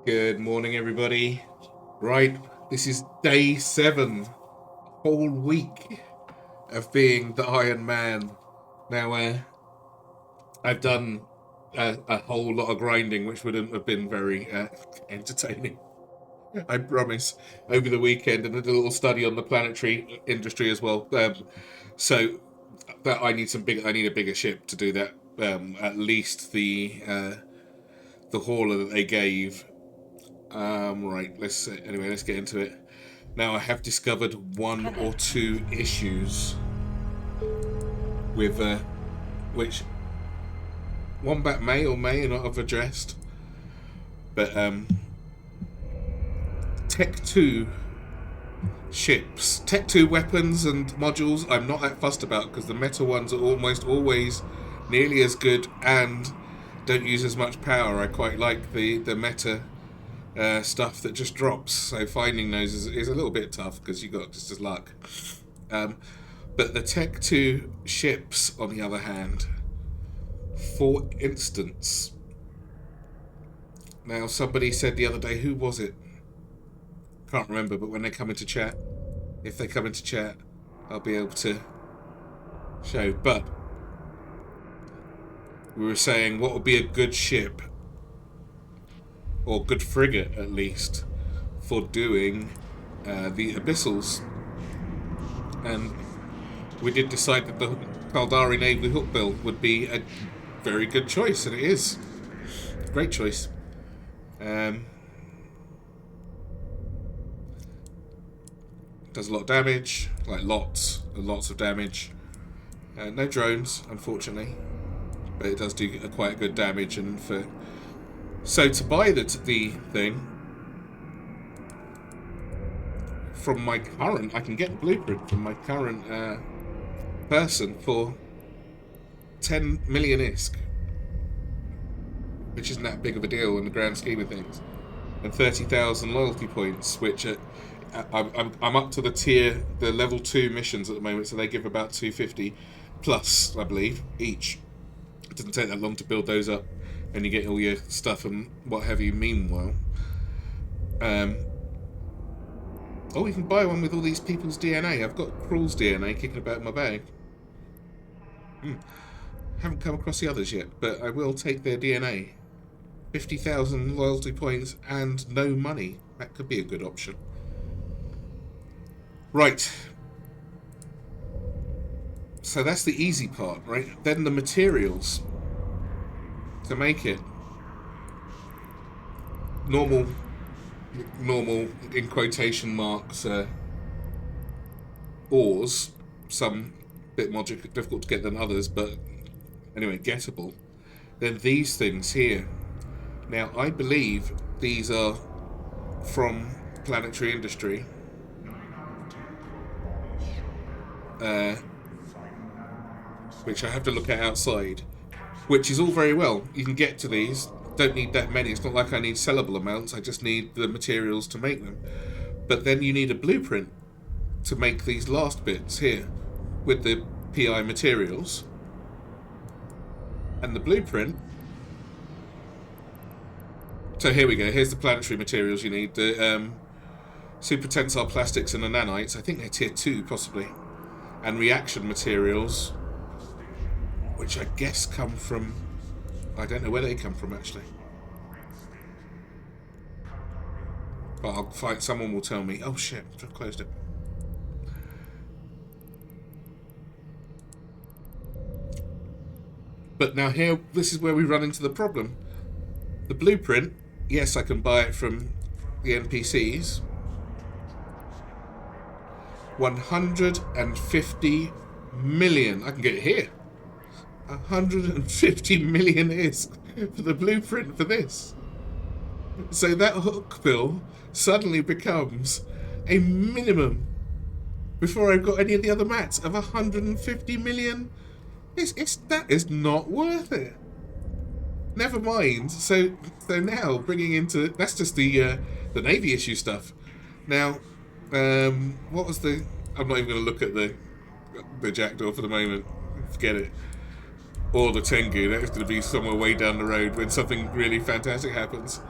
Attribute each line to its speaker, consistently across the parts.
Speaker 1: Good morning, everybody. Right, this is day 7, whole week of being the Iron Man. Now, I've done a whole lot of grinding, which wouldn't have been very entertaining. I promise. Over the weekend, and I did a little study on the planetary industry as well. So that I need a bigger ship to do that. At least the hauler that they gave. Right, let's get into it. Now, I have discovered one or two issues with which Wombat may or may not have addressed, but Tech 2 ships, Tech 2 weapons and modules, I'm not that fussed about because the meta ones are almost always nearly as good and don't use as much power. I quite like the meta stuff that just drops. So finding those is a little bit tough because you got just as luck. Um, but the Tech 2 ships, on the other hand, for instance, now somebody said the other day, who was it? Can't remember, but when they come into chat, if they come into chat, I'll be able to show. But we were saying what would be a good ship, or good frigate at least, for doing the abyssals. And we did decide that the Caldari Navy Hookbill would be a very good choice, and it is. Great choice. Does a lot of damage, like lots and lots of damage. No drones, unfortunately, but it does do quite good damage. And so to buy the thing from my current, I can get the blueprint from my current person for 10 million ISK, which isn't that big of a deal in the grand scheme of things, and 30,000 loyalty points, which I'm up to the level 2 missions at the moment, so they give about 250 plus, I believe, each. It doesn't take that long to build those up, and you get all your stuff and what have you. Meanwhile, oh, you can buy one with all these people's DNA. I've got Crawl's DNA kicking about in my bag. Haven't come across the others yet, but I will take their DNA. 50,000 loyalty points and no money. That could be a good option. Right. So that's the easy part, right? Then the materials to make it. Normal in quotation marks, ores. Some bit more difficult to get than others, but anyway, gettable. Then these things here. Now, I believe these are from Planetary Industry. Which I have to look at outside. Which is all very well. You can get to these. Don't need that many. It's not like I need sellable amounts. I just need the materials to make them. But then you need a blueprint to make these last bits here with the PI materials. And the blueprint. So here we go. Here's the planetary materials you need. The super tensile plastics and the nanites. I think they're tier 2 possibly. And reaction materials, which I guess come from... I don't know where they come from actually. But I'll find... Someone will tell me. Oh shit, I've closed it. But now here, this is where we run into the problem. The blueprint, yes, I can buy it from the NPCs. 150 million. I can get it here. 150 million is for the blueprint for this. So that hook bill suddenly becomes a minimum before I've got any of the other mats of 150 million. That is not worth it. Never mind. So now bringing into that's just the Navy issue stuff. Now, what was the? I'm not even going to look at the Jackdaw for the moment. Forget it. Or the Tengu. That's going to be somewhere way down the road when something really fantastic happens.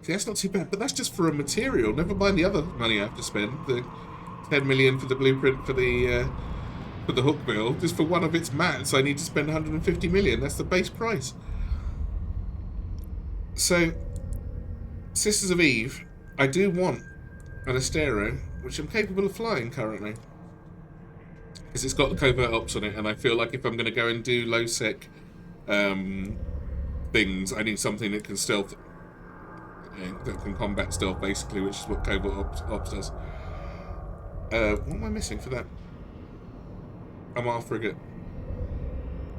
Speaker 1: See, that's not too bad, but that's just for a material. Never mind the other money I have to spend. The 10 million for the blueprint for the hook bill. Just for one of its mats, I need to spend 150 million. That's the base price. So, Sisters of EvE, I do want an Astero, which I'm capable of flying currently. Because it's got the covert ops on it, and I feel like if I'm going to go and do low sec things, I need something that can stealth, that can combat stealth basically, which is what covert ops does. What am I missing for that? Amar frigate.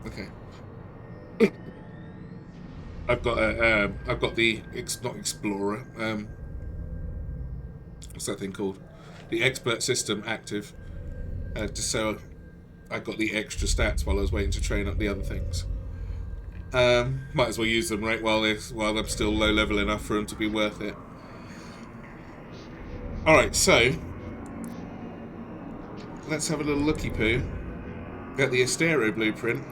Speaker 1: Okay. I've got the not explorer. What's that thing called? The expert system active. Just so I got the extra stats while I was waiting to train up the other things. Might as well use them right while I'm still low level enough for them to be worth it. Alright, so let's have a little looky poo at the Astero blueprint,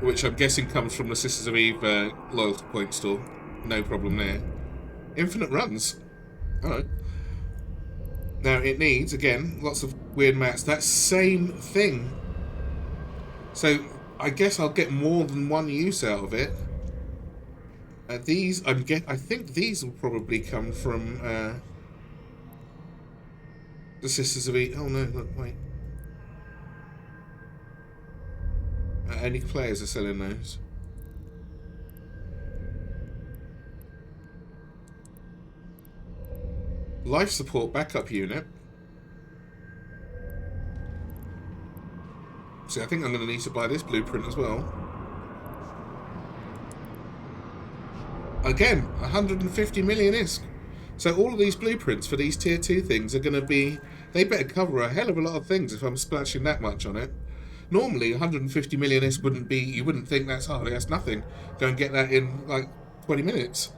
Speaker 1: which I'm guessing comes from the Sisters of EvE loyalty point store. No problem there. Infinite runs. Alright. Now it needs, again, lots of weird mats. That same thing. So I guess I'll get more than one use out of it. These, I think these will probably come from the Sisters of EvE. Oh no, look, wait. Only players are selling those. Life support backup unit. See, I think I'm going to need to buy this blueprint as well. Again, 150 million ISK. So all of these blueprints for these tier 2 things are going to be... They better cover a hell of a lot of things if I'm splashing that much on it. Normally, 150 million ISK wouldn't be... You wouldn't think that's hard. That's nothing. Go and get that in, like, 20 minutes.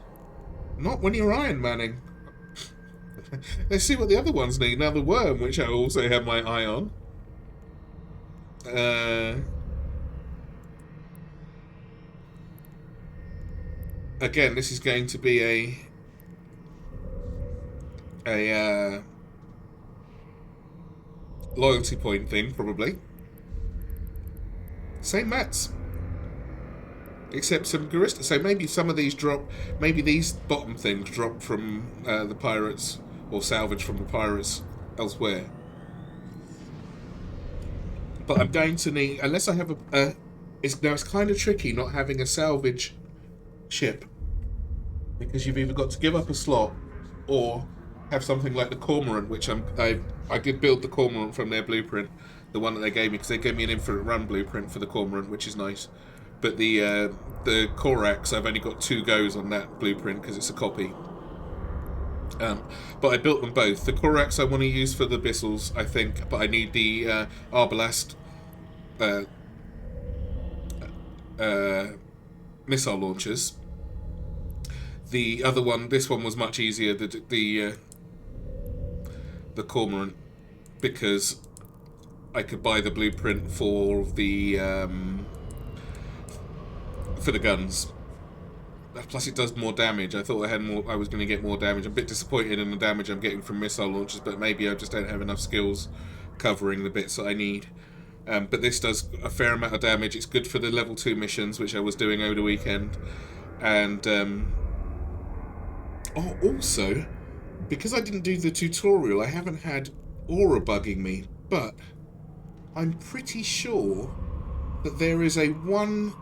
Speaker 1: Not when you're Iron Manning. Let's see what the other ones need. Now, the worm, which I also have my eye on. Again, this is going to be a loyalty point thing, probably. Same mats. Except some Garista. So maybe some of these drop... Maybe these bottom things drop from the pirates, or salvage from the pirates elsewhere. But I'm going to need... Unless I have a... It's kind of tricky not having a salvage ship. Because you've either got to give up a slot, or have something like the Cormorant, which I did build the Cormorant from their blueprint. The one that they gave me, because they gave me an infinite run blueprint for the Cormorant, which is nice. But the Corax, I've only got 2 goes on that blueprint because it's a copy. But I built them both. The Corax I want to use for the Bissels, I think, but I need the Arbalast missile launchers. The other one, this one was much easier, the Cormorant, because I could buy the blueprint for the guns. Plus, it does more damage. I thought I was going to get more damage. I'm a bit disappointed in the damage I'm getting from missile launchers, but maybe I just don't have enough skills covering the bits that I need. But this does a fair amount of damage. It's good for the level 2 missions, which I was doing over the weekend. And also, because I didn't do the tutorial, I haven't had aura bugging me, but I'm pretty sure that there is a 1-plex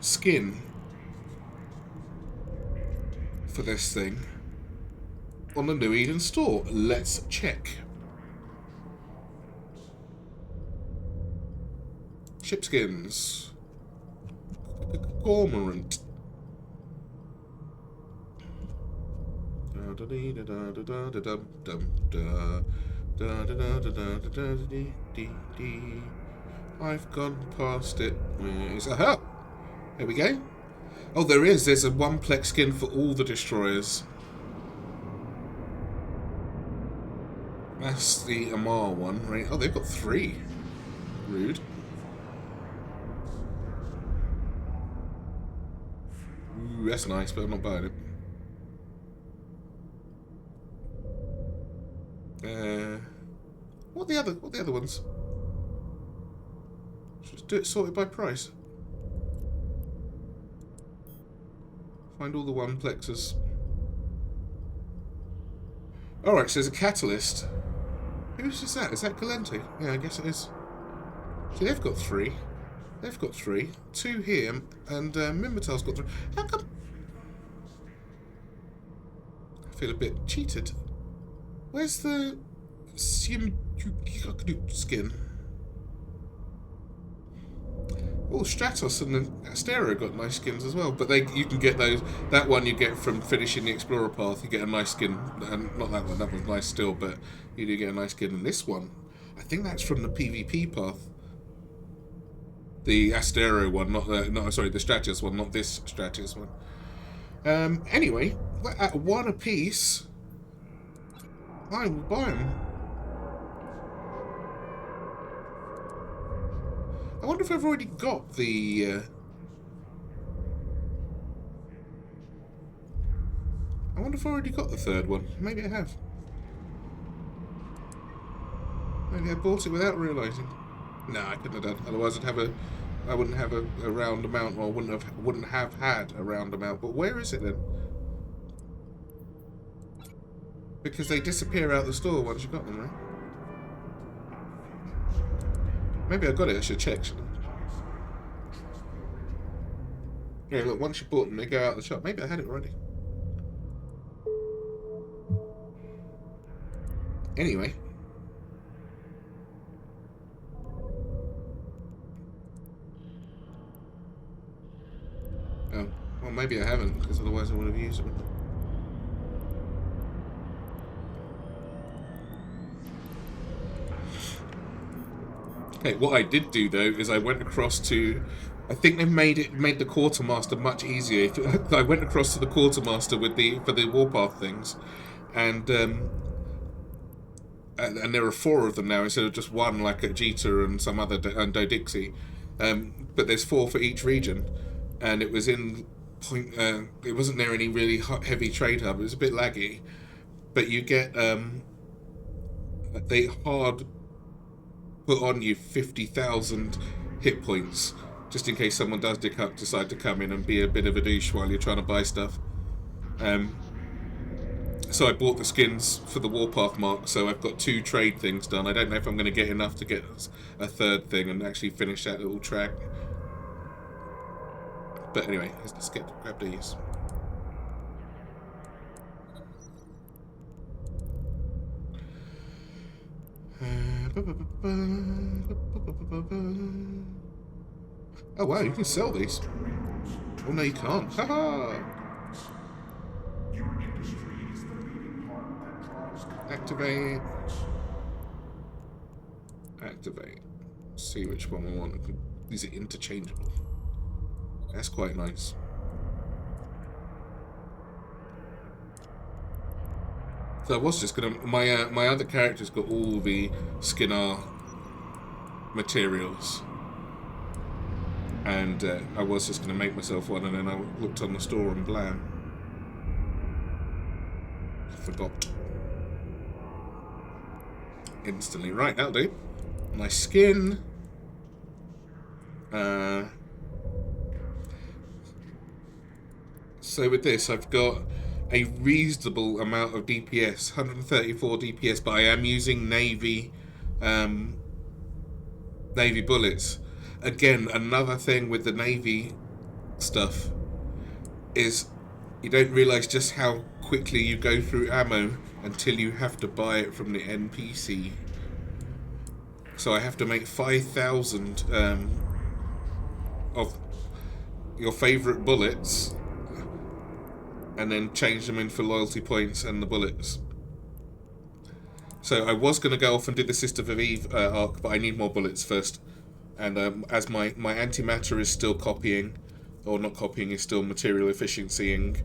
Speaker 1: skin for this thing on the New Eden store. Let's check. Ship skins. Cormorant. I've gone past it. Where is it? Aha! There we go. Oh, there is. There's a 1-plex skin for all the destroyers. That's the Amar one, right? Oh, they've got 3. Rude. Ooh, that's nice, but I'm not buying it. What are the other ones? Just do it sorted by price. Find all the one plexes. Alright, so there's a catalyst. Who's is that? Is that Galente? Yeah, I guess it is. See, they've got 3. They've got 3. 2 here, and Minmatar's got 3. How come? I feel a bit cheated. Where's the skin? Oh, Stratos and Astero got nice skins as well, but you can get those. That one you get from finishing the Explorer path. You get a nice skin, and not that one. That one's nice still, but you do get a nice skin. And this one, I think that's from the PvP path. The Astero one, sorry, the Stratos one, not this Stratos one. Anyway, we're at 1 apiece. I will buy them. I wonder if I've already got the... I wonder if I already got the 3rd one. Maybe I have. Maybe I bought it without realising. No, I couldn't have done. Otherwise, I wouldn't have a round amount, or wouldn't have had a round amount. But where is it then? Because they disappear out the store once you got them, right? Maybe I got it. I should check. Yeah, look. Once you bought them, they go out the shop. Maybe I had it already. Anyway. Oh, well, maybe I haven't, because otherwise I would have used them. Okay, what I did do though is I went across to. I think they made the quartermaster much easier. I went across to the quartermaster for the warpath things, and there are 4 of them now instead of just 1 like at Jita and some other and Dodixie. But there's 4 for each region, and it was in point. It wasn't near any really heavy trade hub. It was a bit laggy, but you get they hard put on you 50,000 hit points just in case someone does decide to come in and be a bit of a douche while you're trying to buy stuff. So I bought the skins for the warpath mark, so I've got 2 trade things done. I don't know if I'm going to get enough to get a 3rd thing and actually finish that little track. But anyway, let's grab these. Oh wow, you can sell these. Oh no, you can't. Haha! Activate. Activate. See which one we want. Is it interchangeable? That's quite nice. So I was just gonna. My other character's got all the Skinner materials, and I was just gonna make myself one, and then I looked on the store and blam, forgot instantly. Right, that'll do. My skin. So with this, I've got a reasonable amount of DPS, 134 DPS, but I am using Navy bullets. Again, another thing with the Navy stuff is you don't realise just how quickly you go through ammo until you have to buy it from the NPC. So I have to make 5,000 of your favourite bullets and then change them in for loyalty points and the bullets. So I was going to go off and do the Sister of EvE arc, but I need more bullets first. And as my antimatter is still copying, or not copying, is still material efficiencying,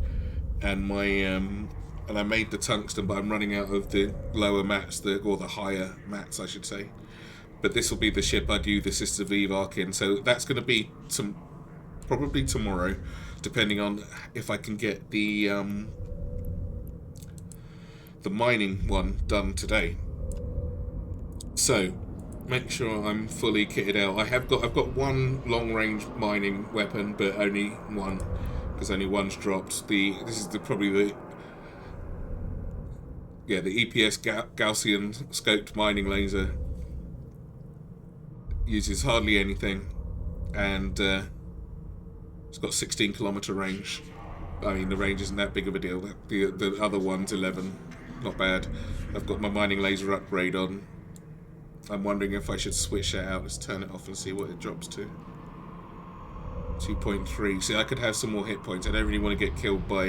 Speaker 1: and my and I made the tungsten, but I'm running out of the lower mats, or the higher mats, I should say. but this will be the ship I do the Sisters of EvE arc in. So that's going to be probably tomorrow, depending on if I can get the mining one done today. So make sure I'm fully kitted out. I've got one long range mining weapon, but only one, because only one's dropped. This is probably the EPS Gaussian scoped mining laser. Uses hardly anything, and it's got 16-kilometer range. I mean, the range isn't that big of a deal. The other one's 11, not bad. I've got my mining laser upgrade on. I'm wondering if I should switch that out. Let's turn it off and see what it drops to. 2.3. See, I could have some more hit points. I don't really want to get killed by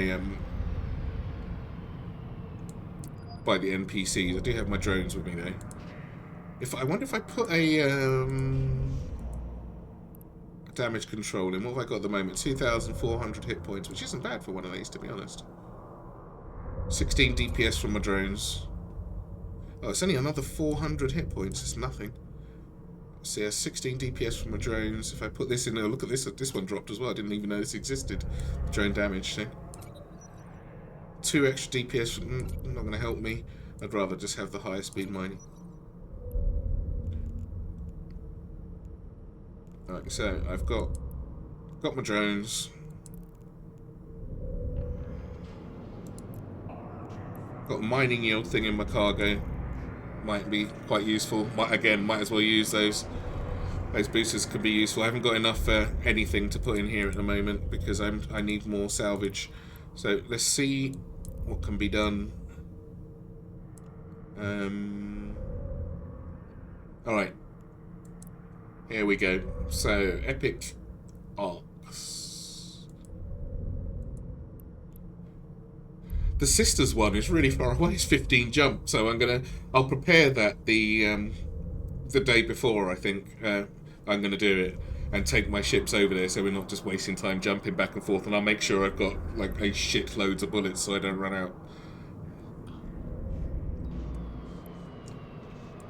Speaker 1: the NPCs. I do have my drones with me though. I wonder if I put a damage control in. What have I got at the moment? 2,400 hit points, which isn't bad for one of these, to be honest. 16 DPS from my drones. Oh, it's only another 400 hit points. It's nothing. So yeah, 16 DPS from my drones. If I put this in there, look at this. This one dropped as well. I didn't even know this existed. Drone damage thing. 2 extra DPS. Not going to help me. I'd rather just have the higher speed mining. Alright, so I've got my drones. Got a mining yield thing in my cargo. Might be quite useful. Might as well use those. Those boosters could be useful. I haven't got enough anything to put in here at the moment because I need more salvage. So let's see what can be done. Alright. Here we go. So, epic arcs. The Sisters one is really far away. It's 15 jump, so I'll prepare that the day before. I think I'm gonna do it and take my ships over there, so we're not just wasting time jumping back and forth. And I'll make sure I've got like a shit loads of bullets so I don't run out.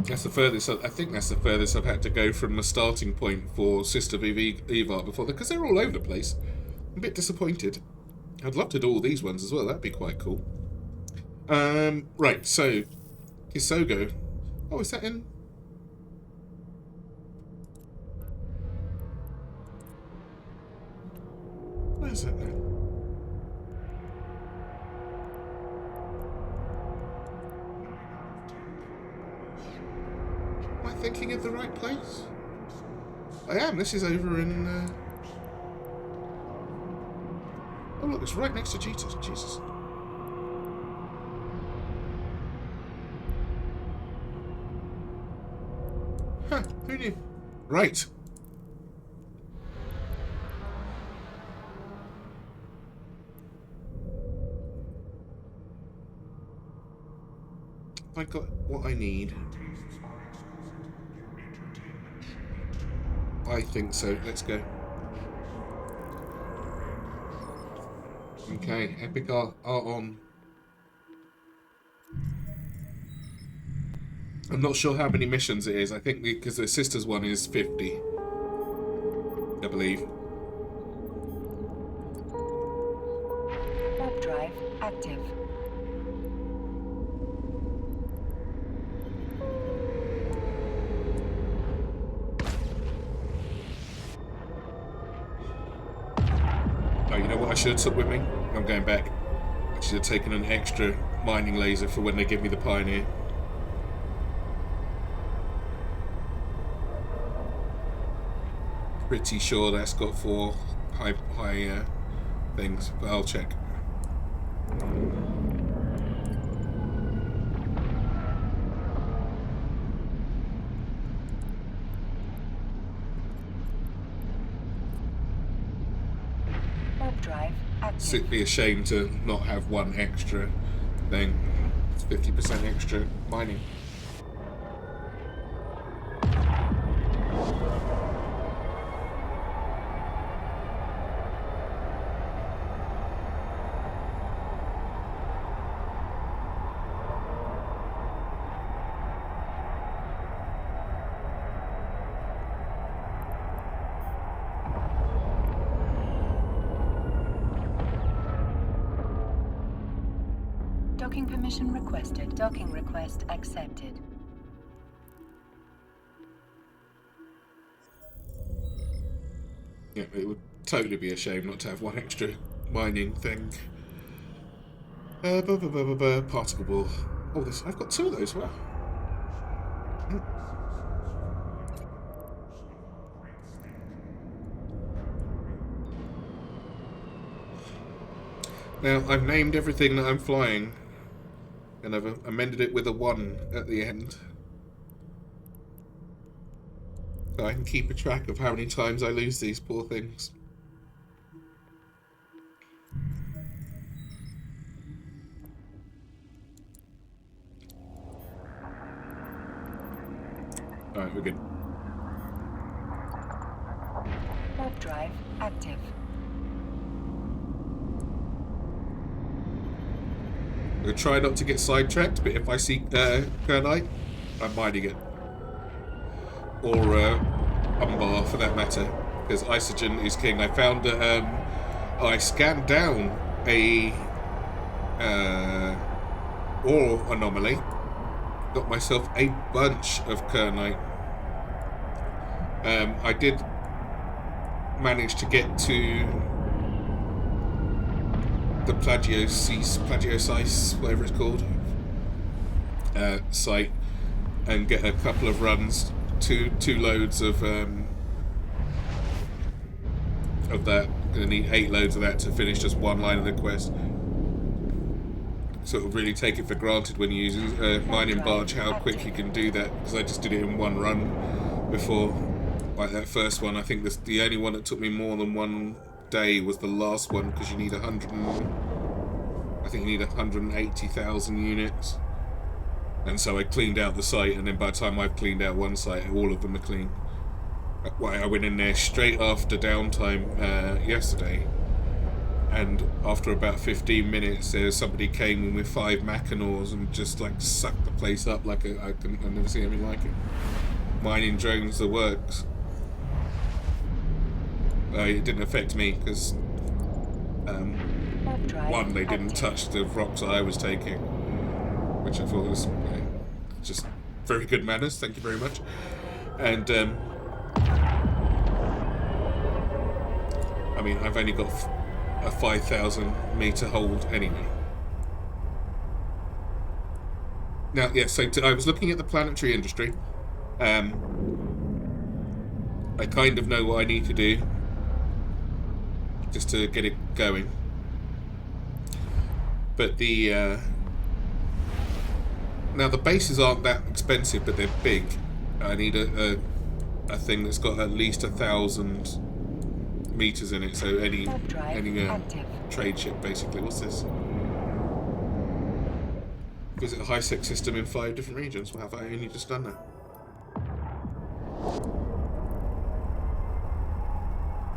Speaker 1: That's the furthest. I think that's the furthest I've had to go from the starting point for Sister of EvE art before, because they're all over the place. I'm a bit disappointed. I'd love to do all these ones as well. That'd be quite cool. Right. So, Isogo. Oh, is that in? Where is that now? Thinking of the right place? I am. This is over in. Oh look, it's right next to Jesus. Jesus. Huh? Who knew? Right. I got what I need. I think so. Let's go. Okay, epic art on. I'm not sure how many missions it is. I think because the Sisters one is 50, I believe.
Speaker 2: Warp drive active.
Speaker 1: You know what I should have took with me? I'm going back. I should have taken an extra mining laser for when they give me the Pioneer. Pretty sure that's got 4 high things, but I'll check. It'd be a shame to not have one extra thing. It's 50% extra mining.
Speaker 2: Docking permission requested. Docking request accepted.
Speaker 1: Yeah, it would totally be a shame not to have one extra mining thing. Particle ball. Oh, this, I've got two of those. Wow. Now, I've named everything that I'm flying, and I've amended it with a 1 at the end. So I can keep a track of how many times I lose these poor things. Alright, we're good.
Speaker 2: Warp drive active.
Speaker 1: I'm going to try not to get sidetracked, but if I see Kernite, I'm mining it. Or Umbar, for that matter. Because Isogen is king. I found that I scanned down a ore anomaly. Got myself a bunch of Kernite. I did manage to get to the Plagiosis, whatever it's called, site, and get a couple of runs, two loads of that. Gonna need 8 loads of that to finish just one line of the quest. Sort of really take it for granted when you use mining barge how quick you can do that, because I just did it in one run before. Like that first one, I think the only one that took me more than 1 day was the last one, because you need 180,000 units. And so I cleaned out the site, and then by the time I've cleaned out one site, all of them are clean. I went in there straight after downtime yesterday, and after about 15 minutes, somebody came in with 5 Mackinaws and just like sucked the place up like I've never seen anything like it. Mining drones, the works. It didn't affect me because one, they didn't touch the rocks I was taking, which I thought was just very good manners. Thank you very much. And I mean, I've only got a 5,000 meter hold anyway. Now, yeah. So I was looking at the planetary industry. I kind of know what I need to do just to get it going. But now the bases aren't that expensive, but they're big. I need a thing that's got at least 1,000 meters in it. So any trade ship, basically. What's this? Visit a high-sec system in 5 different regions. Well, have I only just done that?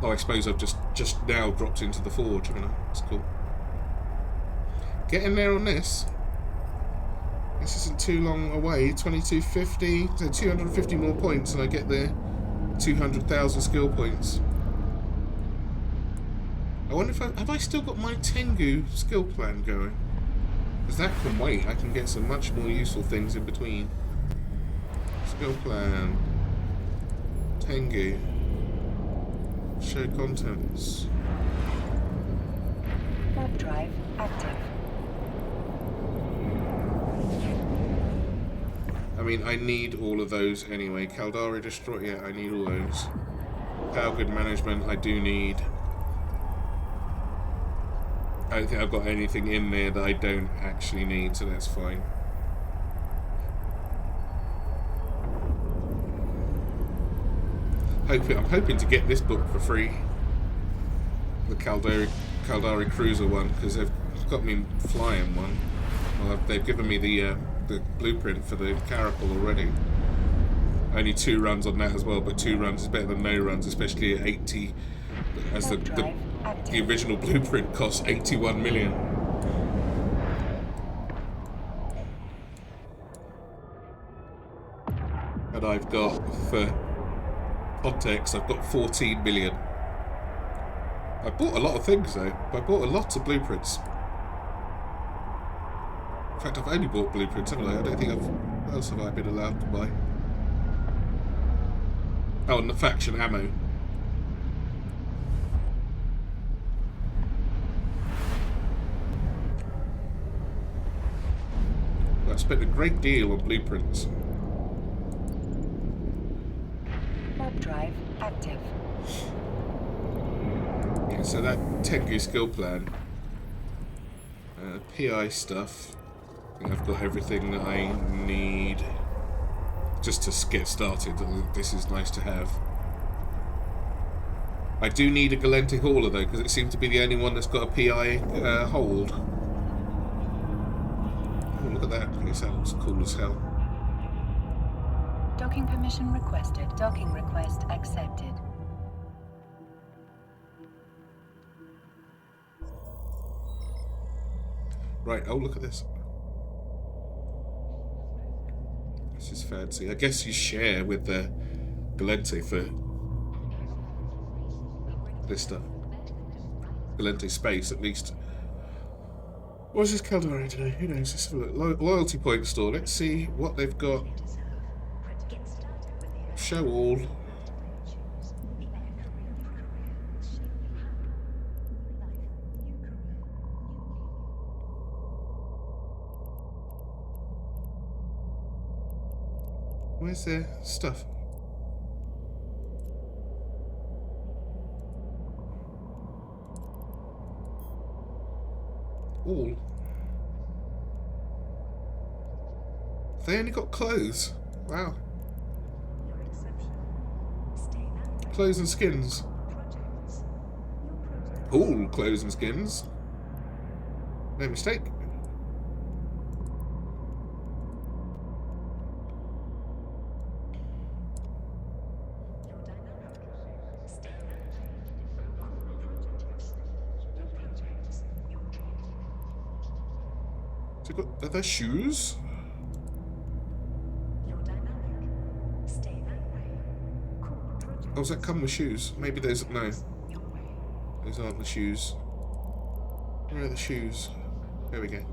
Speaker 1: Oh, I suppose I've just now dropped into the forge, haven't I? That's cool. Get in there on this. This isn't too long away. 2250, so 250 more points, and I get the 200,000 skill points. I wonder if have I still got my Tengu skill plan going? Because that can wait. I can get some much more useful things in between. Skill plan. Tengu. Show contents.
Speaker 2: Warp drive active.
Speaker 1: I mean, I need all of those anyway. Caldari Destroy, yeah, I need all those. Power grid management, I do need. I don't think I've got anything in there that I don't actually need, so that's fine. I'm hoping to get this book for free. The Caldari Cruiser one, because they've got me flying one. Well, they've given me the blueprint for the Caracal already. Only 2 runs on that as well, but 2 runs is better than no runs, especially at 80. As the original blueprint costs 81 million. And I've got, for Podtex, I've got 14 million. I bought a lot of things though. I bought a lot of blueprints. fact, I've only bought blueprints, haven't I? I don't think I've... What else have I been allowed to buy? Oh, and the faction ammo. I spent a great deal on blueprints.
Speaker 2: Warp drive active.
Speaker 1: Yeah, so that Tengu skill plan, PI stuff, I think I've got everything that I need just to get started. This is nice to have. I do need a Galente hauler though, because it seems to be the only one that's got a PI hold. Oh, look at that. I guess that looks cool as hell.
Speaker 2: Docking permission requested. Docking request accepted.
Speaker 1: Right, oh look at this. This is fancy. I guess you share with the Galente for this stuff. Galente space, at least. What is this Caldera today? Who knows? Let's have a look. Loyalty point store. Let's see what they've got. Show all. Where's their stuff? All. They only got clothes. Wow. Clothes and skins. All clothes and skins. No mistake. Are there shoes? Oh, does that come with shoes? Maybe those... No. Those aren't the shoes. Where are the shoes? There we go.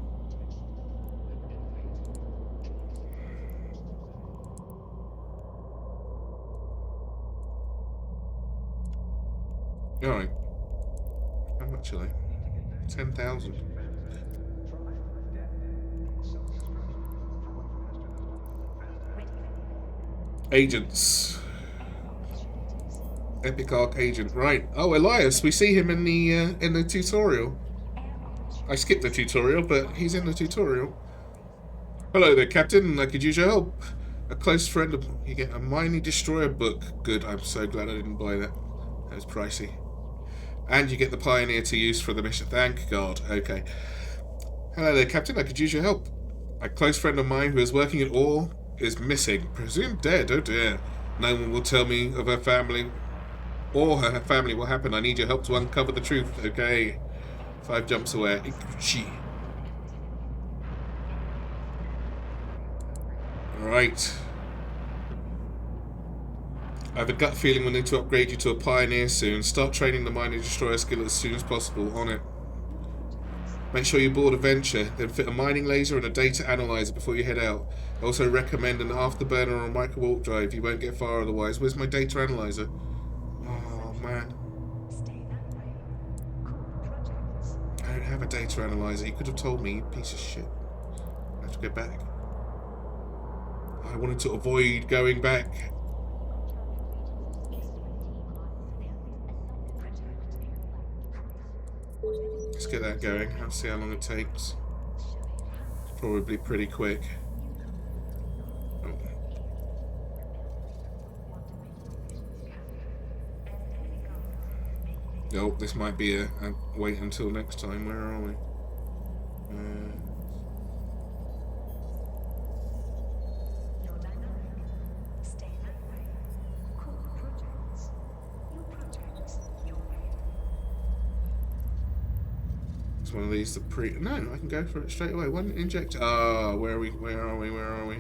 Speaker 1: Alright. How much are they? 10,000. Agents. Epic Arc Agent. Right. Oh, Elias. We see him in the tutorial. I skipped the tutorial, but he's in the tutorial. Hello there, Captain. I could use your help. A close friend of... You get a Mining Destroyer book. Good. I'm so glad I didn't buy that. That was pricey. And you get the Pioneer to use for the mission. Thank God. Okay. Hello there, Captain. I could use your help. A close friend of mine who is working at ore is missing. Presumed dead. Oh dear. No one will tell me of her family or her family what happened. I need your help to uncover the truth. Okay. 5 jumps away. Right. I have a gut feeling we'll need to upgrade you to a Pioneer soon. Start training the Mining Destroyer skill as soon as possible. On it. Make sure you board a Venture, then fit a mining laser and a data analyzer before you head out. I also recommend an afterburner or a micro warp drive. You won't get far otherwise. Where's my data analyzer? Oh man. I don't have a data analyzer. You could have told me, you piece of shit. I have to go back. I wanted to avoid going back. Let's get that going. Let's see how long it takes. It's probably pretty quick. Oh. Oh, this might be a wait until next time. Where are we? One of these, no, I can go for it straight away. One inject. Ah, where are we? Where are we? Where are we?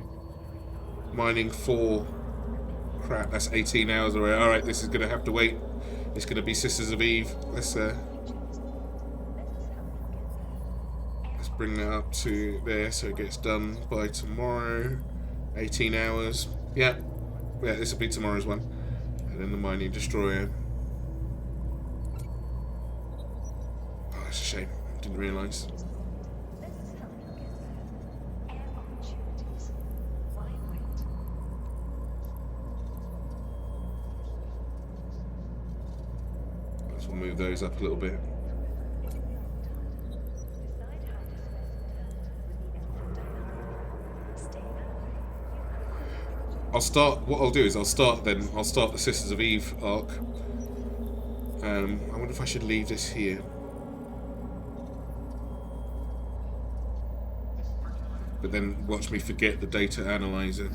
Speaker 1: Mining 4. Crap, that's 18 hours away. Alright, this is gonna have to wait. It's gonna be Sisters of Eve. Let's bring that up to there so it gets done by tomorrow. 18 hours. Yeah, this will be tomorrow's one. And then the mining destroyer. Oh, that's a shame. Didn't realise. We'll move those up a little bit. What I'll do is I'll start the Sisters of EvE arc. I wonder if I should leave this here. But then watch me forget the data analyzer.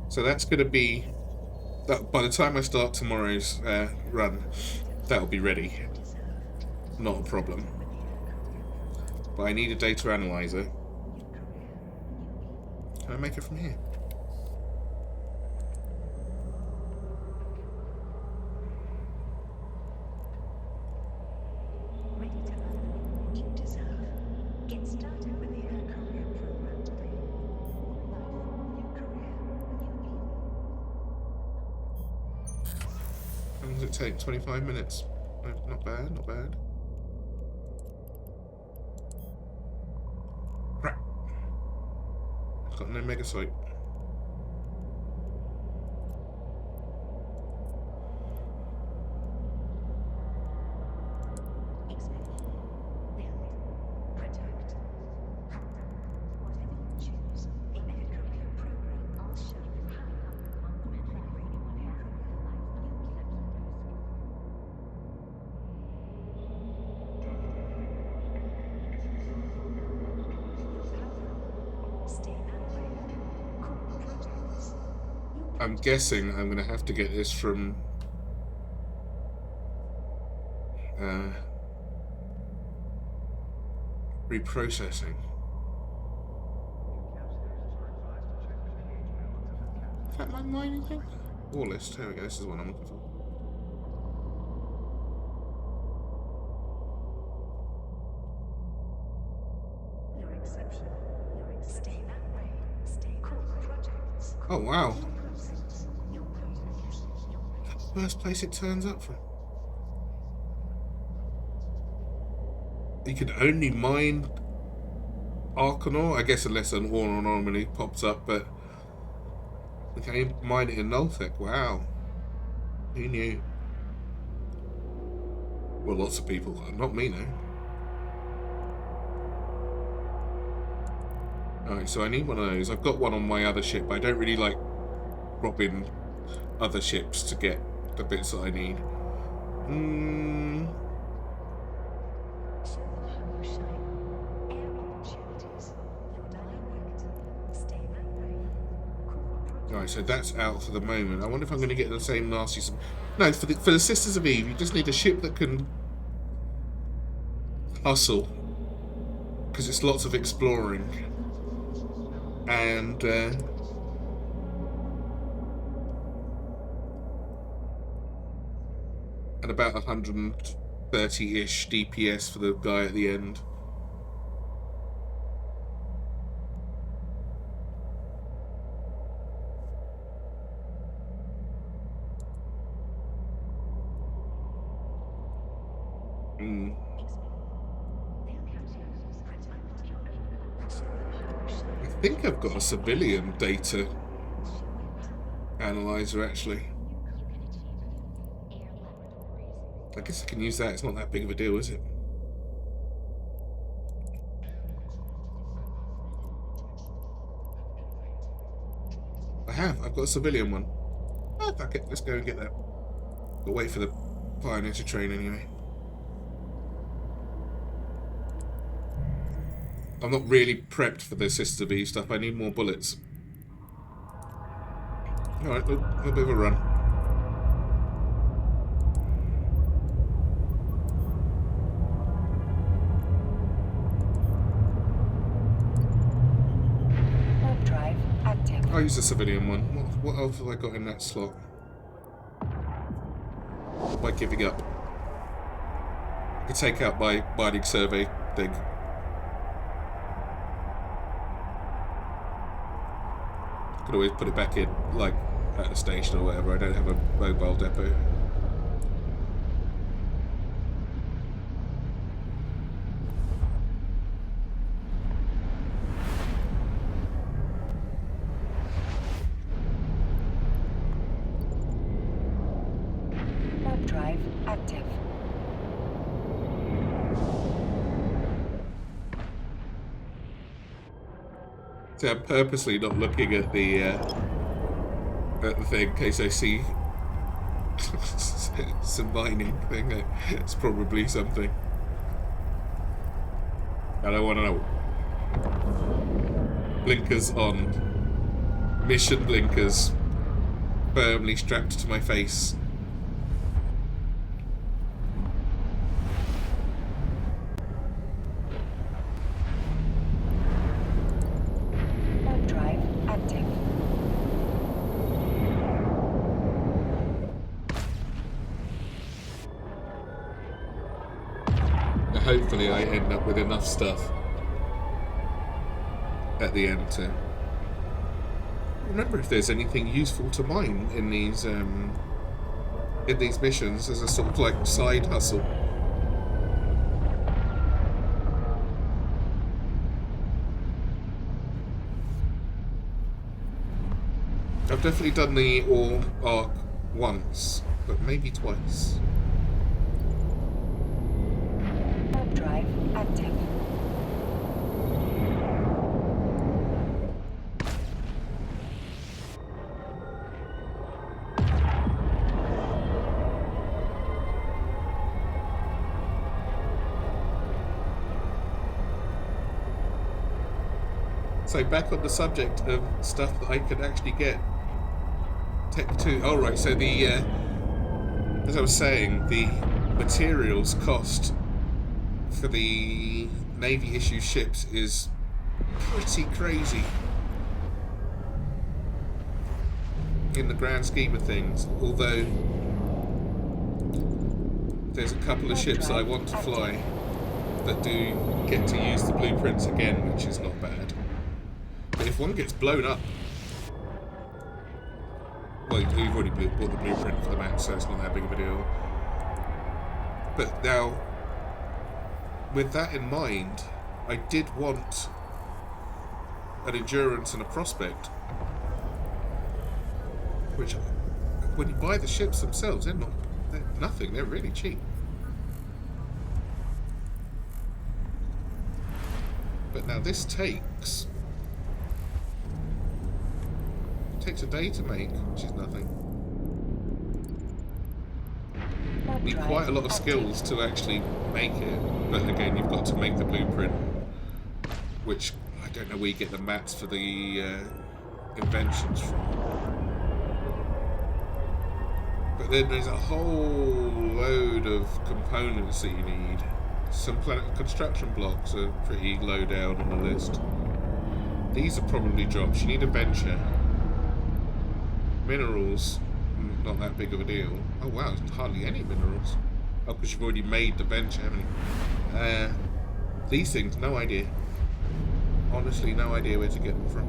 Speaker 1: So that's going to be... by the time I start tomorrow's run, that'll be ready. Not a problem. But I need a data analyzer. Can I make it from here? How long does it take? 25 minutes. No, not bad, not bad. Crap. I've got no megasite. I'm guessing I'm going to have to get this from reprocessing. Is that my mining thing? War list. There we go. This is what I'm looking for. Oh wow. First place it turns up from. You can only mine Arcanor, I guess, unless an ore anomaly pops up, but you can mine it in Nulltech. Wow. Who knew? Well, lots of people. Not me, no. Alright, so I need one of those. I've got one on my other ship, but I don't really like robbing other ships to get the bits that I need. Right, so that's out for the moment. I wonder if I'm going to get the same nasty... No, for the Sisters of EvE, you just need a ship that can hustle. Because it's lots of exploring. And... and about 130-ish DPS for the guy at the end. I think I've got a civilian data analyzer actually. I guess I can use that, it's not that big of a deal, is it? I've got a civilian one. Oh, fuck it, let's go and get that. We'll wait for the Pioneer to train anyway. I'm not really prepped for the Sisters of EvE stuff, I need more bullets. Alright, a little bit of a run. I'll use the civilian one. What else have I got in that slot? by giving up. I could take out my mining survey thing. I could always put it back in, like, at the station or whatever. I don't have a mobile depot.
Speaker 2: Warp drive active.
Speaker 1: So I'm purposely not looking at the thing in case I see some mining thing. It's probably something. I don't want to know. Blinkers on. Mission blinkers firmly strapped to my face.
Speaker 2: Warp drive active.
Speaker 1: Hopefully I end up with enough stuff at the end to remember if there's anything useful to mine in these missions as a sort of like side hustle. I've definitely done the ore arc once, but maybe twice.
Speaker 2: Warp drive active.
Speaker 1: So back on the subject of stuff that I could actually get. Tech 2. Oh right, so the as I was saying, the materials cost for the Navy issue ships is pretty crazy in the grand scheme of things. Although there's a couple of ships that I want to fly that do get to use the blueprints again, which is not bad. But if one gets blown up, well, you've already bought the blueprint for the match, so it's not that big of a deal. But now, with that in mind, I did want an endurance and a prospect, which, when you buy the ships themselves, they're nothing. They're really cheap. But now this takes a day to make, which is nothing. Need quite a lot of skills to actually make it, but again, you've got to make the blueprint, which I don't know where you get the mats for the inventions from. But then there's a whole load of components that you need. Some construction blocks are pretty low down on the list. These are probably drops. You need a venture. Minerals, not that big of a deal. Oh wow, there's hardly any minerals. Oh, because you've already made the venture, haven't you? These things, no idea. Honestly, no idea where to get them from.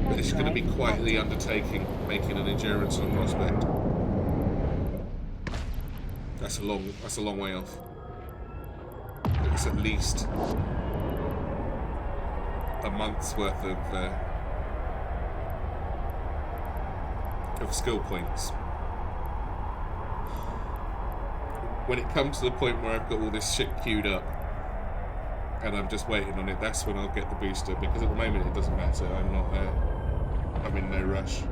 Speaker 1: But it's going to be quite the undertaking, making an endurance and a prospect. That's a long way off. It's at least a month's worth of skill points. When it comes to the point where I've got all this shit queued up and I'm just waiting on it, that's when I'll get the booster, because at the moment it doesn't matter. I'm in no rush.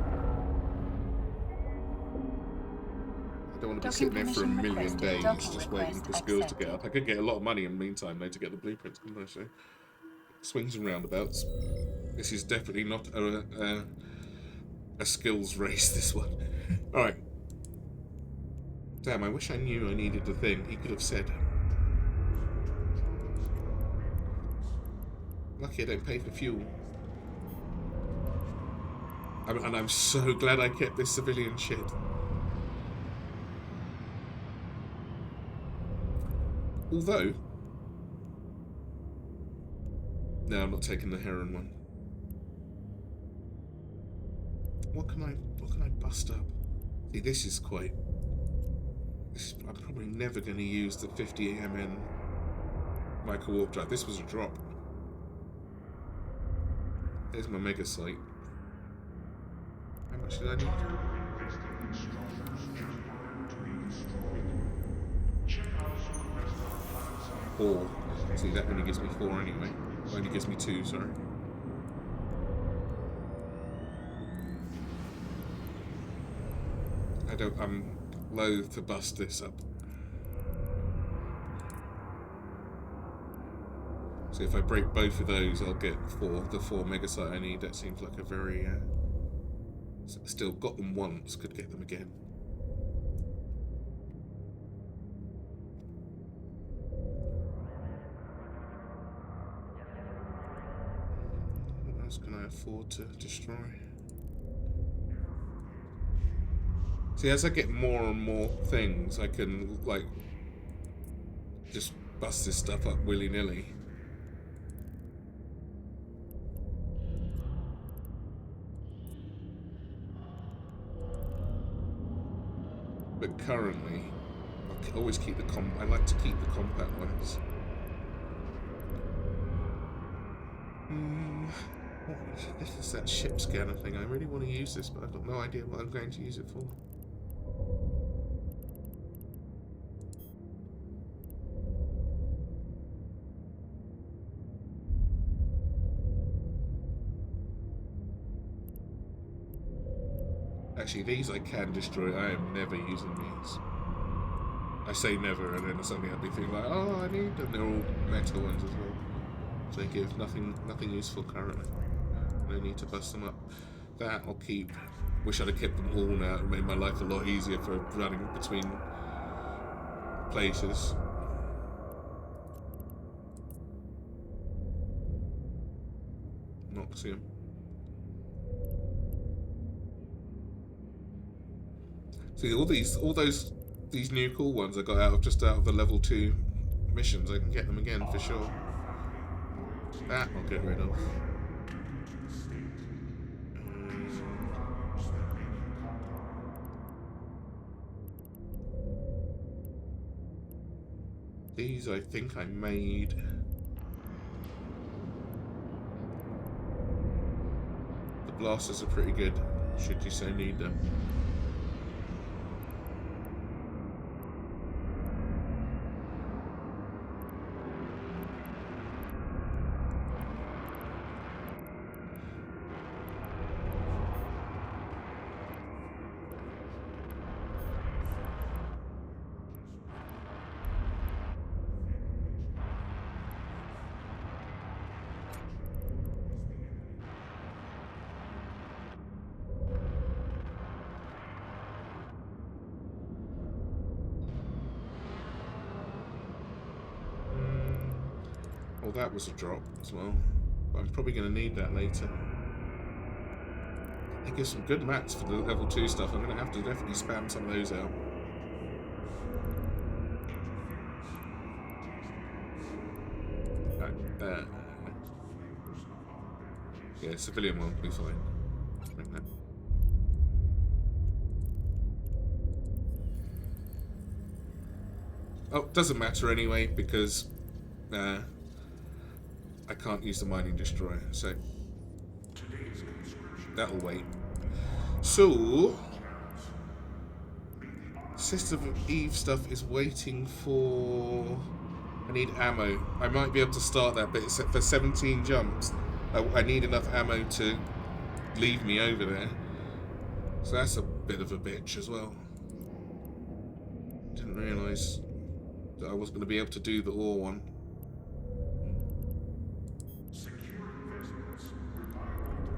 Speaker 1: I don't want to be sitting there for a million days just waiting for skills to get up. I could get a lot of money in the meantime though to get the blueprints, couldn't I? So swings and roundabouts. This is definitely not a skills race, this one. Alright. Damn, I wish I knew I needed the thing. He could have said. Lucky I don't pay for fuel. And I'm so glad I kept this civilian shit. Although, no, I'm not taking the heron one. What can I bust up? See, this is quite. I'm probably never going to use the 50 MN micro warp drive. This was a drop. There's my mega site. How much did I need? Four. See, that only gives me 4 anyway. It only gives me 2, sorry. I'm loath to bust this up. So if I break both of those, I'll get the 4 megasite I need. That seems like a very... still got them once, could get them again. What else can I afford to destroy? See, as I get more and more things, I can, like, just bust this stuff up willy-nilly. But currently, I always keep I like to keep the compact ones. This is that ship scanner thing. I really want to use this, but I've got no idea what I'm going to use it for. Actually, these I can destroy. I am never using these. I say never, and then suddenly I'll be thinking like, oh, I need them. They're all metal ones as well. So they give nothing useful currently. No need to bust them up. That I'll keep. Wish I'd have kept them all now. It made my life a lot easier for running between places. Noxium. See, all these new cool ones I got out of the level 2 missions. I can get them again for sure. That I'll get rid of. These I think I made. The blasters are pretty good, should you so need them. Oh, that was a drop as well. But I'm probably going to need that later. They give some good mats for the level 2 stuff. I'm going to have to definitely spam some of those out. Right, yeah, civilian one will be fine. Make that. Oh, doesn't matter anyway, because I can't use the mining destroyer, so that'll wait. So, System of EvE stuff is waiting for... I need ammo. I might be able to start that, but it's for 17 jumps. I need enough ammo to leave me over there. So that's a bit of a bitch as well. Didn't realise that I was going to be able to do the ore one.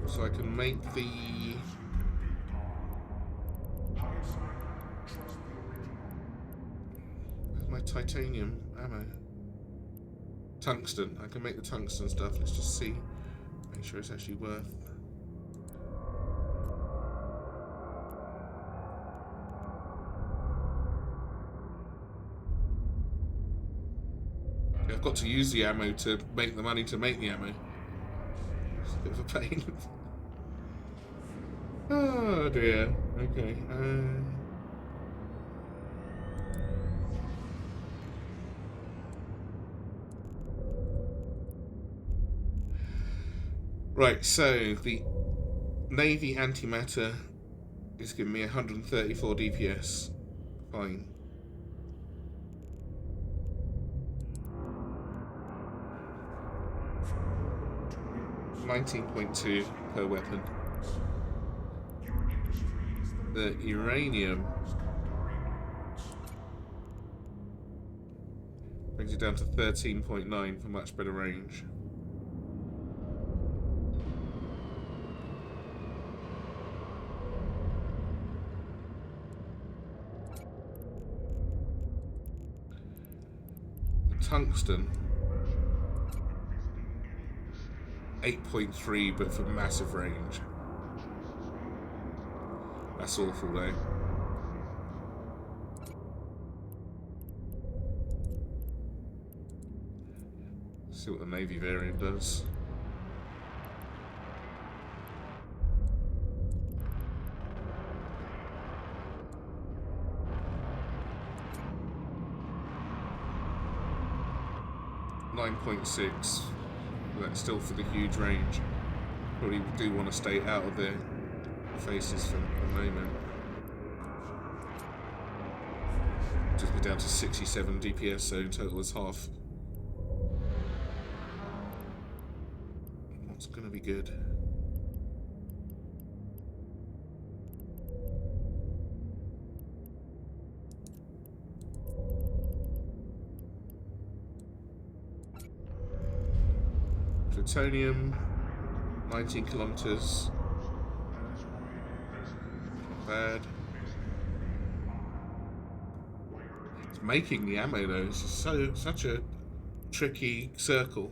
Speaker 1: So I can make the... my titanium ammo. Tungsten. I can make the tungsten stuff. Let's just see. Make sure it's actually worth... got to use the ammo to make the money to make the ammo. It's a bit of a pain. Oh dear. Okay. Right, so the Navy antimatter is giving me 134 DPS. Fine. $19.2 per weapon. The uranium brings it down to 13.9 for much better range. Tungsten 8.3, but for massive range. That's awful though. See what the Navy variant does. .6. That's still for the huge range. Probably do want to stay out of their faces for the moment. Just be down to 67 DPS, so in total is half. What's gonna be good? Plutonium, 19 kilometers. Not bad. It's making the ammo though. It's just such a tricky circle.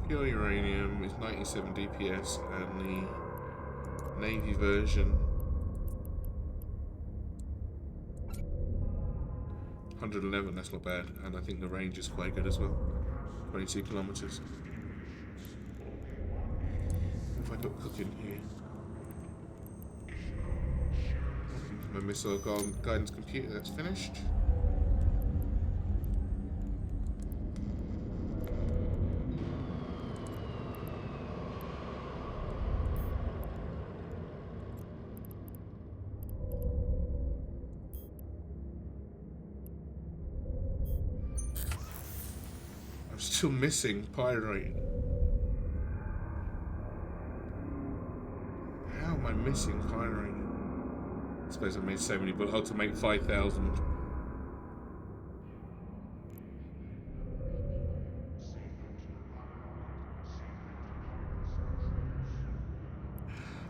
Speaker 1: Pure uranium is 97 DPS, and the Navy version 111, that's not bad, and I think the range is quite good as well. 22 kilometers. What have I got cooking here? My missile guidance computer, that's finished. Still missing pyrite. How am I missing pyrite? I suppose I made so many, but how to make 5,000.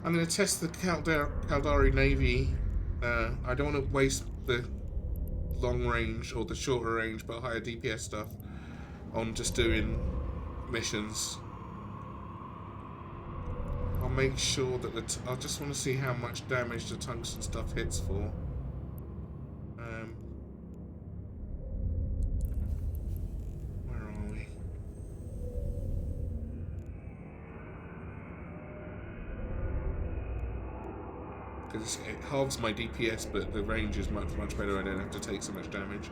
Speaker 1: I'm going to test the Caldari Navy. I don't want to waste the long range or the shorter range but higher DPS stuff on just doing missions. I'll make sure that I just want to see how much damage the tungsten stuff hits for. Where are we? Because it halves my DPS, but the range is much better. I don't have to take so much damage.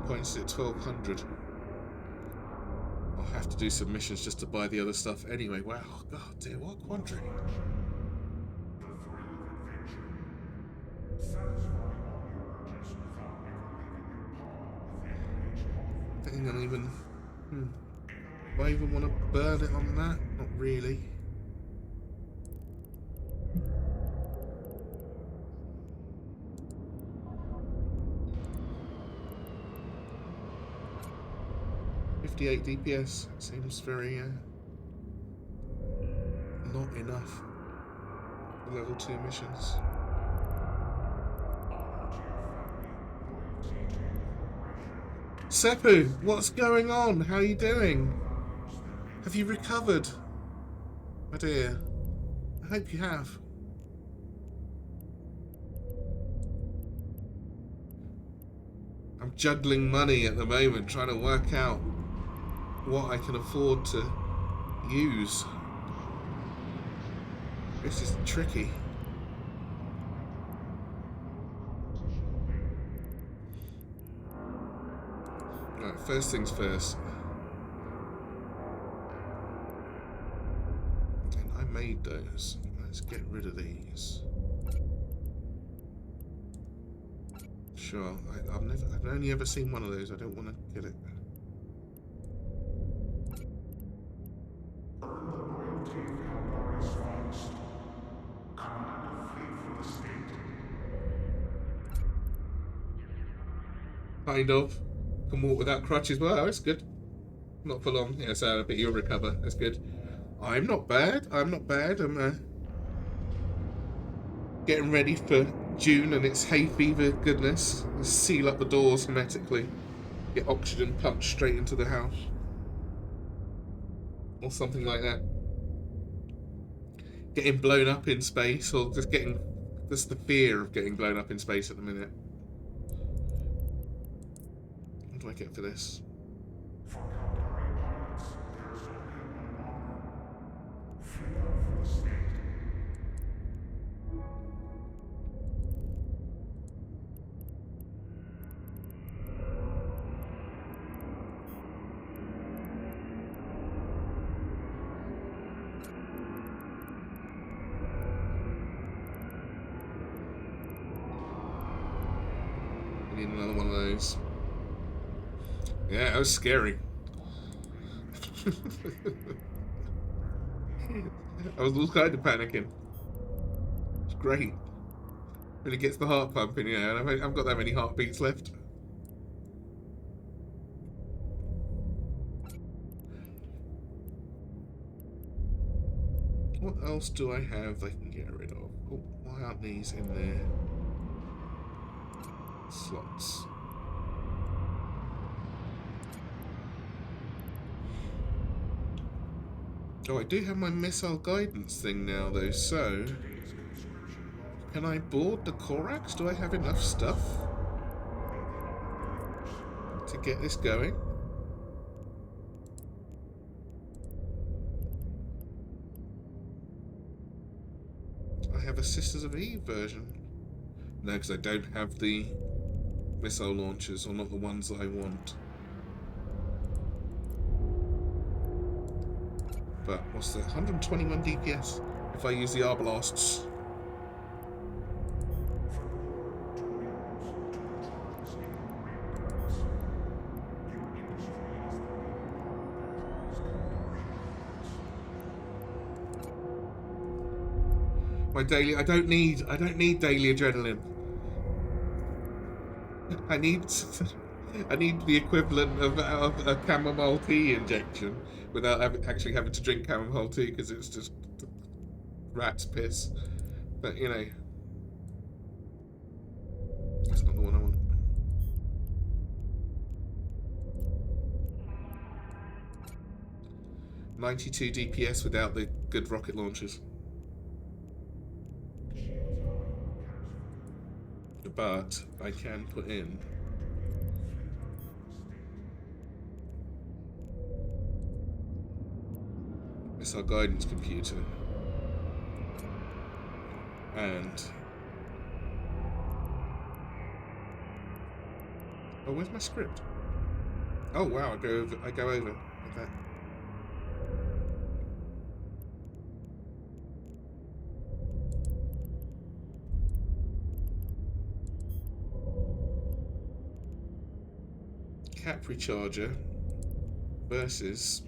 Speaker 1: Points at 1,200. I'll have to do some missions just to buy the other stuff anyway. Wow, god dear, what a quandary. I think I'll even... Do I even want to burn it on that? Not really. 58 DPS seems very not enough for level 2 missions. Seppu, what's going on? How are you doing? Have you recovered? My dear, I hope you have. I'm juggling money at the moment, trying to work out what I can afford to use. This is tricky. Right, first things first. And I made those. Let's get rid of these. Sure, I've only ever seen one of those. I don't want to get it. Kind of. Can walk without crutches. Well, that's good. Not for long. Yeah, so but you'll recover. That's good. I'm not bad. I'm getting ready for June and it's hay fever goodness. Seal up the doors hermetically. Get oxygen pumped straight into the house. Or something like that. Getting blown up in space, or just the fear of getting blown up in space at the minute. What do I get for this? Need another one of those. Yeah, that was scary. I was kind of panicking. It's great. Really gets the heart pumping, yeah, and I haven't got that many heartbeats left. What else do I have I can get rid of? Oh, why aren't these in there? Slots. Oh, I do have my missile guidance thing now, though, so... Can I board the Korax? Do I have enough stuff to get this going? I have a Sisters of EvE version. No, because I don't have the missile launchers, or not the ones that I want. But what's the 121 DPS if I use the Arbalasts? My daily I don't need daily adrenaline. I need the equivalent of a chamomile tea injection without actually having to drink chamomile tea because it's just rat's piss. But you know, that's not the one I want. $92 DPS without the good rocket launchers. But I can put in missile guidance computer and oh, where's my script? Oh wow, I go over like that. Capri charger versus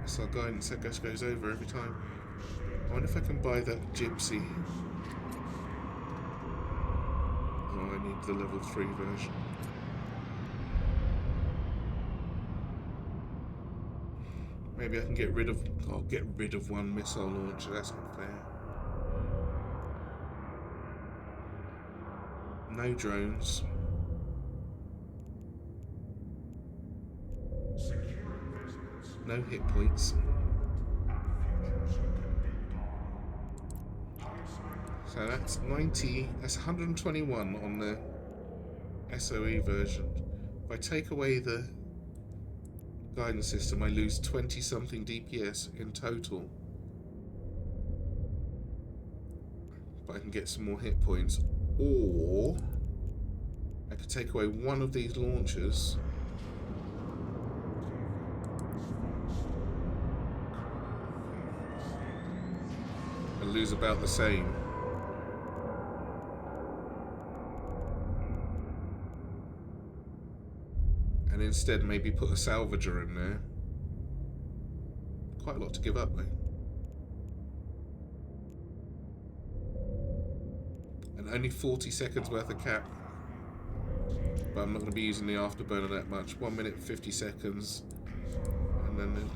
Speaker 1: missile guidance that goes over every time. I wonder if I can buy that gypsy. Oh, I need the level 3 version. Maybe I can get rid of... I'll get rid of one missile launcher. That's not fair. No drones. No hit points. So that's 90, that's 121 on the SOE version. If I take away the guidance system, I lose 20 something DPS in total. But I can get some more hit points. Or I could take away one of these launchers. And lose about the same. And instead maybe put a salvager in there. Quite a lot to give up though. And only 40 seconds worth of cap. But I'm not going to be using the afterburner that much. 1 minute 50 seconds. And then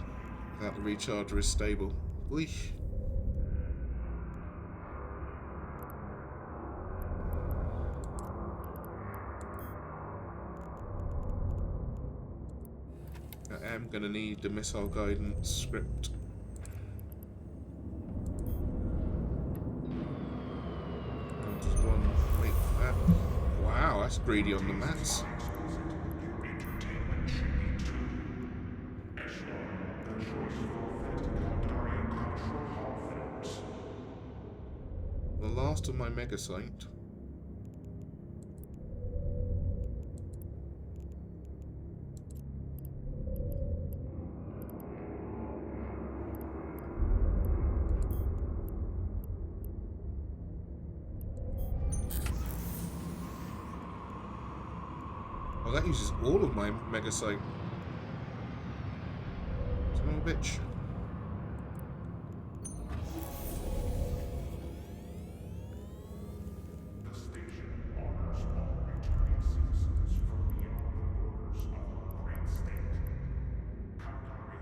Speaker 1: that recharger is stable. Weesh. I'm going to need the missile guidance script. And just one, wait for that. Wow, that's greedy on the mats. The last of my mega site. Oh, that uses all of my mega site. Son of a bitch.
Speaker 3: The station honors all returning citizens from beyond the borders of our great state. Kakari,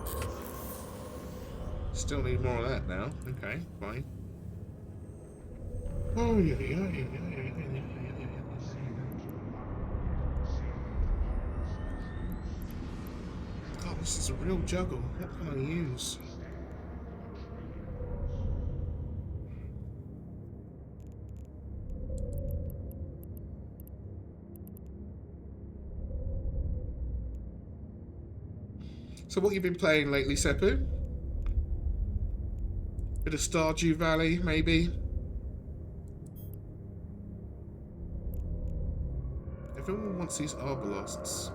Speaker 3: welcome home.
Speaker 1: Still need more of that now. Okay, fine. Oh, yeah. God, this is a real juggle. What can I use? So what you been playing lately, Seppu? Bit of Stardew Valley, maybe? Everyone wants these arbalasts.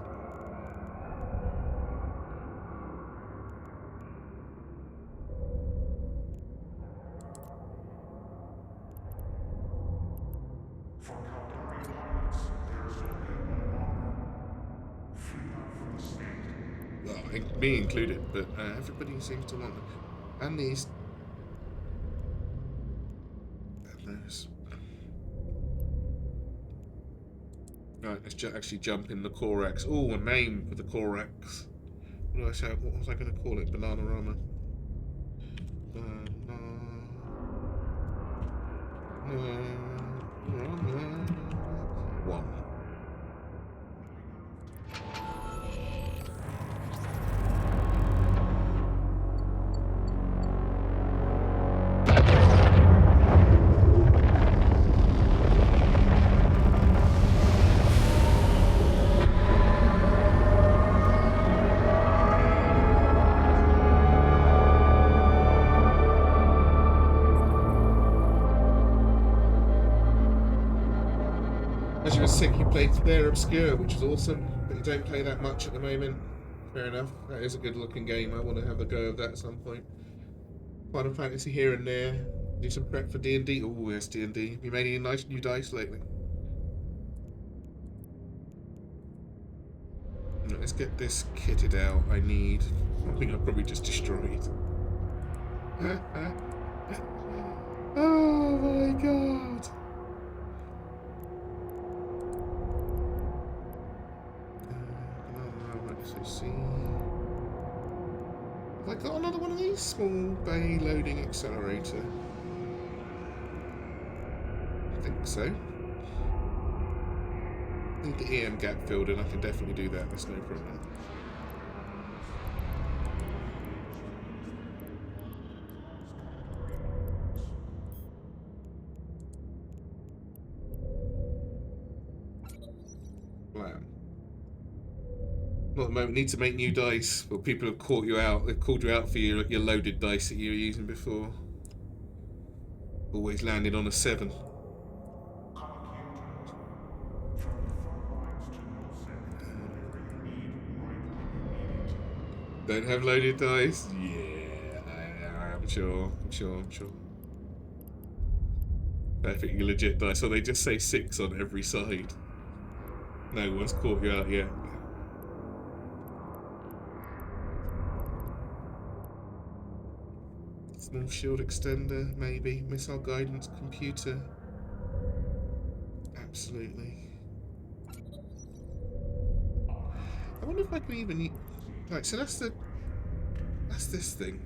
Speaker 3: For Kaldari pirates, there's only one honor. Freedom from the state.
Speaker 1: Well, me included, but everybody seems to want them. And these. And those. Right, let's actually jump in the Corax. Oh, a name for the Corax. What do I say? What was I going to call it? Bananarama. Bananarama 1. As you were sick, you played Clair Obscure, which is awesome, but you don't play that much at the moment. Fair enough. That is a good looking game. I want to have a go of that at some point. Final Fantasy here and there. Do some prep for D&D. Oh, yes, D&D. Have you made any nice new dice lately? Right, let's get this kitted out. I need something I probably just destroyed. Oh my god. got another one of these? Small bay loading accelerator. I think so. Need the EM gap filled in. I can definitely do that. That's no problem. Blam. Not at the moment. Need to make new dice. Well, people have caught you out. They've called you out for your loaded dice that you were using before. Always landed on a 7. Don't have loaded dice? Yeah, I'm sure. Perfectly legit dice. So they just say 6 on every side. No one's caught you out yet. Small shield extender, maybe. Missile guidance computer. Absolutely. I wonder if I can even... Right, so that's this thing.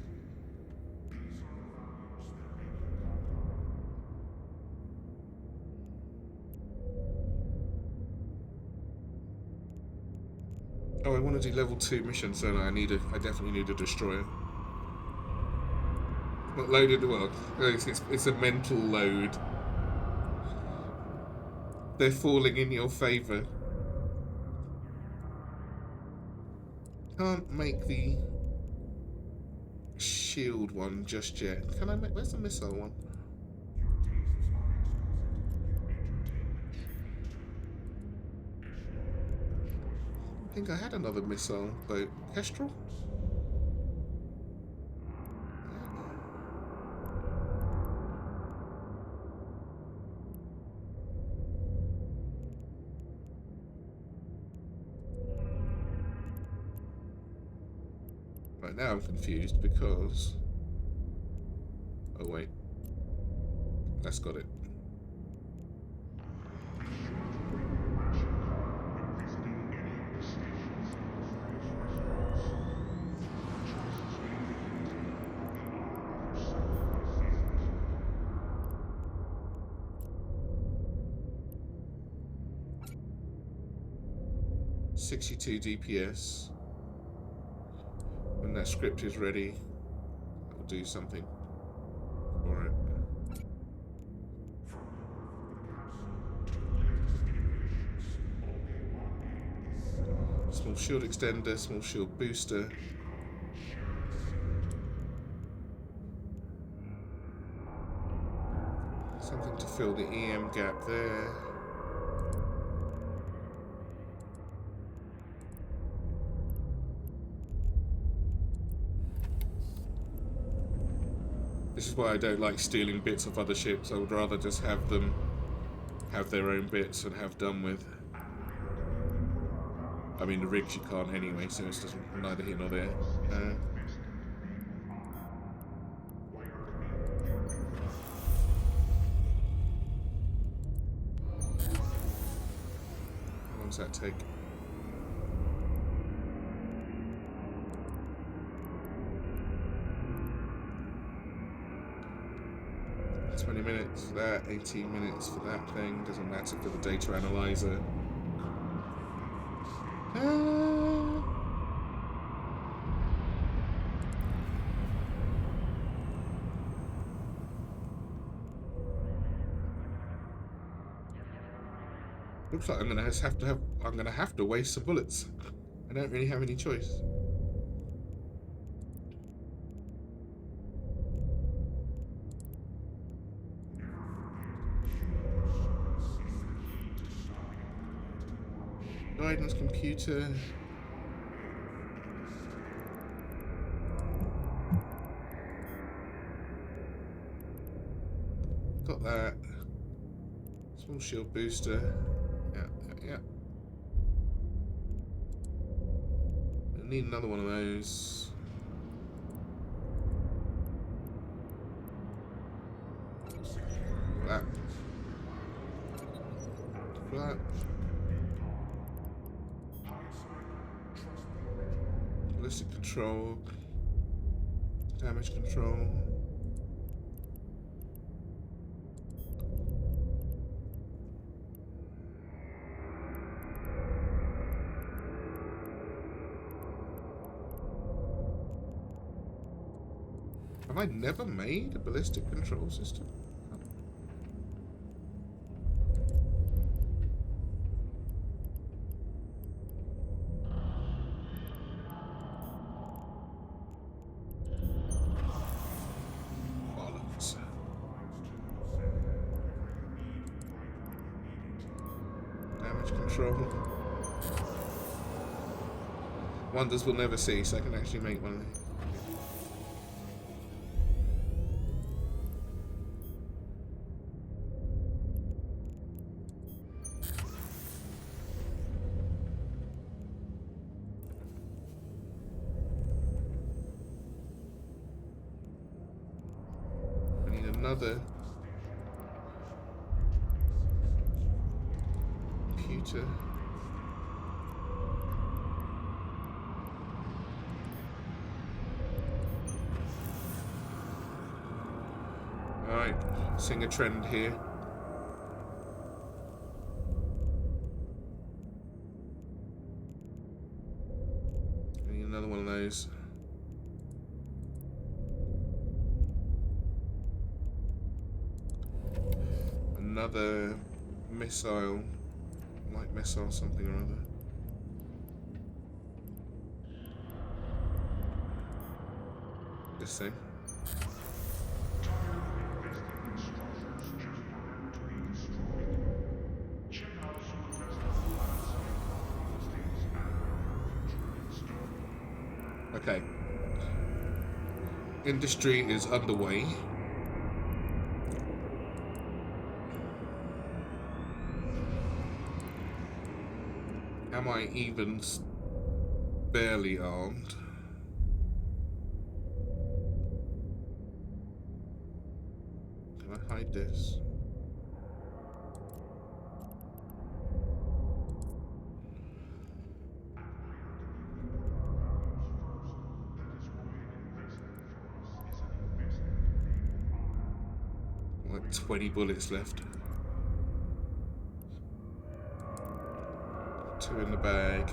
Speaker 1: Oh, I want to do level 2 missions, don't I? I definitely need a destroyer. Not loaded, well, it's a mental load. They're falling in your favour. Can't make the shield one just yet. Can I make... Where's the missile one? I think I had another missile boat. Kestrel? Right, now I'm confused because... Oh wait. That's got it. .62 DPS. When that script is ready, I'll do something for it. Small shield extender, small shield booster. Something to fill the EM gap there. This is why I don't like stealing bits of other ships. I would rather just have them have their own bits and have done with. I mean, the rigs you can't anyway, so it's doesn't neither here nor there. How long does that take? Minutes for that, 18 minutes for that thing, doesn't matter for the data analyzer. Looks like I'm gonna have to waste some bullets. I don't really have any choice. Guidance computer. Got that. Small shield booster. Yeah. I need another one of those. That. That. Ballistic control. Damage control. Have I never made a ballistic control system? Bollocks. Damage control. Wonders we'll never see, so I can actually make one of these. Another computer. Alright, seeing a trend here. I need another one of those. Another missile, light missile, something or other. This thing. Okay. Industry is underway. Am I even barely armed? Can I hide this? Like 20 bullets left. 2 in the bag.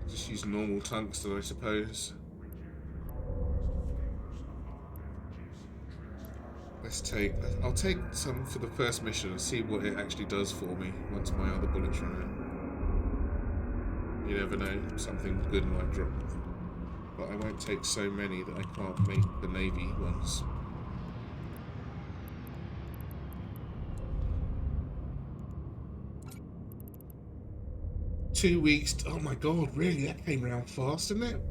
Speaker 1: Just use normal tungsten, I suppose. I'll take some for the first mission and see what it actually does for me once my other bullets run out. You never know, something good might drop. But I won't take so many that I can't make the Navy ones. Two weeks. Oh my god, really? That came around fast, didn't it?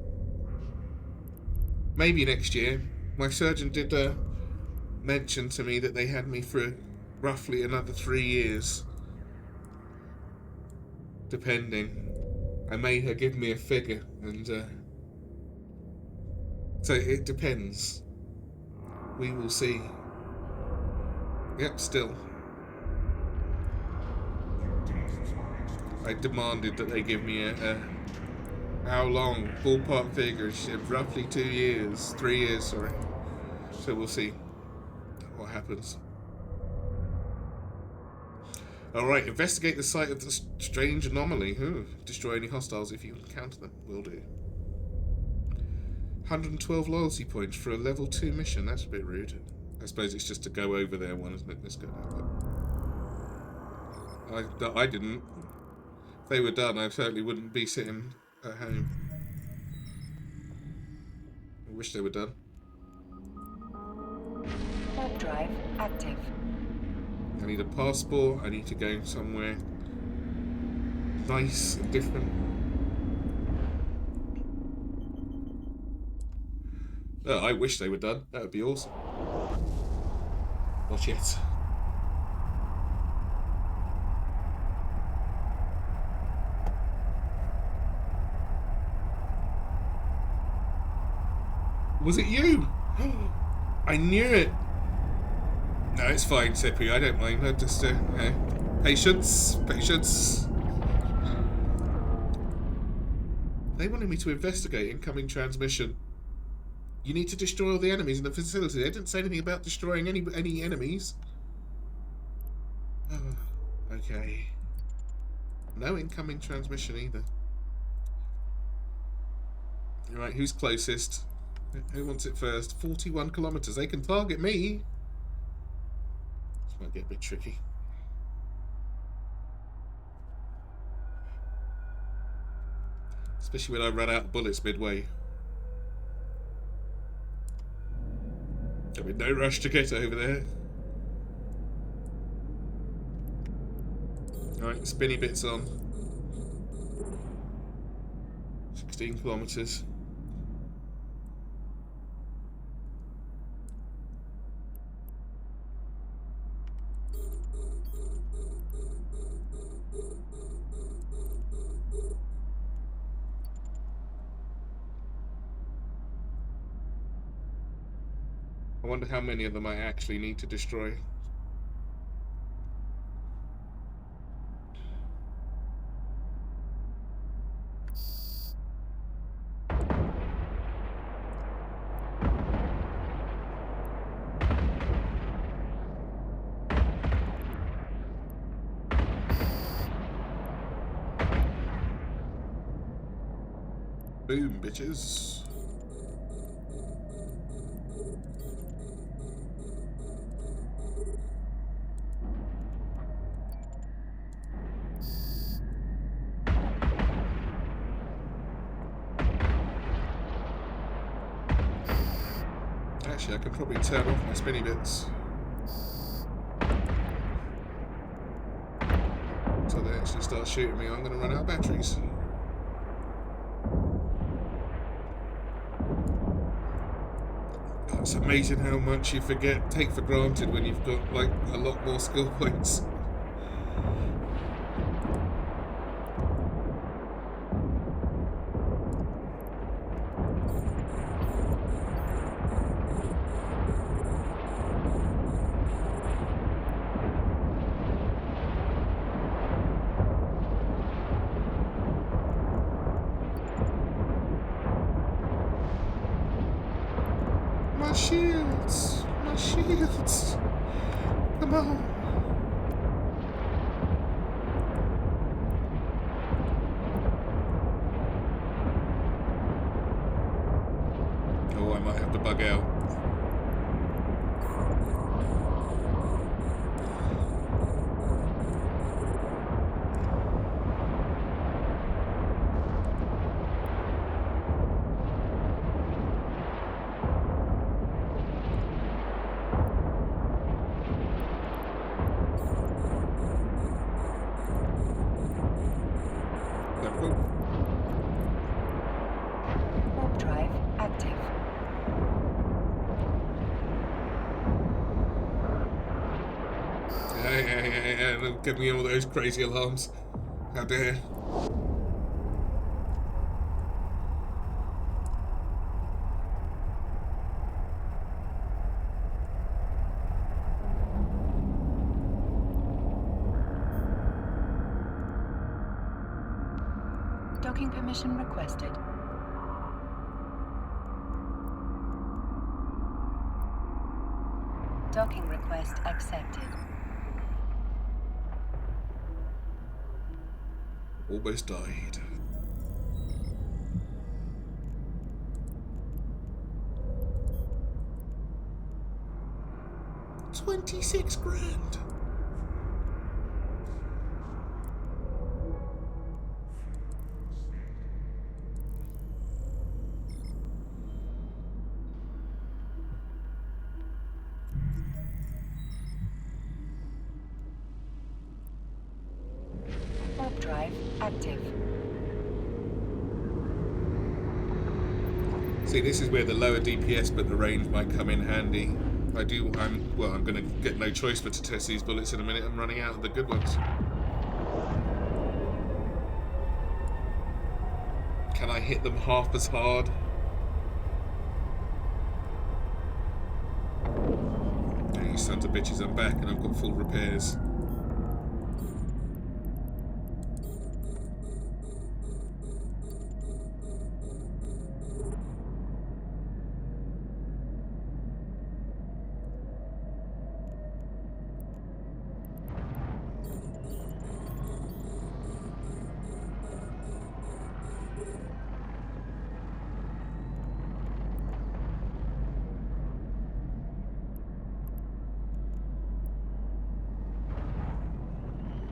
Speaker 1: Maybe next year. My surgeon did mention to me that they had me for roughly another 3 years. Depending. I made her give me a figure, and so it depends. We will see. Yep, still. I demanded that they give me a how long ballpark figure. She said roughly 2 years, 3 years, sorry. So we'll see what happens. Alright, investigate the site of the strange anomaly. Destroy any hostiles if you encounter them. Will do. 112 loyalty points for a level 2 mission. That's a bit rude. I suppose it's just to go over there one, isn't it? Let's go now. I didn't. If they were done, I certainly wouldn't be sitting at home. I wish they were done.
Speaker 2: Warp drive active.
Speaker 1: I need a passport. I need to go somewhere nice and different. Oh, I wish they were done. That would be awesome. Not yet. Was it you? I knew it. No, it's fine, Seppi. I don't mind. I just, patience. Patience. They wanted me to investigate incoming transmission. You need to destroy all the enemies in the facility. They didn't say anything about destroying any enemies. Okay. No incoming transmission either. Right, who's closest? Who wants it first? 41 kilometers. They can target me. This might get a bit tricky. Especially when I run out of bullets midway. I'm in no rush to get over there. Right, spinny bits on. 16 kilometers. I wonder how many of them I actually need to destroy. Boom, bitches. Actually, I can probably turn off my spinny bits. So they actually start shooting me. I'm going to run out of batteries. It's amazing how much you take for granted when you've got like a lot more skill points. My shields! My shields! Come on! Oh, I might have to bug out.
Speaker 2: Warp drive active.
Speaker 1: Yeah, don't give me all those crazy alarms. How dare.
Speaker 2: Docking permission requested. Docking request accepted.
Speaker 1: Almost died. $26 grand.
Speaker 2: Warp drive active.
Speaker 1: See, this is where the lower DPS but the range might come in handy. I'm going to get no choice but to test these bullets in a minute. I'm running out of the good ones. Can I hit them half as hard? You sons of bitches, I'm back and I've got full repairs.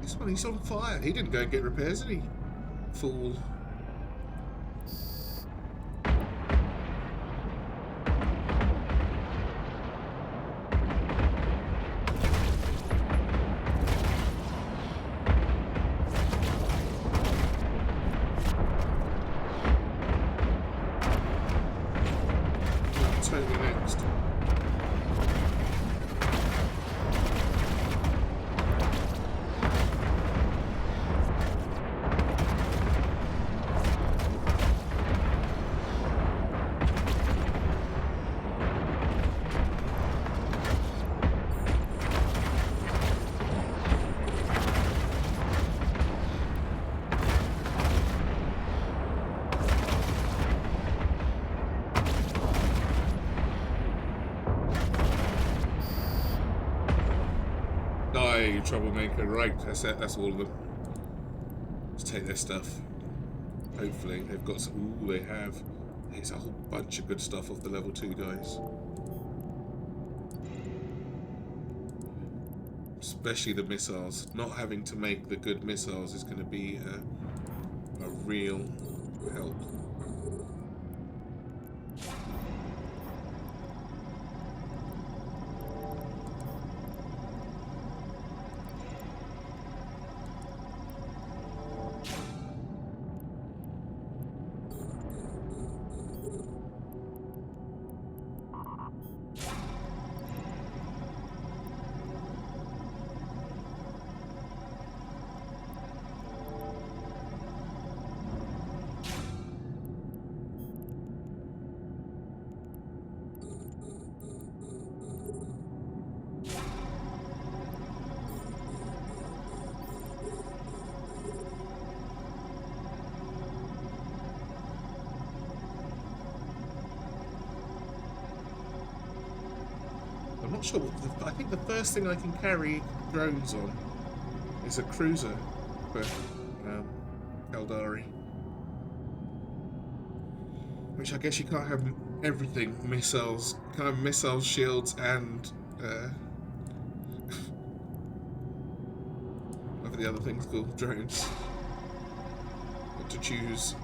Speaker 1: This one, he's on fire. He didn't go and get repairs, did he? Fool. Totally next. Die, you troublemaker. Right, that's it. That's all of them. Let's take their stuff. Hopefully, they've got some. Ooh, they have. There's a whole bunch of good stuff off the level 2 guys. Especially the missiles. Not having to make the good missiles is going to be a real help. I'm not sure what I think the first thing I can carry drones on is a cruiser for Eldari. Which I guess you can't have everything. Missiles, kind of missiles, shields, and what are the other things called? Drones. Got to choose.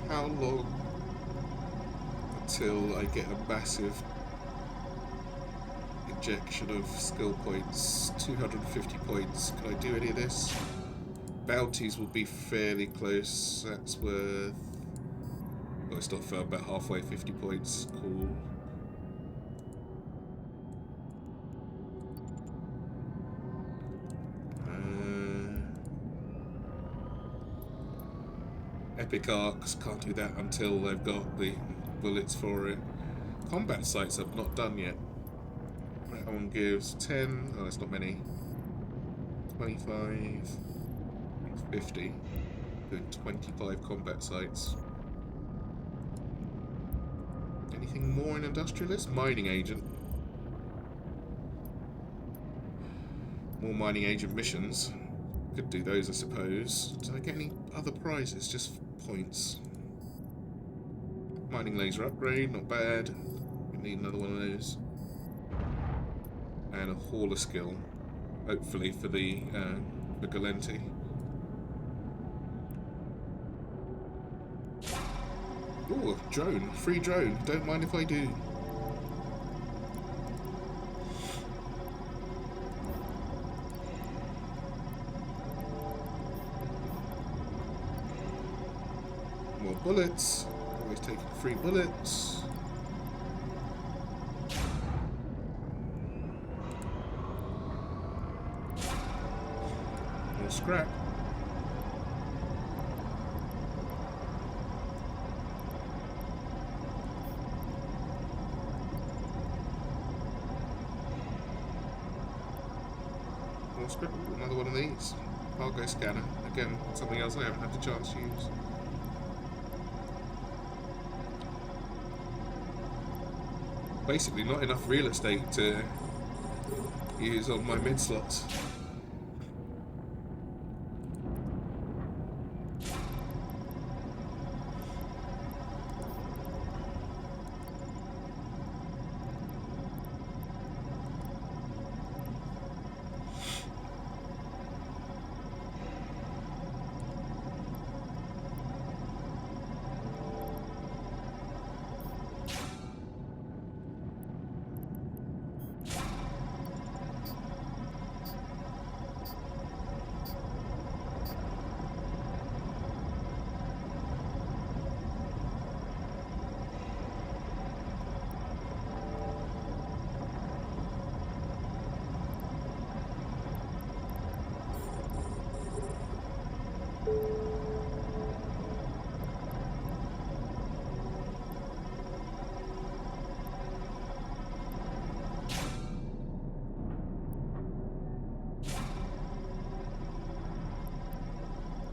Speaker 1: How long until I get a massive injection of skill points? 250 points. Can I do any of this? Bounties will be fairly close. That's worth... Oh, it's not fair. About halfway, 50 points. Cool. Epic arcs, can't do that until they've got the bullets for it. Combat sites I've not done yet. That one gives 10, oh that's not many. 25, 50. Doing 25 combat sites. Anything more in Industrialist? Mining Agent. More Mining Agent missions. Could do those I suppose. Did I get any other prizes? Just points. Mining laser upgrade, not bad. We need another one of those. And a hauler skill, hopefully for the for Galenti. Oh, a drone. Free drone. Don't mind if I do. More bullets. Always taking free bullets. More scrap. More scrap. Ooh, another one of these. Cargo scanner. Again, something else I haven't had the chance to use. Basically, not enough real estate to use on my mid slots.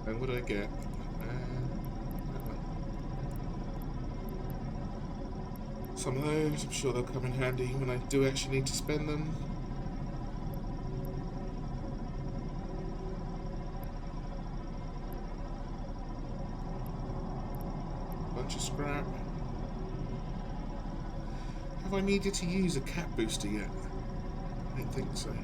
Speaker 1: And what did I get? Some of those, I'm sure they'll come in handy when I do actually need to spend them. Bunch of scrap. Have I needed to use a cat booster yet? I don't think so.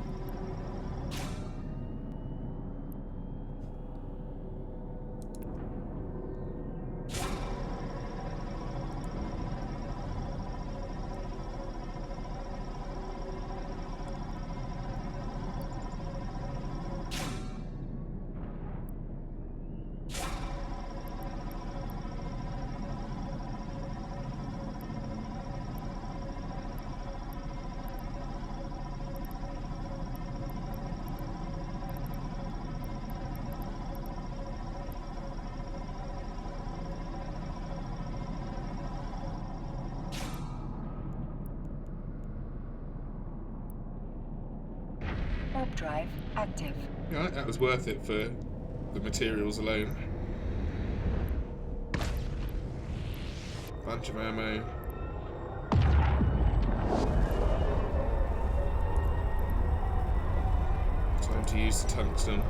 Speaker 2: Warp drive active.
Speaker 1: Yeah, that was worth it for the materials alone. Bunch of ammo. Time to use the tungsten.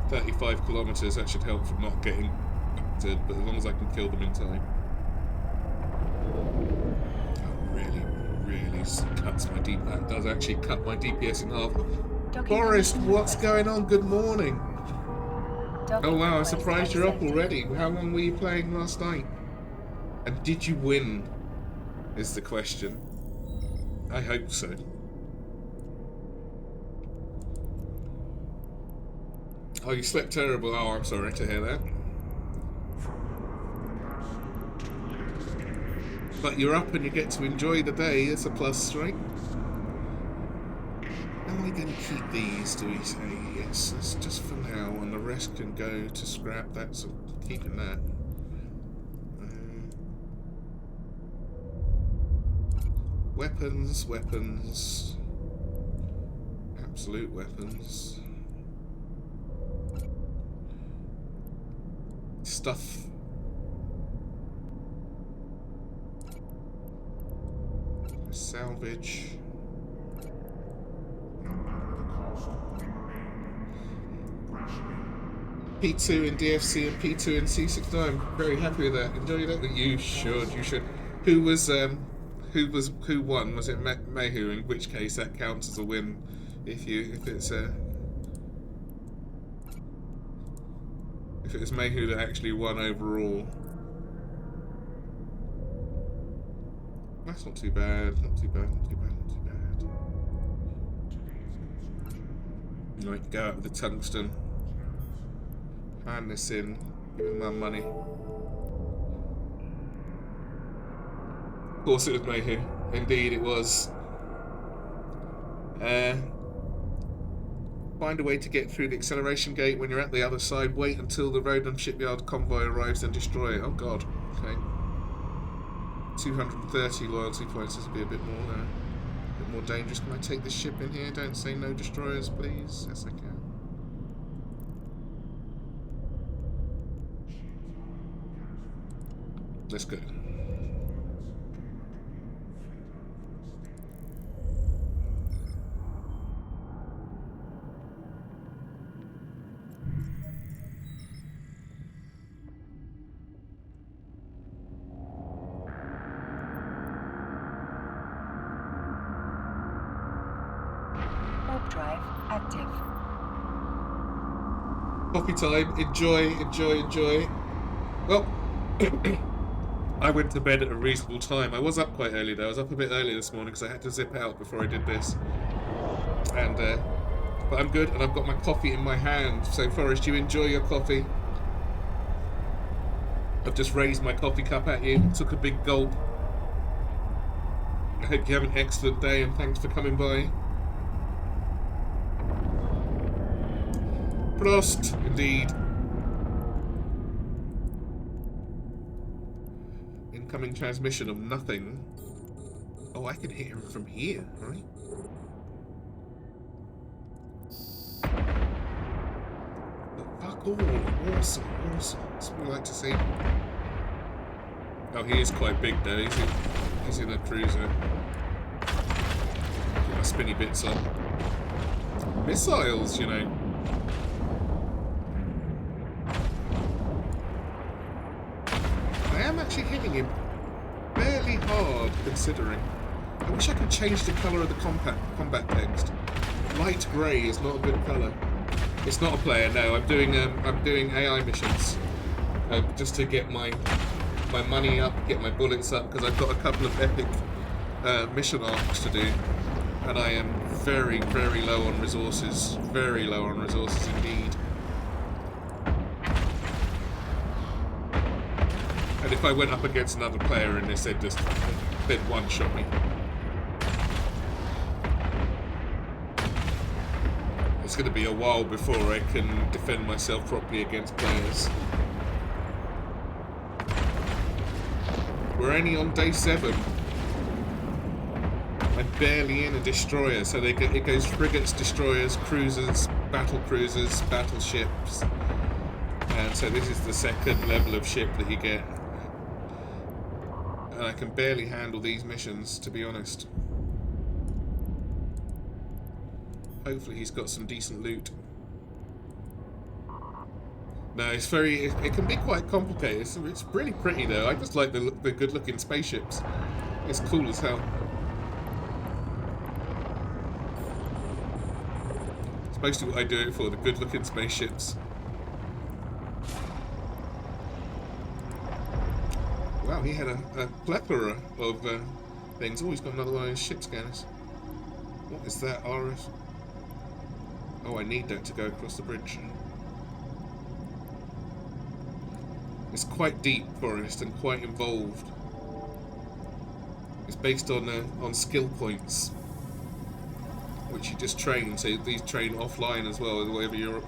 Speaker 1: "35 kilometers, that should help from not getting affected, but as long as I can kill them in time. Really cuts my DPS. That does actually cut my DPS in half. Forrest, what's going on? Good morning. Oh wow, I'm surprised you're up already. How long were you playing last night? And did you win? Is the question. I hope so. Oh, you slept terrible. Oh, I'm sorry to hear that. But you're up and you get to enjoy the day. It's a plus, right? Am I going to keep these, do we say? Yes, that's just for now. And the rest can go to scrap. That's keeping that. Weapons. Absolute weapons. Stuff. Salvage. P2 in DFC and P2 in C69. I'm very happy with that. Enjoy that. You should. Who won? Was it Mayhew? In which case that counts as a win. If it's if it was Mayhew that actually won overall. That's not too bad, not too bad, not too bad, not too bad. Right, go out with the tungsten. Hand this in, give him my money. Of course it was Mayhew. Indeed it was. Find a way to get through the acceleration gate when you're at the other side. Wait until the road and shipyard convoy arrives and destroy it. Oh god. Okay. 230 loyalty points. This would be a bit more dangerous. Can I take this ship in here? Don't say no destroyers, please. Yes, I can. Let's go.
Speaker 2: Warp drive active.
Speaker 1: Coffee time. Enjoy, enjoy, enjoy. Well, I went to bed at a reasonable time. I was up quite early though. I was up a bit early this morning because I had to zip out before I did this. And but I'm good, and I've got my coffee in my hand. So Forrest, you enjoy your coffee. I've just raised my coffee cup at you. Took a big gulp. I hope you have an excellent day, and thanks for coming by. Prost, indeed. Incoming transmission of nothing. Oh, I can hear him from here, right? But fuck all. Awesome, awesome. That's what we like to see. Oh, he is quite big though. He's in a cruiser. Put my spinny bits on. Missiles, you know. I am actually hitting him fairly hard, considering. I wish I could change the colour of the combat text. Light grey is not a good colour. It's not a player, no. I'm doing AI missions, just to get my money up, get my bullets up, because I've got a couple of epic mission arcs to do, and I am very, very low on resources. Very low on resources indeed. And if I went up against another player in this, they'd one-shot me. It's going to be a while before I can defend myself properly against players. We're only on day 7. I'm barely in a destroyer, so it goes frigates, destroyers, cruisers, battle cruisers, battleships. And so this is the second level of ship that you get. And I can barely handle these missions, to be honest. Hopefully he's got some decent loot. No, it's it can be quite complicated. It's really pretty though. I just like the good looking spaceships. It's cool as hell. It's mostly what I do it for, the good looking spaceships. Wow, he had a plethora of things. Oh, he's got another one of his ship scanners. What is that, RS? Oh, I need that to go across the bridge. It's quite deep, Forest, and quite involved. It's based on skill points, which you just train. So these train offline as well, whether you're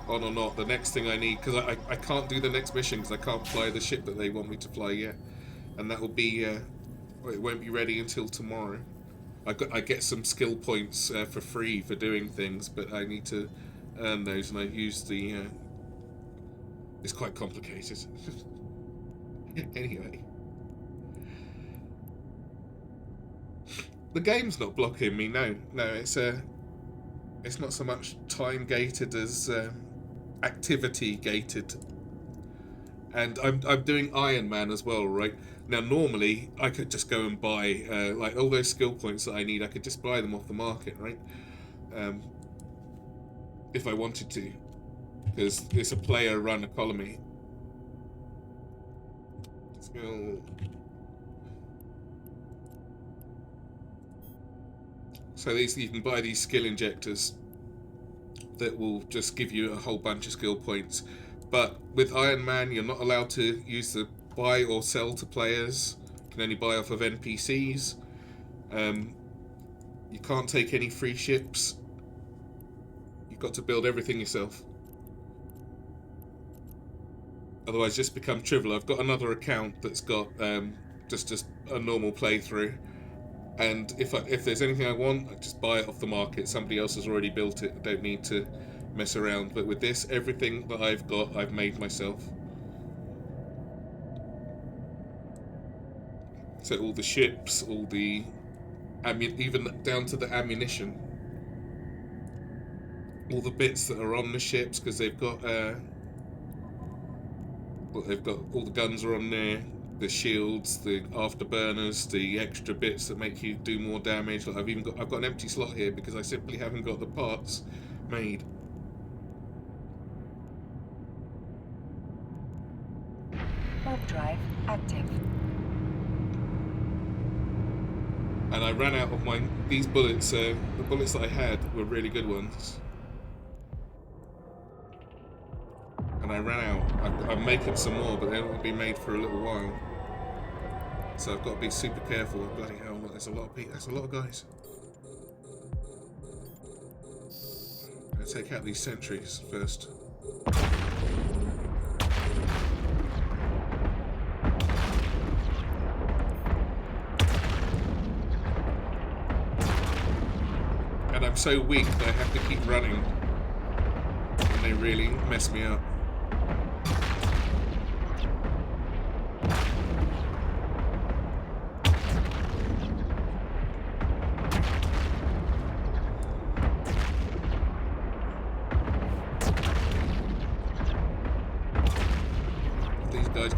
Speaker 1: on or not. The next thing I need, because I can't do the next mission because I can't fly the ship that they want me to fly yet, and that will be it won't be ready until tomorrow. I get some skill points for free for doing things, but I need to earn those, and I use the. It's quite complicated. Anyway, the game's not blocking me. No, it's not so much time gated as activity gated. And I'm doing Iron Man as well, right? Now, normally, I could just go and buy, like, all those skill points that I need, I could just buy them off the market, right? If I wanted to. because it's a player-run economy. Let's go. So these, you can buy these skill injectors that will just give you a whole bunch of skill points. But with Iron Man, you're not allowed to use the buy or sell to players. You can only buy off of NPCs. You can't take any free ships. You've got to build everything yourself. Otherwise, just become trivial. I've got another account that's got just a normal playthrough. And if there's anything I want, I just buy it off the market. Somebody else has already built it. I don't need to mess around. But with this, everything that I've got, I've made myself. So all the ships, all the even down to the ammunition, all the bits that are on the ships, because they've got all the guns are on there. The shields, the afterburners, the extra bits that make you do more damage. Like I've got an empty slot here because I simply haven't got the parts made.
Speaker 2: Warp drive active.
Speaker 1: And I ran out of these bullets. The bullets that I had were really good ones. And I ran out. I'm making some more, but they won't be made for a little while. So I've got to be super careful. Bloody hell, there's a lot of people. There's a lot of guys. I'm going to take out these sentries first. And I'm so weak that I have to keep running. And they really mess me up.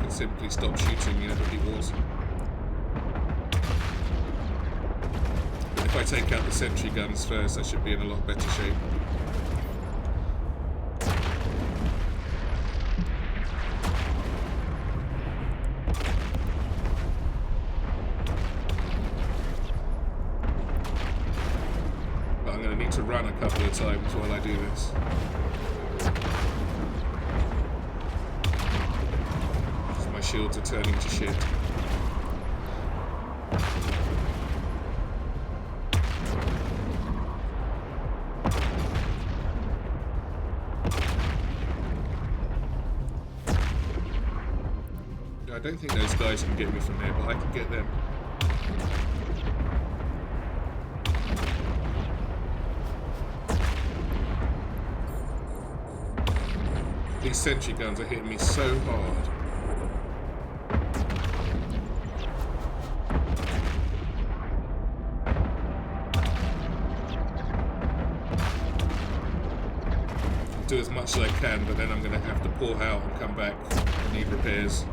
Speaker 1: Simply stop shooting, you know, that'd be awesome. But if I take out the sentry guns first, I should be in a lot better shape. But I'm going to need to run a couple of times while I do this. Shields are turning to shit. I don't think those guys can get me from there, but I can get them. These sentry guns are hitting me so hard. Do as much as I can, but then I'm going to have to port out and come back and need repairs.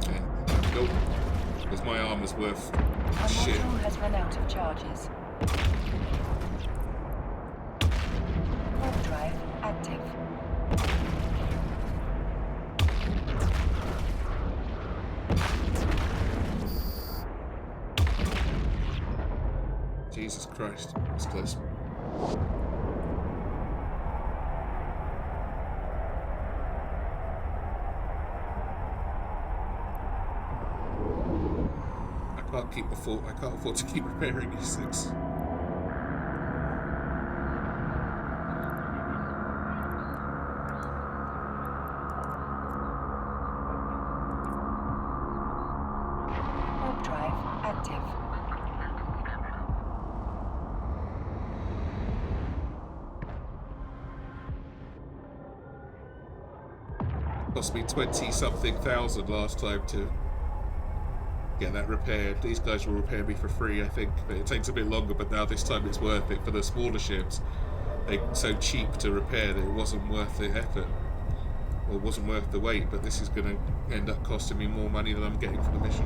Speaker 1: Okay, nope. Because my armor's worth shit.
Speaker 2: Our module has run out of charges. Warp drive active.
Speaker 1: Jesus Christ, it's close. I can't afford to keep repairing these things.
Speaker 2: Warp drive active.
Speaker 1: Cost me 20-something thousand last time to get that repaired. These guys will repair me for free, I think. But it takes a bit longer, but now this time it's worth it. For the smaller ships, they're so cheap to repair that it wasn't worth the effort. Or it wasn't worth the wait, but this is going to end up costing me more money than I'm getting for the mission.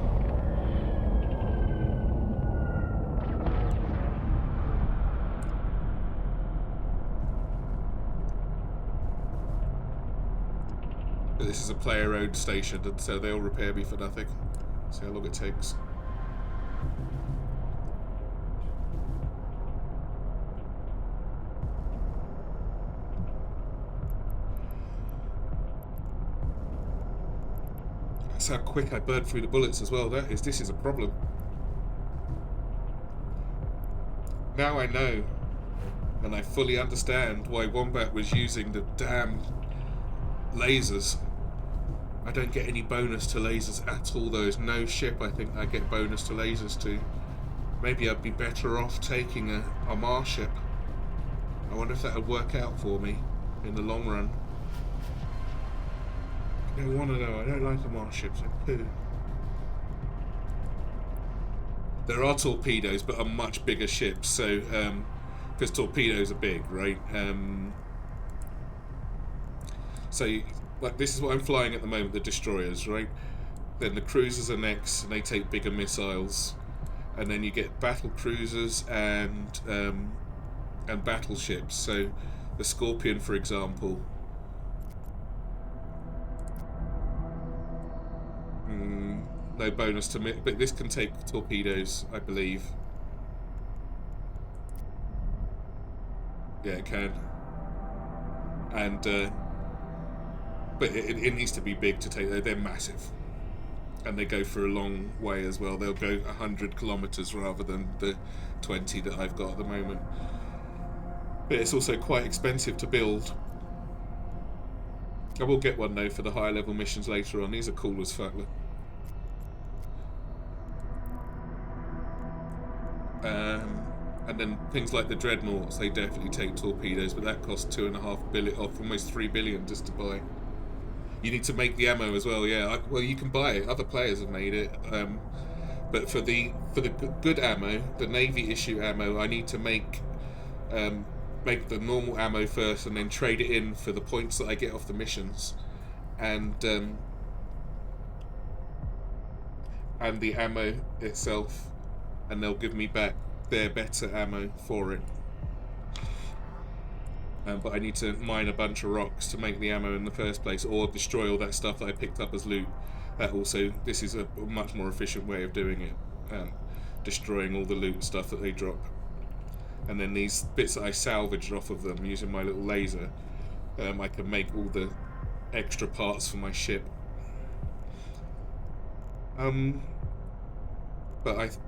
Speaker 1: But this is a player-owned station, and so they'll repair me for nothing. See how long it takes. That's how quick I burned through the bullets as well. This is a problem. Now I know, and I fully understand why Wombat was using the damn lasers. I don't get any bonus to lasers at all. There is no ship I think I get bonus to lasers to. Maybe I'd be better off taking a Mars ship. I wonder if that would work out for me in the long run. I don't want to know. I don't like the Mars ships. I poo. There are torpedoes, but are much bigger ships. So, because torpedoes are big, right? So, like, this is what I'm flying at the moment, the destroyers, right? Then the cruisers are next, and they take bigger missiles. And then you get battle cruisers and battleships. So, the Scorpion, for example, no bonus to me, but this can take torpedoes, I believe. Yeah, it can. And but it needs to be big to take. They're massive, and they go for a long way as well. They'll go 100 kilometers rather than the 20 that I've got at the moment. But it's also quite expensive to build. I will get one though for the higher level missions later on. These are cool as fuck. Look. And then things like the dreadnoughts, they definitely take torpedoes, but that costs 2.5 billion, or almost 3 billion just to buy. You need to make the ammo as well. Yeah, well, you can buy it. Other players have made it, but for the good ammo, the Navy issue ammo, I need to make the normal ammo first, and then trade it in for the points that I get off the missions, and the ammo itself, and they'll give me back their better ammo for it. But I need to mine a bunch of rocks to make the ammo in the first place, or destroy all that stuff that I picked up as loot. This is a much more efficient way of doing it, destroying all the loot stuff that they drop. And then these bits that I salvaged off of them using my little laser, I can make all the extra parts for my ship. But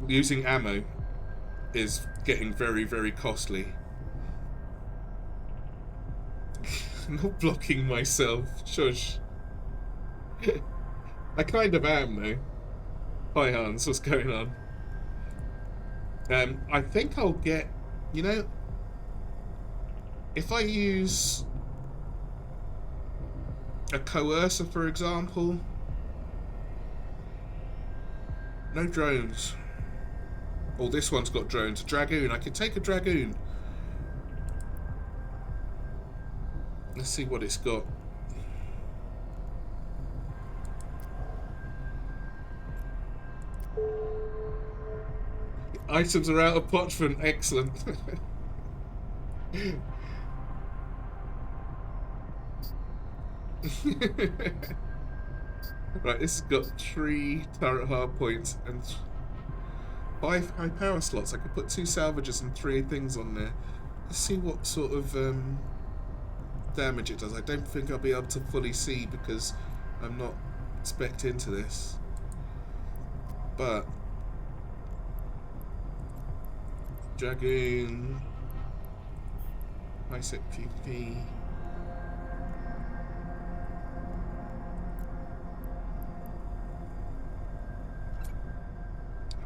Speaker 1: using ammo is getting very, very costly. Not blocking myself, shush. I kind of am though. Hi Hans, what's going on? I think I'll get, if I use a coercer, for example. No drones. Oh, this one's got drones. A Dragoon. I could take a Dragoon. Let's see what it's got. Items are out of parchment. Excellent. Right, this has got 3 turret hardpoints and 5 high power slots. I could put 2 salvagers and 3 things on there. Let's see what sort of damage it does. I don't think I'll be able to fully see because I'm not spec'd into this. But Dragoon, Isaac PP.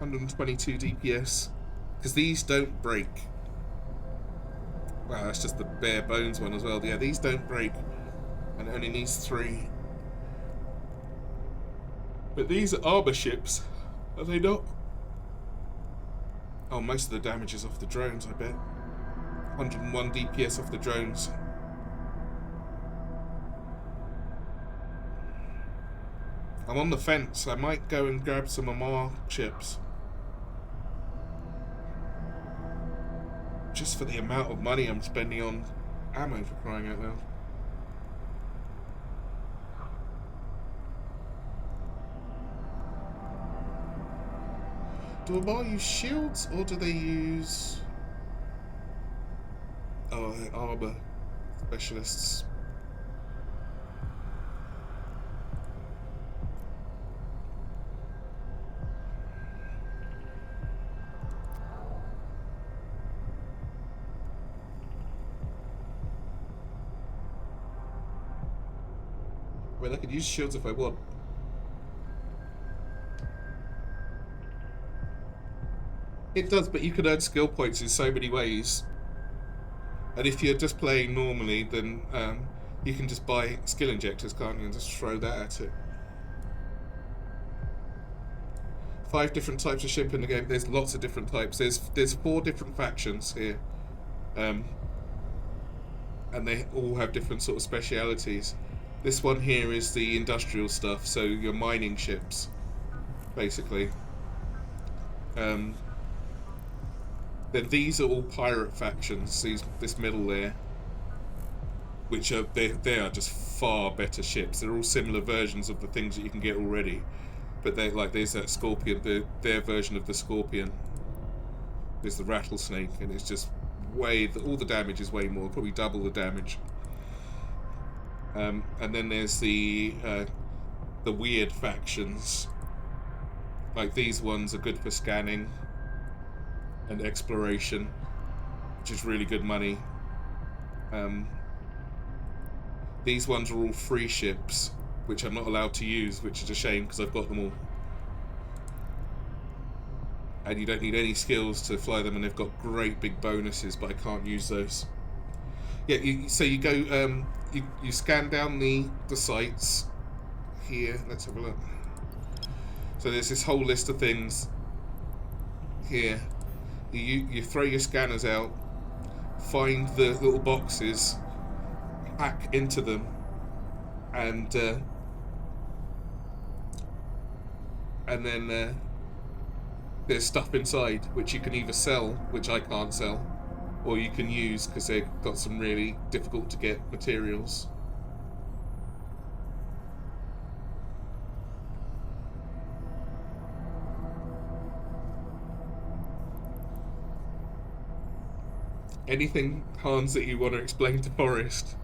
Speaker 1: $122 DPS, because these don't break. Wow, that's just the bare bones one as well. Yeah, these don't break, and it only needs 3. But these are armor ships, are they not? Oh, most of the damage is off the drones, I bet. 101 DPS off the drones. I'm on the fence. I might go and grab some Amar ships. Just for the amount of money I'm spending on ammo, for crying out loud. Do Amal use shields or do they use... Oh, they're armor specialists. I mean, I could use shields if I want. It does, but you can earn skill points in so many ways. And if you're just playing normally, then you can just buy skill injectors, can't you, and just throw that at it. 5 different types of ship in the game. There's lots of different types. There's 4 different factions here. And they all have different sort of specialities. This one here is the industrial stuff, so your mining ships, basically. Then these are all pirate factions. This middle there, which are they are just far better ships. They're all similar versions of the things that you can get already, but they like there's that Scorpion, their version of the Scorpion. There's the Rattlesnake, and it's just all the damage is way more, probably double the damage. And then there's the weird factions. Like these ones are good for scanning and exploration, which is really good money. These ones are all free ships, which I'm not allowed to use, which is a shame because I've got them all. And you don't need any skills to fly them, and they've got great big bonuses, but I can't use those. Yeah, so you go, you scan down the sites here. Let's have a look. So there's this whole list of things here. You throw your scanners out, find the little boxes, hack into them, and then there's stuff inside which you can either sell, which I can't sell, or you can use because they've got some really difficult to get materials. Anything, Hans, that you want to explain to Forrest,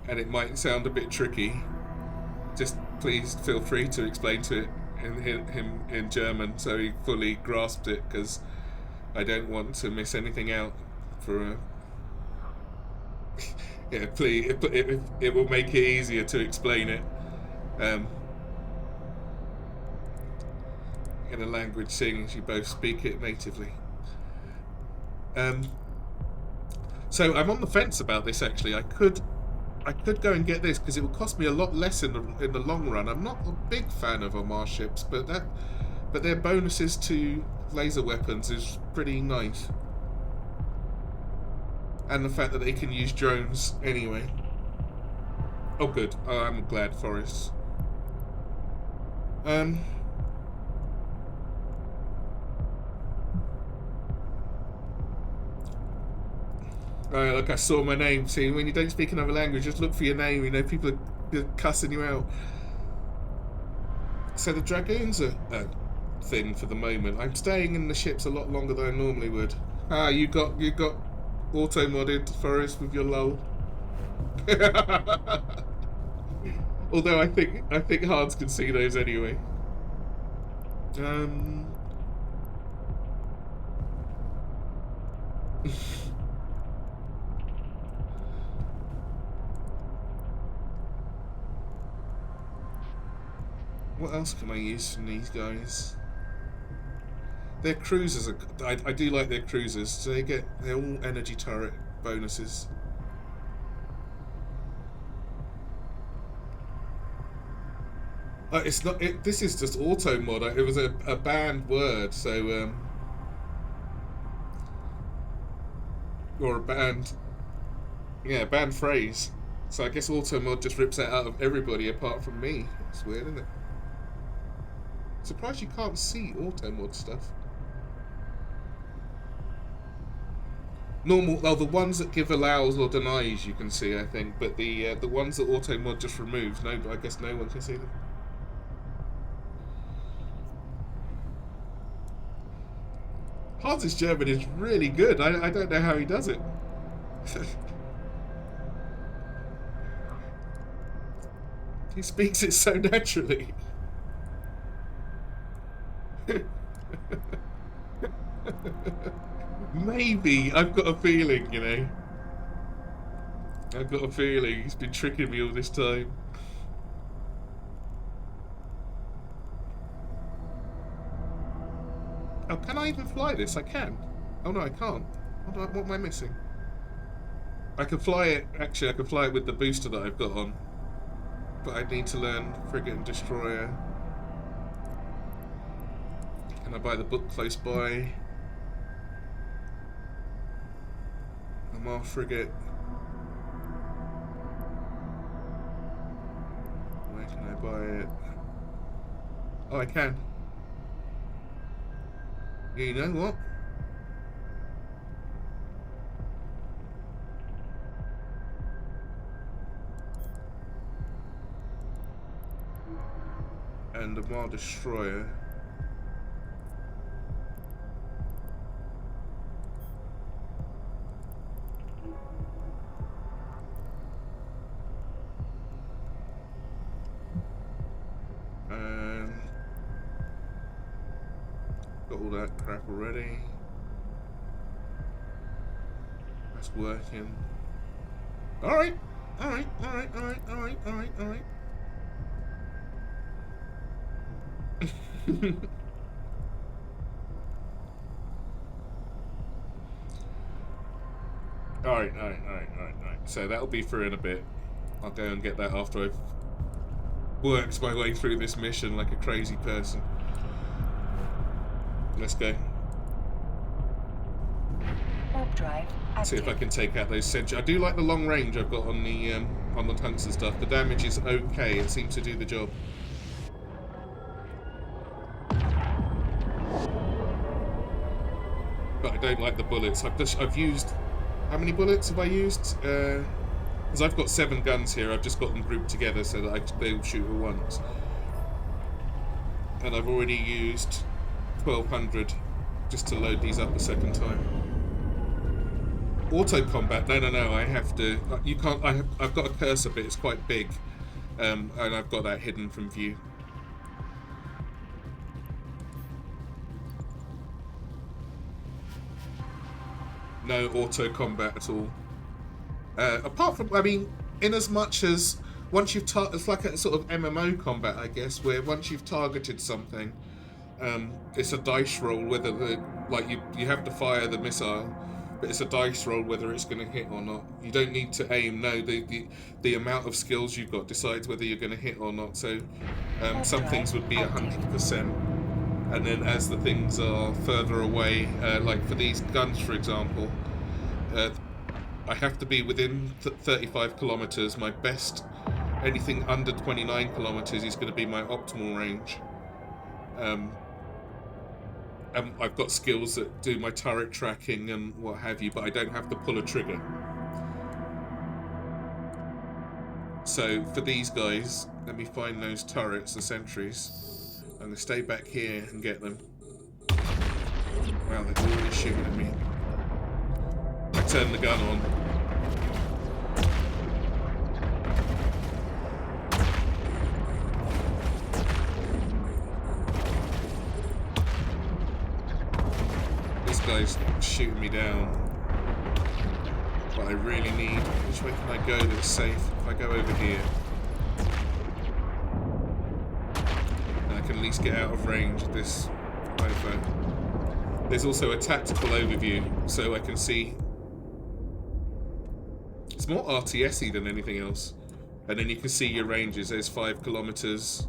Speaker 1: and it might sound a bit tricky, just please feel free to explain to him in German so he fully grasped it, because I don't want to miss anything out for yeah, please, it will make it easier to explain it in a language seeing as you both speak it natively. So I'm on the fence about this, actually. I could go and get this because it would cost me a lot less in the long run. I'm not a big fan of Omar ships, but their bonuses to laser weapons is pretty nice, and the fact that they can use drones anyway. Oh, good. Oh, I'm glad, Forrest. Right, look, I saw my name. See, when you don't speak another language, just look for your name. You know, people are cussing you out. So the Dragoons are a thing for the moment. I'm staying in the ships a lot longer than I normally would. Ah, you got auto-modded, Forrest, with your lull. Although I think Hans can see those anyway. What else can I use from these guys? Their cruisers are... I do like their cruisers. So they're all energy turret bonuses. It's not... this is just auto mod. It was a banned word, so... or a banned... yeah, banned phrase. So I guess auto mod just rips that out of everybody apart from me. It's weird, isn't it? Surprised you can't see auto mod stuff. Normal, well, the ones that give allows or denies you can see, I think, but the ones that auto mod just removes, no, I guess no one can see them. Hans's German is really good. I don't know how he does it. He speaks it so naturally. Maybe. I've got a feeling, you know. I've got a feeling he's been tricking me all this time. Oh, can I even fly this? I can. Oh no, I can't. What am I missing? I can fly it. Actually, I can fly it with the booster that I've got on. But I need to learn frigate and destroyer. Can I buy the book close by? Amar frigate. Where can I buy it? Oh, I can. You know what? And the Mar Destroyer. And got all that crap already. That's working. Alright. Alright. Alright. So that'll be for in a bit. I'll go and get that after I've worked my way through this mission like a crazy person. Let's go.
Speaker 2: Warp drive active.
Speaker 1: See if I can take out those sentries. I do like the long range I've got on the tungsten stuff. The damage is okay. It seems to do the job. But I don't like the bullets. I've used... How many bullets have I used? Because I've got 7 guns here. I've just got them grouped together so that they all shoot at once. And I've already used 1200 just to load these up a second time. Auto combat? No. I have to. You can't. I've got a cursor bit. It's quite big, and I've got that hidden from view. No auto combat at all. Apart from, I mean, in as much as once you've it's like a sort of MMO combat, I guess, where once you've targeted something, it's a dice roll whether you have to fire the missile, but it's a dice roll whether it's going to hit or not. You don't need to aim. No, the amount of skills you've got decides whether you're going to hit or not. So some things would be 100%. And then as the things are further away, like for these guns, for example, I have to be within 35 kilometers. My best, anything under 29 kilometers is going to be my optimal range. I've got skills that do my turret tracking and what have you, but I don't have to pull a trigger. So for these guys, let me find those turrets, the sentries. I'm going to stay back here and get them. Wow, they're already shooting at me. I turn the gun on. This guy's shooting me down. But I really need... Which way can I go that's safe? If I go over here... I can at least get out of range of this mofo. There's also a tactical overview, so I can see... It's more RTS-y than anything else. And then you can see your ranges. There's 5 kilometers,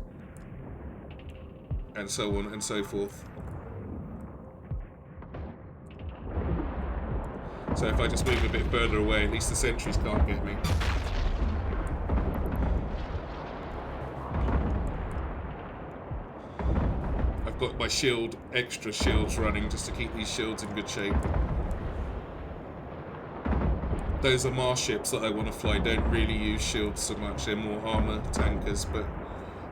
Speaker 1: and so on and so forth. So if I just move a bit further away, at least the sentries can't get me. I've got my extra shields running just to keep these shields in good shape. Those Amar ships that I want to fly don't really use shields so much. They're more armor tankers, but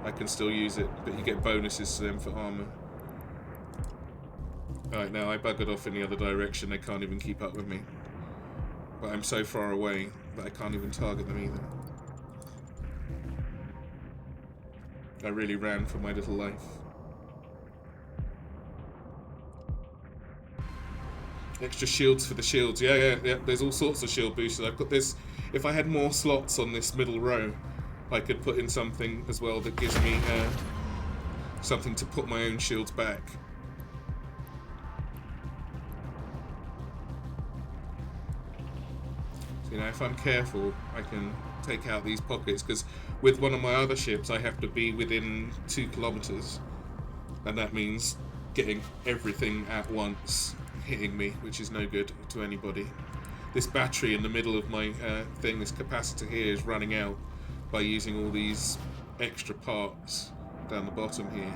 Speaker 1: I can still use it. But you get bonuses to them for armor. Alright, now I buggered off in the other direction. They can't even keep up with me. But I'm so far away that I can't even target them either. I really ran for my little life. Extra shields for the shields. Yeah. There's all sorts of shield boosters. I've got this. If I had more slots on this middle row, I could put in something as well that gives me something to put my own shields back. So, you know, if I'm careful, I can take out these pockets, because with one of my other ships, I have to be within 2 kilometers, and that means getting everything at once hitting me, which is no good to anybody. This battery in the middle of my thing, this capacitor here, is running out by using all these extra parts down the bottom here.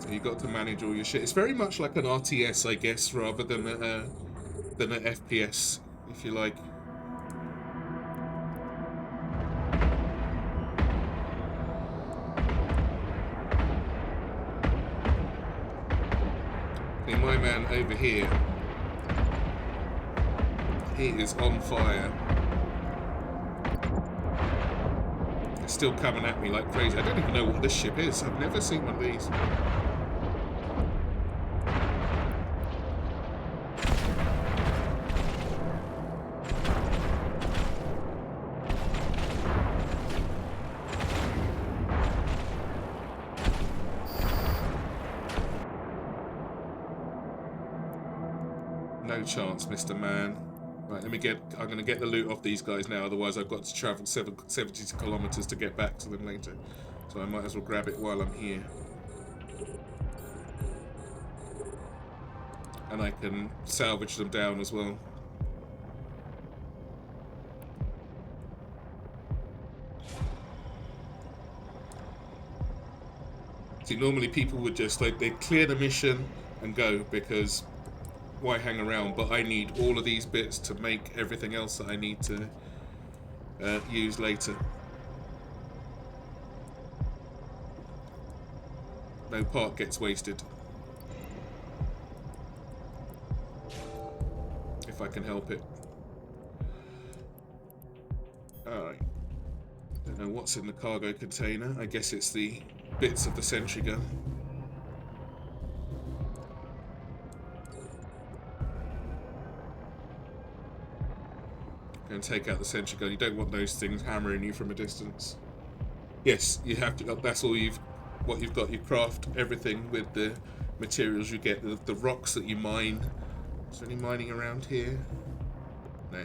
Speaker 1: So you've got to manage all your shit. It's very much like an RTS, I guess, rather than an FPS, if you like. See, my man over here, he is on fire. It's still coming at me like crazy. I don't even know what this ship is. I've never seen one of these. No chance, Mr. Man. Right, let me get... I'm going to get the loot off these guys now, otherwise I've got to travel 70 kilometers to get back to them later. So I might as well grab it while I'm here. And I can salvage them down as well. See, normally people would just, like, they'd clear the mission and go, because why hang around? But I need all of these bits to make everything else that I need to use later. No part gets wasted. If I can help it. Alright. Don't know what's in the cargo container. I guess it's the bits of the sentry gun. Go and take out the sentry gun. You don't want those things hammering you from a distance. Yes, you have to. That's all what you've got. You craft everything with the materials you get. The rocks that you mine. Is there any mining around here? No.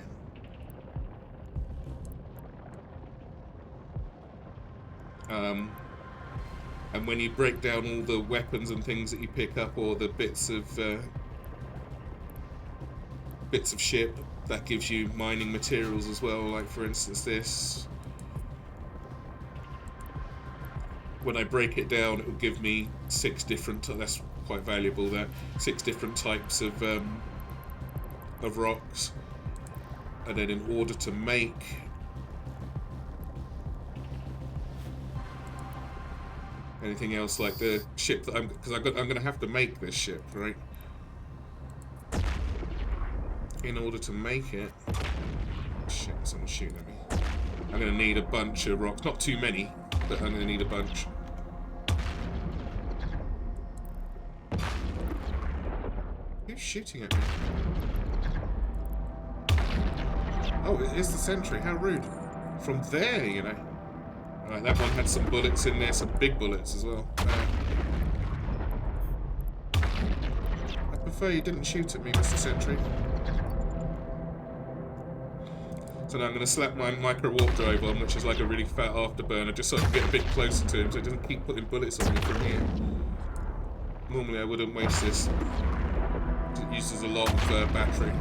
Speaker 1: And when you break down all the weapons and things that you pick up, or the bits of ship, that gives you mining materials as well. Like, for instance, this. When I break it down, it will give me 6 different. That's quite valuable. There, 6 different types of rocks, and then in order to make anything else, like the ship that I'm going to have to make this ship, right? In order to make it, shit, someone's shooting at me. I'm going to need a bunch of rocks, not too many, but I'm going to need a bunch. Who's shooting at me? Oh, it is the sentry. How rude. From there, you know. Alright, that one had some bullets in there, some big bullets as well. I prefer you didn't shoot at me, Mr. Sentry. So now I'm going to slap my micro warp drive on, which is like a really fat afterburner, just so I can get a bit closer to him, so he doesn't keep putting bullets on me from here. Normally I wouldn't waste this. It uses a lot of battery.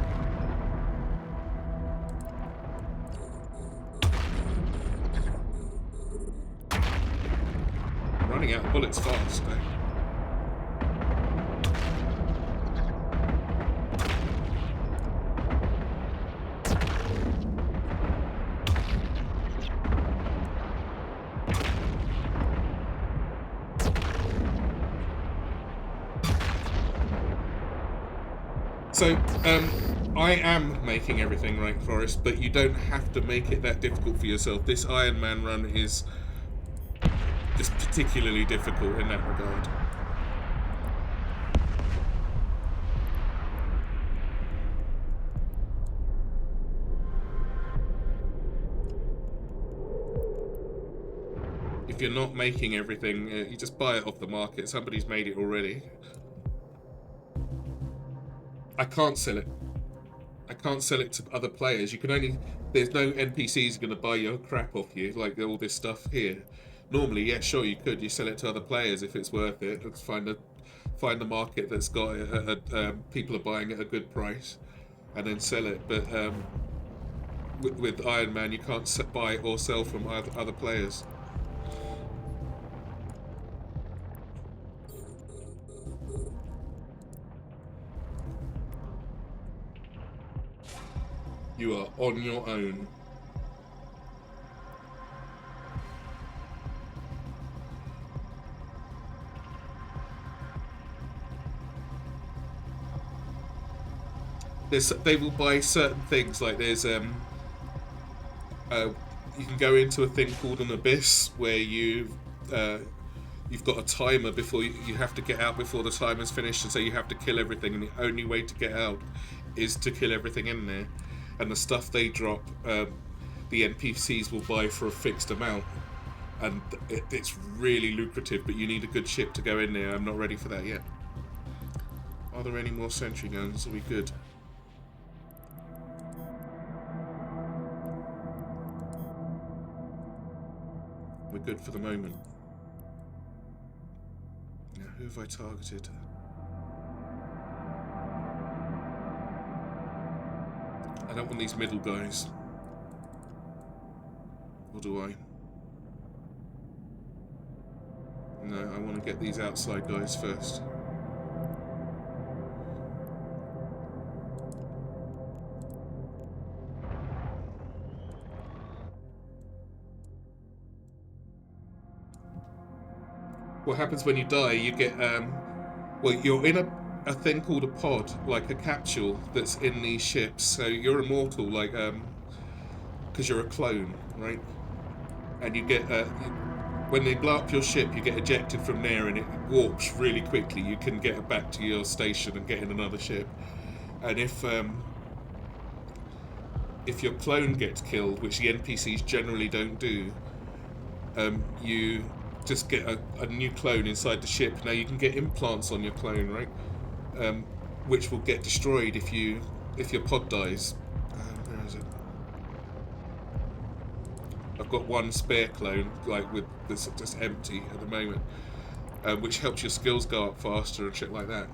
Speaker 1: Running out of bullets fast, eh? So, I am making everything right, Forrest, but you don't have to make it that difficult for yourself. This Iron Man run is just particularly difficult in that regard. If you're not making everything, you just buy it off the market. Somebody's made it already. I can't sell it. I can't sell it to other players. You can only... There's no NPCs going to buy your crap off you, like all this stuff here. Normally, yeah, sure, you could. You sell it to other players if it's worth it. Let's find a market that's got people are buying at a good price, and then sell it. But with Iron Man, you can't buy or sell from other players. You are on your own. They will buy certain things, like there's you can go into a thing called an abyss where you've got a timer before you have to get out before the timer's finished, and so you have to kill everything, and the only way to get out is to kill everything in there. And the stuff they drop, the NPCs will buy for a fixed amount, and it's really lucrative, but you need a good ship to go in there. I'm not ready for that yet. Are there any more sentry guns? Are we good? We're good for the moment. Now, who have I targeted? I don't want these middle guys. Or do I? No, I want to get these outside guys first. What happens when you die, you get, well, you're in a thing called a pod, like a capsule that's in these ships, so you're immortal, like, because you're a clone, right? And you get, when they blow up your ship, you get ejected from there, and it warps really quickly. You can get back to your station and get in another ship. And if your clone gets killed, which the NPCs generally don't do, you just get a new clone inside the ship. Now you can get implants on your clone, right? Which will get destroyed if your pod dies. Where is it? I've got one spare clone, like with this just empty at the moment, which helps your skills go up faster and shit like that.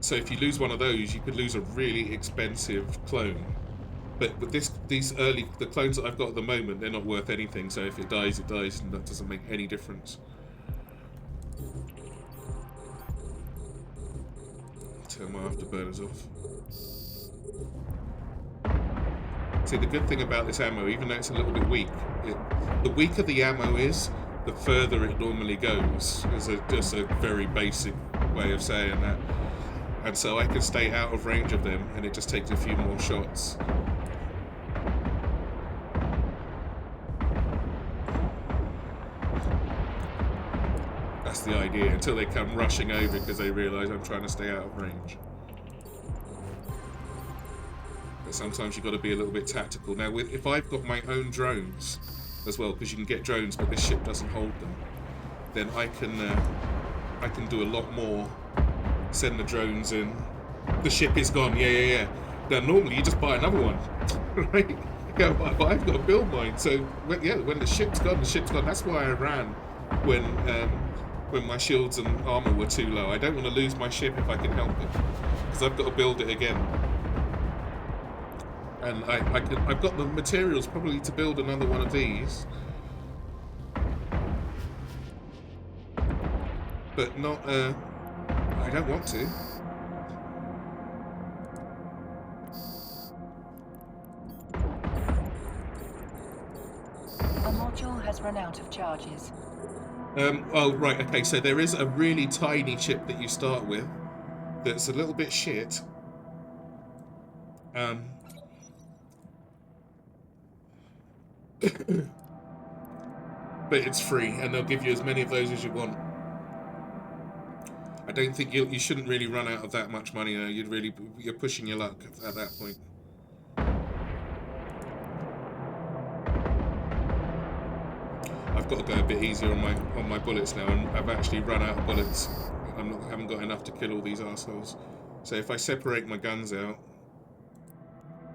Speaker 1: So if you lose one of those, you could lose a really expensive clone. But the clones that I've got at the moment, they're not worth anything. So if it dies, it dies, and that doesn't make any difference. Turn my afterburners off. See, the good thing about this ammo, even though it's a little bit weak, the weaker the ammo is, the further it normally goes. Is just a very basic way of saying that. And so I can stay out of range of them, and it just takes a few more shots. That's the idea, until they come rushing over because they realise I'm trying to stay out of range. But sometimes you've got to be a little bit tactical. Now, if I've got my own drones as well, because you can get drones but this ship doesn't hold them, then I can do a lot more. Send the drones in. The ship is gone. Yeah. Now, normally you just buy another one, right? Yeah, but I've got to build mine. So when the ship's gone, the ship's gone. That's why I ran when my shields and armor were too low. I don't want to lose my ship if I can help it, because I've got to build it again. And I've got the materials probably to build another one of these, but not. I don't want to.
Speaker 2: The module has run out of charges.
Speaker 1: Oh, right, okay, so there is a really tiny chip that you start with that's a little bit shit. But it's free, and they'll give you as many of those as you want. I don't think you shouldn't really run out of that much money. You're pushing your luck at that point. I've got to go a bit easier on my bullets now, and I've actually run out of bullets. Haven't got enough to kill all these assholes. So if I separate my guns out,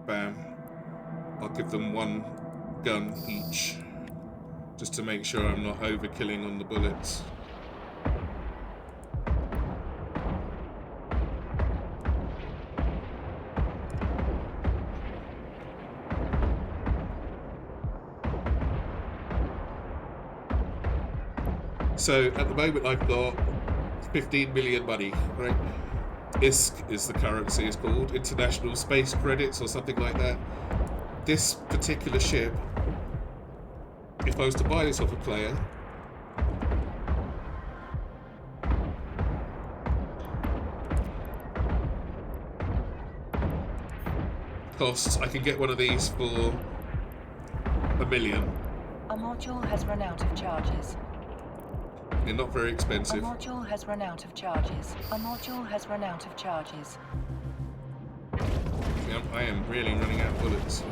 Speaker 1: bam, I'll give them one gun each, just to make sure I'm not overkilling on the bullets. So at the moment I've got 15 million money, right? ISK is the currency, it's called International Space Credits or something like that. This particular ship, if I was to buy this off a player, costs, I can get one of these for $1 million.
Speaker 2: A module has run out of charges.
Speaker 1: They're not very expensive.
Speaker 2: A module has run out of charges. A module has run out of charges.
Speaker 1: Yeah, I am really running out of bullets.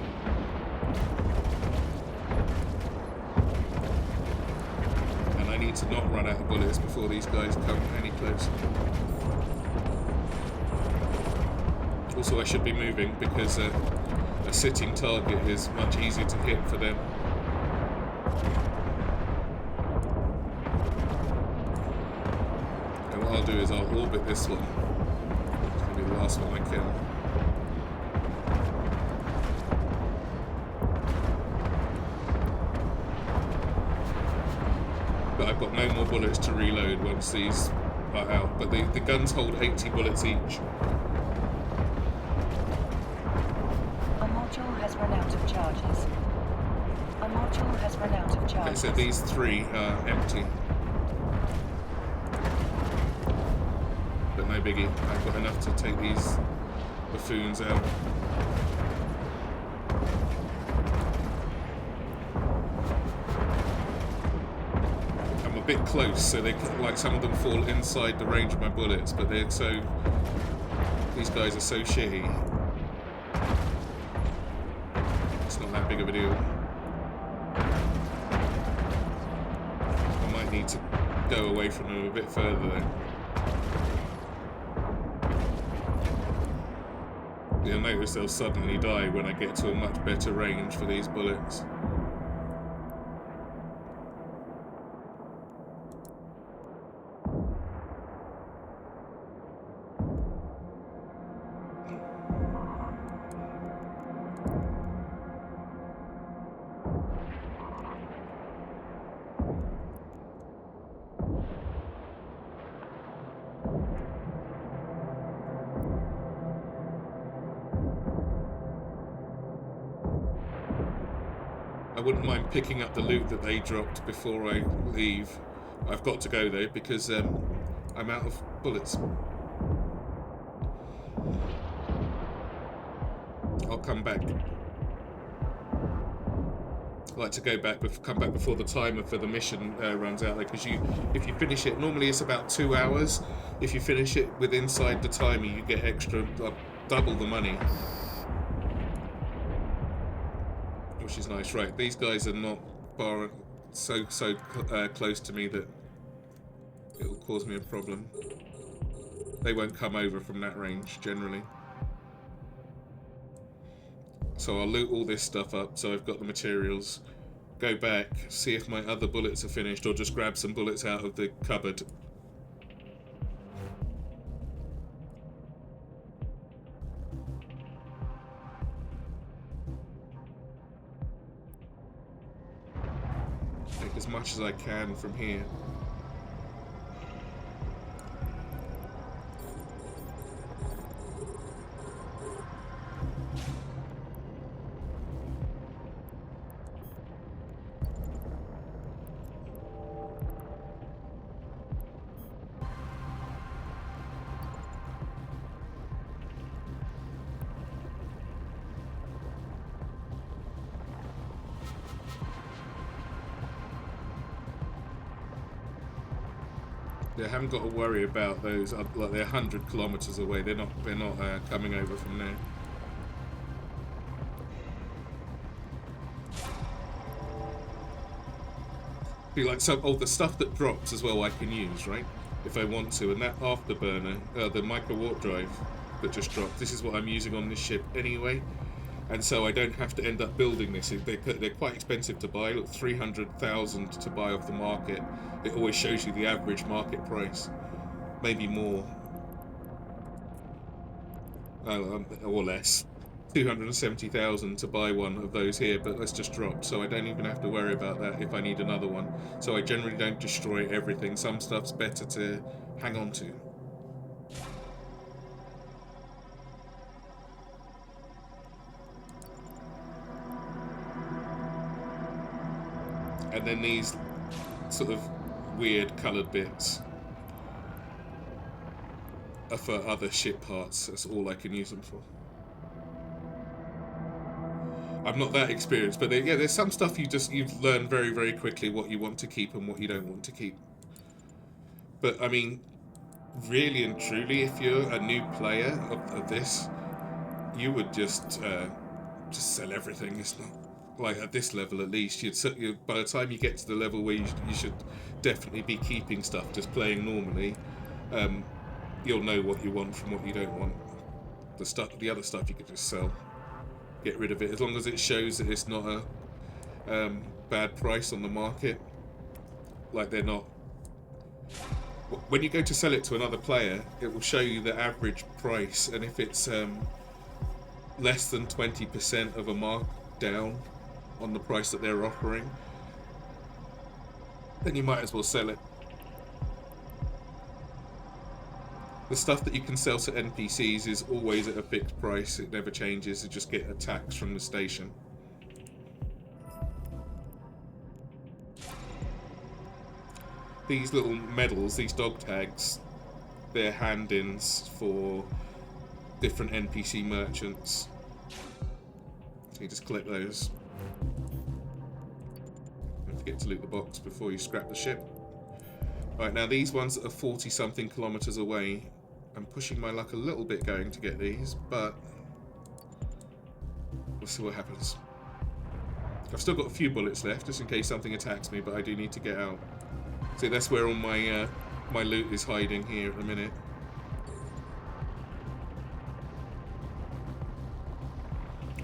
Speaker 1: And I need to not run out of bullets before these guys come any closer. Also, I should be moving because a sitting target is much easier to hit for them. And what I'll do is I'll orbit this one. It's going to be the last one I kill. But I've got no more bullets to reload once these are out. But the guns hold 80 bullets each.
Speaker 2: A module has run out of charges. A module has run out of charges.
Speaker 1: Okay, so these three are empty. But no biggie. I've got enough to take these buffoons out. I'm a bit close, so they like some of them fall inside the range of my bullets, but they're so. These guys are so shitty. It's not that big of a deal. I might need to go away from them a bit further though. You'll notice they'll suddenly die when I get to a much better range for these bullets. I wouldn't mind picking up the loot that they dropped before I leave. I've got to go though because I'm out of bullets. I'll come back. I like to come back before the timer for the mission runs out, because if you finish it, normally it's about 2 hours. If you finish it with inside the timer, you get extra double the money. Which is nice. Right, these guys are not so close to me that it will cause me a problem. They won't come over from that range generally. So I'll loot all this stuff up so I've got the materials, go back, see if my other bullets are finished, or just grab some bullets out of the cupboard. Take as much as I can from here. They haven't got to worry about those. Like they're 100 kilometers away. They're not. They're not coming over from there. Be like the stuff that drops as well. I can use right if I want to, and that afterburner, the micro warp drive that just dropped. This is what I'm using on this ship anyway, and so I don't have to end up building this. They're quite expensive to buy. Look, 300,000 to buy off the market. It always shows you the average market price, maybe more, or less. 270,000 to buy one of those here, but let's just drop, so I don't even have to worry about that if I need another one. So I generally don't destroy everything. Some stuff's better to hang on to. And then these sort of weird coloured bits are for other ship parts. That's all I can use them for. I'm not that experienced, but yeah, there's some stuff you learn very, very quickly what you want to keep and what you don't want to keep. But I mean, really and truly, if you're a new player of this, you would just sell everything. It's not like at this level, at least. By the time you get to the level where you should definitely be keeping stuff, just playing normally, you'll know what you want from what you don't want. The other stuff you could just sell. Get rid of it as long as it shows that it's not a bad price on the market. Like they're not. When you go to sell it to another player, it will show you the average price, and if it's less than 20% of a markdown on the price that they're offering, then you might as well sell it. The stuff that you can sell to NPCs is always at a fixed price. It never changes. You just get a tax from the station. These little medals, these dog tags, they're hand-ins for different NPC merchants. So you just collect those. Don't forget to loot the box before you scrap the ship. Right, now these ones that are 40-something kilometers away, I'm pushing my luck a little bit going to get these, but we'll see what happens. I've still got a few bullets left, just in case something attacks me, but I do need to get out. See, that's where all my my loot is hiding here at the minute.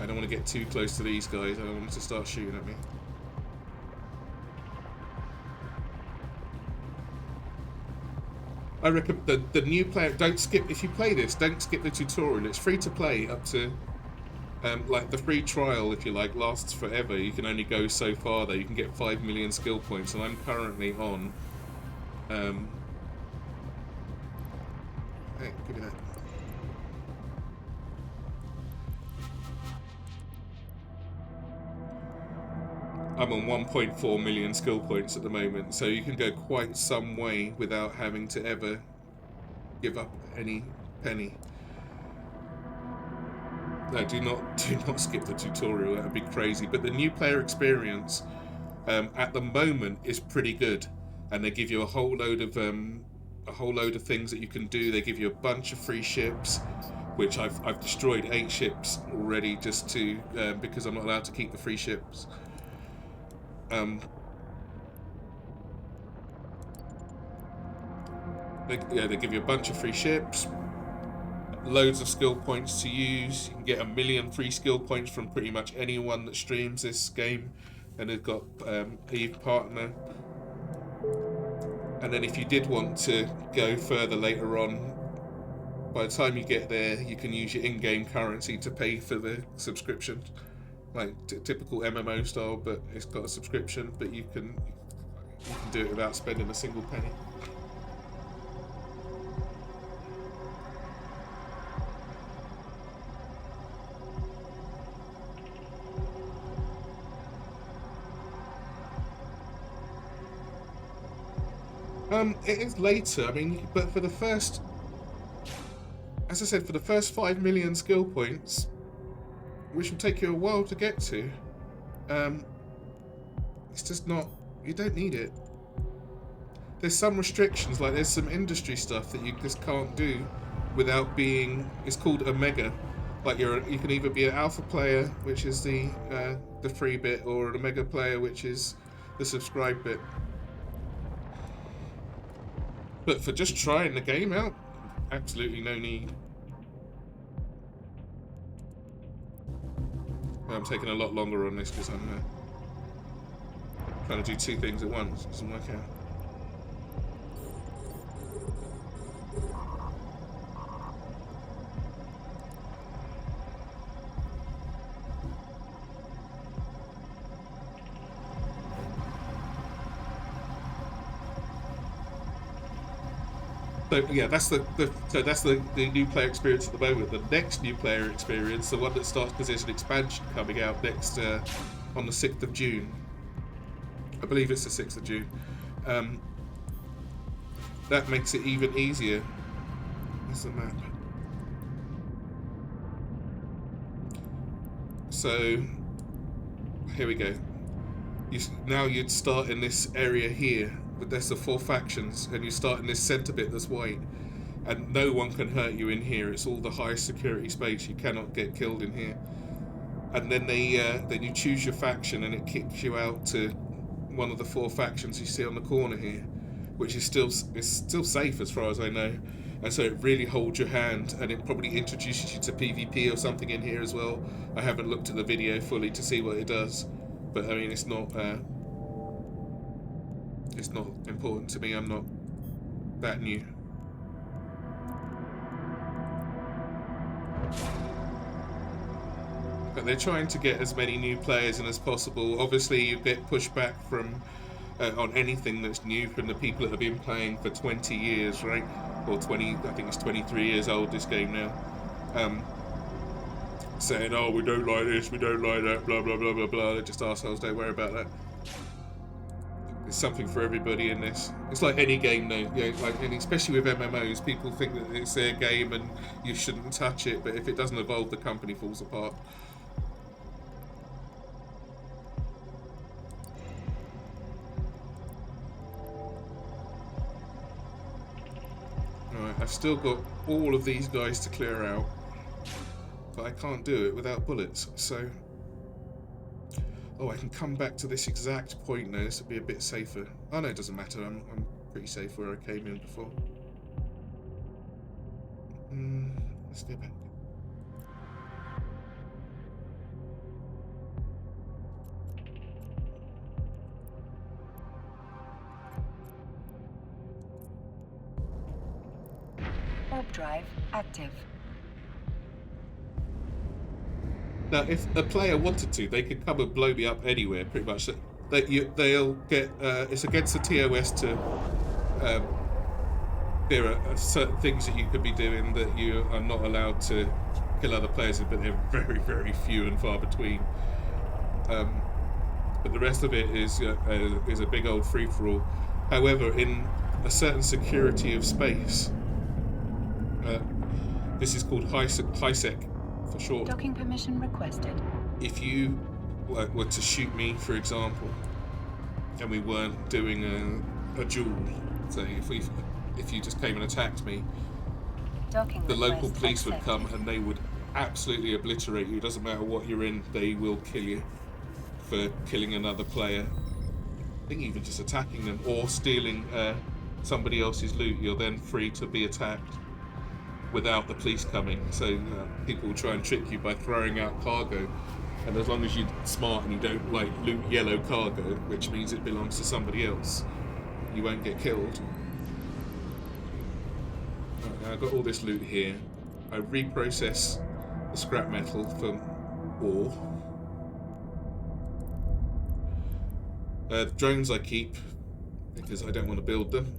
Speaker 1: I don't want to get too close to these guys. I don't want them to start shooting at me. I recommend the new player, don't skip, if you play this, don't skip the tutorial. It's free to play up to, like the free trial, if you like, lasts forever. You can only go so far though. You can get 5 million skill points, and I'm currently on, hey, give me that. I'm on 1.4 million skill points at the moment, so you can go quite some way without having to ever give up any penny. No, do not skip the tutorial. That would be crazy. But the new player experience at the moment is pretty good, and they give you a whole load of things that you can do. They give you a bunch of free ships, which I've destroyed 8 ships already just to because I'm not allowed to keep the free ships. They give you a bunch of free ships, loads of skill points to use. You can get 1 million free skill points from pretty much anyone that streams this game, and they've got EvE partner. And then if you did want to go further later on, by the time you get there, you can use your in-game currency to pay for the subscription. Like typical MMO style, but it's got a subscription, but you can do it without spending a single penny. It is later, I mean, but for the first, as I said, for the first 5 million skill points, which will take you a while to get to, it's just not, you don't need it. there's some restrictions, like there's some industry stuff that you just can't do without being. It's called Omega. Like you can either be an alpha player, which is the free bit, or an Omega player, which is the subscribe bit. But for just trying the game out, absolutely no need. I'm taking a lot longer on this because I'm trying to do two things at once. It doesn't work out. So yeah, that's the new player experience at the moment. The next new player experience, the one that starts because there's an expansion coming out next on the 6th of June. I believe it's the 6th of June. That makes it even easier. There's the map. So here we go. Now you'd start in this area here. But there's the 4 factions, and you start in this centre bit that's white, and no one can hurt you in here. It's all the highest security space. You cannot get killed in here. And then then you choose your faction, and it kicks you out to one of the 4 factions you see on the corner here, which is still safe as far as I know. And so it really holds your hand, and it probably introduces you to PvP or something in here as well. I haven't looked at the video fully to see what it does, but I mean it's not important to me. I'm not that new. But they're trying to get as many new players in as possible. Obviously, you get pushback from on anything that's new from the people that have been playing for 20 years, right? Or 20, I think it's 23 years old, this game now. Saying, oh, we don't like this, we don't like that, blah, blah, blah, blah, blah. They're just assholes, don't worry about that. There's something for everybody in this. It's like any game though, and especially with MMOs, people think that it's their game and you shouldn't touch it, but if it doesn't evolve, the company falls apart. Alright, I've still got all of these guys to clear out, but I can't do it without bullets, so... Oh, I can come back to this exact point now. This would be a bit safer. Oh no, it doesn't matter. I'm pretty safe where I came in before. Let's go back.
Speaker 2: Warp drive active.
Speaker 1: Now, if a player wanted to, they could come and blow me up anywhere, pretty much. They'll get... it's against the TOS to... there are certain things that you could be doing that you are not allowed to kill other players in, but they're very, very few and far between. But the rest of it is a big old free-for-all. However, in a certain security of space, this is called HiSec for short.
Speaker 2: Docking permission requested.
Speaker 1: If you were to shoot me, for example, and we weren't doing a duel, so if you just came and attacked me,
Speaker 2: Docking
Speaker 1: the local
Speaker 2: request
Speaker 1: police would
Speaker 2: accepted.
Speaker 1: come and they would absolutely obliterate you. It doesn't matter what you're in, they will kill you for killing another player. I think even just attacking them or stealing somebody else's loot, you're then free to be attacked without the police coming. So people will try and trick you by throwing out cargo, and as long as you're smart and you don't like loot yellow cargo, which means it belongs to somebody else, you won't get killed. Right, now I've got all this loot here. I reprocess the scrap metal for ore. The drones I keep because I don't want to build them.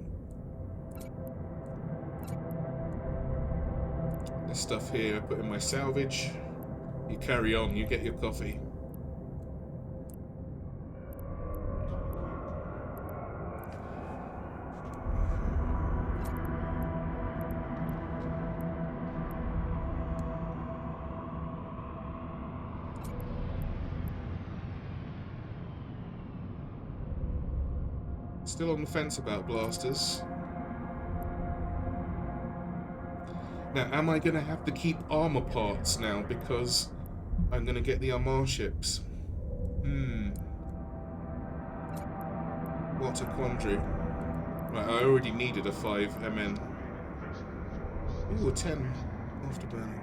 Speaker 1: This stuff here I put in my salvage. You carry on, you get your coffee. Still on the fence about blasters. Now, am I going to have to keep armor parts now because I'm going to get the Armor ships? What a quandary. Right, I already needed a 5 MN. Ooh, a 10 afterburner.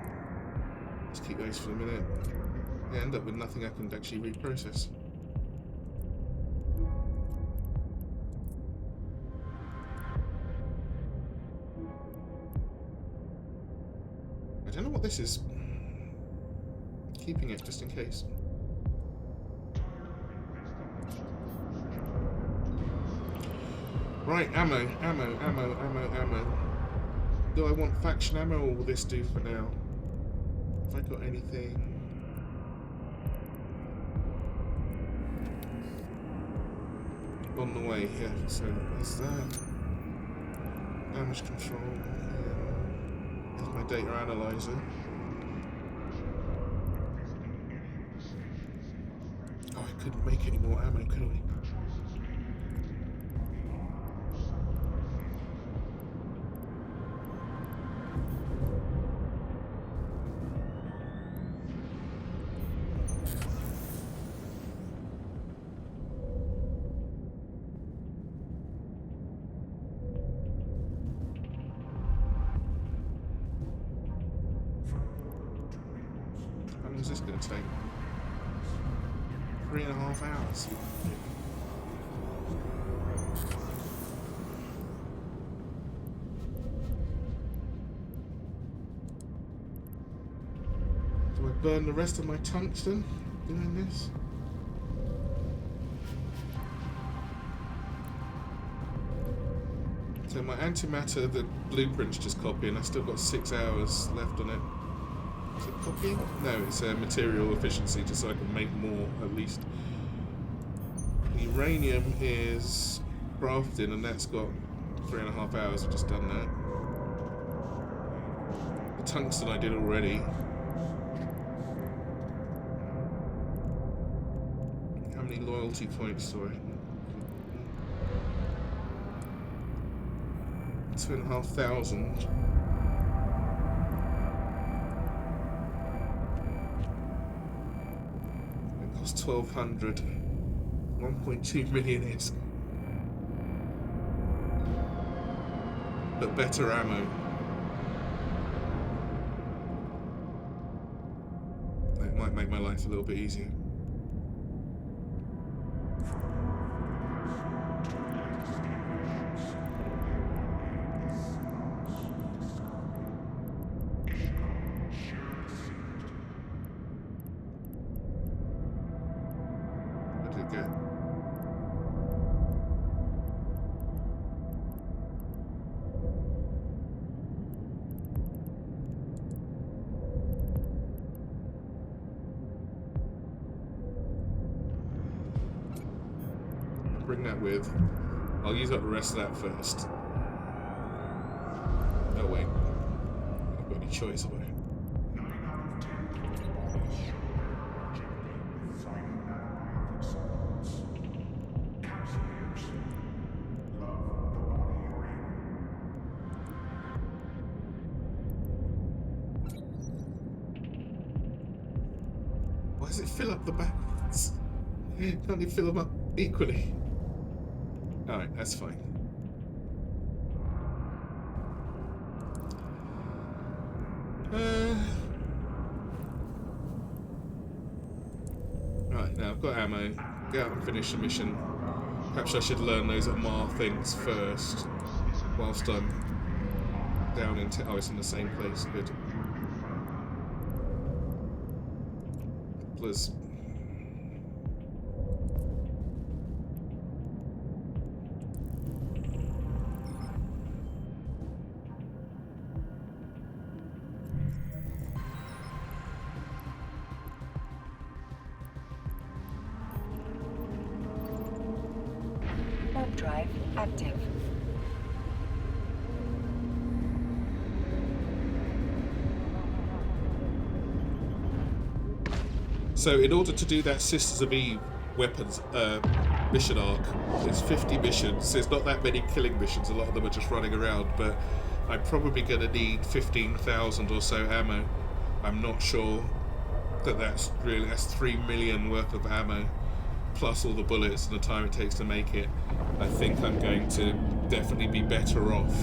Speaker 1: Let's keep those for a minute. I end up with nothing I can actually reprocess. I don't know what this is. Keeping it just in case. Right, ammo. Do I want faction ammo, or will this do for now? Have I got anything? On the way, yeah, so there's that. Damage control, yeah. There's my data analyzer. Oh, I couldn't make any more ammo, could I? How long is this going to take? 3.5 hours. Do I burn the rest of my tungsten doing this? So my antimatter, the blueprint's just copying. I still got 6 hours left on it. Is it copying? No, it's material efficiency, just so I can make more at least. The uranium is crafting, and that's got 3.5 hours. I've just done that. The tungsten I did already. How many loyalty points do I? 2,500. It costs 1,200. 1.2 million is. But better ammo. That might make my life a little bit easier. Bring that with. I'll use up the rest of that first. Oh wait, I've got any choice about it.
Speaker 3: 9 out of 10 bodies show their longevity with final nanobiologic supplements. Capsuleers, love the body you're in.
Speaker 1: Why does it fill up the backwards? Can't you fill them up equally? Alright, that's fine. Right, now I've got ammo. Go out and finish the mission. Perhaps I should learn those Amar things first. Whilst I'm down into... Oh, it's in the same place. Good. Plus...
Speaker 2: Warp drive active.
Speaker 1: So in order to do that Sisters of EvE weapons mission arc. There's 50 missions. There's not that many killing missions. A lot of them are just running around, but I'm probably going to need 15,000 or so ammo. I'm not sure that's 3 million worth of ammo, plus all the bullets and the time it takes to make it. I think I'm going to definitely be better off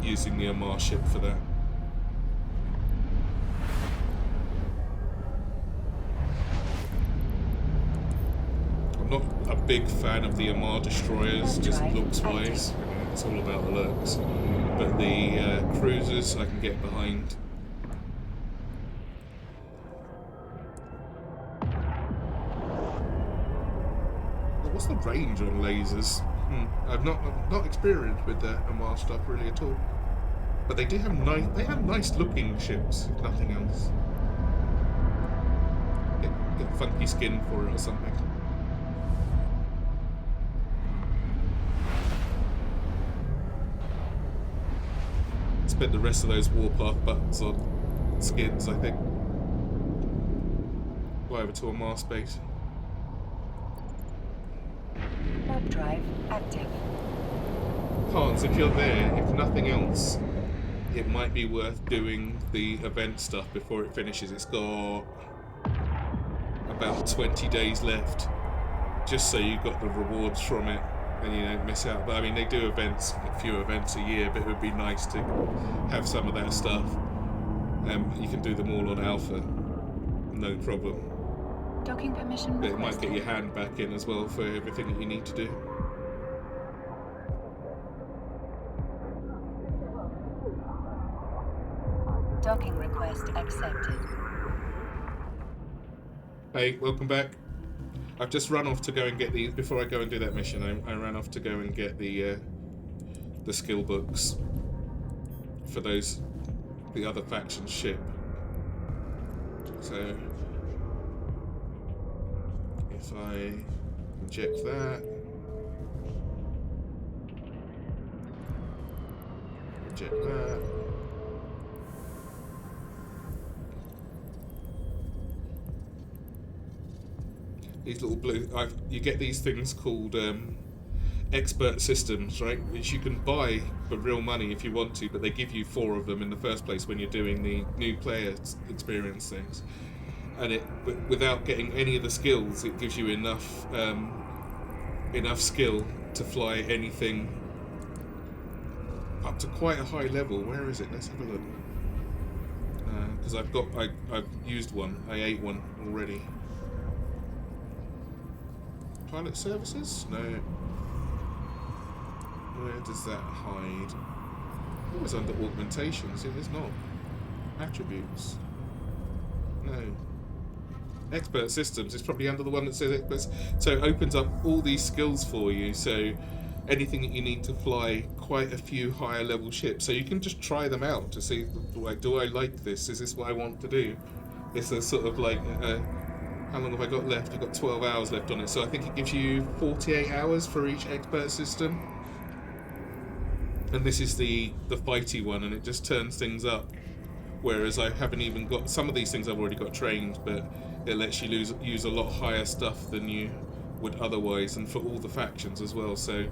Speaker 1: using the Omar ship for that. I'm not a big fan of the Omar destroyers, just looks-wise. It's all about the looks. But the cruisers I can get behind. What's the range on lasers? I'm not experienced with the Omar stuff really at all. But they do have nice looking ships, if nothing else. Get funky skin for it or something. Spend the rest of those warpath buttons on skins, I think. Fly over to a Mars space.
Speaker 2: Warp drive active.
Speaker 1: Hans, if you're there, if nothing else, it might be worth doing the event stuff before it finishes. It's got about 20 days left, just so you got the rewards from it and you don't miss out. But I mean, they do events, a few events a year, but it would be nice to have some of that stuff. You can do them all on alpha, no problem.
Speaker 2: Docking permission
Speaker 1: But it might
Speaker 2: requested.
Speaker 1: get your hand back in as well for everything that you need to do.
Speaker 2: Docking request accepted.
Speaker 1: Hey, welcome back. I've just run off to go and get these before I go and do that mission. I ran off to go and get the skill books for the other faction's ship. So if I inject that, inject that. These little blue, you get these things called expert systems, right? Which you can buy for real money if you want to, but they give you 4 of them in the first place when you're doing the new player experience things. And without getting any of the skills, it gives you enough skill to fly anything up to quite a high level. Where is it? Let's have a look. Because I've used one. I ate one already. Pilot services? No. Where does that hide? Oh, it's under augmentations. It is not. Attributes. No. Expert systems is probably under the one that says experts. So it opens up all these skills for you. So anything that you need to fly quite a few higher level ships. So you can just try them out to see, do I like this? Is this what I want to do? It's a sort of like... how long have I got left? I've got 12 hours left on it, so I think it gives you 48 hours for each expert system. And this is the fighty one, and it just turns things up. Whereas I haven't even got... Some of these things I've already got trained, but it lets you use a lot higher stuff than you would otherwise, and for all the factions as well. So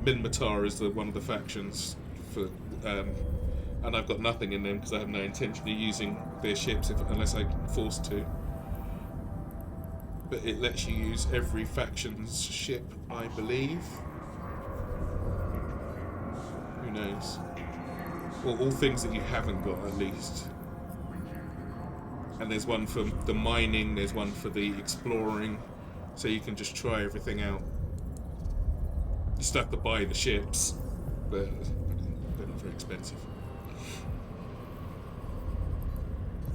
Speaker 1: Minmatar is one of the factions, for, and I've got nothing in them because I have no intention of using their ships unless I'm forced to. But it lets you use every faction's ship, I believe. Who knows? Or all things that you haven't got, at least. And there's one for the mining, there's one for the exploring, so you can just try everything out. You still have to buy the ships, but they're not very expensive.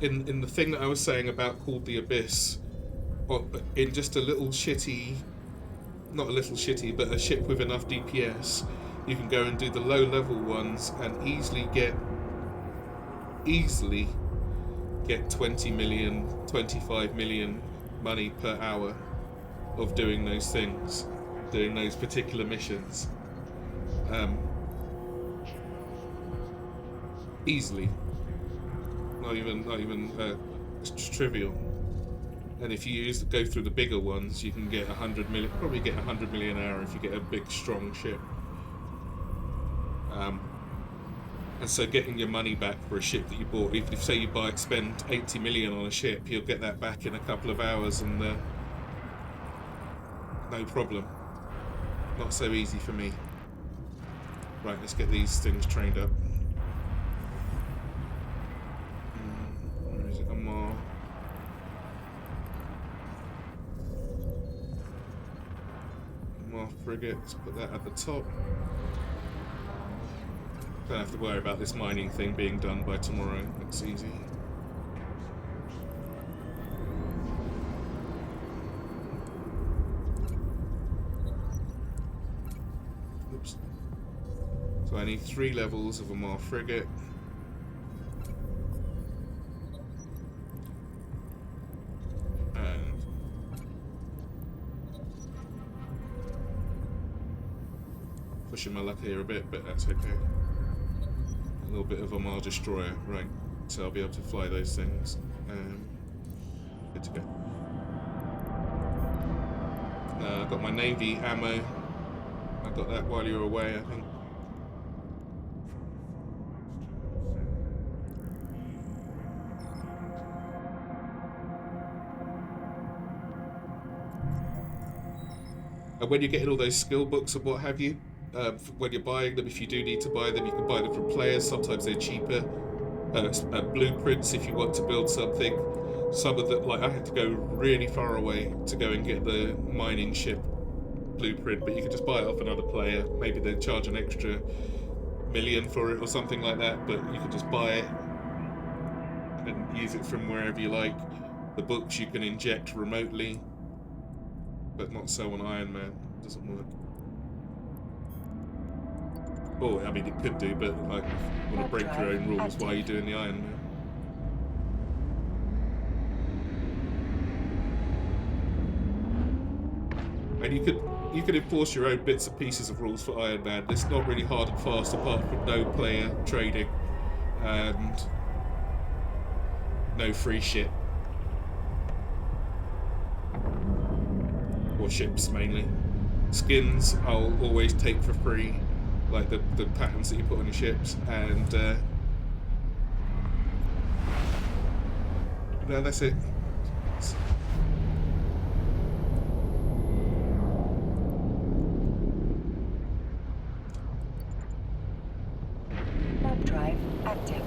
Speaker 1: In the thing that I was saying about called the Abyss, in just a little shitty, not a little shitty, but a ship with enough DPS, you can go and do the low level ones and easily get 20 million, 25 million money per hour of doing those things, doing those particular missions. Easily. Not even it's trivial. And if you go through the bigger ones, you can get 100 million, probably get 100 million an hour if you get a big, strong ship. And so getting your money back for a ship that you bought, even if say you spend 80 million on a ship, you'll get that back in a couple of hours and no problem. Not so easy for me. Right, let's get these things trained up. Where is it? More frigate. Let's put that at the top. Don't have to worry about this mining thing being done by tomorrow. It's easy. Oops. So I need 3 levels of a more frigate. And pushing my luck here a bit, but that's okay. A little bit of a Mars destroyer, right? So I'll be able to fly those things. Good to go. I got my Navy ammo. I got that while you were away, I think. And when you're getting all those skill books and what have you, when you're buying them, if you do need to buy them, you can buy them from players. Sometimes they're cheaper. Blueprints if you want to build something. Some of them, like I had to go really far away to go and get the mining ship blueprint, but you can just buy it off another player. Maybe they charge an extra million for it or something like that, but you can just buy it and use it from wherever you like. The books you can inject remotely, but not so on Iron Man. It doesn't work. Oh, I mean, it could do, but like, you want to break your own rules while you're doing the Iron Man. And you could enforce your own bits and pieces of rules for Iron Man. It's not really hard and fast, apart from no player trading and no free shit. Or ships, mainly. Skins I'll always take for free, like the patterns that you put on your ships, and no, that's it.
Speaker 2: Warp drive active.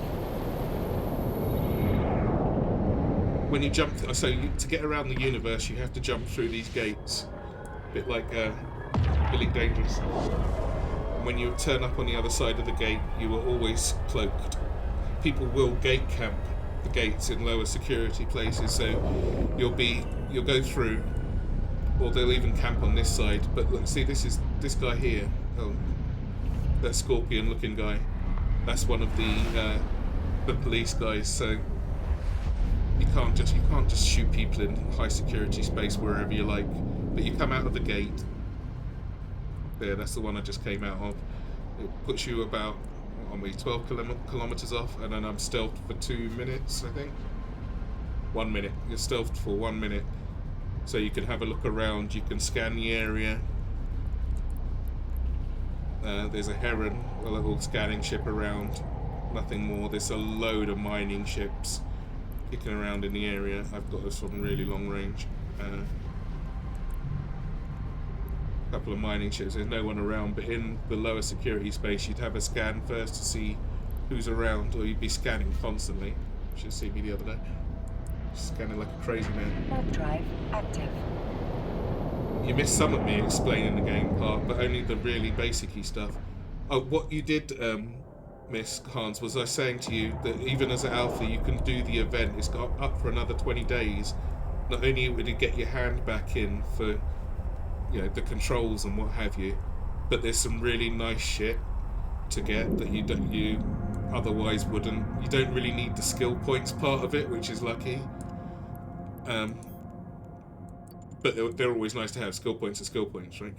Speaker 1: When you jump, to get around the universe, you have to jump through these gates, a bit like Elite Dangerous. And when you turn up on the other side of the gate, you are always cloaked. People will gate camp the gates in lower security places, so you'll go through, or they'll even camp on this side. But look, see, this guy here. Oh, that scorpion-looking guy. That's one of the police guys. So you can't just shoot people in high security space wherever you like. But you come out of the gate. There, that's the one I just came out of. It puts you about, what are we, 12 kilometers off, and then I'm stealthed for 2 minutes, I think. 1 minute. You're stealthed for 1 minute. So you can have a look around, you can scan the area. There's a Heron, a little scanning ship around. Nothing more. There's a load of mining ships kicking around in the area. I've got this from really long range. Couple of mining ships. There's no one around, but in the lower security space you'd have a scan first to see who's around, or you'd be scanning constantly. You should see me the other day. Scanning like a crazy man.
Speaker 2: Warp drive active.
Speaker 1: You missed some of me explaining the game part, but only the really basic-y stuff. Oh, what you did miss, Hans, was I saying to you that even as an alpha you can do the event. It's got up for another 20 days. Not only would you get your hand back in for, you know, the controls and what have you, but there's some really nice shit to get that you otherwise wouldn't. You don't really need the skill points part of it, which is lucky. But they're always nice to have. Skill points are skill points, right?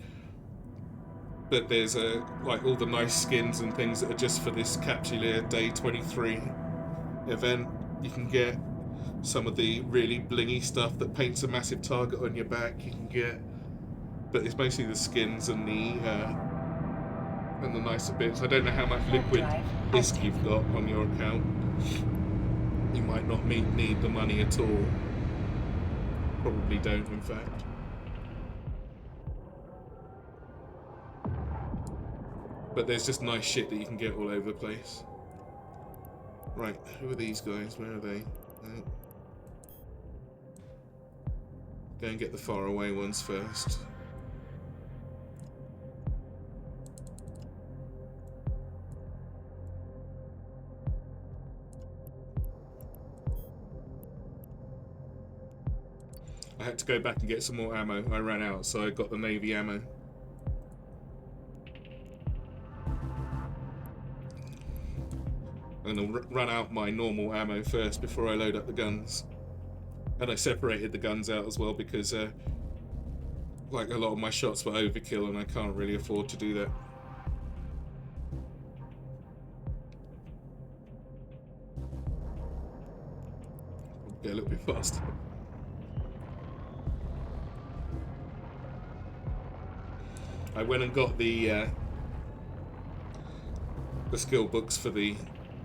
Speaker 1: But there's like all the nice skins and things that are just for this Capsuleer Day 23 event. You can get some of the really blingy stuff that paints a massive target on your back you can get, but it's mostly the skins and the nicer bits. I don't know how much liquid ISK you've got on your account. You might not need the money at all. Probably don't, in fact. But there's just nice shit that you can get all over the place. Right, who are these guys? Where are they? Go and get the far away ones first. I had to go back and get some more ammo. I ran out, so I got the Navy ammo. And I'll run out my normal ammo first before I load up the guns. And I separated the guns out as well because like a lot of my shots were overkill and I can't really afford to do that. Get a little bit faster. I went and got the skill books for the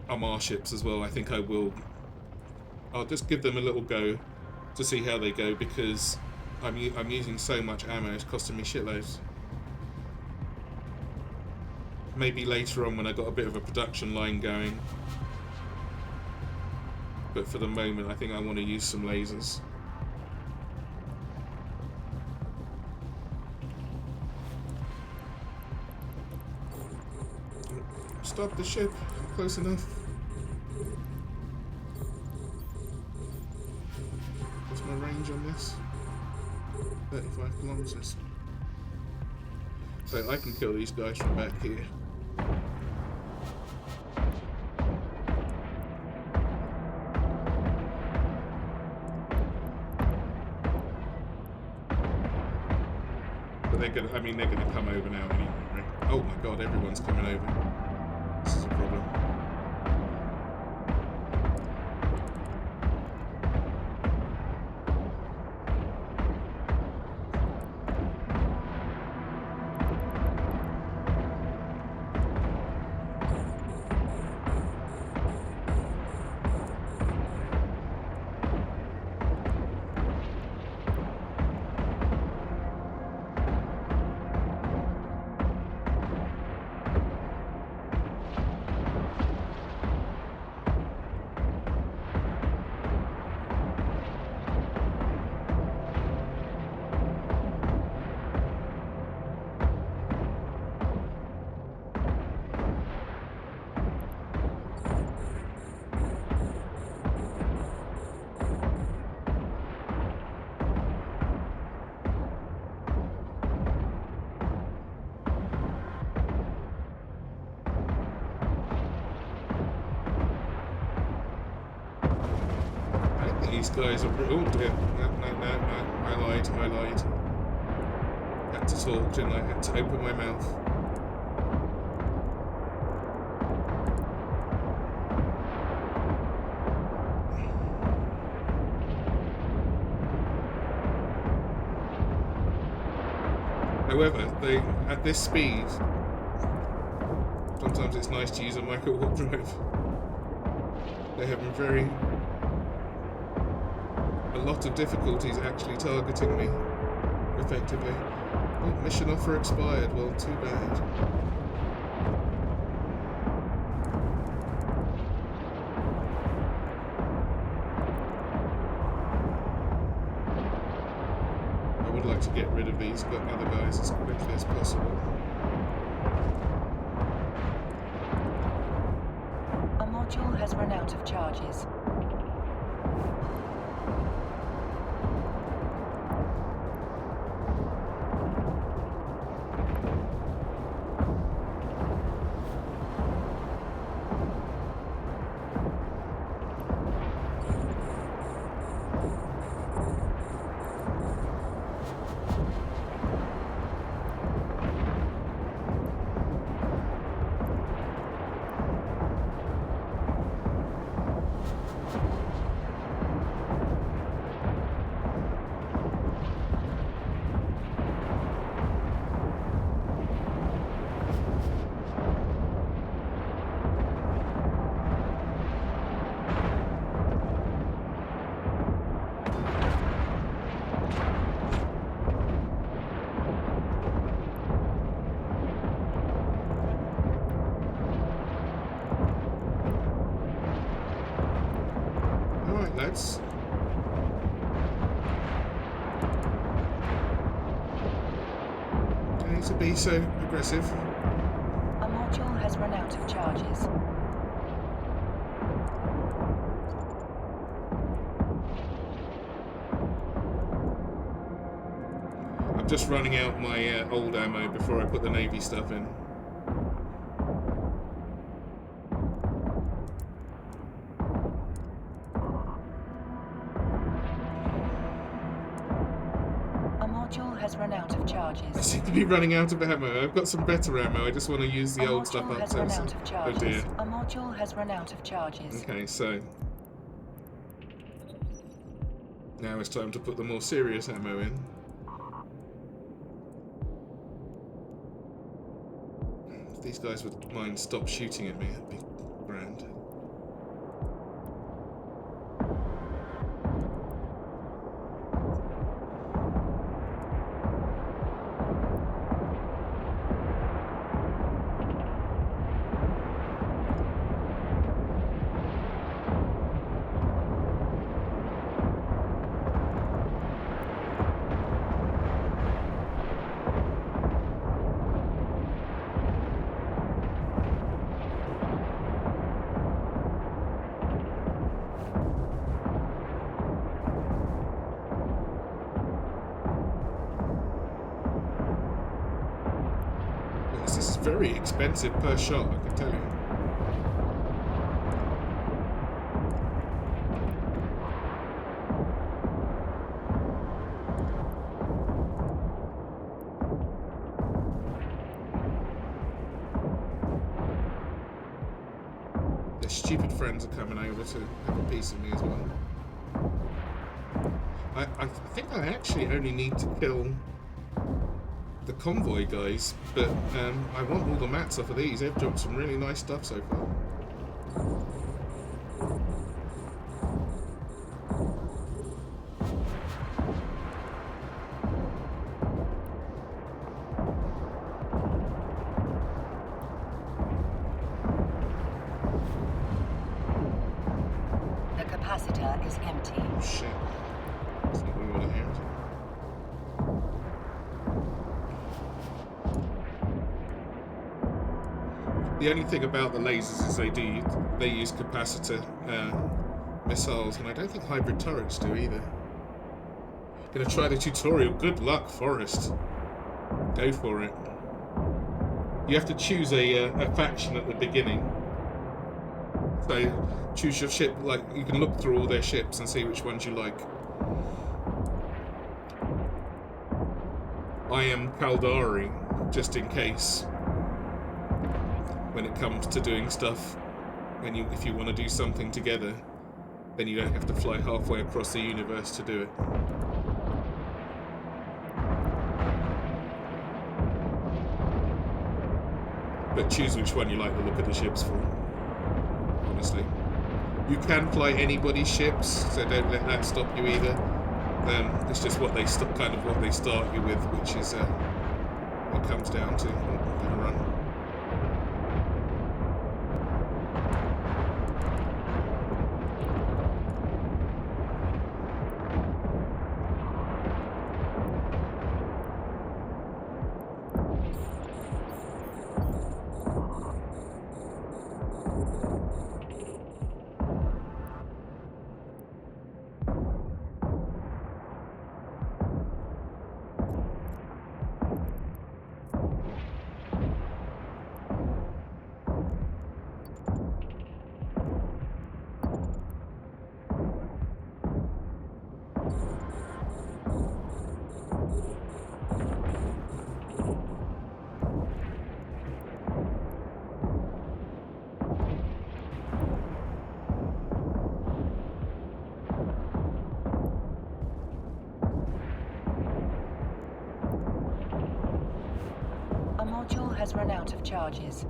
Speaker 1: Armor ships as well. I think I'll just give them a little go to see how they go because I'm using so much ammo, it's costing me shitloads. Maybe later on when I got a bit of a production line going. But for the moment I think I want to use some lasers. Stop the ship. Close enough. What's my range on this? 35 kilometers. So I can kill these guys from back here. But they're gonna come over now anyway, right? Oh my god, everyone's coming over. This is a problem. These guys are... Oh dear. No. I lied. Had to talk, didn't I? Had to open my mouth. However, at this speed, sometimes it's nice to use a micro warp drive. They're having a lot of difficulties actually targeting me effectively. Oh, mission offer expired. Well, too bad. I would like to get rid of these other guys as quickly as possible.
Speaker 2: A module has run out of charges.
Speaker 1: right, lads. Don't need to be so aggressive.
Speaker 2: A module has run out of charges.
Speaker 1: I'm just running out my old ammo before I put the Navy stuff in.
Speaker 2: A module has run out of
Speaker 1: I
Speaker 2: charges.
Speaker 1: seem to be running out of ammo. I've got some better ammo. I just want to use the
Speaker 2: A
Speaker 1: old stuff
Speaker 2: module
Speaker 1: up.
Speaker 2: has
Speaker 1: So
Speaker 2: run out of
Speaker 1: oh
Speaker 2: charges.
Speaker 1: dear.
Speaker 2: A module has run out of charges.
Speaker 1: Okay, so now it's time to put the more serious ammo in. If these guys would mind stop shooting at me, that'd be grand. This is very expensive per shot, I can tell you. The stupid friends are coming over to have a piece of me as well. I think I actually only need to kill the convoy guys, but I want all the mats off of these. They've dropped some really nice stuff so far.
Speaker 2: The capacitor is empty.
Speaker 1: Shit. That's not what we would have had. The only thing about the lasers is they use capacitor missiles, and I don't think hybrid turrets do either. Gonna try the tutorial. Good luck, Forrest. Go for it. You have to choose a faction at the beginning. So choose your ship. Like you can look through all their ships and see which ones you like. I am Kaldari, just in case. When it comes to doing stuff, if you want to do something together, then you don't have to fly halfway across the universe to do it. But choose which one you like the look of the ships for, honestly. You can fly anybody's ships, so don't let that stop you either. It's just what they kind of what they start you with, which is what it comes down to. I'm gonna run.
Speaker 2: A module has run out of charges.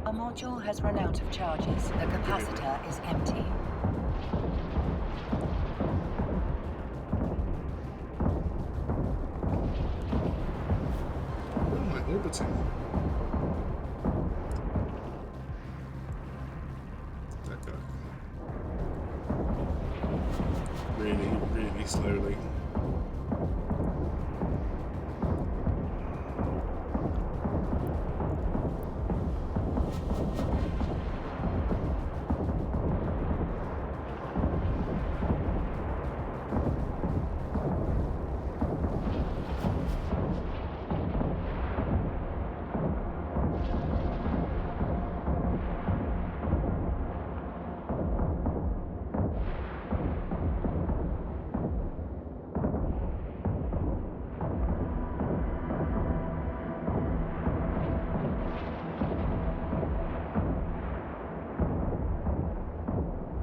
Speaker 2: A module has run out of charges. The capacitor is empty.
Speaker 1: to. That guy. Really, really slowly.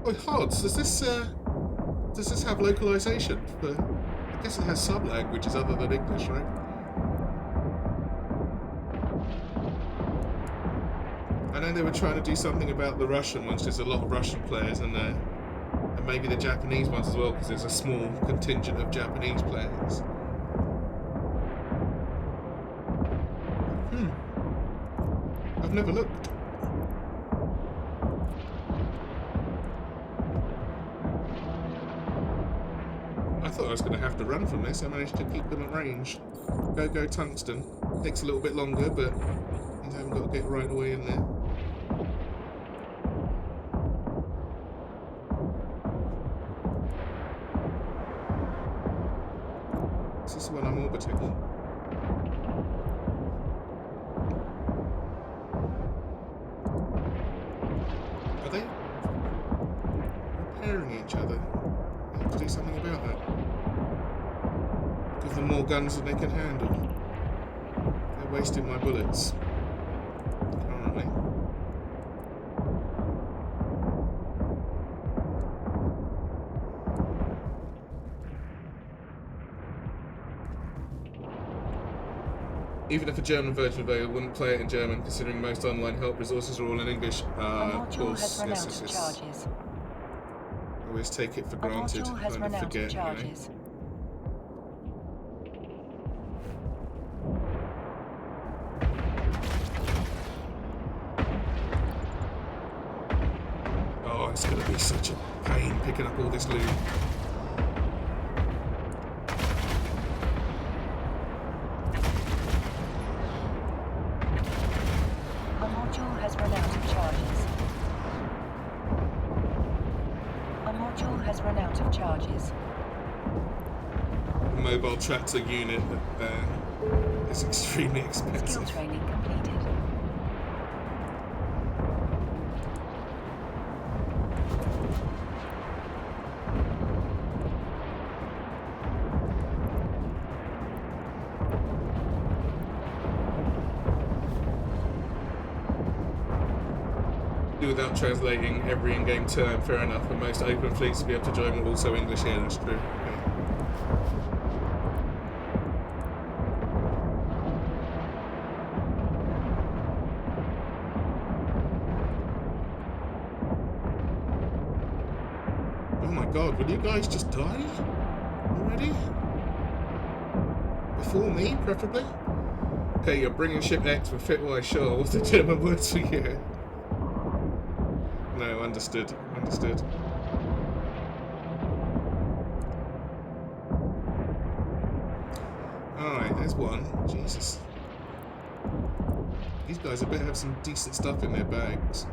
Speaker 1: Oh, Hods, does this have localization? I guess it has sub languages other than English, right? I know they were trying to do something about the Russian ones. There's a lot of Russian players in there, and maybe the Japanese ones as well, because there's a small contingent of Japanese players. I've never looked. I thought I was going to have to run from this. I managed to keep them at range. Go tungsten. Takes a little bit longer, but you haven't got to get right away in there. This is when I'm orbiting. Are they repairing each other? I have to do something about that. Give them more guns than they can handle. They're wasting my bullets. Currently. Even if a German version of EvE, I wouldn't play it in German, considering most online help resources are all in English. Of course, yes.
Speaker 2: Charges.
Speaker 1: Always take it for granted. Kind of forget,
Speaker 2: charges.
Speaker 1: You know. Oh, it's going to be such a pain picking up all this loot.
Speaker 2: A module has run out of charges. A module has run out of charges.
Speaker 1: A mobile tractor unit is extremely
Speaker 2: Skill
Speaker 1: expensive.
Speaker 2: training completed.
Speaker 1: Without translating every in-game term, fair enough, but most open fleets to be able to join were also English here, that's true. Okay. Oh my god, will you guys just die? Already? Before me, preferably? Okay, you're bringing ship X with Fitwise, sure. What's the German word for you? No, understood. Understood. Alright, there's one. Jesus. These guys better have some decent stuff in their bags.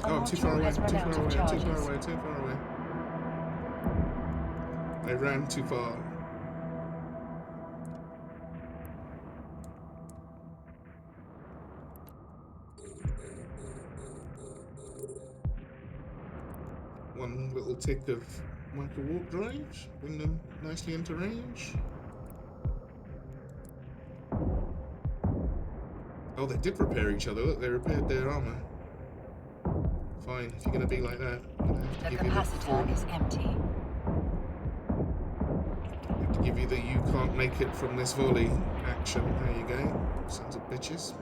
Speaker 1: Oh, too far away, too far away, too far away, too far away. They ran too far. One little tick of micro warp drives, bring them nicely into range. Oh, they did repair each other. Look, they repaired their armor. Fine, if you're gonna be like that, I'm gonna have to
Speaker 2: The
Speaker 1: give you the
Speaker 2: capacitor is empty.
Speaker 1: to give you the you can't make it from this volley action. There you go. Sons of bitches.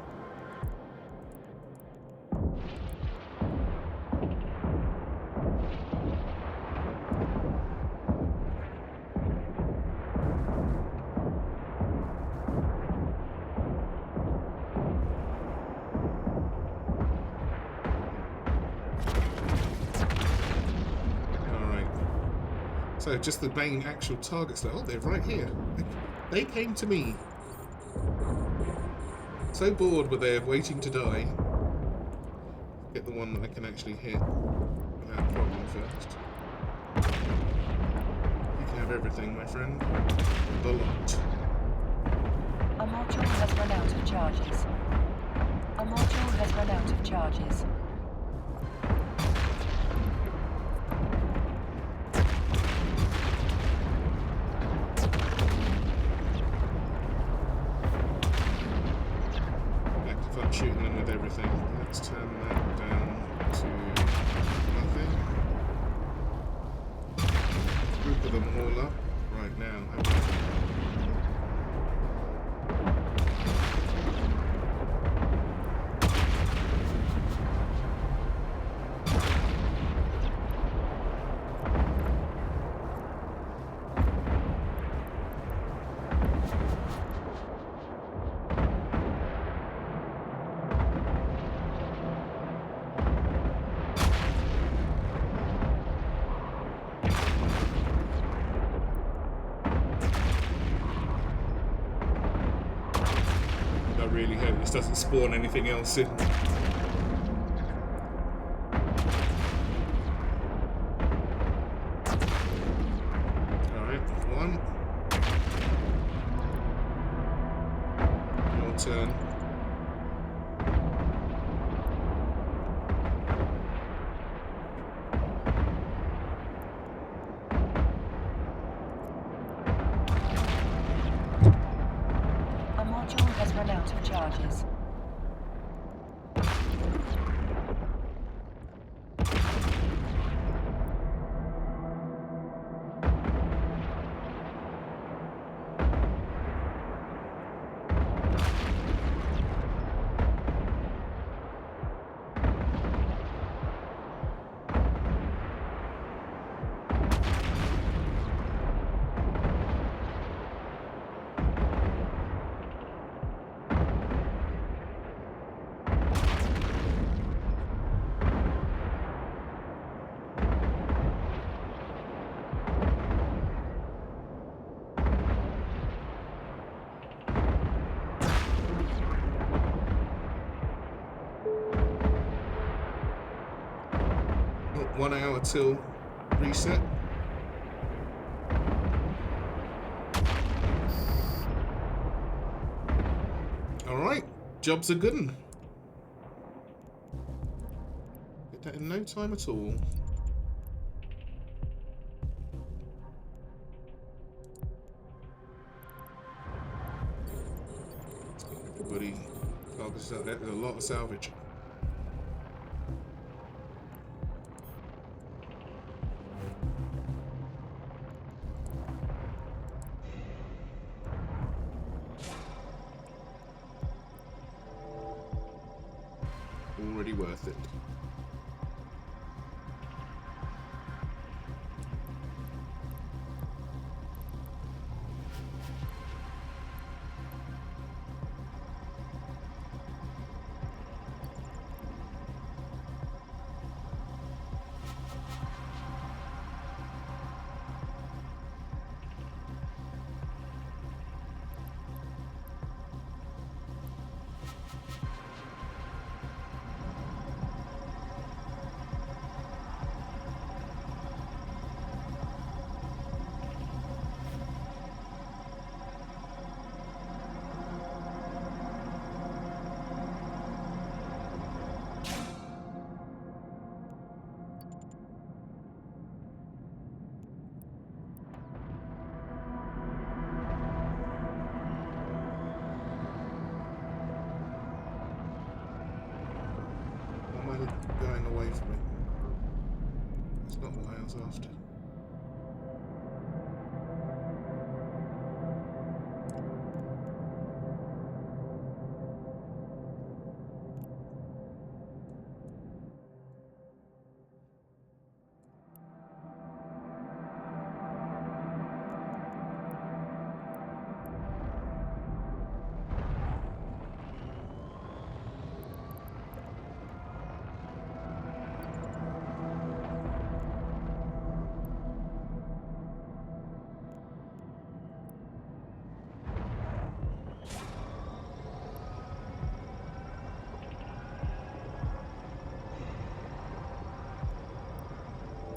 Speaker 1: So just the main actual targets. Oh, they're right here. They came to me. So bored were they waiting to die. Get the one that I can actually hit without problem first. You can have everything, my friend. The lot.
Speaker 2: A module has run out of charges. A module has run out of charges.
Speaker 1: Active on shooting them with everything. Let's turn that down to nothing. Group of them all up right now. I really hope this doesn't spawn anything else in. Alright, one. Your turn.
Speaker 2: A module has run out of charges.
Speaker 1: Oh, 1 hour till reset. Alright, job's a good one. Did that in no time at all. Everybody, carcass out there. There's a lot of salvage. Already worth it. Going away from it. That's not what I was after.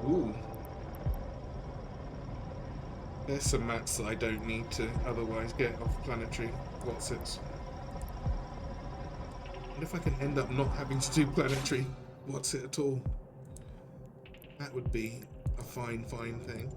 Speaker 1: Ooh. There's some mats that I don't need to otherwise get off planetary. What's it? What if I can end up not having to do planetary? What's it at all? That would be a fine thing.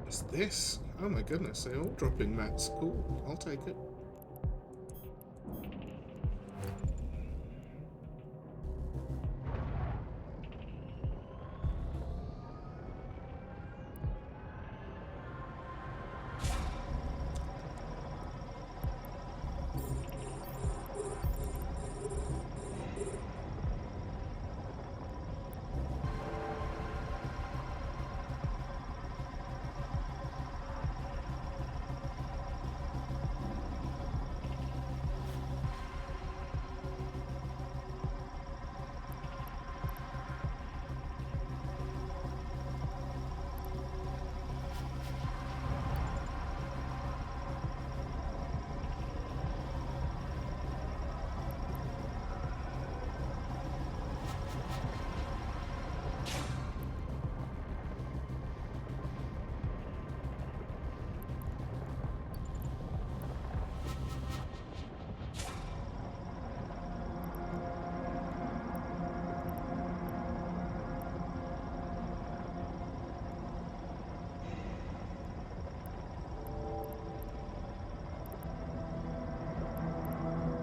Speaker 1: What's this? Oh my goodness, they're all dropping mats. Cool, I'll take it.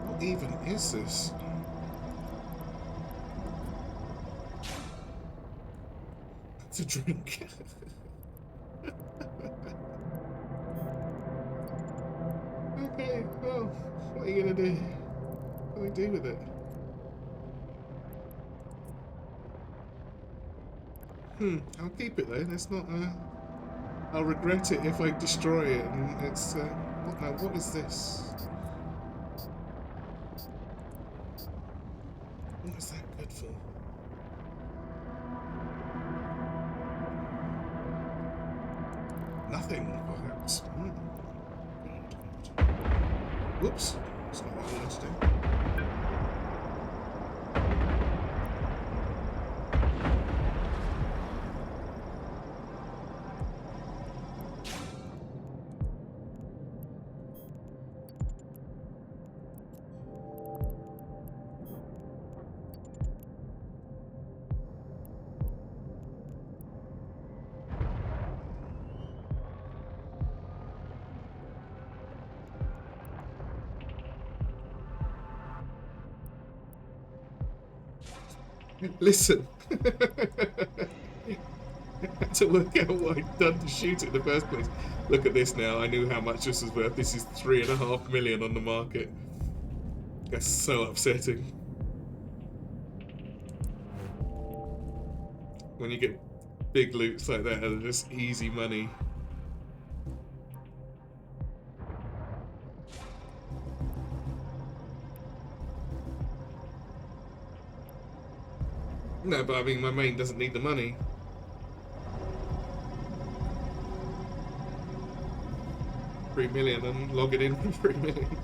Speaker 1: What even is this? It's a drink. Okay, well, what are you gonna do? What do we do with it? I'll keep it though. It's not. I'll regret it if I destroy it. And it's. What now? What is this? What is that good for? Nothing, perhaps. Whoops. That's not what I wanted to do. Listen. To work out what I'd done to shoot it in the first place. Look at this now. I knew how much this was worth. This is 3.5 million on the market. That's so upsetting. When you get big loots like that, they're just easy money. No, but I mean, my main doesn't need the money. $3 million and log it in for $3 million.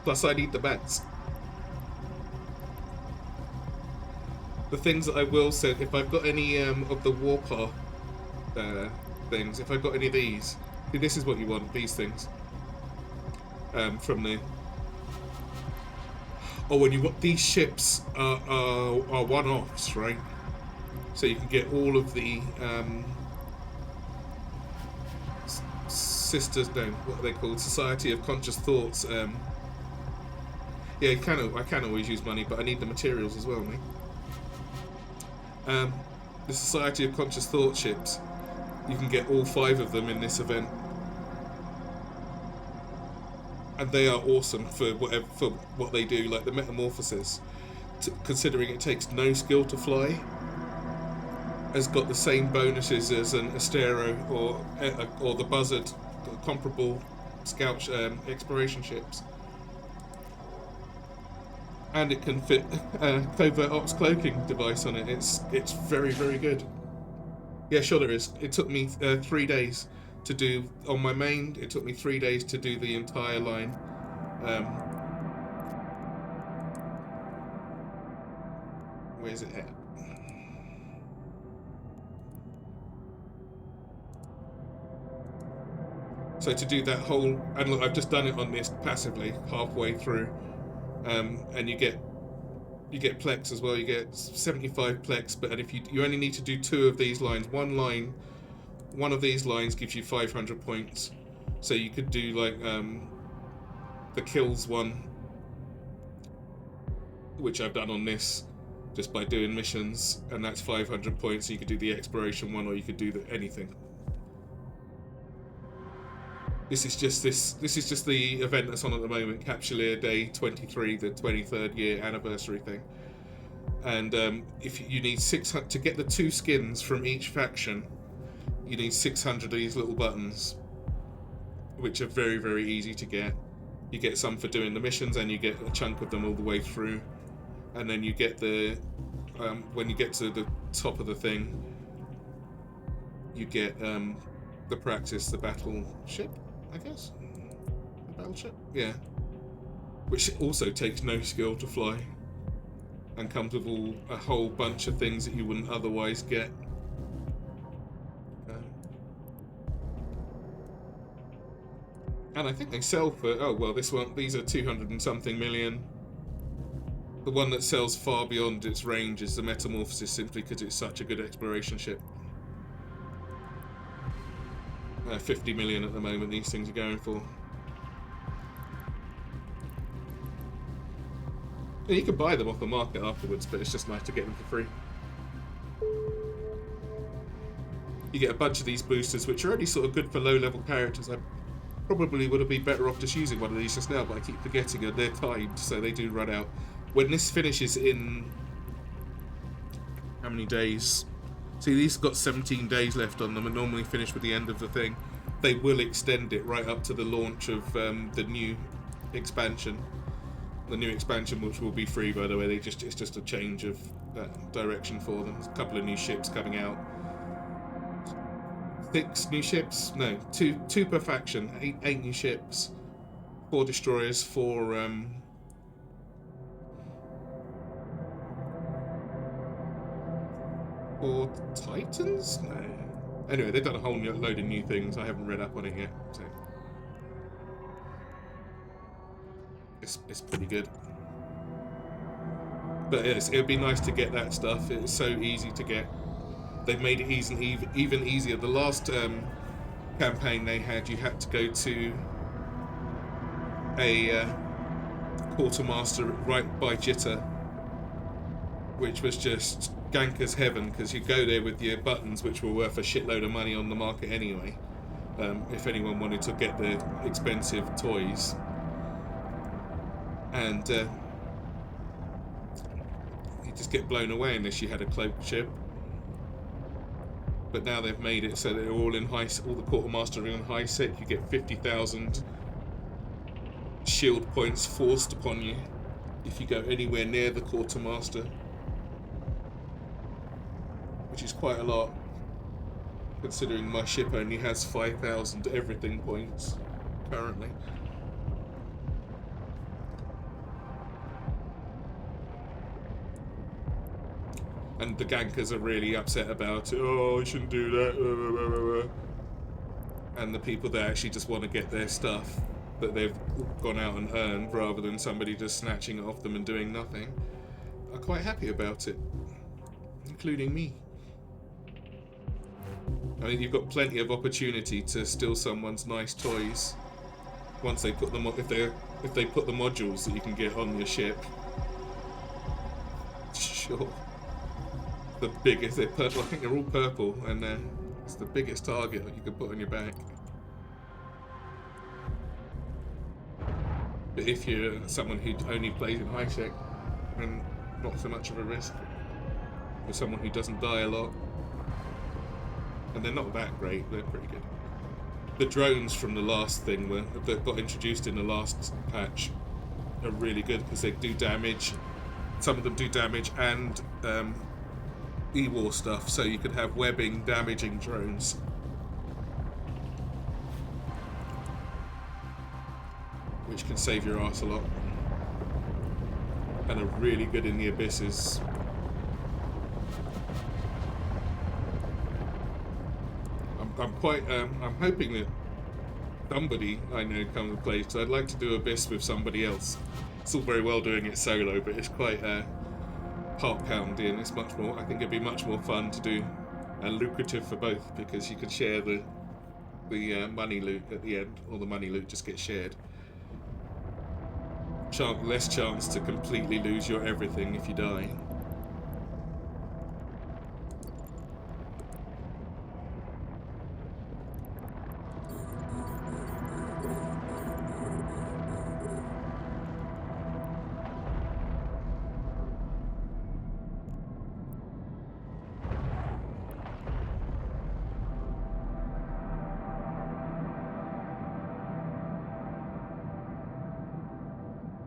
Speaker 1: Plus, I need the bats. The things that I will send, if I've got any of the warpath things, if I've got any of these, see, this is what you want, these things. From the... Oh, when you want these ships are one-offs, right? So you can get all of the sisters, no, what are they called? Society of Conscious Thoughts. Yeah, I can always use money, but I need the materials as well, mate. The Society of Conscious Thought ships, you can get all 5 of them in this event. And they are awesome for what they do, like the metamorphosis. Considering it takes no skill to fly, has got the same bonuses as an Astero or the Buzzard, comparable scout exploration ships. And it can fit a covert ops cloaking device on it. It's very, very good. Yeah, sure there is. It took me 3 days to do on my main. It took me 3 days to do the entire line. Where's it at? So to do that whole, and look, I've just done it on this passively halfway through, and you get plex as well. You get 75 plex, but if you only need to do 2 of these lines. One of these lines gives you 500 points. So you could do like the kills one, which I've done on this, just by doing missions, and that's 500 points. So you could do the exploration one, or you could do anything. This is just the event that's on at the moment, Capsuleer Day 23, the 23rd year anniversary thing. And if you need 600 to get the 2 skins from each faction, you need 600 of these little buttons, which are very, very easy to get. You get some for doing the missions, and you get a chunk of them all the way through. And then you get the when you get to the top of the thing, you get the practice, the battleship, I guess. The battleship? Yeah. Which also takes no skill to fly. And comes with a whole bunch of things that you wouldn't otherwise get. And I think they sell for, oh well, these are 200 and something million. The one that sells far beyond its range is the Metamorphosis, simply because it's such a good exploration ship. 50 million at the moment these things are going for. And you can buy them off the market afterwards, but it's just nice to get them for free. You get a bunch of these boosters, which are only sort of good for low-level characters. I probably would have been better off just using one of these just now, but I keep forgetting it. They're timed, so they do run out. When this finishes in... how many days? See, these have got 17 days left on them and normally finish with the end of the thing. They will extend it right up to the launch of the new expansion. The new expansion, which will be free, by the way. It's just a change of direction for them. There's a couple of new ships coming out. 6 new ships? No, two per faction. 8 new ships. 4 destroyers, 4 Titans? No. Anyway, they've done a whole load of new things. I haven't read up on it yet, so it's pretty good. But yes, it would be nice to get that stuff. It's so easy to get. They've made it even easier. The last campaign they had, you had to go to a quartermaster right by Jitter, which was just ganker's heaven, because you go there with your buttons, which were worth a shitload of money on the market anyway. If anyone wanted to get the expensive toys, and you just get blown away unless you had a cloaked ship. But now they've made it so they're all in high. All the quartermaster are in high sec. You get 50,000 shield points forced upon you if you go anywhere near the quartermaster, which is quite a lot, considering my ship only has 5,000 everything points currently. And the gankers are really upset about it. Oh, I shouldn't do that. And the people that actually just want to get their stuff that they've gone out and earned, rather than somebody just snatching it off them and doing nothing, are quite happy about it, including me. I mean, you've got plenty of opportunity to steal someone's nice toys once they put them on, if they put the modules that you can get on your ship. Sure. The biggest, they're purple. I think they're all purple, and it's the biggest target that you can put on your back. But if you're someone who only plays in high sec, then not so much of a risk. For someone who doesn't die a lot, And they're not that great, they're pretty good. The drones from the last thing that got introduced in the last patch are really good because they do damage. Some of them do damage and E-War stuff, so you could have webbing damaging drones. Which can save your ass a lot. And are really good in the abysses. I'm hoping that somebody I know comes and plays, because I'd like to do Abyss with somebody else. It's all very well doing it solo, but it's quite heart pounding. It's much more, I think it'd be much more fun to do and lucrative for both, because you can share the money loot at the end, or the money loot just gets shared. Less chance to completely lose your everything if you die.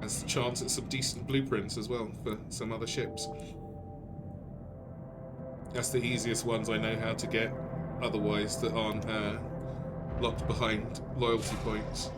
Speaker 1: There's a chance at some decent blueprints as well for some other ships. That's the easiest ones I know how to get, otherwise that aren't locked behind loyalty points.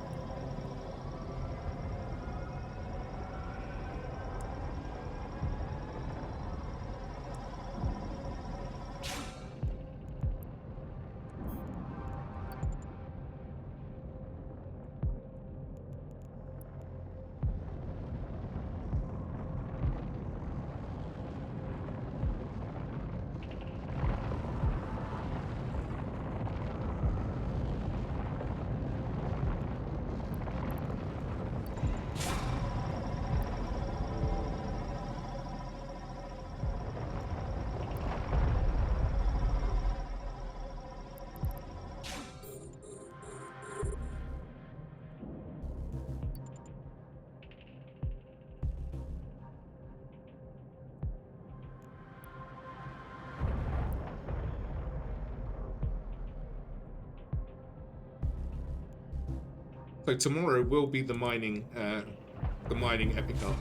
Speaker 1: So tomorrow will be the mining epic arc,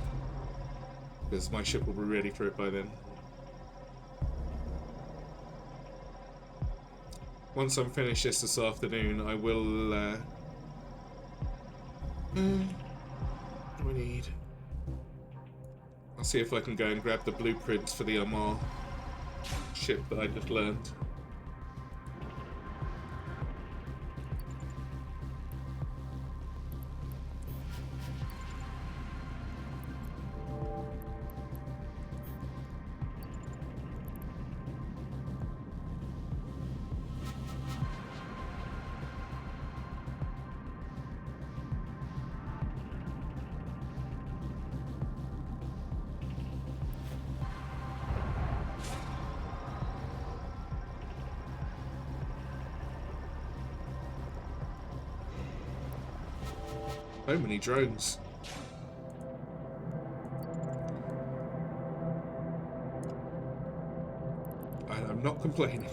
Speaker 1: because my ship will be ready for it by then. Once I'm finished this afternoon, I will. What do I need? I'll see if I can go and grab the blueprints for the Armar ship that I just learned. So many drones. I'm not complaining.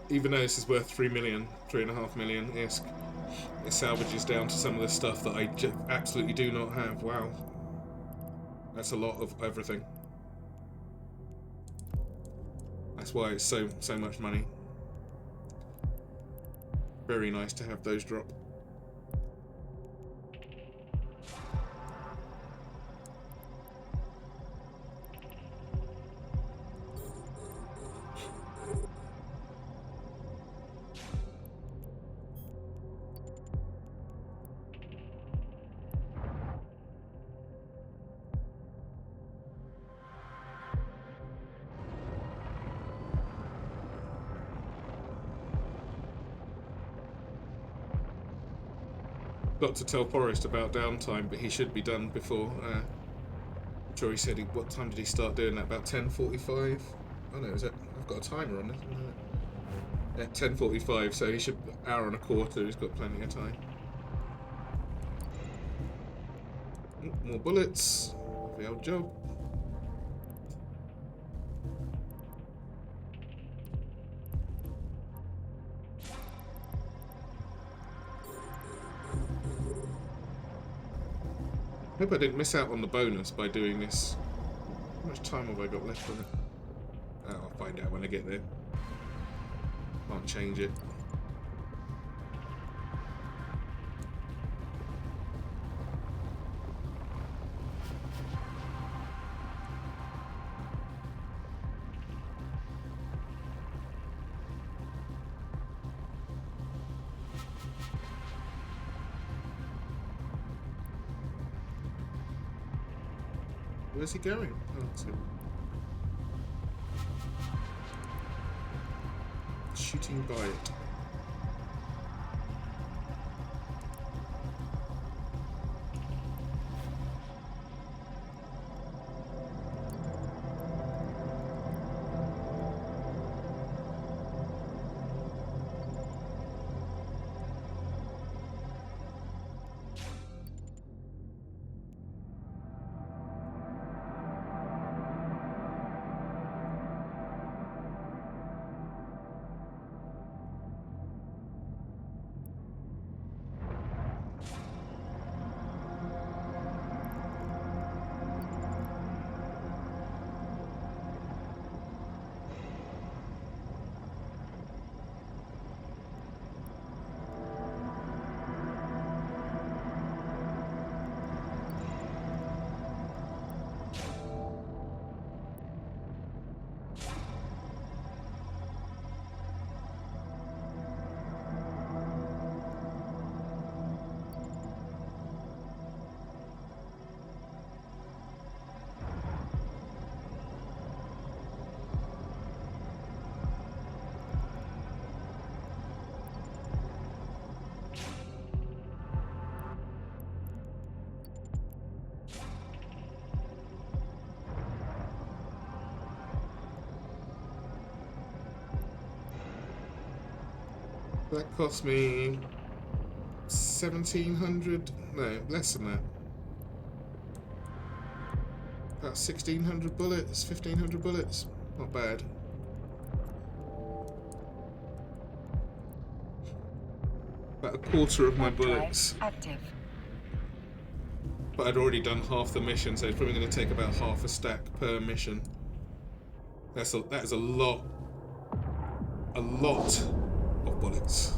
Speaker 1: Even though this is worth 3.5 million isk, it salvages down to some of the stuff that I absolutely do not have. Wow, that's a lot of everything. That's why it's so much money. Very nice to have those drop. got to tell Forrest about downtime, but he should be done before. I'm sure he said what time did he start doing that? About 10:45. Oh no, is it? I've got a timer on this. At 10:45, so he should hour and a quarter. He's got plenty of time. More bullets. The old job. Hope I didn't miss out on the bonus by doing this. How much time have I got left on it? Oh, I'll find out when I get there. Can't change it. Where's he going? Oh, that's it. Shooting by it. That cost me 1,700. No, less than that. About 1,600 bullets, 1,500 bullets. Not bad. About a quarter of my bullets.
Speaker 2: Active.
Speaker 1: But I'd already done half the mission, so it's probably going to take about half a stack per mission. That is a lot of bullets.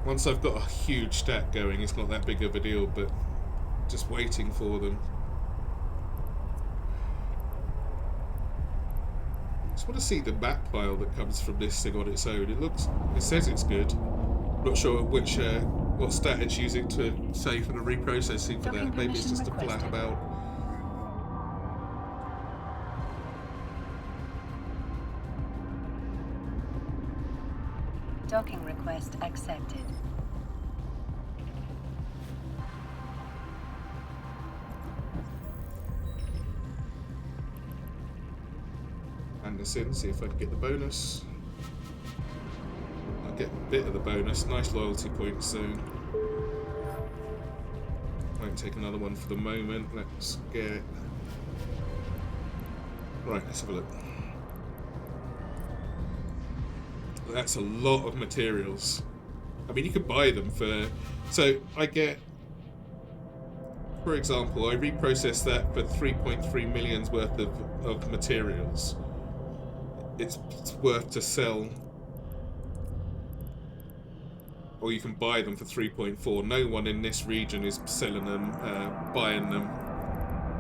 Speaker 1: Once I've got a huge stack going, it's not that big of a deal, but just waiting for them. I just want to see the map file that comes from this thing on its own. It says it's good. I'm not sure what stat it's using to say for the reprocessing for that. Maybe it's just a flat about.
Speaker 2: Docking request accepted.
Speaker 1: And this in, see if I can get the bonus. I'll get a bit of the bonus. Nice loyalty points soon. Won't take another one for the moment. Let's get it. Right, let's have a look. That's a lot of materials. I mean, you could buy them for... So, I get... For example, I reprocess that for 3.3 million's worth of materials. It's worth to sell... Or you can buy them for 3.4. No one in this region is selling them, buying them.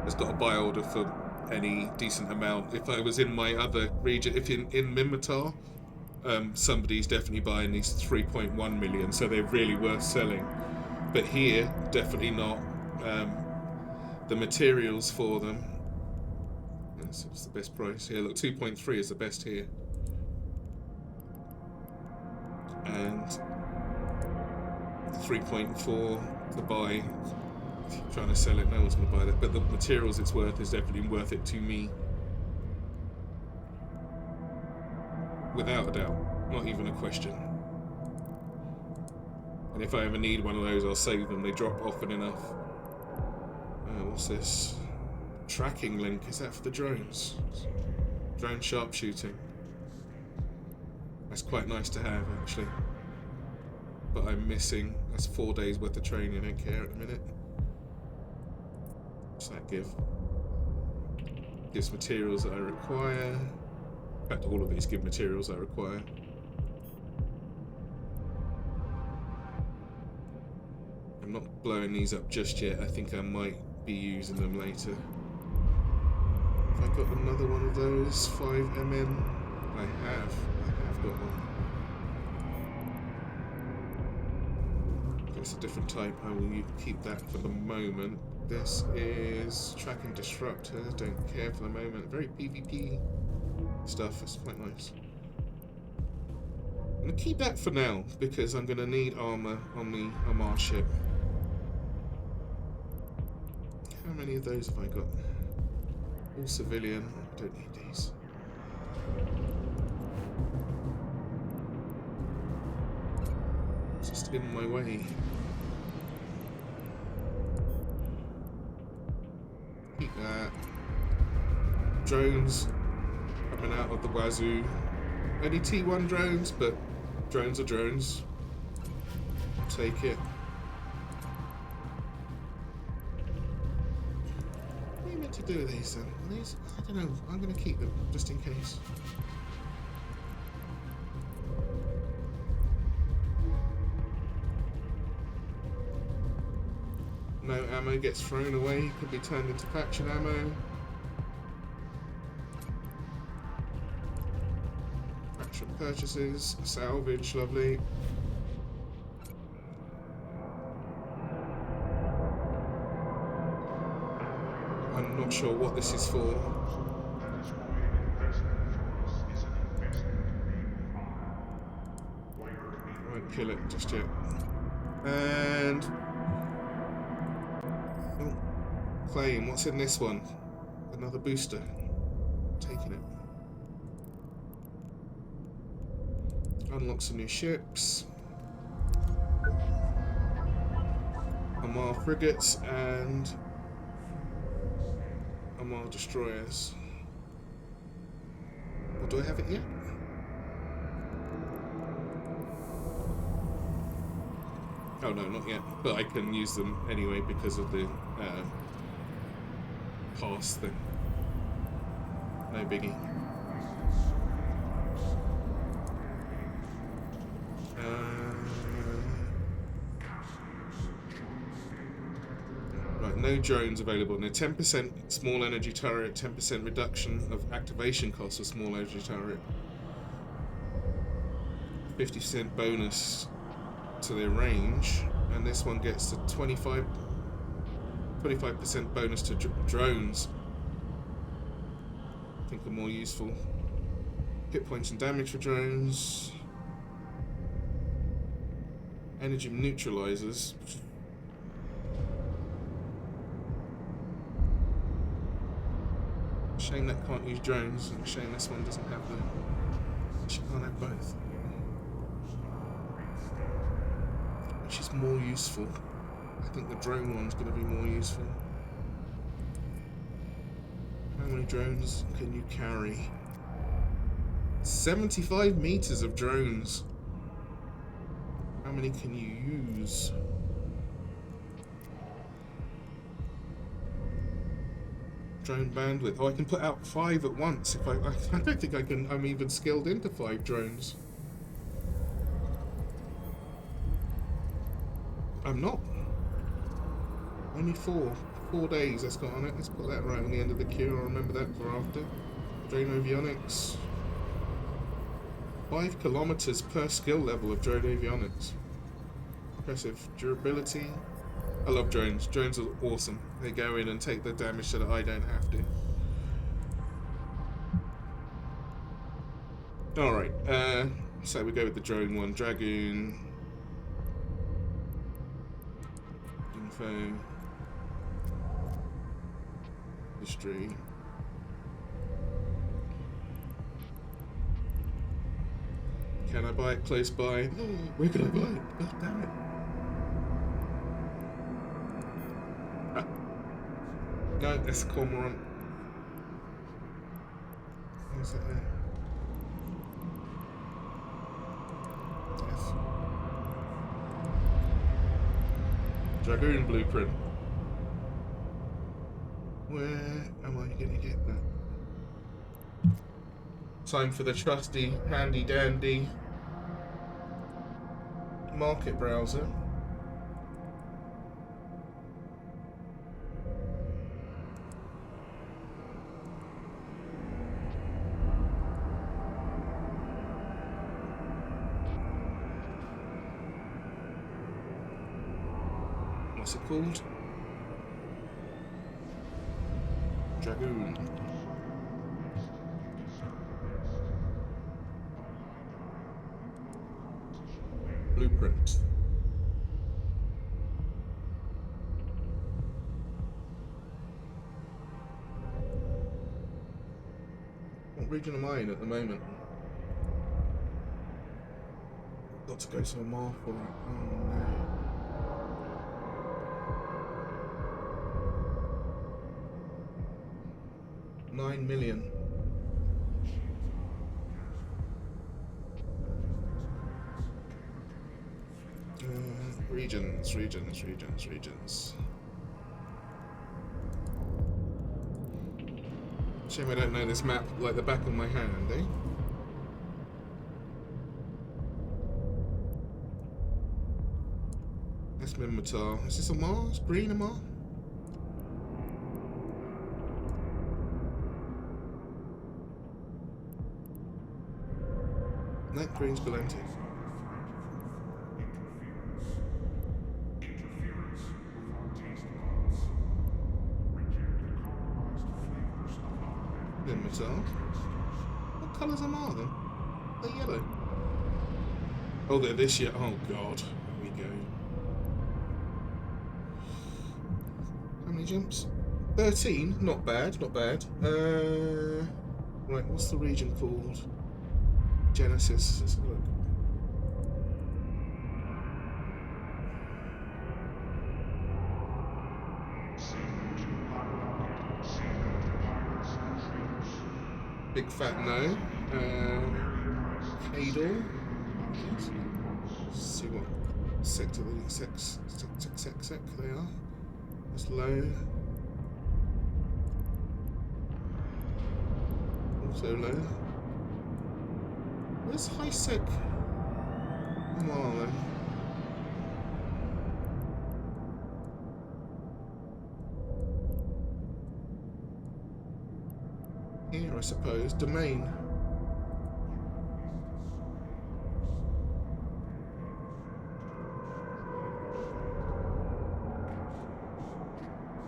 Speaker 1: Has got a buy order for any decent amount. If I was in my other region, if in Minmatar... somebody's definitely buying these 3.1 million, so they're really worth selling. But here, definitely not. The materials for them. Yes, it's the best price. Here, look, 2.3 is the best here. And 3.4 to buy. Trying to sell it, no one's going to buy that. But the materials it's worth is definitely worth it to me. Without a doubt. Not even a question. And if I ever need one of those, I'll save them. They drop often enough. What's this? Tracking link. Is that for the drones? Drone sharpshooting. That's quite nice to have, actually. But I'm missing. That's 4 days worth of training. I don't care at the minute. What's that give? Gives materials that I require. In fact, all of these give materials I require. I'm not blowing these up just yet. I think I might be using them later. Have I got another one of those 5MN? I have got one. It's a different type. I will keep that for the moment. This is tracking disruptor. Don't care for the moment. Very PvP stuff. It's quite nice. I'm gonna keep that for now because I'm gonna need armor on our ship. How many of those have I got? All civilian. I don't need these. It's just in my way. Keep that. Drones coming out of the wazoo. Only T1 drones, but drones are drones. Take it. What are you meant to do with these then? Are these? I don't know. I'm going to keep them just in case. No ammo gets thrown away, could be turned into faction ammo. Faction purchases, salvage, lovely. I'm not sure what this is for. I won't kill it just yet. And claim, what's in this one? Another booster. Taking it. Unlock some new ships. Amar frigates and Amar destroyers. Or do I have it yet? Oh no, not yet. But I can use them anyway because of the pass thing. No biggie. Right, no drones available. No, 10% small energy turret, 10% reduction of activation costs of small energy turret. 50% bonus to their range, and this one gets to 25% bonus to drones. I think are more useful. Hit points and damage for drones. Energy neutralizers. Shame that can't use drones, and shame this one doesn't have them. She can't have both. Which is more useful? I think the drone one's going to be more useful. How many drones can you carry? 75 meters of drones. How many can you use? Drone bandwidth. Oh, I can put out 5 at once. If I don't think I can. I'm even skilled into 5 drones. I'm not. Only 4 days that's got on it. Let's put that right on the end of the queue. I'll remember that for after. Drone avionics. 5 kilometers per skill level of drone avionics. Impressive. Durability. I love drones. Drones are awesome. They go in and take the damage so that I don't have to. Alright, so we go with the drone one. Dragoon. Info. History. Can I buy it close by? Where can I buy it? God damn it. Ah. No, that's a cormorant. What's that there? Yes. Dragoon blueprint. Where am I going to get that? Time for the trusty, handy dandy market browser. What's it called? Dragoon. Blueprint. What region am I in at the moment? Got to go somewhere more for it. Oh no. $9 million. Regions. Shame I don't know this map like the back of my hand, eh? That's Minmatar. Is this a Mars? Green a Mars? No, green's Galantis. Minmatar. What colours am I then? They're yellow. Oh, they're this year. Oh god. Here we go. How many jumps? 13. Not bad. Right, what's the region called? Genesis. Let's have a look. Big fat no. Cadle. See what sector they are. That's low. Also low. Where's high sec? Come on then. Here, I suppose. Domain.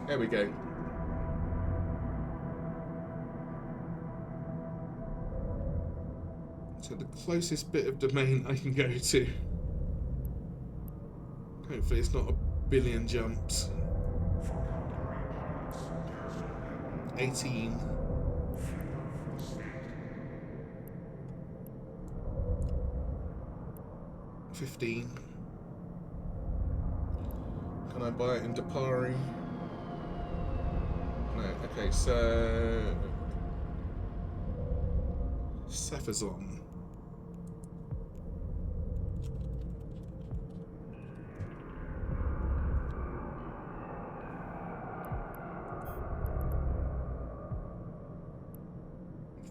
Speaker 1: There we go. So the closest bit of domain I can go to. Hopefully it's not a billion jumps. 18. 15. Can I buy it in Dapari? No. Okay, so Se7en.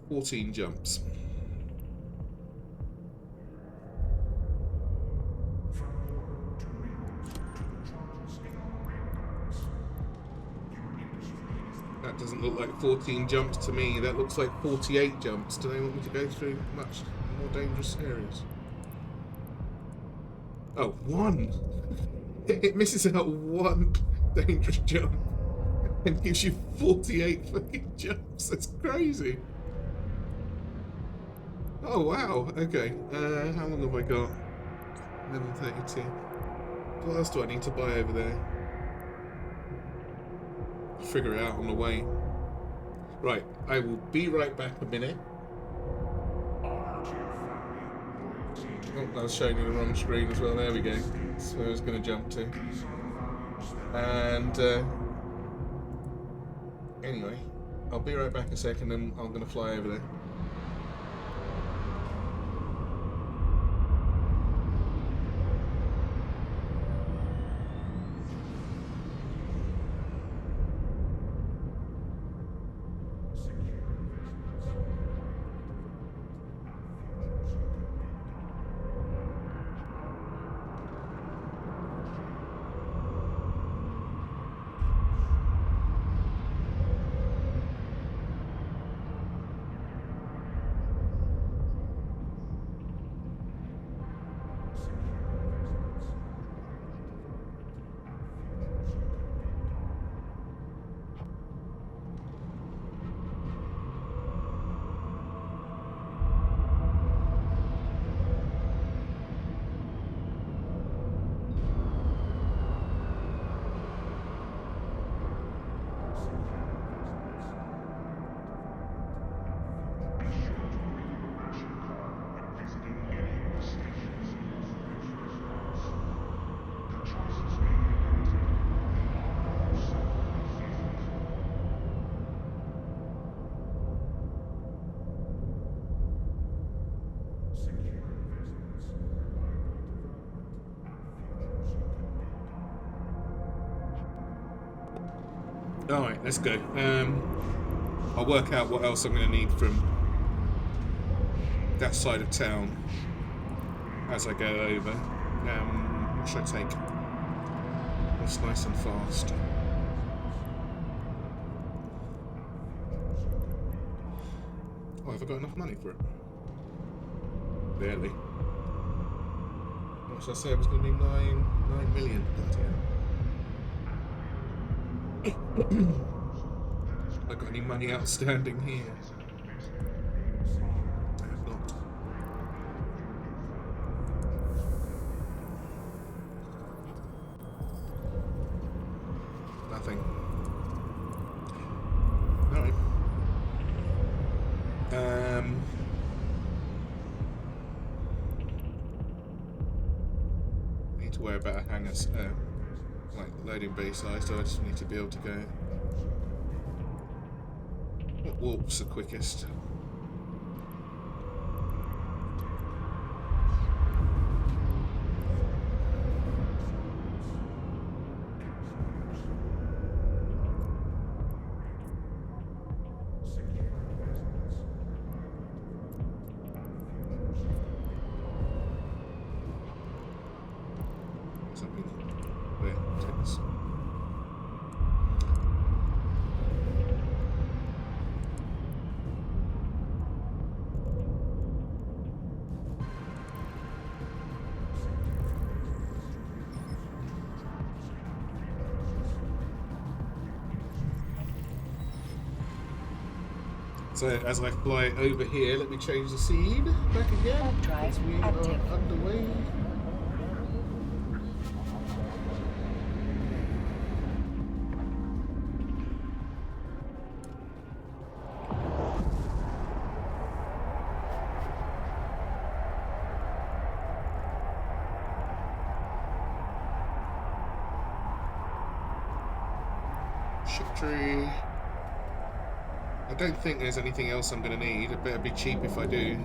Speaker 1: $14 jumps. That doesn't look like 14 jumps to me. That looks like 48 jumps. Do they want me to go through much more dangerous areas? Oh, one! It misses out one dangerous jump and gives you 48 fucking jumps. That's crazy. Oh, wow. Okay. How long have I got? Level 32. What else do I need to buy over there? figure it out on the way. Right, I will be right back a minute. Oh, I was showing you the wrong screen as well. There we go. That's where I was going to jump to. And anyway, I'll be right back a second and I'm going to fly over there. Alright, let's go. I'll work out what else I'm going to need from that side of town as I go over. What should I take? What's nice and fast? Oh, have I got enough money for it? Barely. What should I say? I was going to do 9 million. Have I got any money outstanding here? I have not. Nothing. Alright. Need to worry about a hangar, like loading bay size, so I just need to be able to go. What warps the quickest? Something. Where? Take this. So as I fly over here, let me change the scene back again
Speaker 2: Warp drive
Speaker 1: as we
Speaker 2: active.
Speaker 1: are underway. Ship tree. I don't think there's anything else I'm going to need. It better be cheap if I do.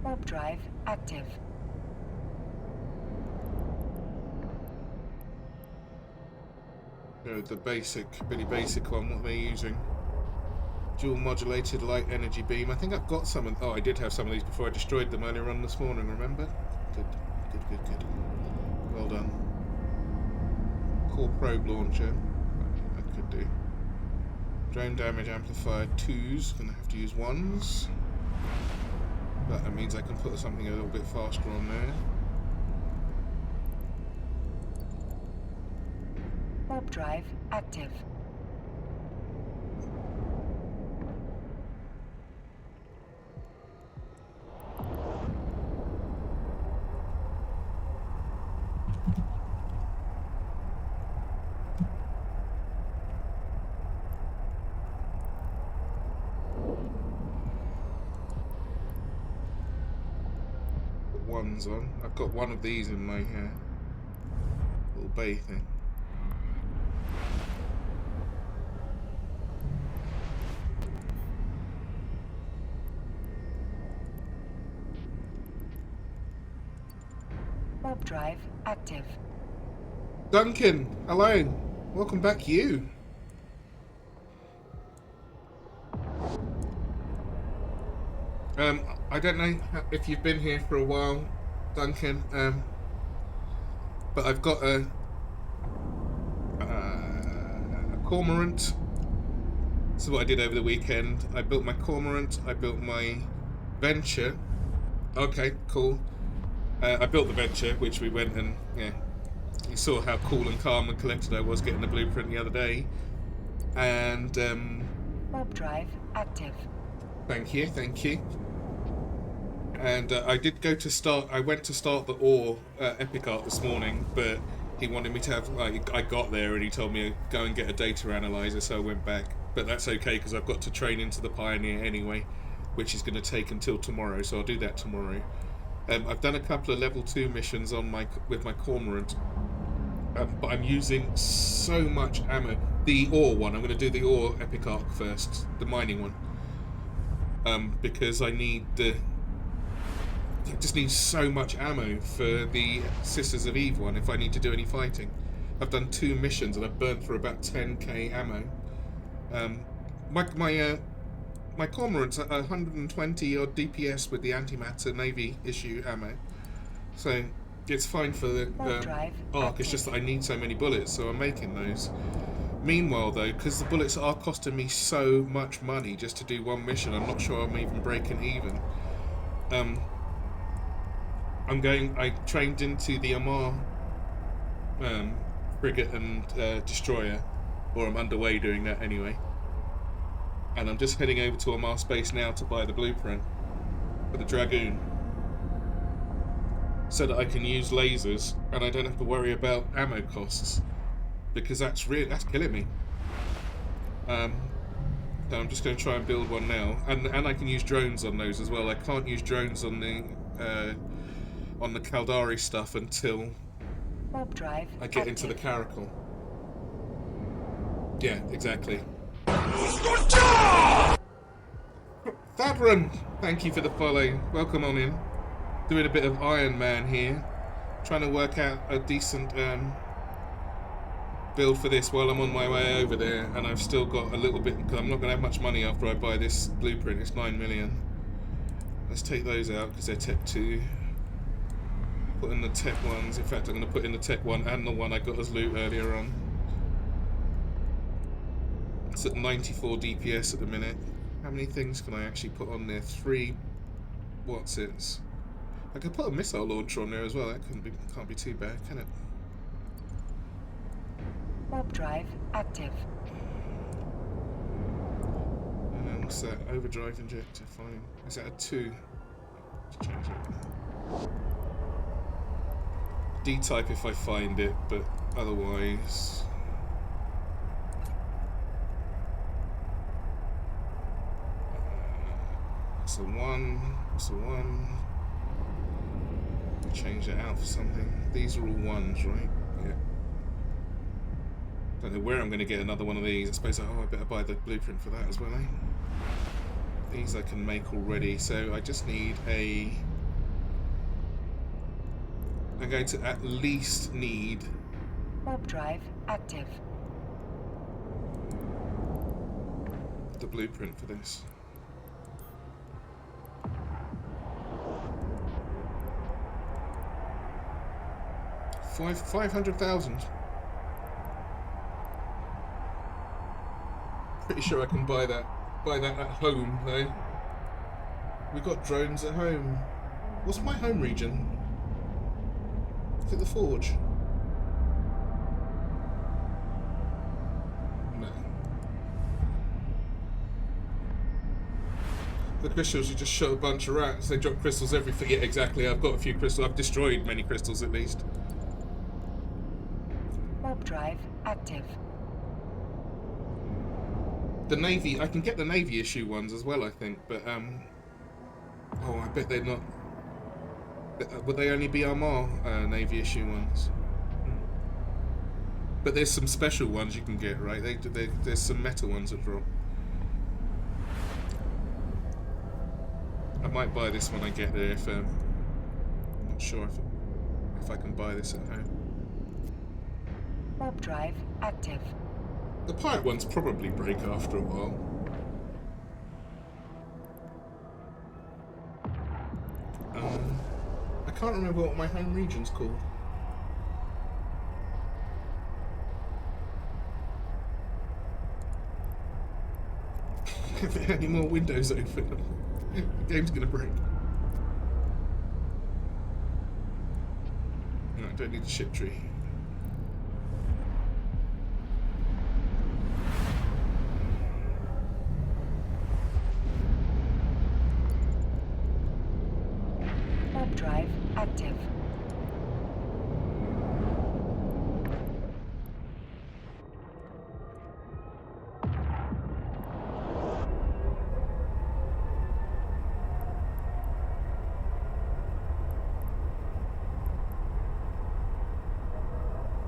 Speaker 2: Warp drive active.
Speaker 1: No, the basic, really basic one. What are they using? Dual modulated light energy beam. I think I've got some. Oh, I did have some of these before I destroyed them earlier on this morning. Remember? Good. Well done. Core probe launcher. That could do. Drone damage amplifier 2s. Gonna have to use 1s. But that means I can put something a little bit faster on there.
Speaker 2: Warp drive active.
Speaker 1: One's on. I've got one of these in my little bay thing.
Speaker 2: Warp drive active.
Speaker 1: Duncan, hello. Welcome back, you. I don't know if you've been here for a while, Duncan, but I've got a cormorant. This is what I did over the weekend. I built my cormorant, I built my venture. Okay, cool. I built the venture, which we went and, yeah, you saw how cool and calm and collected I was getting the blueprint the other day. And,
Speaker 2: Warp drive active.
Speaker 1: Thank you, thank you. And I did go to start, I went to start the ore Epic Art this morning, but he wanted me to have, like, I got there and he told me go and get a data analyzer, so I went back. But that's okay, because I've got to train into the Pioneer anyway, which is going to take until tomorrow, so I'll do that tomorrow. I've done a couple of level 2 missions on with my cormorant, but I'm using so much ammo. The ore one, I'm going to do the ore Epic Arc first, the mining one, because I just need so much ammo for the Sisters of Eve one if I need to do any fighting. I've done 2 missions and I've burnt through about 10k ammo. My cormorant's at 120 odd DPS with the antimatter Navy issue ammo, so it's fine for the arc. It's just that I need so many bullets, so I'm making those. Meanwhile, though, because the bullets are costing me so much money just to do one mission, I'm not sure I'm even breaking even. I trained into the Amar frigate and destroyer, or I'm underway doing that anyway. And I'm just heading over to Amar Space now to buy the blueprint for the Dragoon, so that I can use lasers and I don't have to worry about ammo costs, because that's killing me. So I'm just going to try and build one now, and I can use drones on those as well. I can't use drones on the Caldari stuff until I get into the Caracal. Yeah, exactly. Fabron, thank you for the follow. Welcome on in. Doing a bit of Iron Man here. Trying to work out a decent build for this while I'm on my way over there, and I've still got a little bit, because I'm not going to have much money after I buy this blueprint. It's 9 million. Let's take those out because they're Tech 2. Put in the Tech ones. In fact, I'm going to put in the Tech 1 and the one I got as loot earlier on. It's at 94 DPS at the minute. How many things can I actually put on there? 3 what's-its. I could put a missile launcher on there as well. That can't be too bad, can it?
Speaker 2: Warp drive active.
Speaker 1: What's that? Overdrive injector. Fine. Is that a 2? Let's change it. D-type if I find it, but otherwise. That's a 1. That's a 1. Change that out for something. These are all 1s, right? Yeah. Don't know where I'm going to get another one of these. I suppose, I better buy the blueprint for that as well, eh? These I can make already, so I just need a... I'm going to at least need...
Speaker 2: Warp drive active.
Speaker 1: The blueprint for this. 500,000. Pretty sure I can buy that at home though. We got drones at home. What's my home region? Is it the Forge? The crystals, you just shot a bunch of rats. They drop crystals everything. Yeah, exactly. I've got a few crystals. I've destroyed many crystals at least.
Speaker 2: Warp drive active.
Speaker 1: The Navy, I can get the Navy issue ones as well, I think, but oh, I bet they're not. Would they only be Armor Navy issue ones? But there's some special ones you can get, right? There's some meta ones that drop. I might buy this when I get there if I'm not sure if I can buy this at home.
Speaker 2: Warp drive active.
Speaker 1: The pirate ones probably break after a while. I can't remember what my home region's called. If there are any more windows open, the game's gonna break. No, I don't need the ship tree.
Speaker 2: Warp drive active.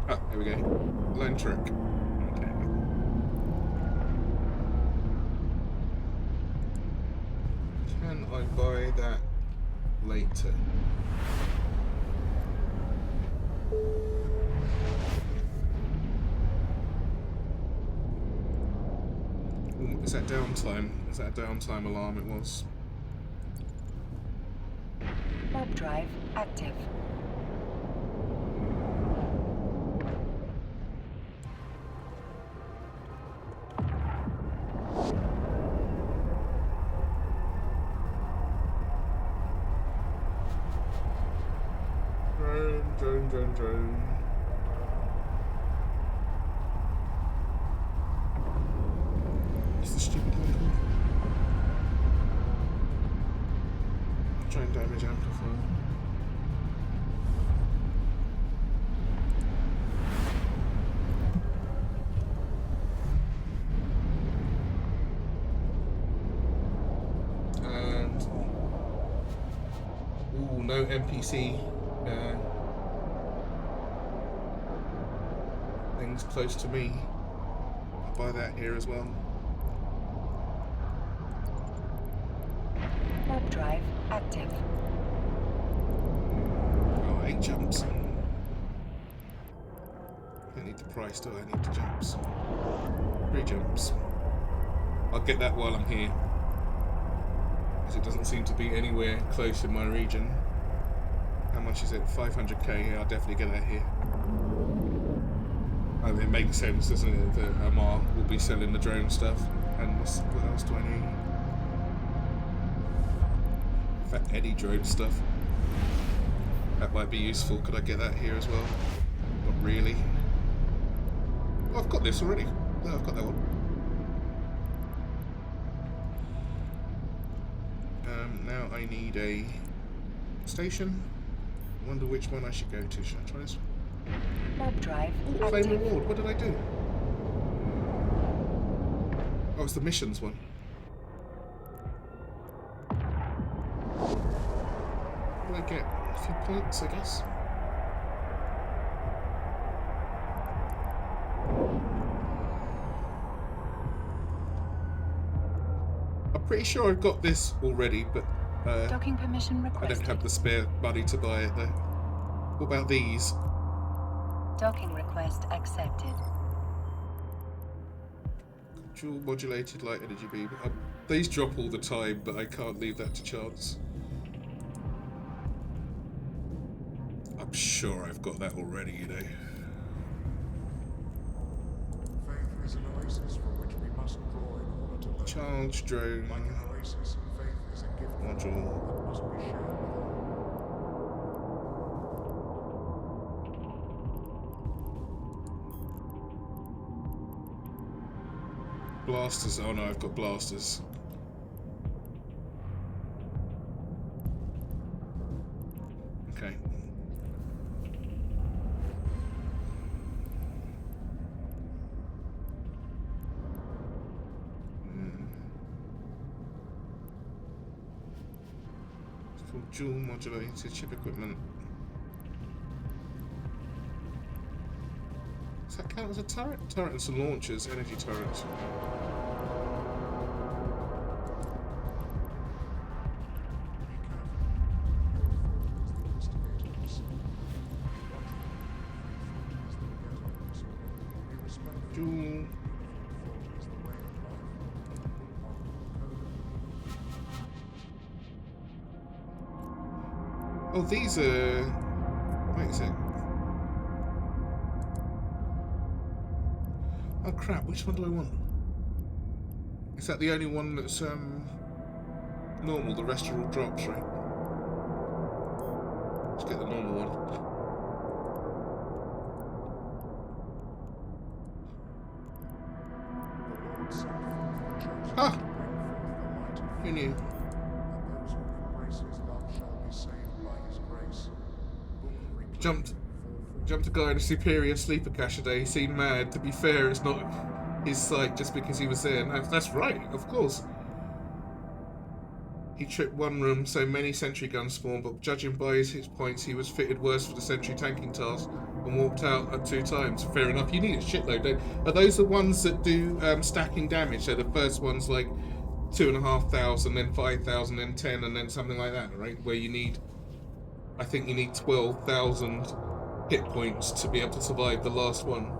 Speaker 1: Ah, there we go. Line trick. Okay. Can I buy that later? Ooh, is that downtime? Is that a downtime alarm? It was.
Speaker 2: Warp drive active.
Speaker 1: Drone. What's the stupid one called? Drone damage amplifier. And ooh, no NPC. Things close to me. I'll buy that here as well.
Speaker 2: Warp drive active.
Speaker 1: Oh, 8 jumps. I need the price, do I? Need the jumps. 3 jumps. I'll get that while I'm here, because it doesn't seem to be anywhere close in my region. How much is it? 500k. Yeah, I'll definitely get that here. I mean, it makes sense, doesn't it, that Amar will be selling the drone stuff. And what else do I need? In fact, any drone stuff. That might be useful. Could I get that here as well? Not really. Oh, I've got this already. No, I've got that one. Now I need a station. I wonder which one I should go to. Should I try this one?
Speaker 2: Warp drive
Speaker 1: Oh, claim
Speaker 2: active.
Speaker 1: reward. What did I do? Oh, it's the missions one. What did I get? A few points, I guess. I'm pretty sure I've got this already, but
Speaker 2: Docking permission
Speaker 1: I
Speaker 2: requested.
Speaker 1: don't have the spare money to buy it though. What about these?
Speaker 2: Docking request accepted.
Speaker 1: Dual modulated light energy beam. These drop all the time, but I can't leave that to chance. I'm sure I've got that already, you know.
Speaker 3: Faith is an oasis from which we must draw in order to live.
Speaker 1: Charge drone
Speaker 3: Like an oasis, faith is a gift from
Speaker 1: module.
Speaker 3: God that must be shared with all.
Speaker 1: Blasters. Oh no, I've got blasters. For dual modulated ship equipment. Does that count as a turret? Turrets and launchers, energy turrets. Dual. Oh, these are. Wait a sec. Oh crap! Which one do I want? Is that the only one that's normal? The rest are all drops, right? Let's get the normal one. Ah! Who knew? Jumped a guy in a superior sleeper cache today. He seemed mad. To be fair, it's not his site just because he was there. No, that's right, of course. He tripped one room, so many sentry guns spawned, but judging by his hit points, he was fitted worse for the sentry tanking task and walked out at 2 times. Fair enough. You need a shitload, don't you? Are those the ones that do stacking damage? So the first one's like 2,500, then 5,000, then 10, and then something like that, right? Where you need, I think you need 12,000 hit points to be able to survive the last one.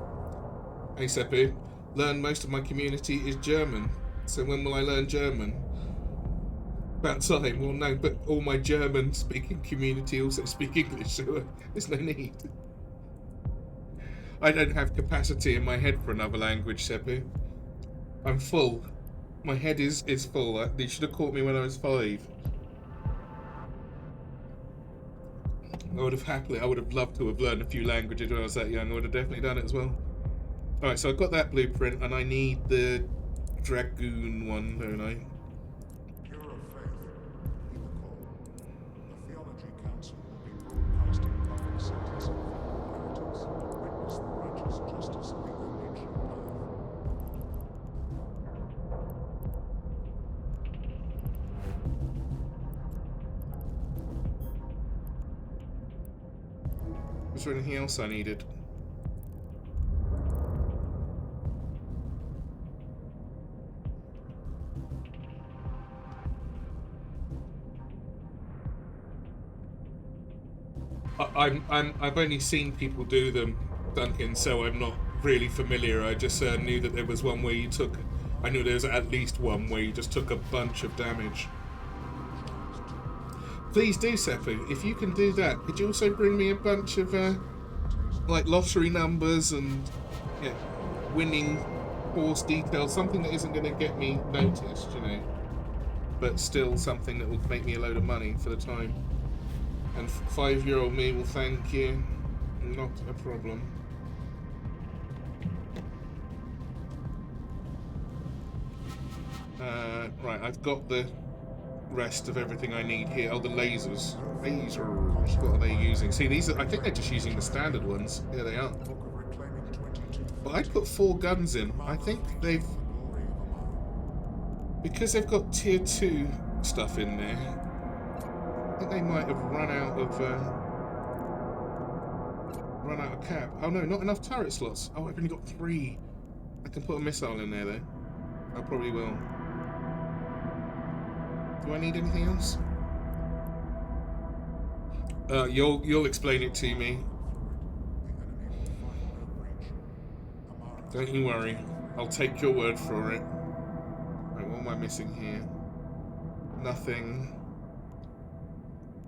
Speaker 1: Hey Seppu, learn most of my community is German, so when will I learn German? About time. Well, no, but all my German speaking community also speak English, so there's no need. I don't have capacity in my head for another language, Seppu. I'm full. My head is full. They should have caught me when I was 5. I would have loved to have learned a few languages when I was that young. I would have definitely done it as well. Alright, so I've got that blueprint, and I need the Dragoon one, don't I?
Speaker 3: Pure of faith, heed the call. The Theology Council will be broadcasting public sentencing for heretics. Witness the righteous justice of the only true path.
Speaker 1: Was there anything else I needed? I've only seen people do them, Duncan, so I'm not really familiar. I just knew that there was one where you took. I knew there was at least one where you just took a bunch of damage. Please do, Seppu. If you can do that, could you also bring me a bunch of like lottery numbers and winning horse details, something that isn't going to get me noticed, you know, but still something that will make me a load of money for the time. And 5-year-old me will thank you. Not a problem. Right, I've got the rest of everything I need here. Oh, the lasers. Lasers. What are they using? See, these are, I think they're just using the standard ones. Here they are. But I put 4 guns in. I think they've... Because they've got tier 2 stuff in there, I think they might have run out of cap. Oh no, not enough turret slots. Oh, I've only got 3. I can put a missile in there though. I probably will. Do I need anything else? You'll explain it to me. Don't you worry. I'll take your word for it. Right, what am I missing here? Nothing.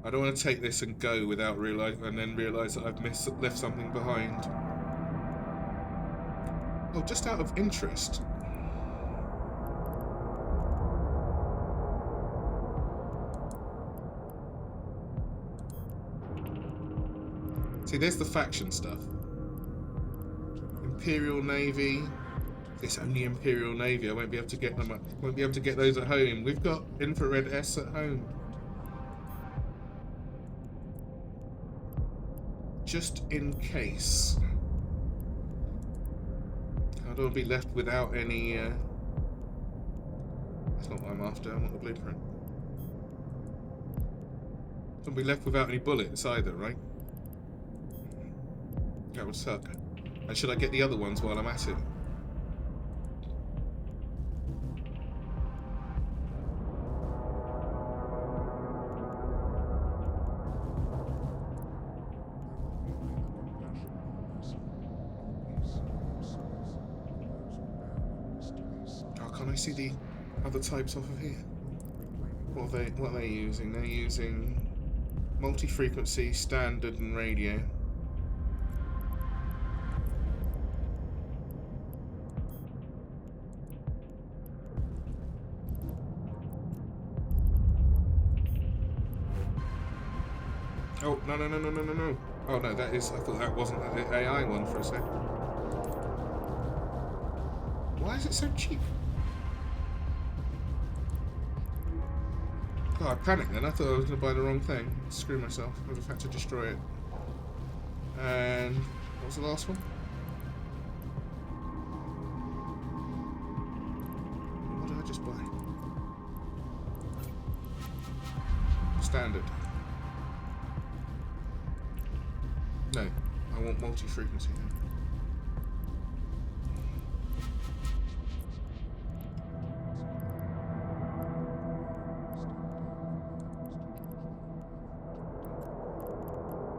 Speaker 1: I don't want to take this and go without realise that I've left something behind. Oh, just out of interest. See, there's the faction stuff. Imperial Navy. It's only Imperial Navy. I won't be able to get them. Won't be able to get those at home. We've got infrared S at home. Just in case. I don't want to be left without any. That's not what I'm after. I want the blueprint. Don't be left without any bullets either, right? That would suck. And should I get the other ones while I'm at it? Oh, can't I see the other types off of here? What are they using? They're using multi-frequency, standard, and radio. Oh, no. Oh, no, that is... I thought that wasn't the AI one for a sec. Why is it so cheap? God, I panicked then. I thought I was going to buy the wrong thing. Screw myself. I would have had to destroy it. And... what was the last one? What did I just buy? Standard. No, I want multi-frequency now.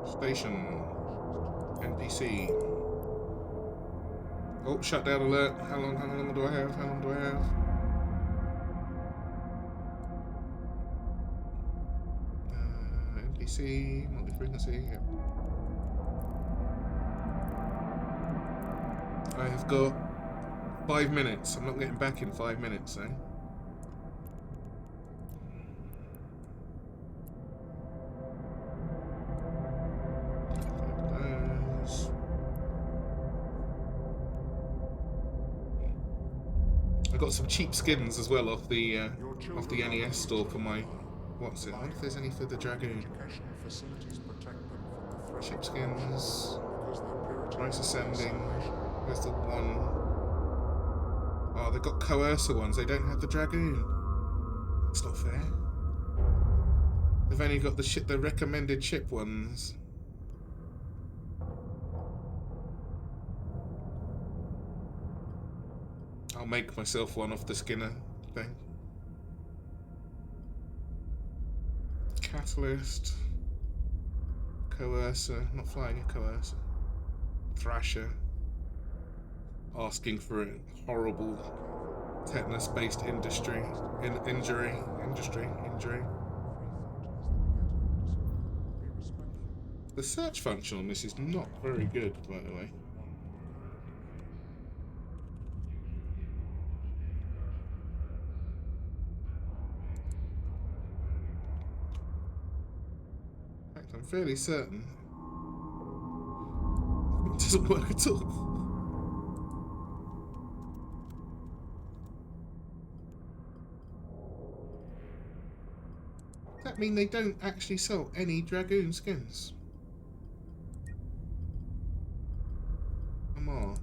Speaker 1: Station. NPC. Oh, shutdown alert. How long do I have? How long do I have? NPC, multi-frequency, yep. I have got 5 minutes. I'm not getting back in 5 minutes, eh? I got some cheap skins as well off the NES store for my... what's it? I wonder if there's any for the Dragoon. Cheap skins. Price ascending. Where's the one? Oh, they've got coercer ones. They don't have the Dragoon. That's not fair. They've only got the recommended chip ones. I'll make myself one off the Skinner thing. Catalyst. Coercer. Not flying a coercer. Thrasher. Asking for a horrible tetanus-based injury. The search function on this is not very good, by the way. In fact, I'm fairly certain it doesn't work at all. Does that mean they don't actually sell any Dragoon skins? Come on.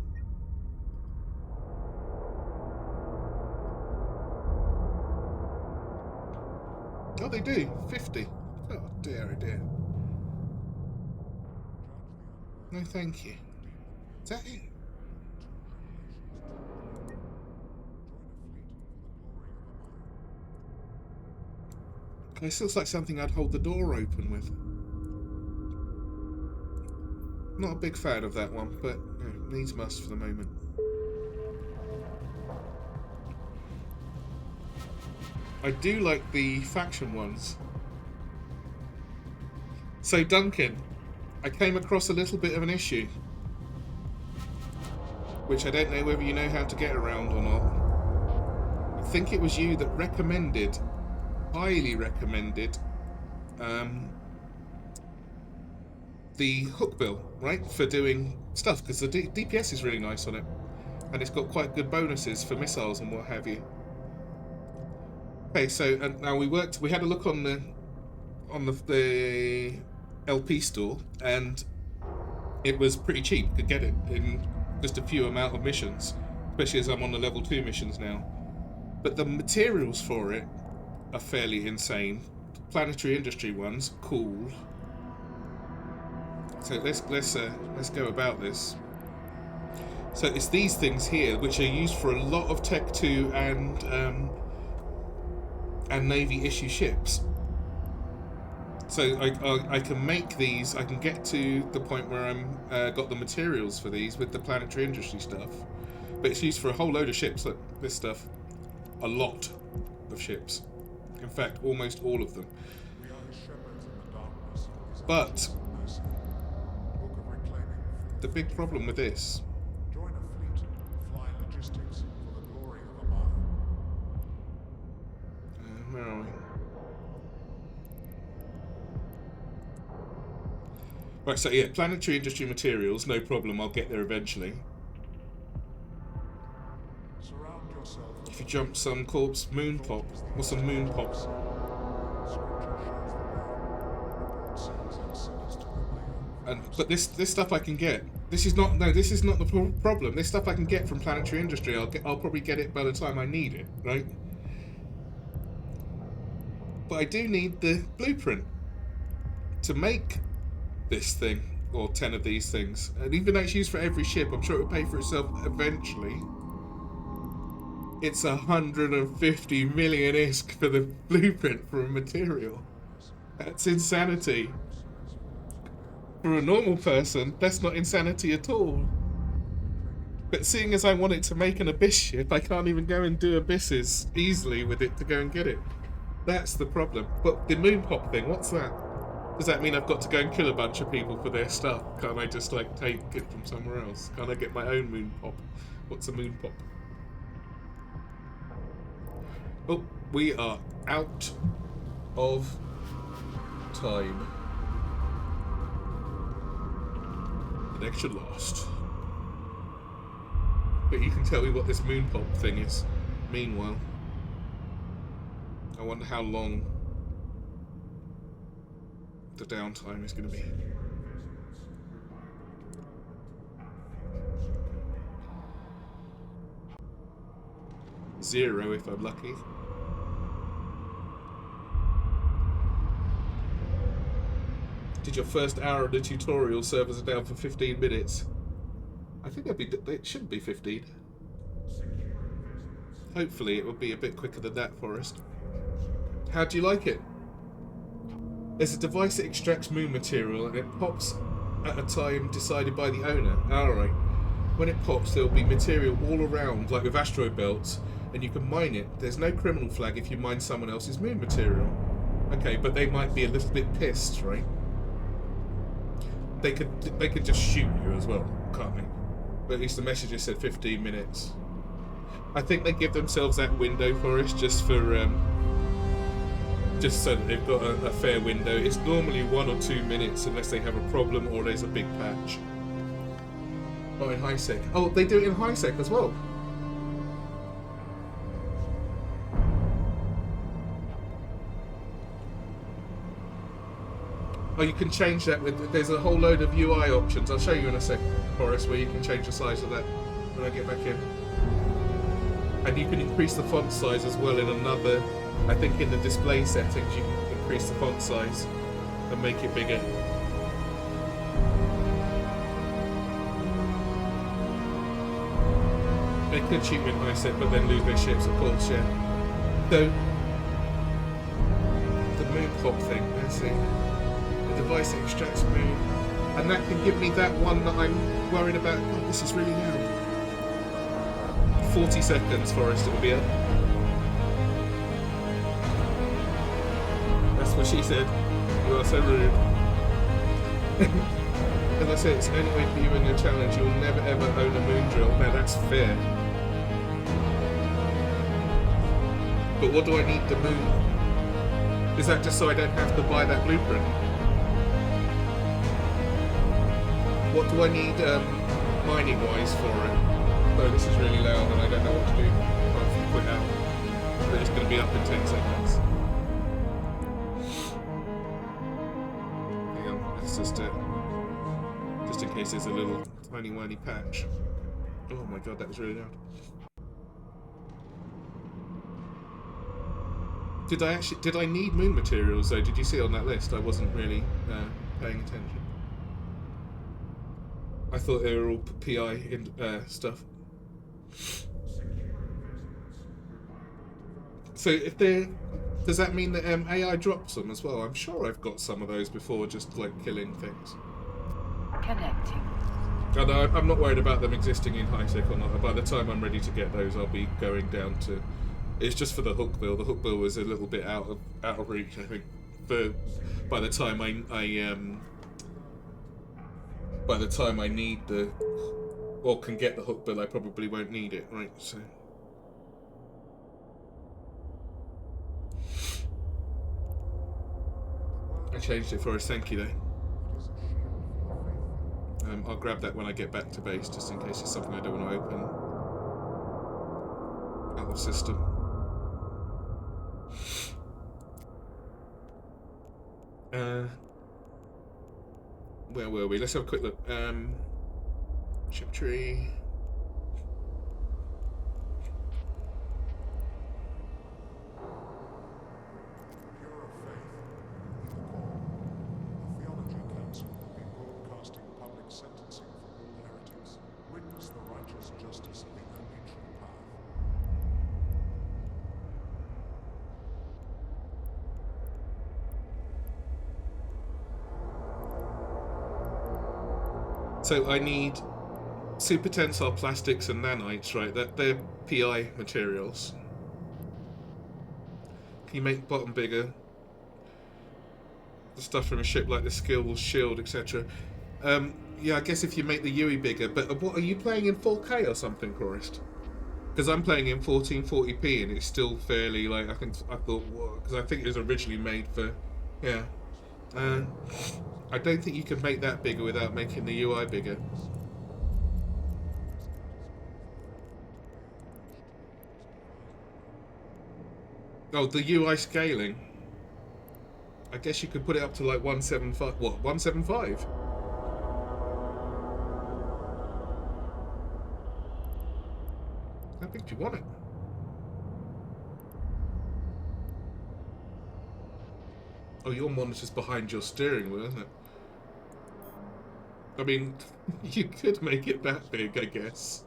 Speaker 1: Oh, they do. 50. Oh, dear, oh dear. No, thank you. Is that it? This looks like something I'd hold the door open with. Not a big fan of that one, but needs must for the moment. I do like the faction ones. So Duncan, I came across a little bit of an issue, which I don't know whether you know how to get around or not. I think it was you that recommended, highly recommended, the hook bill, right, for doing stuff, because the DPS is really nice on it, and it's got quite good bonuses for missiles and what have you. Okay, so now we had a look on the LP store, and it was pretty cheap. You could get it in just a few amount of missions, especially as I'm on the level 2 missions now. But the materials for it are fairly insane. planetary industry ones, cool. So let's go about this. So it's these things here, which are used for a lot of Tech 2 and Navy issue ships. So I can make these. I can get to the point where I'm got the materials for these with the planetary industry stuff. But it's used for a whole load of ships. Look, this stuff, a lot of ships. In fact, almost all of them.
Speaker 3: We are his shepherds in the darkness. His
Speaker 1: But
Speaker 3: angels of mercy. Book of reclaiming.
Speaker 1: the big problem with this.
Speaker 3: Join a fleet. Fly logistics for the glory of Amar.
Speaker 1: Where are we? Right, so yeah, planetary industry materials, no problem, I'll get there eventually.
Speaker 3: Surround yourself.
Speaker 1: If you jump some corpse, moon pop. What's a moon pop?
Speaker 3: Scripture shows the way. Report sins and sinners to the way.
Speaker 1: But this stuff I can get. This is not the problem. This stuff I can get from planetary industry. I'll probably get it by the time I need it, right? But I do need the blueprint to make this thing, or 10 of these things. And even though it's used for every ship, I'm sure it will pay for itself eventually. It's 150 million ISK for the blueprint for a material. That's insanity. For a normal person, that's not insanity at all. But seeing as I want it to make an Abyss ship, I can't even go and do Abysses easily with it to go and get it. That's the problem. But the moon pop thing, what's that? Does that mean I've got to go and kill a bunch of people for their stuff? Can't I just like take it from somewhere else? Can't I get my own moon pop? What's a moon pop? Oh, we are out of time. Connection lost. But you can tell me what this moon pop thing is. Meanwhile, I wonder how long the downtime is going to be. Zero if I'm lucky. Did your first hour of the tutorial servers are down for 15 minutes? I think it shouldn't be 15. Hopefully it will be a bit quicker than that, Forrest. How do you like it? There's a device that extracts moon material and it pops at a time decided by the owner. Alright. When it pops, there will be material all around, like with asteroid belts, and you can mine it. There's no criminal flag if you mine someone else's moon material. Okay, but they might be a little bit pissed, right? They could just shoot you as well, can't they? But at least the messages said 15 minutes. I think they give themselves that window for us just for just so that they've got a fair window. It's normally 1 or 2 minutes unless they have a problem or there's a big patch. Oh, in high sec. Oh, they do it in high sec as well. Oh, you can change that with. There's a whole load of UI options. I'll show you in a sec, Forrest, where you can change the size of that when I get back in. And you can increase the font size as well in another. I think in the display settings you can increase the font size and make it bigger. They could shoot in high set, but then lose their ships, of course, yeah. So, the moon pop thing, let's see. The device that extracts moon. And that can give me that one that I'm worried about. Oh, this is really loud. 40 seconds, Forrest, it will be up. That's what she said. You are so rude. As I said, it's the only way for you in your challenge. You'll never ever own a moon drill. Now that's fair. But what do I need the moon? Is that just so I don't have to buy that blueprint? What do I need mining wise for it? Oh, this is really loud and I don't know what to do. I'll quit out. But it's going to be up in 10 seconds. Hang on, let's just in case there's a little tiny whiny patch. Oh my god, that was really loud. Did I need moon materials though? Did you see on that list? I wasn't really paying attention. I thought they were all PI stuff. So if they're, does that mean that AI drops them as well? I'm sure I've got some of those before, just like killing things.
Speaker 2: Connecting.
Speaker 1: And I'm not worried about them existing in high-tech or not. By the time I'm ready to get those, I'll be going down to. It's just for the hook bill. The hook bill was a little bit out of reach, I think. By the time by the time I need the or can get the hook bill, I probably won't need it, right? So. I changed it for us, thank you though. I'll grab that when I get back to base, just in case it's something I don't want to open out of system. Where were we? Let's have a quick look. Ship tree. So I need super tensile plastics and nanites, right? They're PI materials. Can you make bottom bigger? The stuff from a ship like the Skill, Shield, etc. Yeah, I guess if you make the UE bigger. But what are you playing in 4K or something, Chorist? Because I'm playing in 1440p and it's still fairly like I thought because I think it was originally made for yeah. I don't think you can make that bigger without making the UI bigger. Oh, the UI scaling. I guess you could put it up to like 175. What? 175? How big do you want it? Oh, your monitor's behind your steering wheel, isn't it? I mean, you could make it that big, I guess.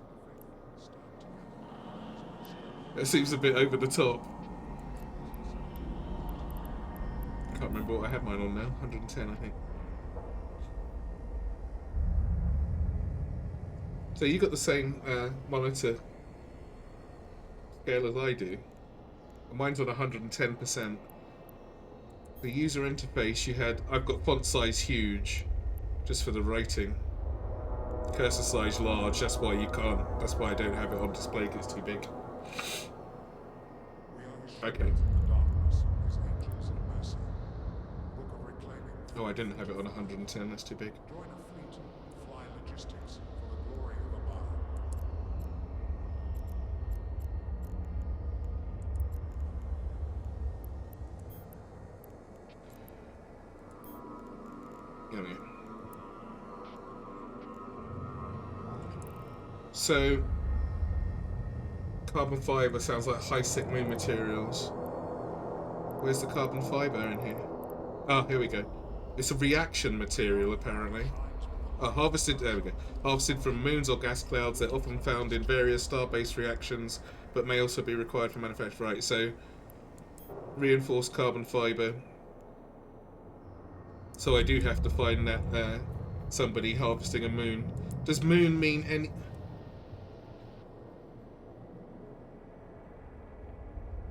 Speaker 1: It seems a bit over the top. Can't remember what I had mine on now. 110, I think. So you got the same monitor scale as I do. Mine's on 110%. The user interface I've got font size huge, just for the rating. Cursor size large, that's why you can't, that's why I don't have it on display, because it's too big. Okay. Oh, I didn't have it on 110, that's too big.
Speaker 3: Join a fleet, fly logistics for the glory of the bar.
Speaker 1: Yeah. So, carbon fiber sounds like high-tech moon materials. Where's the carbon fiber in here? Oh, here we go. It's a reaction material, apparently. Harvested, there we go. Harvested from moons or gas clouds. They're often found in various star-based reactions, but may also be required for manufacture. Right, so reinforced carbon fiber. So I do have to find that somebody harvesting a moon. Does moon mean any?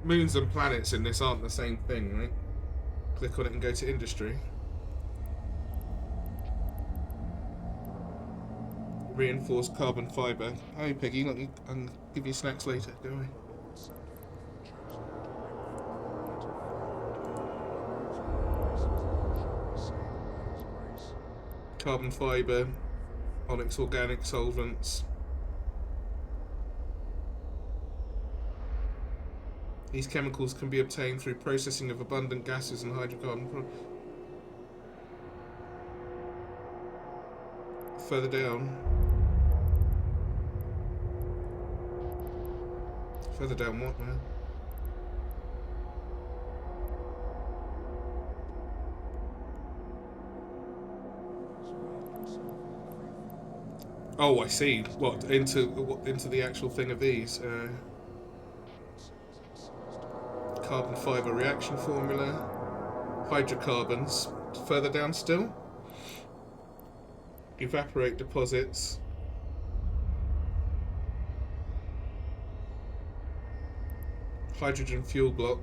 Speaker 1: Moons and planets in this aren't the same thing, right? Click on it and go to industry. Reinforced carbon fiber. Hey Peggy, look, I'll give you snacks later, don't worry. Carbon fiber, onyx organic solvents. These chemicals can be obtained through processing of abundant gases and hydrocarbon. Further down. Further down what, man? Oh, I see. What into the actual thing of these? Carbon fiber reaction formula, hydrocarbons. Further down still, evaporate deposits. Hydrogen fuel block.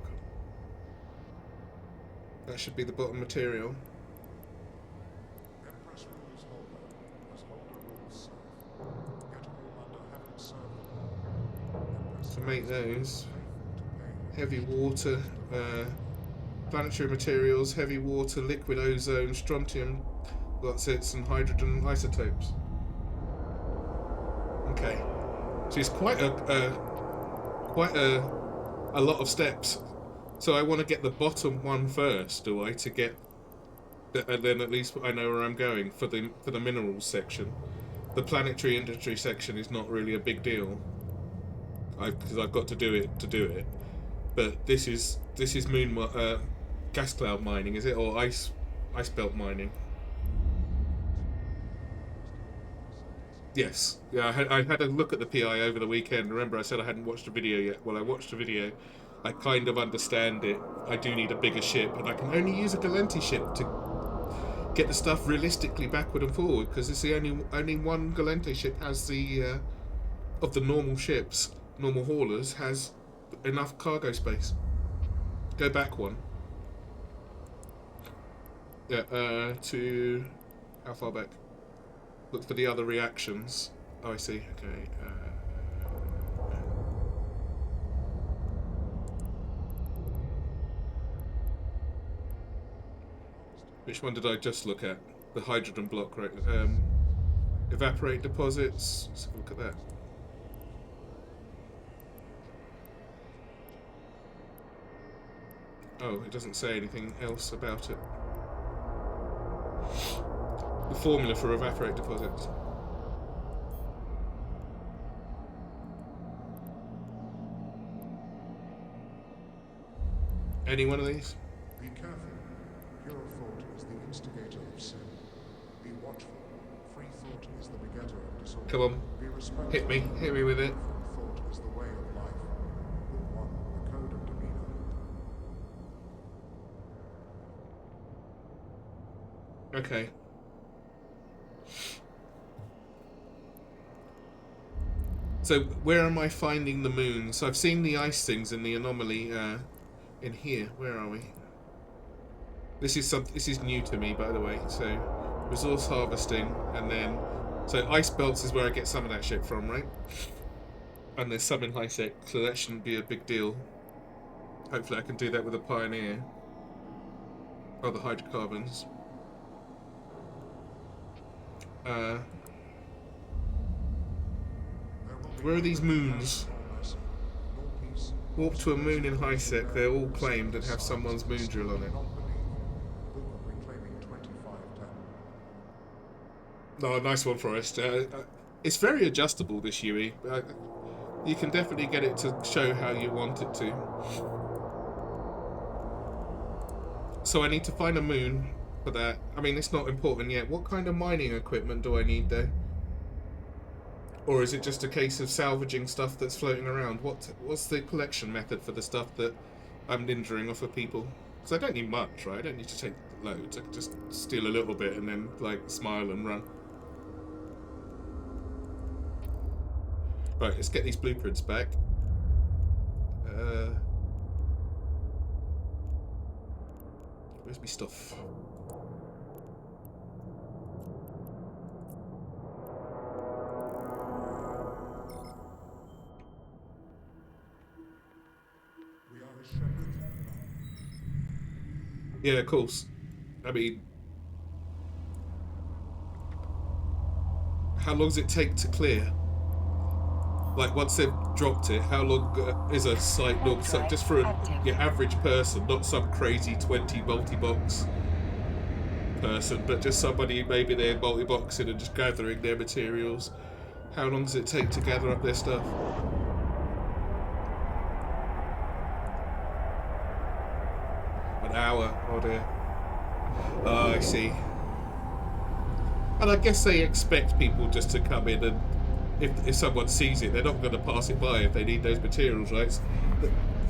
Speaker 1: That should be the bottom material.
Speaker 3: Empress rules holder, as holder rules serve. Get home under having served them. Empress
Speaker 1: To make those,
Speaker 3: faithful to pay.
Speaker 1: heavy water, planetary materials, heavy water, liquid ozone, strontium glossites, and hydrogen isotopes. Okay, so it's quite a lot of steps. So I want to get the bottom one first, do I? To get, and then at least I know where I'm going for the minerals section. The planetary industry section is not really a big deal, because I've got to do it. But this is moon gas cloud mining, is it, or ice belt mining? Yes. Yeah, I had a look at the PI over the weekend. Remember, I said I hadn't watched a video yet. Well, I watched a video. I kind of understand it. I do need a bigger ship, and I can only use a Galenti ship to get the stuff realistically backward and forward, because it's the only one Galenti ship has the of the normal ships, normal haulers, has enough cargo space. Go back one. Yeah, to how far back? Look for the other reactions. Oh, I see. Okay. Which one did I just look at? The hydrogen block, right? Evaporate deposits. Let's have a look at that. Oh, it doesn't say anything else about it. The formula for evaporate deposits. Any one of these?
Speaker 3: Be careful. Pure thought is the instigator of sin. Be watchful. Free thought is the begetter of disorder.
Speaker 1: Come on.
Speaker 3: Be respectful.
Speaker 1: Hit me with it.
Speaker 3: Free thought is the way of life. Rule 1, the code of demeanor.
Speaker 1: Okay. So where am I finding the moons? So I've seen the ice things in the anomaly in here. Where are we? This is new to me, by the way. So resource harvesting, and then so ice belts is where I get some of that shit from, right? And there's some in high sec, so that shouldn't be a big deal. Hopefully I can do that with a pioneer. Oh, the hydrocarbons. Where are these moons? Warp to a moon in high sec. They're all claimed and have someone's moon drill on it. Oh, nice one, Forrest. It's very adjustable, this UE. You can definitely get it to show how you want it to. So I need to find a moon for that. I mean, it's not important yet. What kind of mining equipment do I need, though? Or is it just a case of salvaging stuff that's floating around? What's the collection method for the stuff that I'm ninjaing off of people? Because I don't need much, right? I don't need to take loads. I can just steal a little bit and then, like, smile and run. Right, let's get these blueprints back. Where's my stuff? Yeah, of course. I mean, how long does it take to clear? Like, once they've dropped it, how long is a site look? So just for your average person, not some crazy 20 multi-box person, but just somebody, maybe they're multi-boxing and just gathering their materials. How long does it take to gather up their stuff? An hour. Oh dear. Oh, I see. And I guess they expect people just to come in and if someone sees it, they're not going to pass it by if they need those materials, right?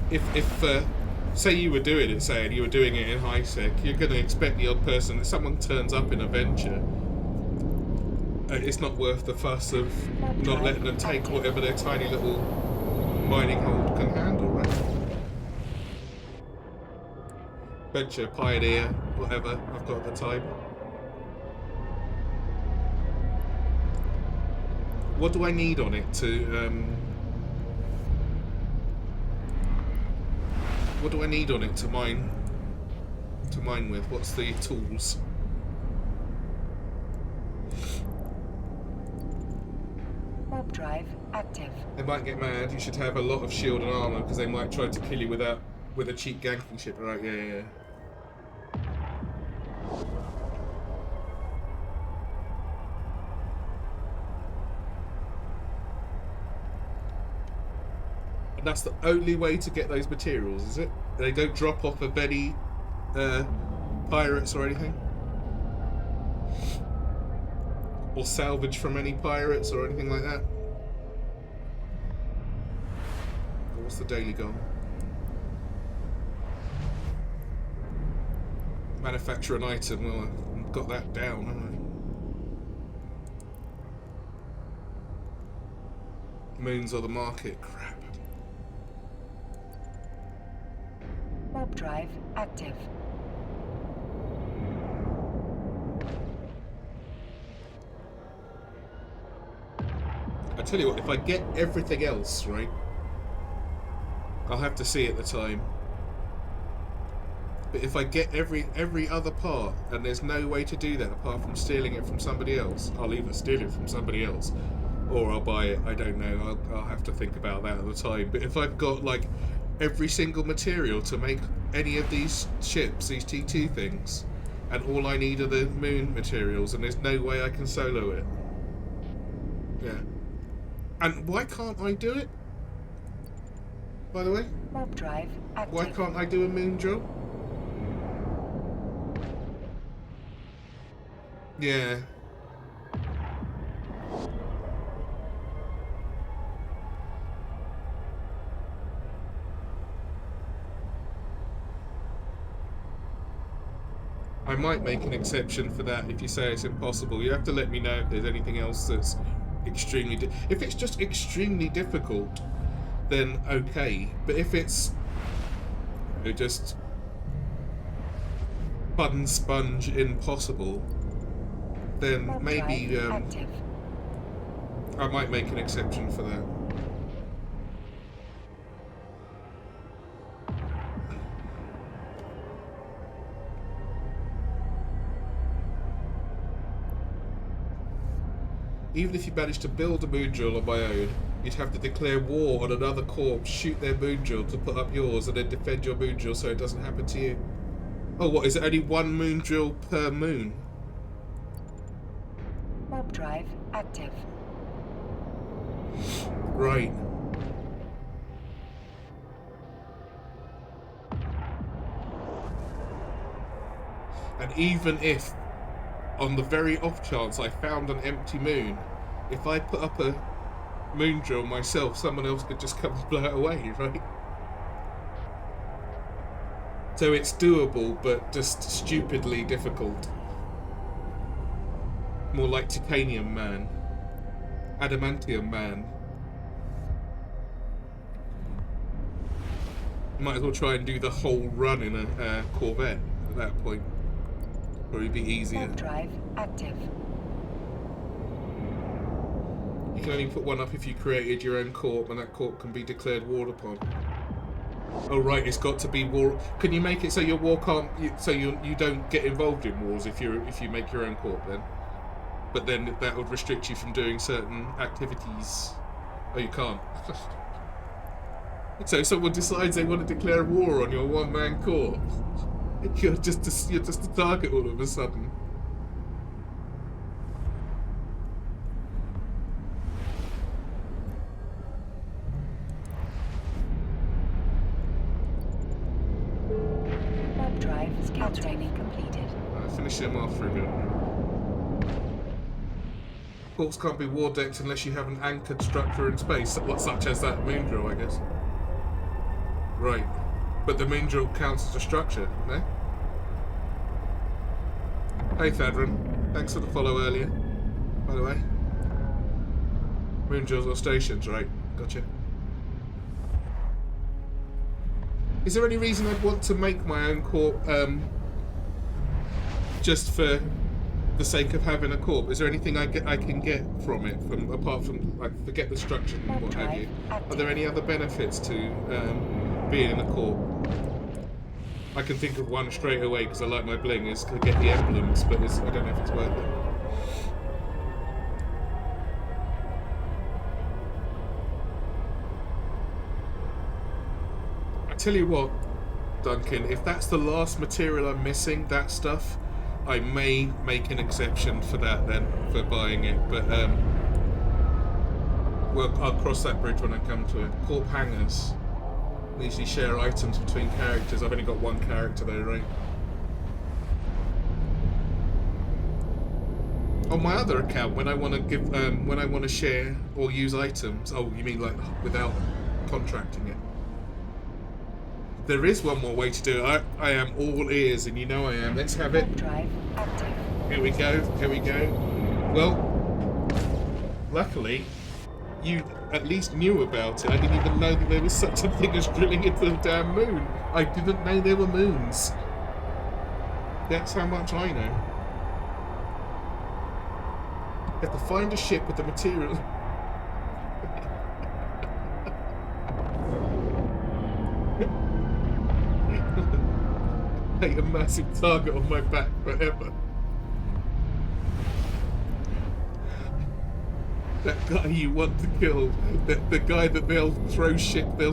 Speaker 1: If say you were doing it, say, and you were doing it in high sec, you're going to expect the odd person. If someone turns up in a venture, it's not worth the fuss of not letting them take whatever their tiny little mining hold can handle, right? Venture, pioneer, whatever I've got at the time. What do I need on it to what do I need on it to mine with? What's the tools?
Speaker 2: Warp drive active.
Speaker 1: They might get mad. You should have a lot of shield and armor because they might try to kill you with a cheap ganking ship, right? Yeah. And that's the only way to get those materials, is it? They don't drop off of any pirates or anything? Or salvage from any pirates or anything like that? Or what's the daily goal? Manufacture an item. Well, I've got that down, haven't I? Moons or the market. Crap.
Speaker 2: Warp drive active.
Speaker 1: I tell you what, if I get everything else, right, I'll have to see at the time. But if I get every other part, and there's no way to do that apart from stealing it from somebody else, I'll either steal it from somebody else, or I'll buy it. I don't know. I'll have to think about that at the time. But if I've got like every single material to make any of these ships, these T2 things, and all I need are the moon materials, and there's no way I can solo it. Yeah. And why can't I do it? By the way?
Speaker 2: Warp drive active.
Speaker 1: Why can't I do a moon drill? Yeah. I might make an exception for that if you say it's impossible. You have to let me know if there's anything else that's extremely... If it's just extremely difficult, then okay. But if it's just bun sponge impossible, then maybe I might make an exception for that. Even if you manage to build a moon drill on my own, you'd have to declare war on another corps, shoot their moon drill to put up yours, and then defend your moon drill so it doesn't happen to you. Oh, what, is it only one moon drill per moon?
Speaker 2: Warp drive active.
Speaker 1: Right. And even if, on the very off chance I found an empty moon, if I put up a moon drill myself, someone else could just come and blow it away, right? So it's doable, but just stupidly difficult. More like Titanium Man. Adamantium Man. Might as well try and do the whole run in a Corvette at that point. Probably be easier.
Speaker 2: Warp drive active.
Speaker 1: You can only put one up if you created your own corp, and that corp can be declared war upon. Oh right, it's got to be war. Can you make it so your war can't? So you don't get involved in wars if you make your own corp then? But then that would restrict you from doing certain activities. Oh, you can't. So if someone decides they want to declare war on your one-man corp, you're just a target all of a sudden.
Speaker 2: Warp drive scan training completed.
Speaker 1: Finish him off for a bit. ports can't be war decks unless you have an anchored structure in space, such as that moon drill, I guess. Right. But the moon drill counts as a structure, no? Hey, Thadron. Thanks for the follow earlier, by the way. Moon drills or stations, right? Gotcha. Is there any reason I'd want to make my own corp, just for the sake of having a corp? Is there anything I can get from it, apart from, like, forget the structure and what have you? Are there any other benefits to being in a corp? I can think of one straight away because I like my bling, is to get the emblems, but I don't know if it's worth it. Tell you what, Duncan, if that's the last material I'm missing, that stuff, I may make an exception for that then, for buying it, but well, I'll cross that bridge when I come to it. Corp hangers. They usually share items between characters. I've only got one character though, right? On my other account, when I want to give, when I want to share or use items, oh, you mean like without contracting it? There is one more way to do it. I am all ears, and you know I am. Let's have it.
Speaker 2: Drive active.
Speaker 1: Here we go. Here we go. Well, luckily, you at least knew about it. I didn't even know that there was such a thing as drilling into the damn moon. I didn't know there were moons. That's how much I know. You have to find a ship with the material. A massive target on my back forever. That guy you want to kill, the guy that they'll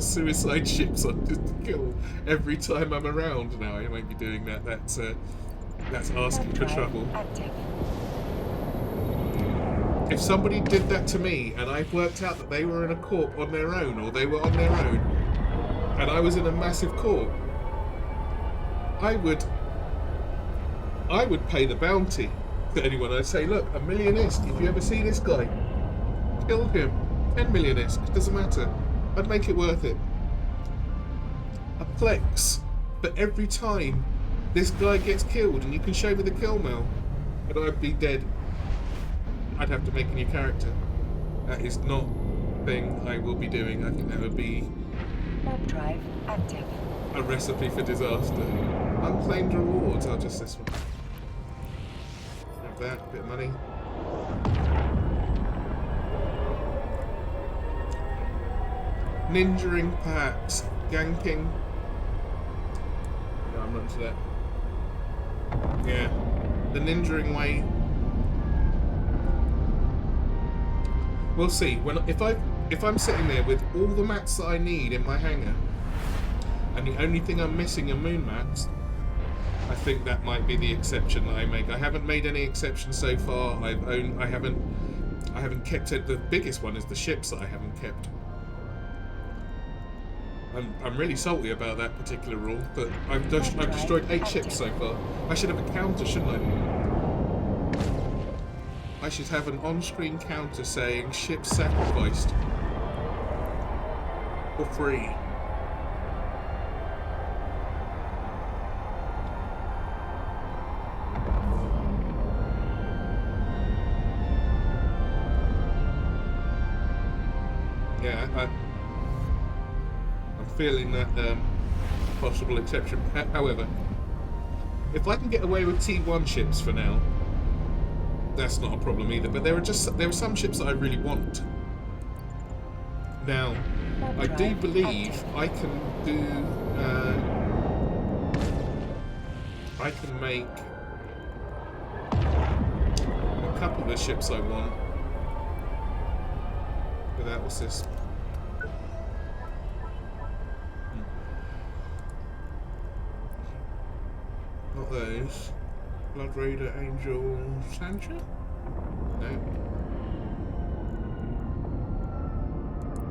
Speaker 1: suicide ships on just to kill every time I'm around. No, I won't be doing that. That's asking for trouble.
Speaker 2: Active.
Speaker 1: If somebody did that to me and I worked out that they were in a corp on their own, or they were on their own, and I was in a massive corp, I would pay the bounty to anyone. I'd say, look, $1 million ISK, if you ever see this guy, kill him. 10 million ISK, it doesn't matter. I'd make it worth it. A plex for every time this guy gets killed, and you can show me the kill mail, and I'd be dead. I'd have to make a new character. That is not a thing I will be doing. I think that would be
Speaker 2: Warp drive active.
Speaker 1: a recipe for disaster. Unclaimed rewards. Oh, just this one. Have that, a bit of money. Ninjaing, perhaps. Ganking. No, I'm not into that. Yeah. The ninjaing way. We'll see. If I'm sitting there with all the mats that I need in my hangar, and the only thing I'm missing are moon mats, I think that might be the exception that I make. I haven't made any exceptions so far. I haven't kept it. The biggest one is the ships that I haven't kept. I'm really salty about that particular rule, but I've destroyed 8 ships so far. I should have a counter, shouldn't I? I should have an on-screen counter saying ship sacrificed for free. Yeah, I'm feeling that possible exception. However, if I can get away with T1 ships for now, that's not a problem either. But there are some ships that I really want. Now, I do believe I can do. I can make a couple of the ships I want. Without what's this? Not those. Blood Raider, Angel, Sancha? No.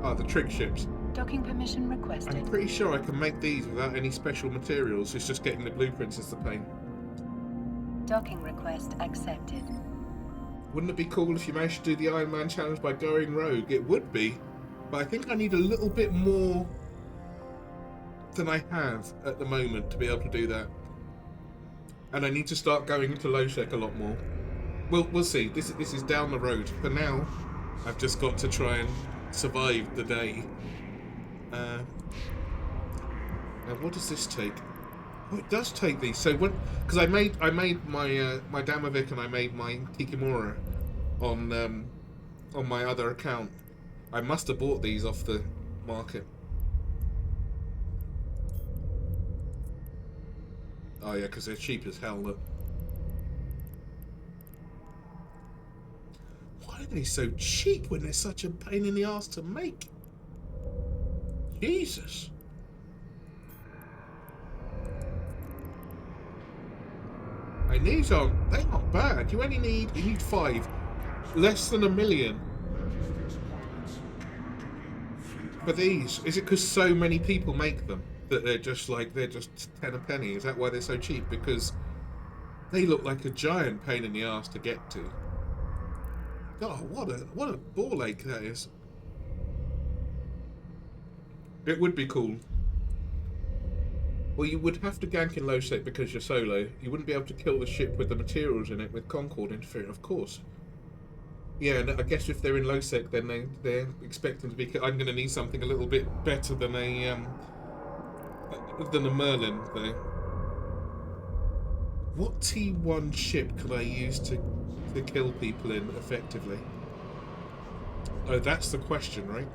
Speaker 1: Ah, the trig ships.
Speaker 2: Docking permission requested.
Speaker 1: I'm pretty sure I can make these without any special materials. It's just getting the blueprints is the pain.
Speaker 2: Docking request accepted.
Speaker 1: Wouldn't it be cool if you managed to do the Iron Man challenge by going rogue? It would be, but I think I need a little bit more than I have at the moment to be able to do that. And I need to start going into low sec a lot more. We'll see. This is down the road. For now, I've just got to try and survive the day. Now what does this take? Oh, it does take these. So when, because I made my my Damavik and I made my Kikimura on my other account. I must have bought these off the market. Oh yeah, because they're cheap as hell. Look. Why are they so cheap when they're such a pain in the ass to make? Jesus. And these aren't, they're not bad. You need 5. Less than 1 million. For these, is it because so many people make them that they're just 10 a penny? Is that why they're so cheap? Because they look like a giant pain in the ass to get to. God, what a ball ache that is. It would be cool. Well, you would have to gank in low sec because you're solo. You wouldn't be able to kill the ship with the materials in it with Concord interfering, of course. Yeah, and I guess if they're in low sec, then they're expecting to be. I'm going to need something a little bit better than a Merlin, though. What T1 ship could I use to kill people in effectively? Oh, that's the question, right?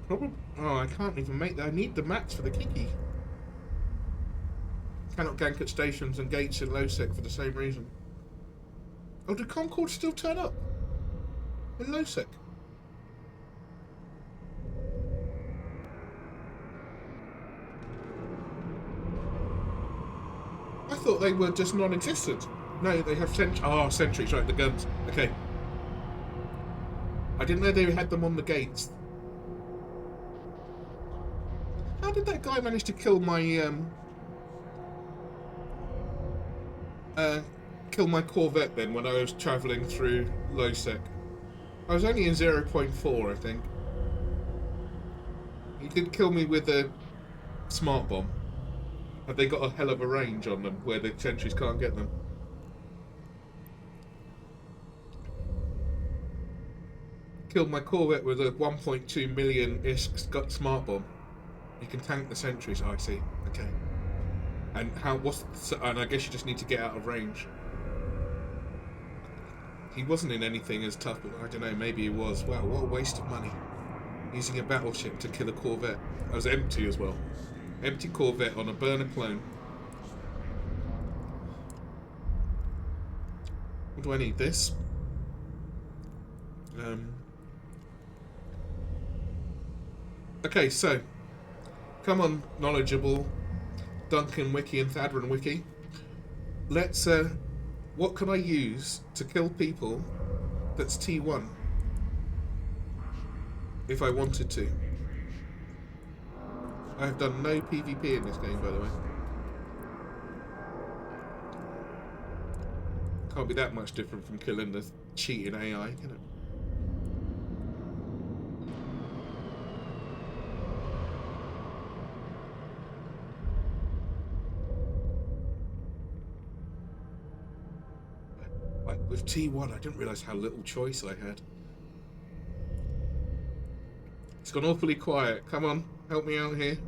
Speaker 1: Probably. Oh, I can't even make that. I need the max for the Kiki. Cannot gank at stations and gates in low sec for the same reason. Oh, did Concord still turn up? In low sec? I thought they were just non-existent. No, they have sentries, right, the guns. Okay. I didn't know they had them on the gates. How did that guy manage to kill my Corvette then when I was travelling through low sec? I was only in 0.4, I think. He did kill me with a smart bomb. Have they got a hell of a range on them where the sentries can't get them? Killed my Corvette with a 1.2 million-ish smart bomb. You can tank the sentries. Oh, I see. Okay. And and I guess you just need to get out of range. He wasn't in anything as tough, but I don't know, maybe he was. Wow, what a waste of money. Using a battleship to kill a Corvette. I was empty as well. Empty Corvette on a burner clone. What do I need? This? Okay, so come on, knowledgeable Duncan Wiki and Thadran Wiki. Let's what can I use to kill people that's T1 if I wanted to? I have done no PvP in this game, by the way. Can't be that much different from killing the cheating AI, can it? With T1, I didn't realise how little choice I had. It's gone awfully quiet. Come on, help me out here.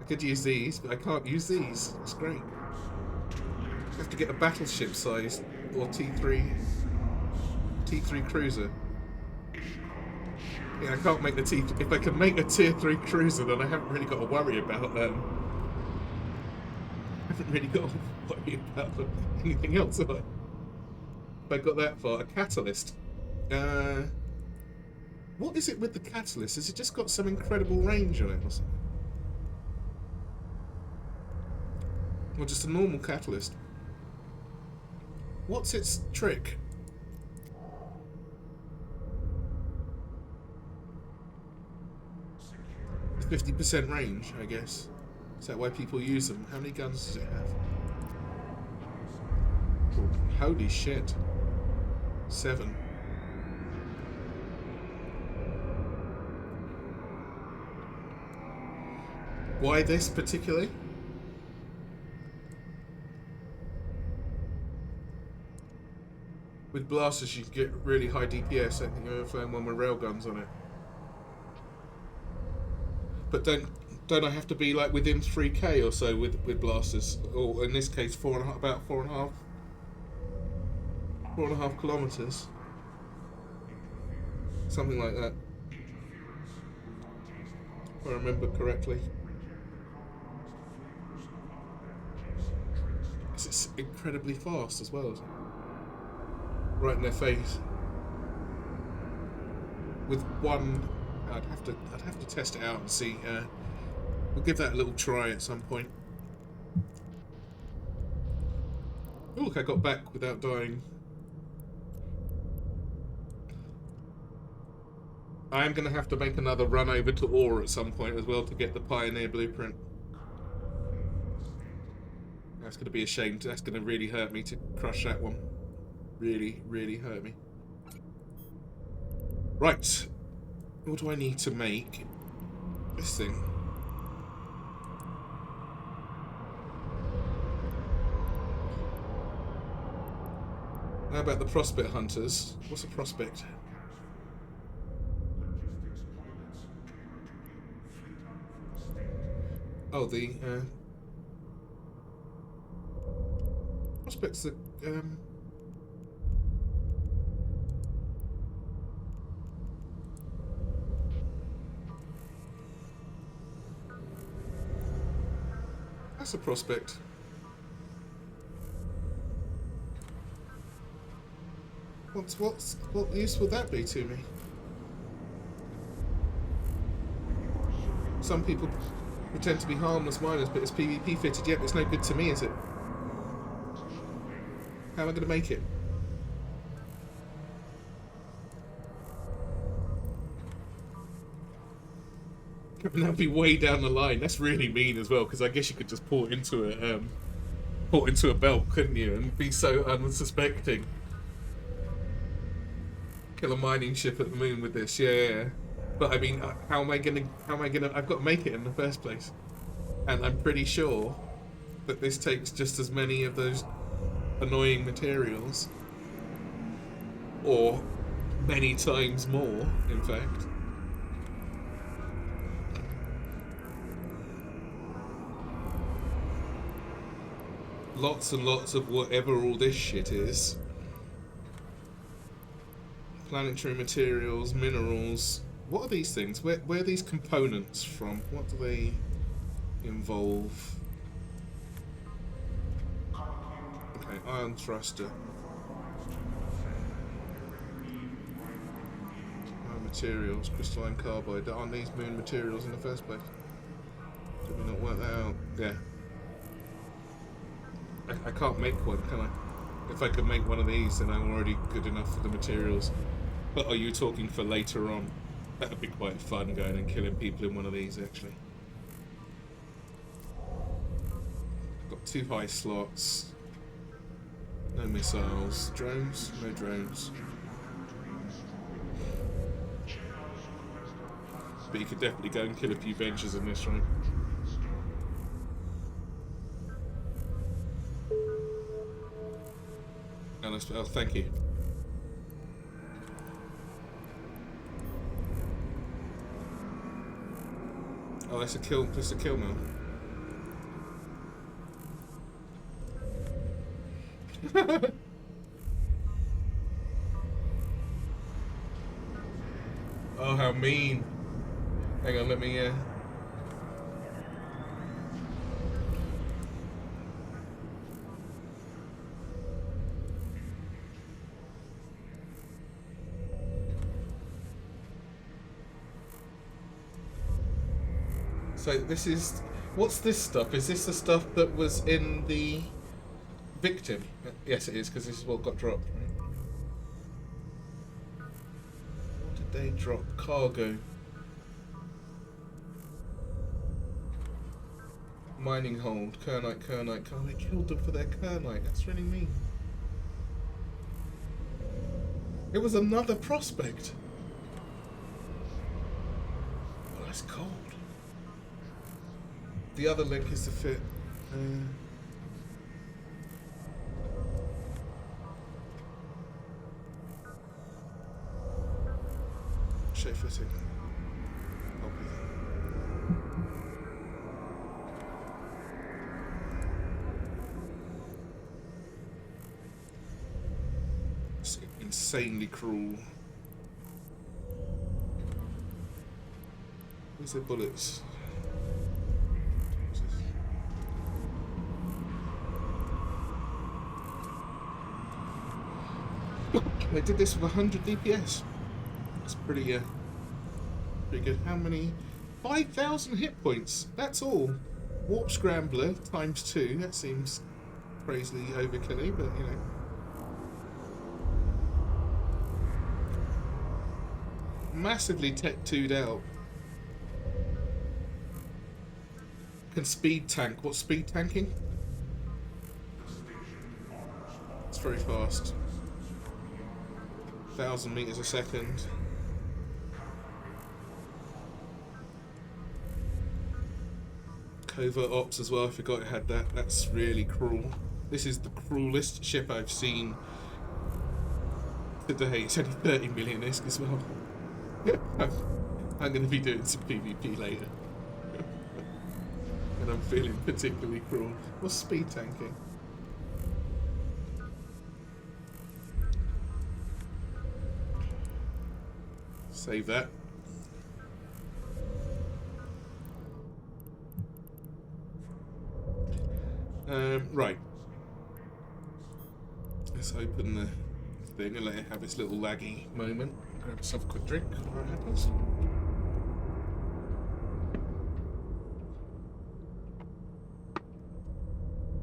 Speaker 1: I could use these, but I can't use these. That's great. I have to get a battleship size or T3 cruiser. Yeah, I can't make the T3. If I can make a tier 3 cruiser, then I haven't really got to worry about I haven't really got to worry about anything else, have I? If I got that far, a catalyst. What is it with the catalyst? Has it just got some incredible range on it or something? Or just a normal catalyst? What's its trick? 50% range, I guess. Is that why people use them? How many guns does it have? Oh, holy shit. 7. Why this particularly? With blasters you can get really high DPS. I think you're flying one with railguns on it. But don't I have to be like within 3k or so with blasters? Or in this case, about 4.5 kilometers, something like that. If I remember correctly. It's incredibly fast as well, isn't it? Right in their face. With one, I'd have to test it out and see. We'll give that a little try at some point. Oh, look, I got back without dying. I am going to have to make another run over to Ore at some point as well to get the Pioneer blueprint. That's going to be a shame. That's going to really hurt me to crush that one. Really, really hurt me. Right. What do I need to make this thing? How about the prospect hunters? What's a prospect? Oh, the prospects that that's a prospect. What use will that be to me? Some people pretend to be harmless miners, but it's PvP fitted. Yet it's no good to me, is it? How am I going to make it? And that'll be way down the line. That's really mean as well, because I guess you could just port into a belt, couldn't you, and be so unsuspecting. Kill a mining ship at the moon with this, yeah. But I mean, how am I gonna? I've got to make it in the first place, and I'm pretty sure that this takes just as many of those annoying materials, or many times more, in fact. Lots and lots of whatever all this shit is. Planetary materials, minerals. What are these things? Where are these components from? What do they involve? Okay, iron thruster. Iron materials, crystalline carbide. Aren't these moon materials in the first place? Did we not work that out? Yeah. I can't make one, can I? If I could make one of these, then I'm already good enough for the materials. But are you talking for later on? That would be quite fun, going and killing people in one of these, actually. Got 2 high slots. No missiles. Drones? No drones. But you could definitely go and kill a few benches in this, right? Oh, thank you. Oh, that's a kill. That's a kill mill. Oh, how mean! Hang on, let me. So this is... What's this stuff? Is this the stuff that was in the victim? Yes, it is, because this is what got dropped, right? What did they drop? Cargo. Mining hold, Kernite, Kernite. Oh, they killed them for their Kernite. That's really mean. It was another prospect. Oh, that's cold. The other link is to fit. Shape fitting. Copy. It's insanely cruel. Where's their bullets? They did this with 100 DPS. That's pretty good. How many? 5,000 hit points. That's all. Warp Scrambler times 2. That seems crazily overkilly, but you know. Massively tech 2'd out. Can speed tank. What's speed tanking? It's very fast. 1,000 meters a second. Covert ops as well. I forgot it had that. That's really cruel. This is the cruelest ship I've seen today. It's only 30 million ISK as well. I'm going to be doing some PvP later. And I'm feeling particularly cruel. What's speed tanking? Save that. Right. Let's open the thing and let it have its little laggy moment. Grab myself a quick drink while it happens.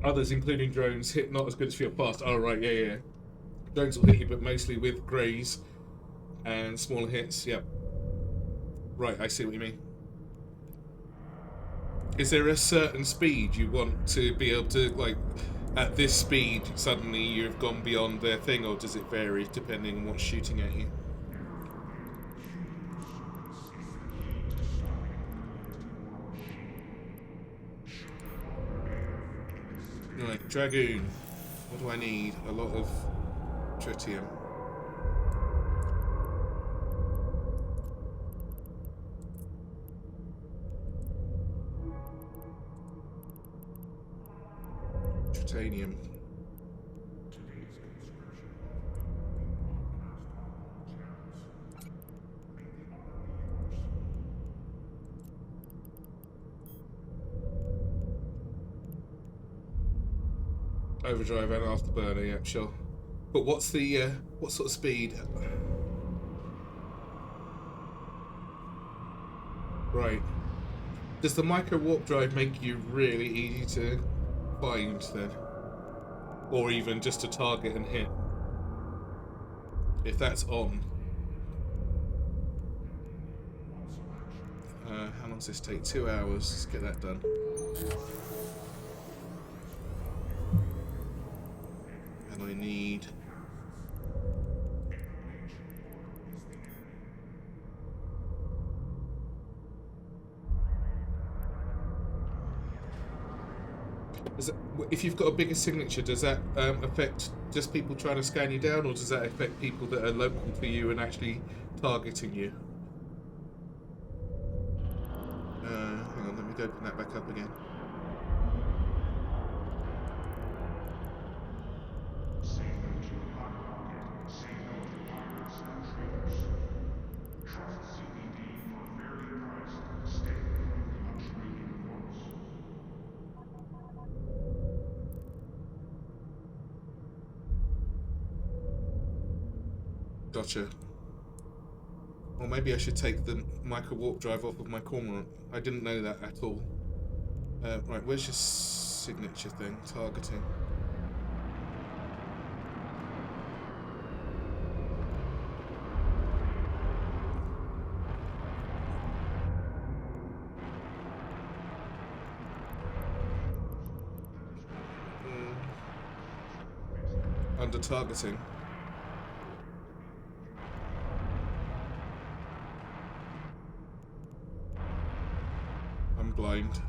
Speaker 1: Others, including drones, hit not as good as field fast. Oh, right, yeah. Drones will hit you, but mostly with grays and smaller hits. Yep. Right, I see what you mean. Is there a certain speed you want to be able to, like, at this speed, suddenly you've gone beyond their thing, or does it vary depending on what's shooting at you? Right, Dragoon. What do I need? A lot of tritium. Titanium. Overdrive and afterburner, yeah, sure. But what's the what sort of speed? Right. Does the micro warp drive make you really easy to find then? Or even just to target and hit? If that's on. How long does this take? 2 hours. Let's get that done. And I need... if you've got a bigger signature, does that affect just people trying to scan you down, or does that affect people that are local to you and actually targeting you? Hang on, let me open that back up again. Gotcha. Or maybe I should take the micro warp drive off of my cormorant. I didn't know that at all. Right, where's your signature thing? Targeting. under targeting. I'm blind.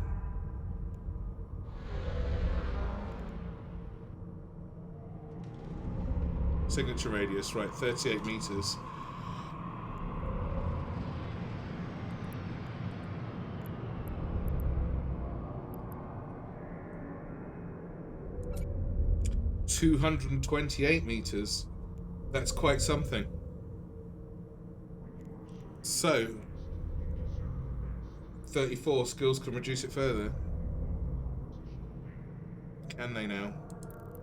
Speaker 1: Signature radius, right, 38 meters. $228 meters. That's quite something. So 34 skills can reduce it further. Can they now?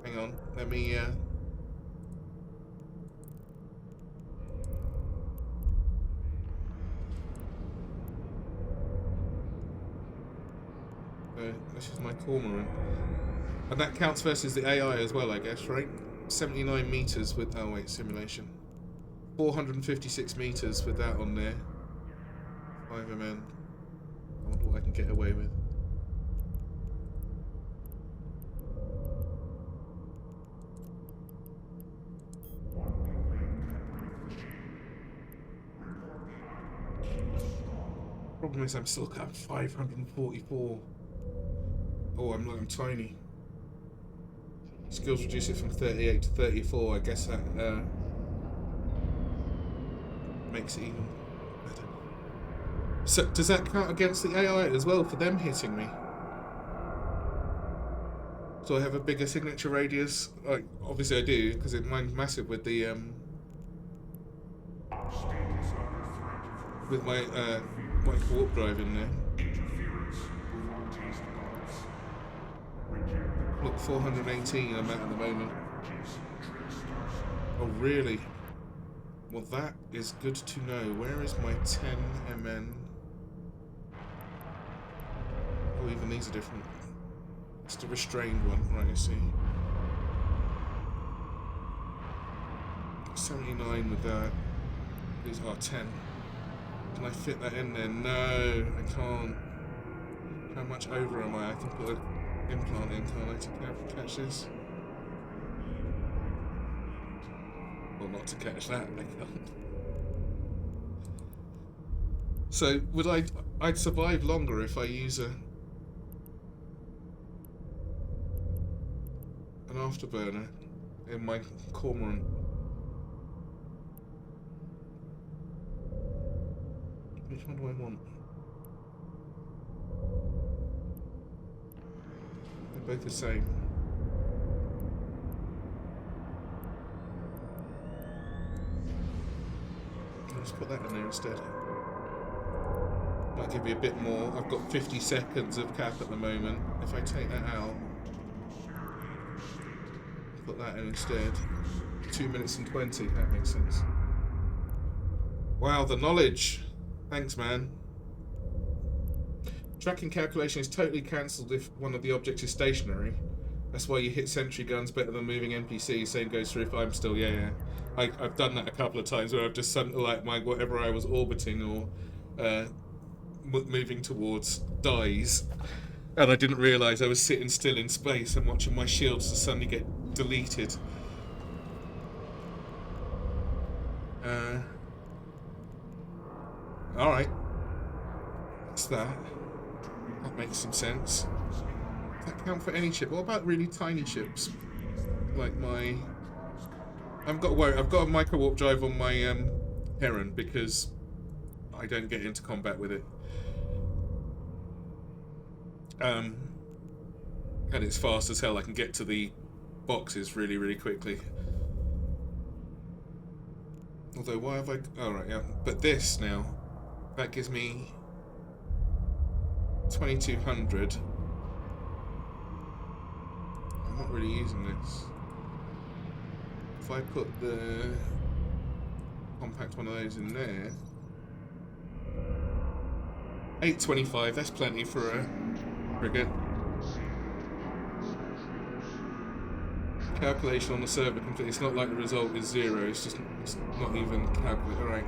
Speaker 1: Hang on, let me this is my cormorant. And that counts versus the AI as well, I guess, right? 79 meters with... Oh, wait, simulation. 456 meters with that on there. 5MN. I wonder what I can get away with. Problem is, I'm still at 544. Oh, I'm tiny. Skills reduce it from 38 to 34. I guess that makes it even better. So, does that count against the AI as well for them hitting me? Do I have a bigger signature radius? Like, obviously I do, because mine's massive with the with my warp drive in there. Look, 418 I'm at the moment. Oh, really? Well, that is good to know. Where is my 10MN? Oh, even these are different. It's the restrained one, right, I see. 79 with that. These are 10. Can I fit that in there? No, I can't. How much over am I? I can put an implant in, can't I, to catch this? Well, not to catch that, I can't. So, I'd survive longer if I use an afterburner in my cormorant. Which one do I want? They're both the same. I'll just put that in there instead. Might give me a bit more. I've got 50 seconds of cap at the moment. If I take that out, put that in instead. 2 minutes and 20, that makes sense. Wow, the knowledge! Thanks, man. Tracking calculation is totally cancelled if one of the objects is stationary. That's why you hit sentry guns better than moving NPCs. Same goes through if I'm still, yeah. I've done that a couple of times where I've just like my whatever I was orbiting or moving towards dies, and I didn't realise I was sitting still in space and watching my shields to suddenly get deleted. Alright. That's that. That makes some sense. Does that count for any ship? What about really tiny ships? Like my... I've got to worry. I've got a micro warp drive on my Heron because I don't get into combat with it. And it's fast as hell. I can get to the boxes really, really quickly. Although, why have I... Oh, right, yeah. But this now, that gives me 2200. I'm not really using this. If I put the compact one of those in there, 825, that's plenty for a frigate. Calculation on the server complete. It's not like the result is 0, it's not even calculated. Alright.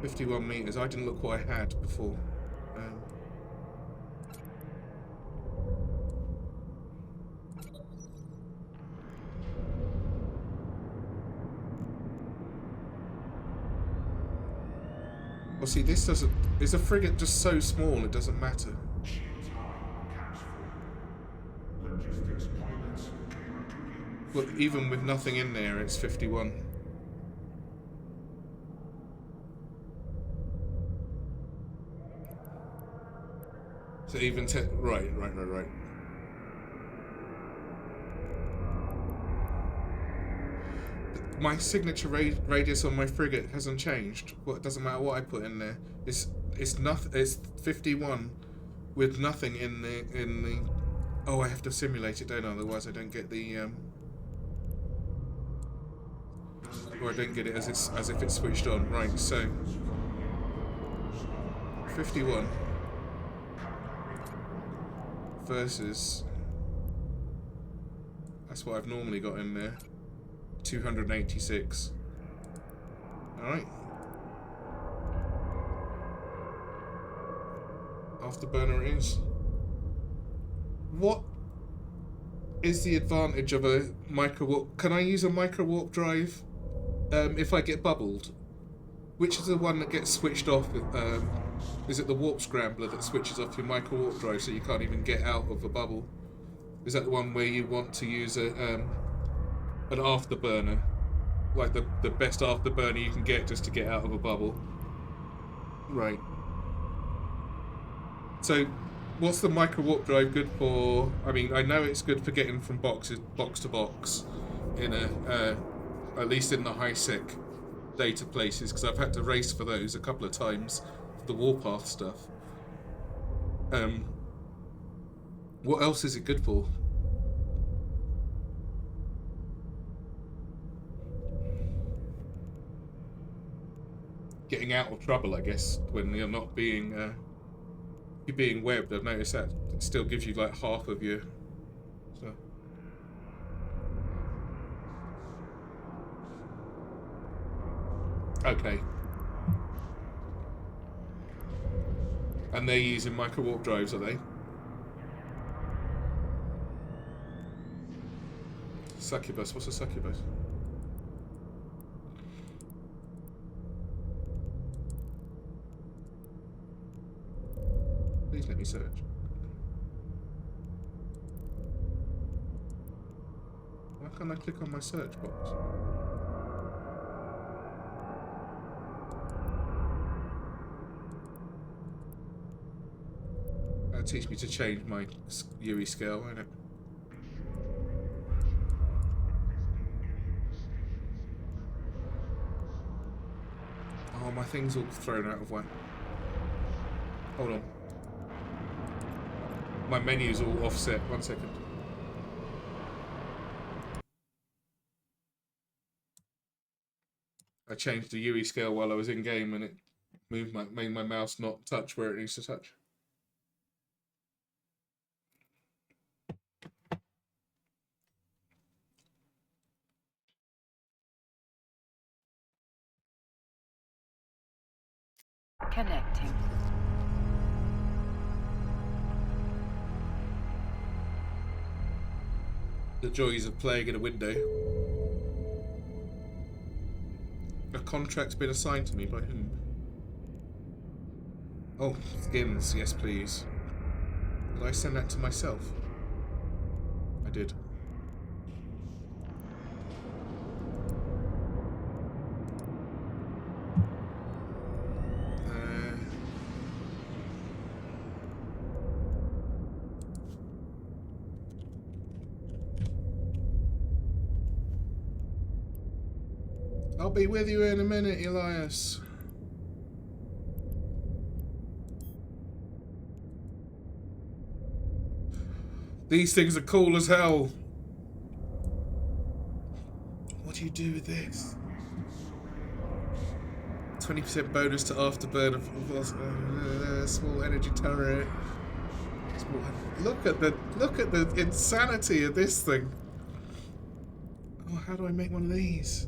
Speaker 1: 51 meters. I didn't look what I had before. Well, see, this doesn't... Is a frigate just so small it doesn't matter? Well, even with nothing in there, it's 51. So even... Right. My signature radius on my frigate hasn't changed. Well, it doesn't matter what I put in there. It's nothing. It's 51 with nothing in the. Oh, I have to simulate it, don't I? Otherwise, I don't get the. Or I don't get it as if it's switched on. Right. So 51 versus. That's what I've normally got in there. 286. Alright. Afterburner it is. What is the advantage of a micro warp? Can I use a micro warp drive if I get bubbled? Which is the one that gets switched off? Is it the warp scrambler that switches off your micro warp drive so you can't even get out of a bubble? Is that the one where you want to use an afterburner, like the best afterburner you can get just to get out of a bubble? Right. So, what's the micro warp drive good for? I mean, I know it's good for getting from box to box in at least in the high sec data places, because I've had to race for those a couple of times for the warpath stuff. What else is it good for? Getting out of trouble, I guess, when you're not being you're being webbed. I've noticed that it still gives you like half of your. So. Okay. And they're using micro warp drives, are they? Succubus. What's a succubus? Please let me search. Why can't I click on my search box? That'll teach me to change my UE scale, won't it? Oh, my thing's all thrown out of whack. Hold on. My menu's all offset. 1 second. I changed the UE scale while I was in game, and it made my mouse not touch where it needs to touch.
Speaker 2: Connecting.
Speaker 1: The joys of playing in a window. A contract's been assigned to me by whom? Oh, skins, yes please. Did I send that to myself? I did. I'll be with you in a minute, Elias. These things are cool as hell. What do you do with this? 20% bonus to afterburn of small energy turret. Look at the insanity of this thing. Oh, how do I make one of these?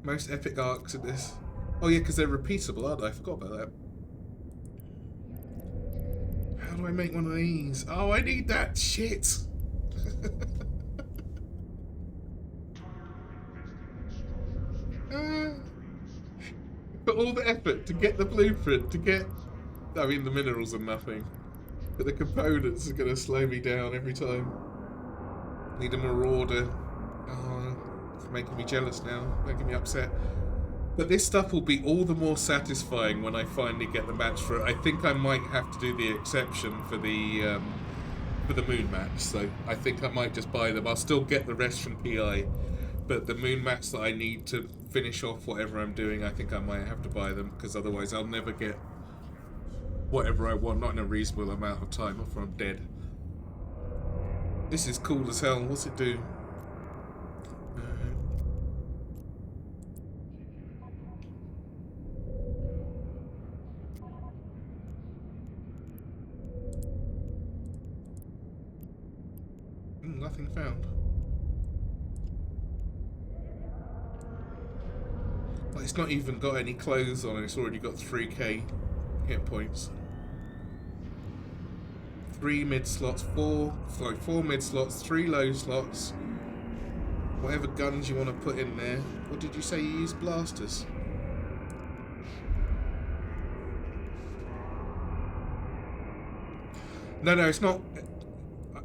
Speaker 1: Most epic arcs in this. Oh yeah, because they're repeatable, aren't they? I forgot about that. How do I make one of these? Oh, I need that shit. put all the effort to get the blueprint, to get... I mean, the minerals are nothing. But the components are going to slow me down every time. Need a marauder. Oh, it's making me jealous now. Making me upset. But this stuff will be all the more satisfying when I finally get the match for it. I think I might have to do the exception for the moon match. So I think I might just buy them. I'll still get the rest from PI. But the moon match that I need to finish off whatever I'm doing, I think I might have to buy them. Because otherwise I'll never get whatever I want. Not in a reasonable amount of time before I'm dead. This is cool as hell. What's it do? Nothing found. Well, it's not even got any clothes on, and it's already got 3k hit points. 3 mid slots, 4 mid slots, 3 low slots. Whatever guns you want to put in there. What did you say you use? Blasters? No, it's not.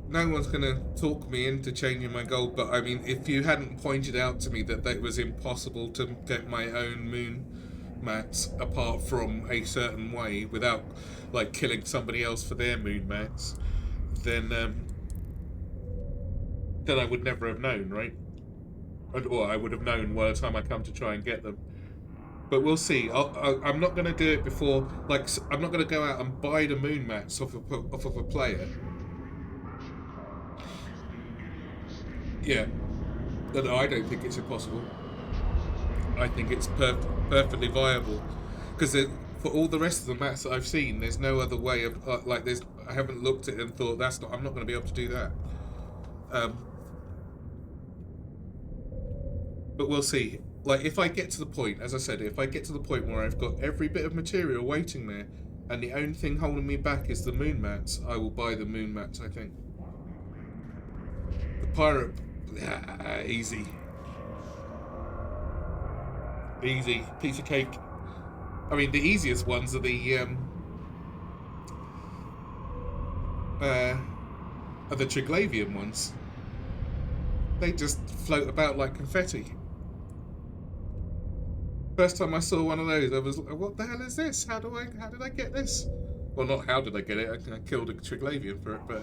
Speaker 1: No one's going to talk me into changing my goal, but I mean, if you hadn't pointed out to me that it was impossible to get my own moon mats apart from a certain way without, like, killing somebody else for their moon mats, then I would never have known, right? Or I would have known by the time I come to try and get them. But we'll see. I'm not going to do it before, like, I'm not going to go out and buy the moon mats off of a player. Yeah, no, I don't think it's impossible. I think it's perfectly viable, because for all the rest of the mats that I've seen, there's no other way of like. I haven't looked at it and thought I'm not going to be able to do that. But we'll see. Like, if I get to the point, as I said, if I get to the point where I've got every bit of material waiting there, and the only thing holding me back is the moon mats, I will buy the moon mats. I think the pirate. Easy piece of cake. I mean, the easiest ones are the Triglavian ones. They just float about like confetti. First time I saw one of those, I was like, what the hell is this? How did I get this? Well, not how did I get it, I killed a Triglavian for it, but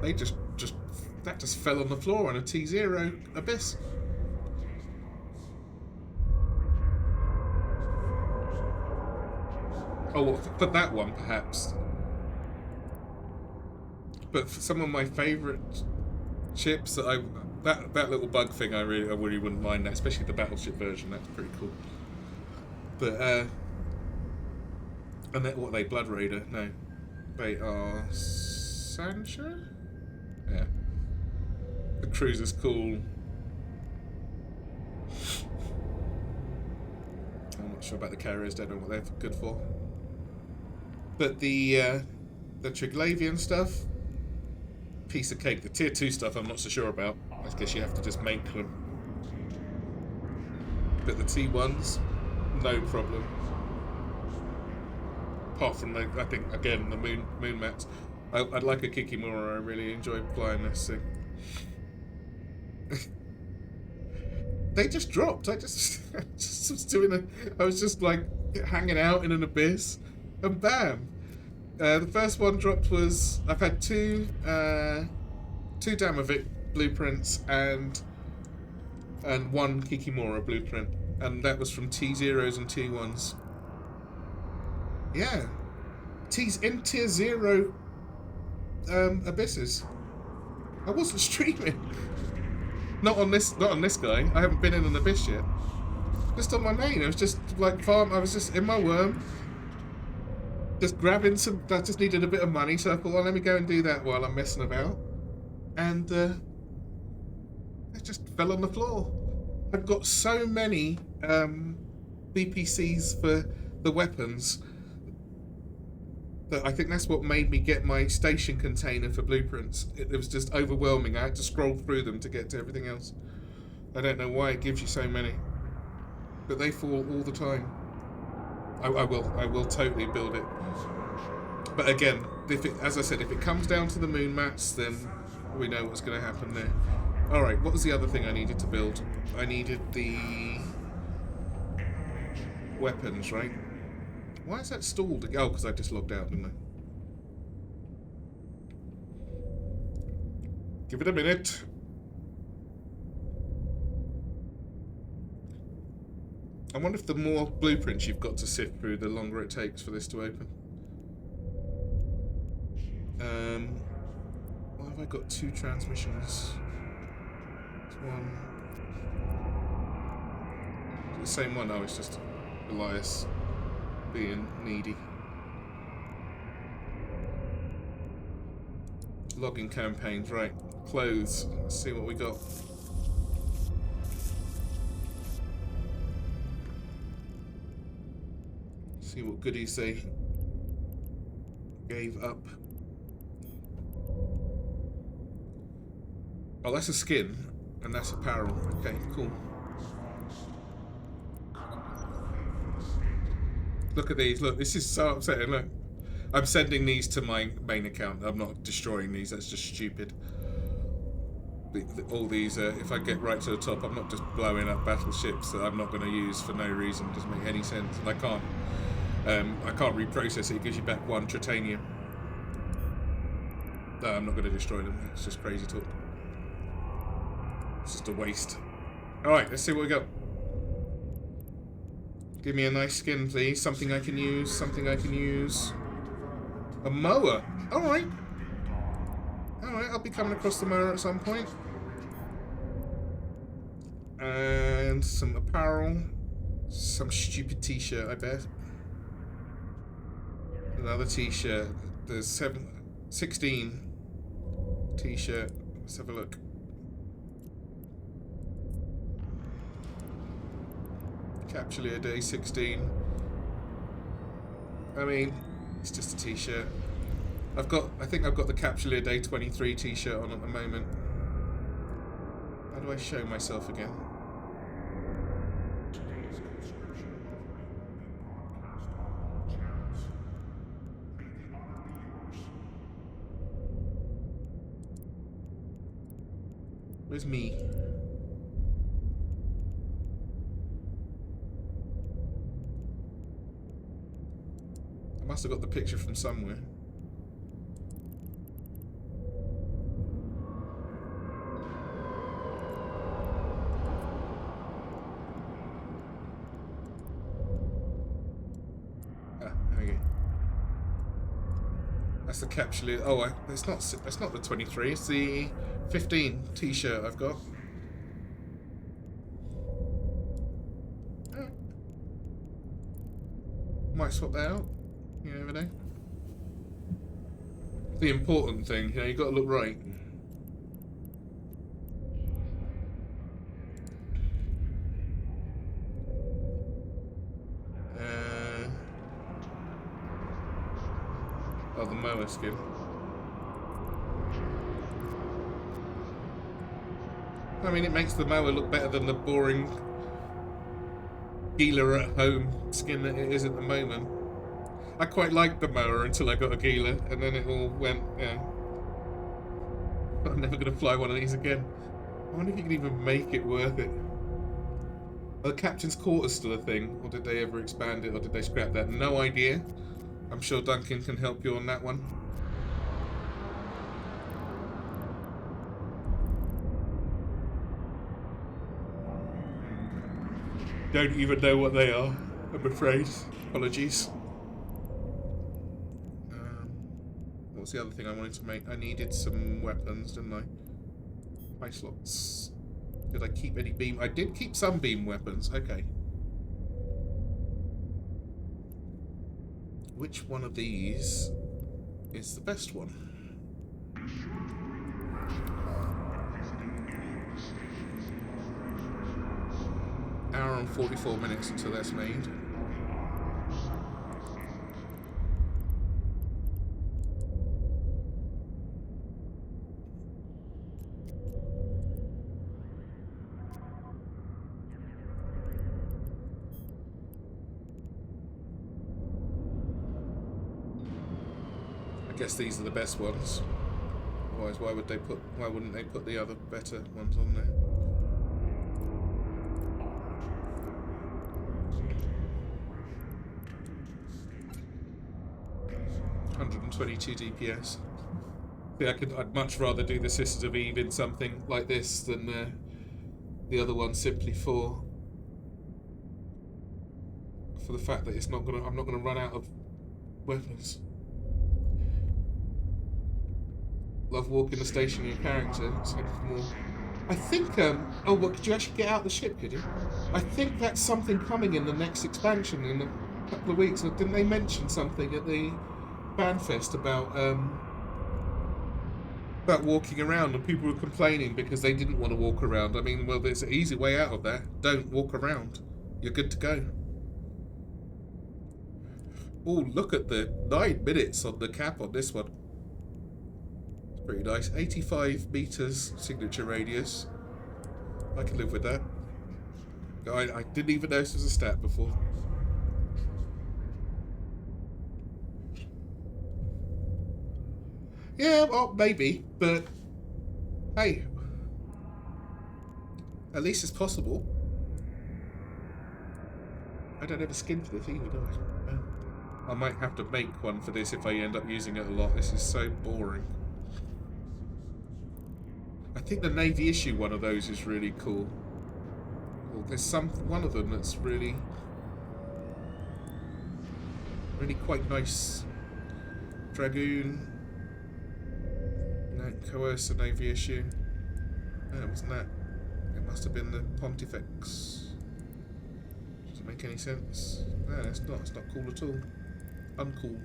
Speaker 1: they that just fell on the floor in a T0 abyss. Oh, well, for that one, perhaps. But for some of my favourite ships, that little bug thing, I really wouldn't mind that, especially the battleship version. That's pretty cool. But and then what are they? Blood Raider? No, they are Sancho. Yeah. The cruiser's cool. I'm not sure about the carriers, don't know what they're good for. But the Triglavian stuff, piece of cake. The tier 2 stuff I'm not so sure about. I guess you have to just make them. But the T1s, no problem. Apart from I think again the moon mats. I'd like a Kikimura. I really enjoy flying this thing. They just dropped. I just was just like hanging out in an abyss, and bam! The first one dropped was I've had two Damavik blueprints and one Kikimura blueprint, and that was from T0s and T1s. Yeah, in tier 0 abysses. I wasn't streaming. Not on this guy. I haven't been in an abyss yet. Just on my main. I was just like farm. I was just in my worm, just grabbing some. I just needed a bit of money, so I thought, well, let me go and do that while I'm messing about. And it just fell on the floor. I've got so many BPCs for the weapons that I think that's what made me get my station container for blueprints. It was just overwhelming. I had to scroll through them to get to everything else. I don't know why it gives you so many, but they fall all the time. I will totally build it. But again, as I said, if it comes down to the moon mats, then we know what's going to happen there. Alright, what was the other thing I needed to build? I needed the weapons, right? Why is that stalled? Oh, because I just logged out, didn't I? Give it a minute. I wonder if the more blueprints you've got to sift through, the longer it takes for this to open. Why have I got 2 transmissions? It's one. Is it the same one? Oh, it's just Elias being needy. Logging campaigns, right. Clothes. Let's see what we got. See what goodies they gave up. Oh, that's a skin, and that's apparel. Okay, cool. Look at these. Look, this is so upsetting. Look, I'm sending these to my main account. I'm not destroying these. That's just stupid. All these, if I get right to the top, I'm not just blowing up battleships that I'm not going to use for no reason. It doesn't make any sense. And I can't reprocess it. It gives you back 1 titanium. No, I'm not going to destroy them. It's just crazy talk. It's just a waste. Alright, let's see what we got. Give me a nice skin, please. Something I can use. Something I can use. A mower. Alright. Alright, I'll be coming across the mower at some point. And some apparel. Some stupid t-shirt, I bet. Another t-shirt. There's 16 t-shirt. Let's have a look. Capsuleer Day 16. I mean, it's just a t-shirt. I think I've got the Capsuleer Day 23 t-shirt on at the moment. How do I show myself again?
Speaker 3: Today's conscription of broadcast on all channels. May the honor be yours.
Speaker 1: Where's me? I must have got the picture from somewhere. There we go. That's the capsule. Oh, it's not. That's not the 23. It's the 15 T-shirt I've got. Might swap that out. You never know. The important thing, you got to look right. Oh, the mower skin. I mean, it makes the mower look better than the boring Gila at home skin that it is at the moment. I quite liked the mower until I got a Gila, and then it all went, yeah. I'm never going to fly one of these again. I wonder if you can even make it worth it. Are the captain's quarters still a thing, or did they ever expand it, or did they scrap that? No idea. I'm sure Duncan can help you on that one. Don't even know what they are, I'm afraid. Apologies. What's the other thing I wanted to make? I needed some weapons, didn't I? High slots. Did I keep any beam? I did keep some beam weapons. Okay. Which one of these is the best one? Hour and 44 minutes until that's made. guess these are the best ones. Otherwise, why wouldn't they put the other better ones on there? $122 DPS. Yeah, I'd much rather do the Sisters of EvE in something like this than the other one, simply for the fact that I'm not gonna run out of weapons. Love walking the stationary character. So more. I think. Oh, what? Could you actually get out the ship? Could you? I think that's something coming in the next expansion in a couple of weeks. Didn't they mention something at the Fanfest about walking around, and people were complaining because they didn't want to walk around? I mean, well, there's an easy way out of that. Don't walk around. You're good to go. Oh, look at the 9 minutes on the cap on this one. It's pretty nice. 85 meters signature radius. I can live with that. I didn't even know this was a stat before. Yeah, well, maybe, but hey, at least it's possible. I don't have a skin for this either, do I? I might have to make one for this if I end up using it a lot. This is so boring. I think the Navy issue one of those is really cool. Well, there's one of them that's really quite nice. Dragoon. No, Coercer Navy issue. No, it wasn't that. It must have been the Pontifex. Does it make any sense? No, it's not. It's not cool at all. Uncool.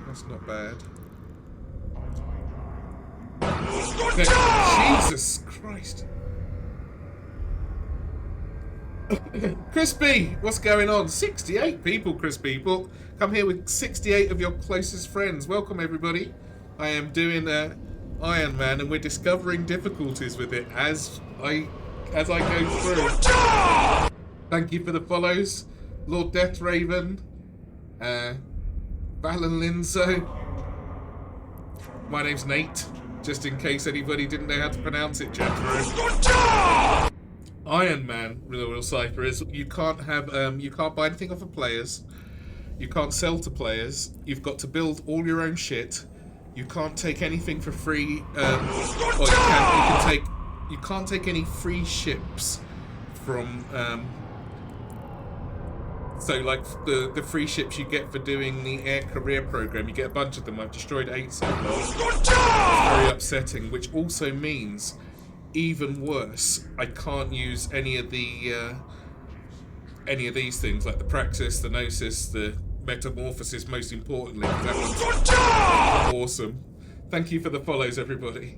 Speaker 1: That's not bad. Jesus Christ. Crispy, what's going on? 68 people, Crispy. Well, come here with 68 of your closest friends. Welcome, everybody. I am doing Iron Man, and we're discovering difficulties with it as I go through. Thank you for the follows. Lord Death Raven, Valen Linzo. My name's Nate, just in case anybody didn't know how to pronounce it, Jethro. Iron Man, the real cipher is you can't buy anything off of players. You can't sell to players. You've got to build all your own shit. You can't take anything for free. Or you can't take any free ships from. So like the free ships you get for doing the air career program, you get a bunch of them. I've destroyed 8 so far. It's very upsetting, which also means, even worse, I can't use any of these things like the Praxis, the Gnosis, the Metamorphosis, most importantly. That one's awesome. Thank you for the follows, everybody.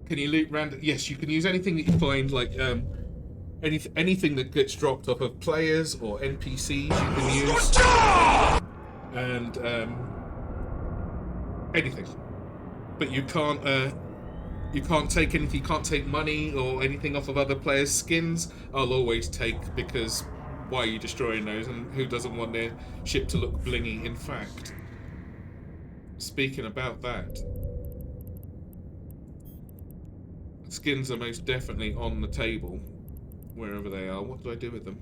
Speaker 1: Can you loot random? Yes, you can use anything that you find, like anything that gets dropped off of players or NPCs you can use, and anything. But you can't take anything. You can't take money or anything off of other players' skins. I'll always take, because why are you destroying those? And who doesn't want their ship to look blingy? In fact, speaking about that, skins are most definitely on the table. Wherever they are. What do I do with them?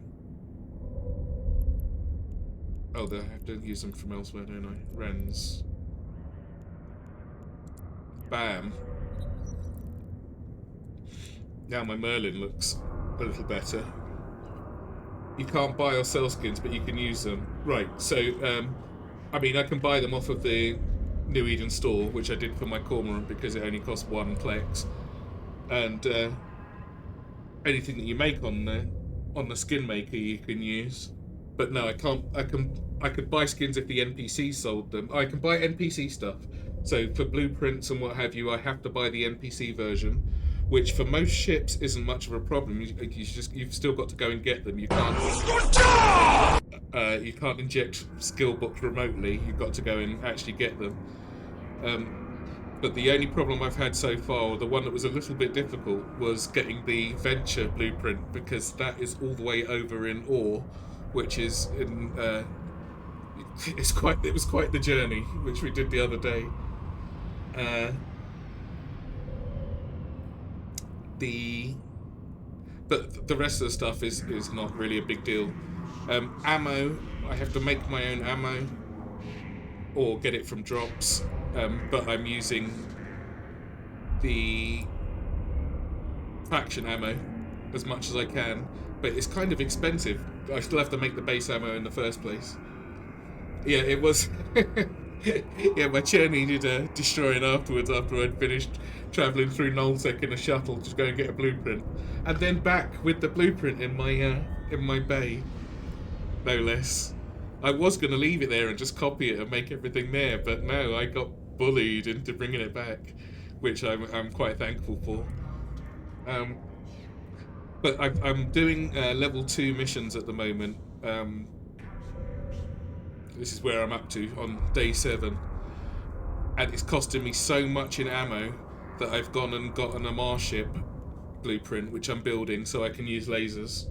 Speaker 1: Oh, I have to use them from elsewhere, don't I? Wrens. Bam. Now my Merlin looks a little better. You can't buy or sell skins, but you can use them. Right, so, I mean, I can buy them off of the New Eden store, which I did for my Cormorant because it only cost 1 Plex. And, anything that you make on the skin maker you can use, but no, I can't. I could buy skins if the NPC sold them. I can buy NPC stuff. So for blueprints and what have you, I have to buy the NPC version, which for most ships isn't much of a problem. You've still got to go and get them. You can't inject skill books remotely. You've got to go and actually get them. But the only problem I've had so far, or the one that was a little bit difficult, was getting the Venture blueprint, because that is all the way over in Ore, which is in It was quite the journey, which we did the other day. But the rest of the stuff is not really a big deal. Ammo, I have to make my own ammo or get it from drops, but I'm using the faction ammo as much as I can, but it's kind of expensive. I still have to make the base ammo in the first place. Yeah, it was. Yeah, my chair needed destroying afterwards after I'd finished travelling through Nullsec in a shuttle to go and get a blueprint, and then back with the blueprint in my bay, no less. I was going to leave it there and just copy it and make everything there, but no, I got bullied into bringing it back, which I'm quite thankful for. But I'm doing level 2 missions at the moment. This is where I'm up to on day 7, and it's costing me so much in ammo that I've gone and got an Amar ship blueprint, which I'm building so I can use lasers.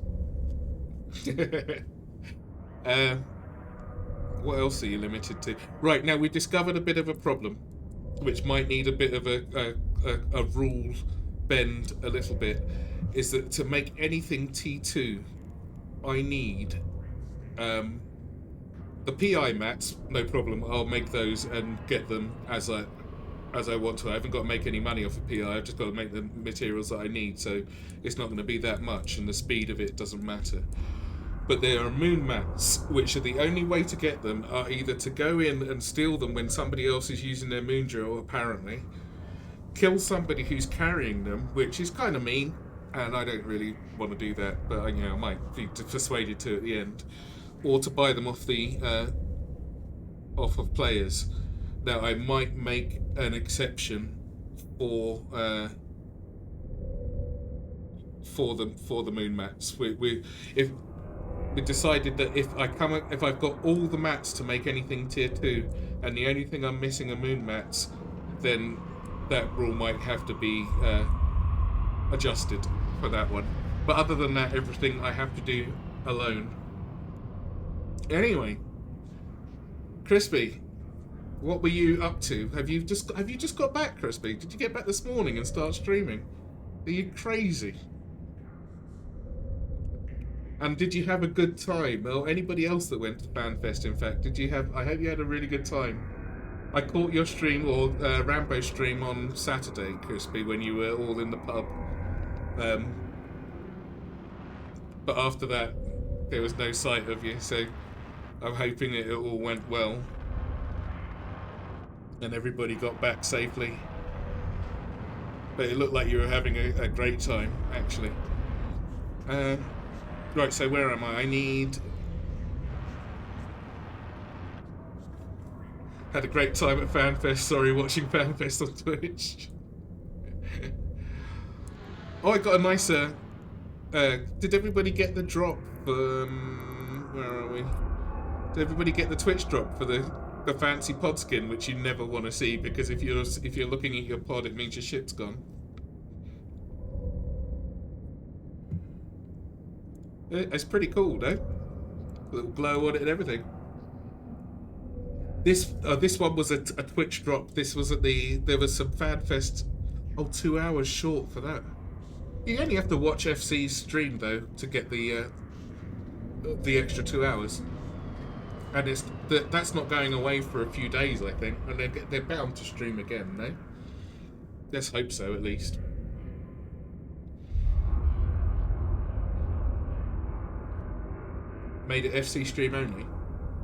Speaker 1: What else are you limited to? Right, now we've discovered a bit of a problem, which might need a bit of a rule bend a little bit, is that to make anything T2, I need the PI mats, no problem. I'll make those and get them as I want to. I haven't got to make any money off of PI. I've just got to make the materials that I need, so it's not going to be that much, and the speed of it doesn't matter. But there are moon mats, which are the only way to get them are either to go in and steal them when somebody else is using their moon drill, apparently, kill somebody who's carrying them, which is kind of mean, and I don't really want to do that, but I might be persuaded to at the end, or to buy them off of players. Now I might make an exception for the moon mats. We decided that if I've got all the mats to make anything tier 2, and the only thing I'm missing are moon mats, then that rule might have to be adjusted for that one. But other than that, everything I have to do alone. Anyway, Crispy, what were you up to? Have you just got back, Crispy? Did you get back this morning and start streaming? Are you crazy? And did you have a good time? Or anybody else that went to FanFest, in fact, I hope you had a really good time. I caught your stream, or Rambo stream, on Saturday, Crispy, when you were all in the pub. But after that, there was no sight of you, so I'm hoping it all went well and everybody got back safely. But it looked like you were having a great time, actually. Right, so where am I? Had a great time at FanFest. Sorry, watching FanFest on Twitch. Oh, I got a nicer... did everybody get the drop? Where are we? Did everybody get the Twitch drop for the fancy pod skin, which you never want to see, because if you're looking at your pod, it means your ship's gone. It's pretty cool, though. A little glow on it and everything. This one was a Twitch drop. This was there was some FanFest. Oh, 2 hours short for that. You only have to watch FC's stream though to get the extra 2 hours, and that's not going away for a few days, I think, and they're bound to stream again, no? Let's hope so, at least. Made it FC stream only.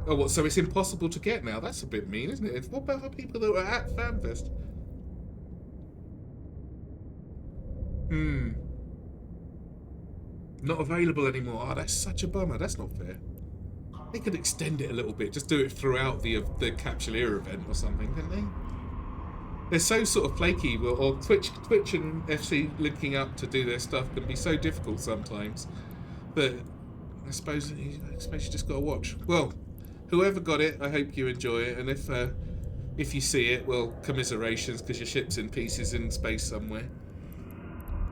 Speaker 1: Oh, what? So it's impossible to get now? That's a bit mean, isn't it? What about the people that were at FanFest? Not available anymore. Oh, that's such a bummer. That's not fair. They could extend it a little bit. Just do it throughout the Capsuleer event or something, couldn't they? They're so sort of flaky. Or Twitch and FC linking up to do their stuff can be so difficult sometimes. But I suppose you just got to watch. Well, whoever got it, I hope you enjoy it. And if you see it, well, commiserations, because your ship's in pieces in space somewhere.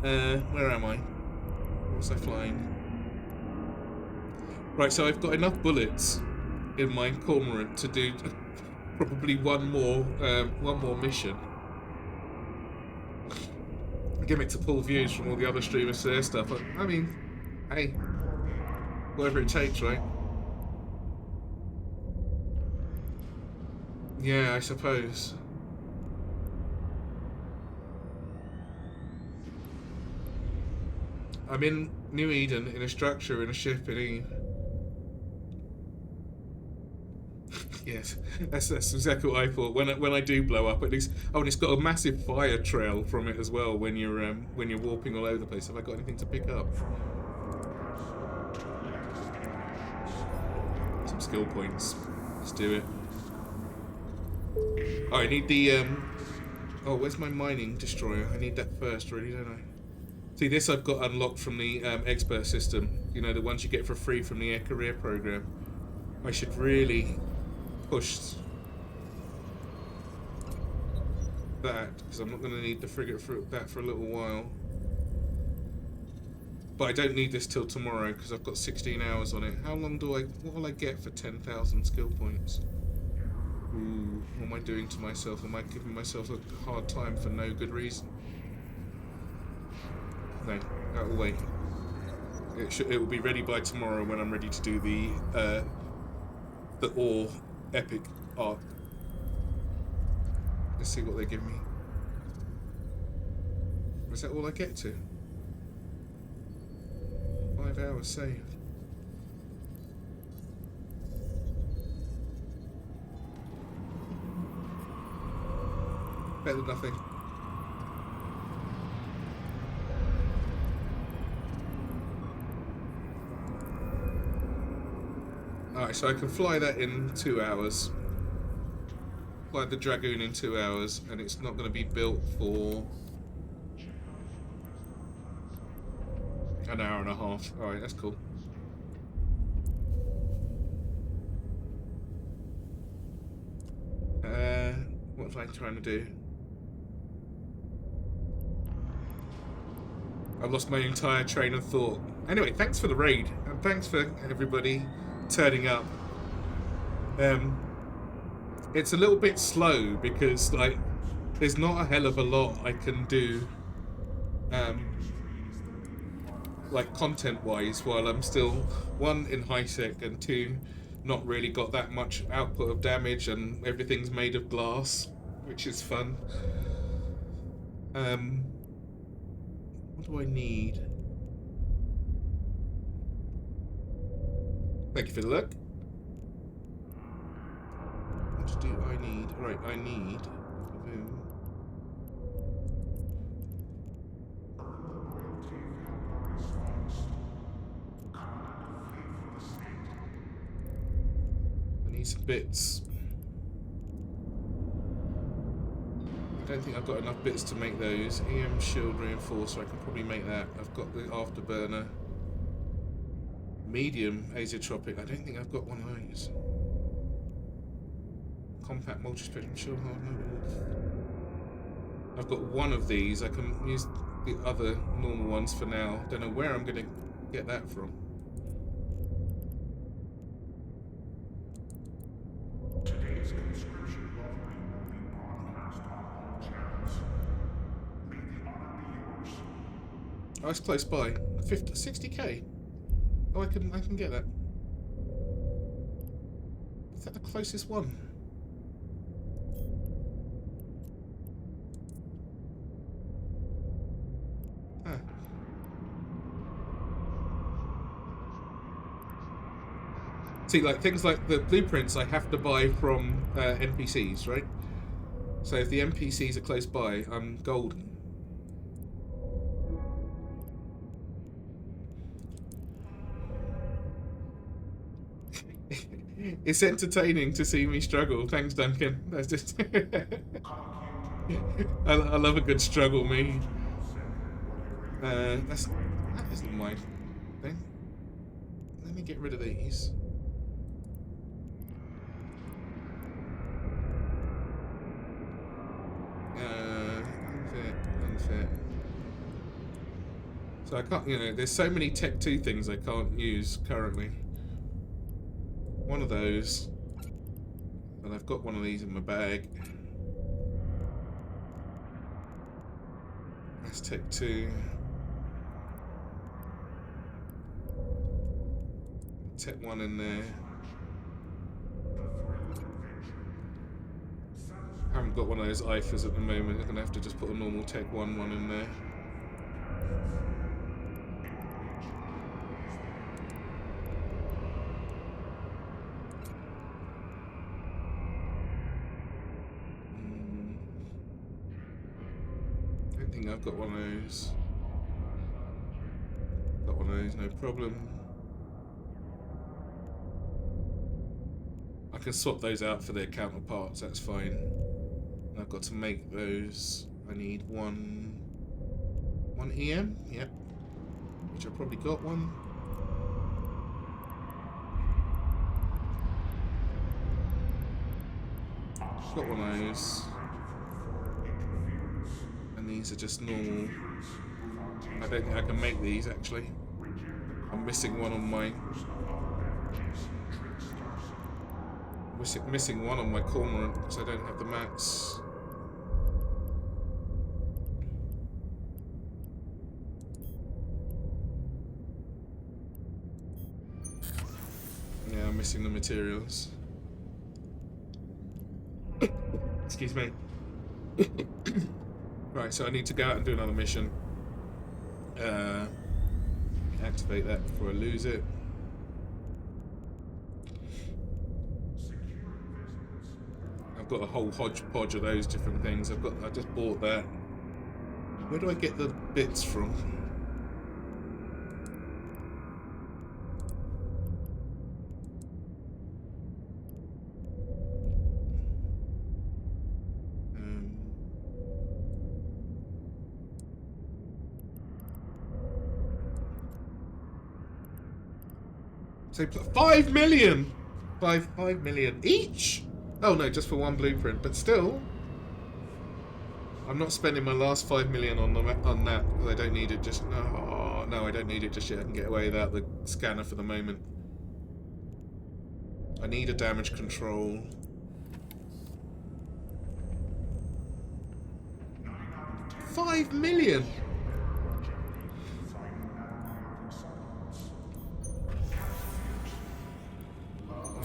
Speaker 1: Where am I? What was I flying? Right, so I've got enough bullets in my cormorant to do probably one more mission. Give it to pull views from all the other streamers to their stuff. I mean, hey, whatever it takes, right? Yeah, I suppose. I'm in New Eden, in a structure, in a ship, in Eve. Yes, that's exactly what I thought. When I do blow up, at least. Oh, and it's got a massive fire trail from it as well. When you're warping all over the place. Have I got anything to pick up? Some skill points. Let's do it. Oh, I need the oh, where's my mining destroyer? I need that first, really, don't I? See, this I've got unlocked from the expert system. You know, the ones you get for free from the career program. I should really push that, because I'm not going to need the frigate for that for a little while. But I don't need this till tomorrow, because I've got 16 hours on it. How long do what will I get for 10,000 skill points? Ooh, what am I doing to myself? Am I giving myself a hard time for no good reason? No, that will wait. It will be ready by tomorrow when I'm ready to do the ore epic arc. Let's see what they give me. Is that all I get to? 5 hours saved. Better than nothing. Alright, so I can fly that in 2 hours. Fly the Dragoon in 2 hours, and it's not going to be built for an hour and a half. Alright, that's cool. What was I trying to do? I lost my entire train of thought. Anyway, thanks for the raid, and thanks for everybody turning up. It's a little bit slow because, like, there's not a hell of a lot I can do, like, content-wise, while I'm still, one, in high sec, and two, not really got that much output of damage, and everything's made of glass, which is fun. What do I need? Thank you for the look. What do I need? Right, I need... I need some bits. I don't think I've got enough bits to make those. EM shield reinforcer, I can probably make that. I've got the afterburner. Medium azeotropic, I don't think I've got one of those. Compact multi-spectrum shield hard no. I've got one of these. I can use the other normal ones for now. Don't know where I'm going to get that from.
Speaker 3: Today's conscription lottery will be broadcast on all channels. May the honor be yours.
Speaker 1: Oh, it's close by. 60k. Oh, I can get that. Is that the closest one? Ah. See, like, things like the blueprints I have to buy from NPCs, right? So if the NPCs are close by, I'm golden. It's entertaining to see me struggle. Thanks, Duncan. That's just... I love a good struggle, me. That isn't my thing. Let me get rid of these. Unfit. So I can't, you know, there's so many Tech 2 things I can't use currently. one of those. And I've got one of these in my bag. Let's take 2. Take 1 in there. I haven't got one of those IFAs at the moment. I'm gonna have to just put a normal Tech 1 in there. I don't think I've got one of those. Got one of those, no problem. I can swap those out for their counterparts, that's fine. I've got to make those. I need one EM, yep. Which I've probably got one. Got one of those. And these are just normal. I don't think I can make these actually. I'm missing one on my missing one on my cormorant because I don't have the mats. Yeah, I'm missing the materials. Excuse me. Right, so I need to go out and do another mission. Activate that before I lose it. I've got a whole hodgepodge of those different things. I just bought that. Where do I get the bits from? So 5 million! 5 million each? Oh no, just for one blueprint, but still. I'm not spending my last 5 million on that because I don't need it just... Oh, no, I don't need it just yet. I can get away without the scanner for the moment. I need a damage control. $5 million!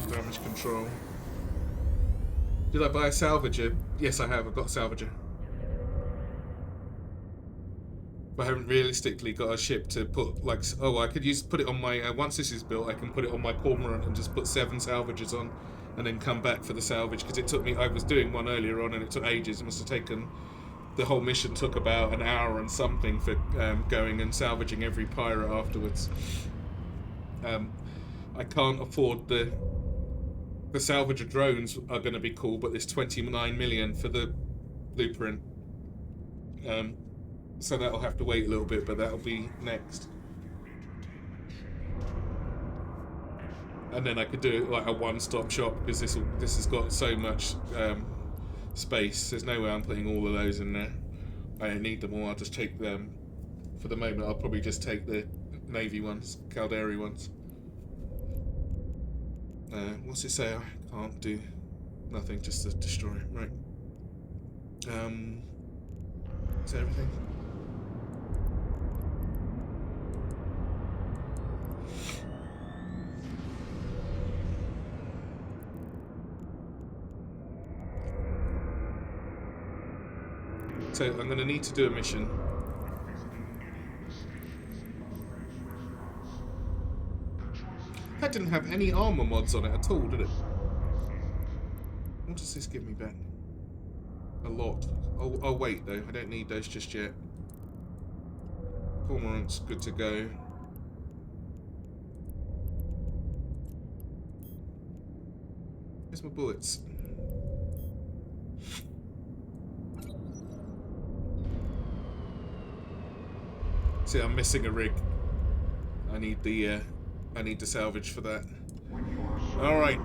Speaker 1: Damage control. Did I buy a salvager? Yes, I have. I've got a salvager. But I haven't realistically got a ship to put, like, oh, I could put it on my, once this is built, I can put it on my cormorant and just put 7 salvagers on and then come back for the salvage, because it took me, I was doing one earlier on and it took ages. It must have taken, the whole mission took about an hour and something for going and salvaging every pirate afterwards. I can't afford the salvager drones are going to be cool, but there's 29 million for the blueprint. So that'll have to wait a little bit, but that'll be next. And then I could do it like a one-stop shop, because this has got so much space. There's no way I'm putting all of those in there. I don't need them all. I'll just take them. For the moment, I'll probably just take the Navy ones, Caldari ones. What's it say? I can't do nothing, just to destroy it. Right. Is that everything? So I'm going to need to do a mission. That didn't have any armor mods on it at all, did it? What does this give me back? A lot. I'll wait though. I don't need those just yet. Cormorant's good to go. Where's my bullets? See, I'm missing a rig. I need the salvage for that. All right.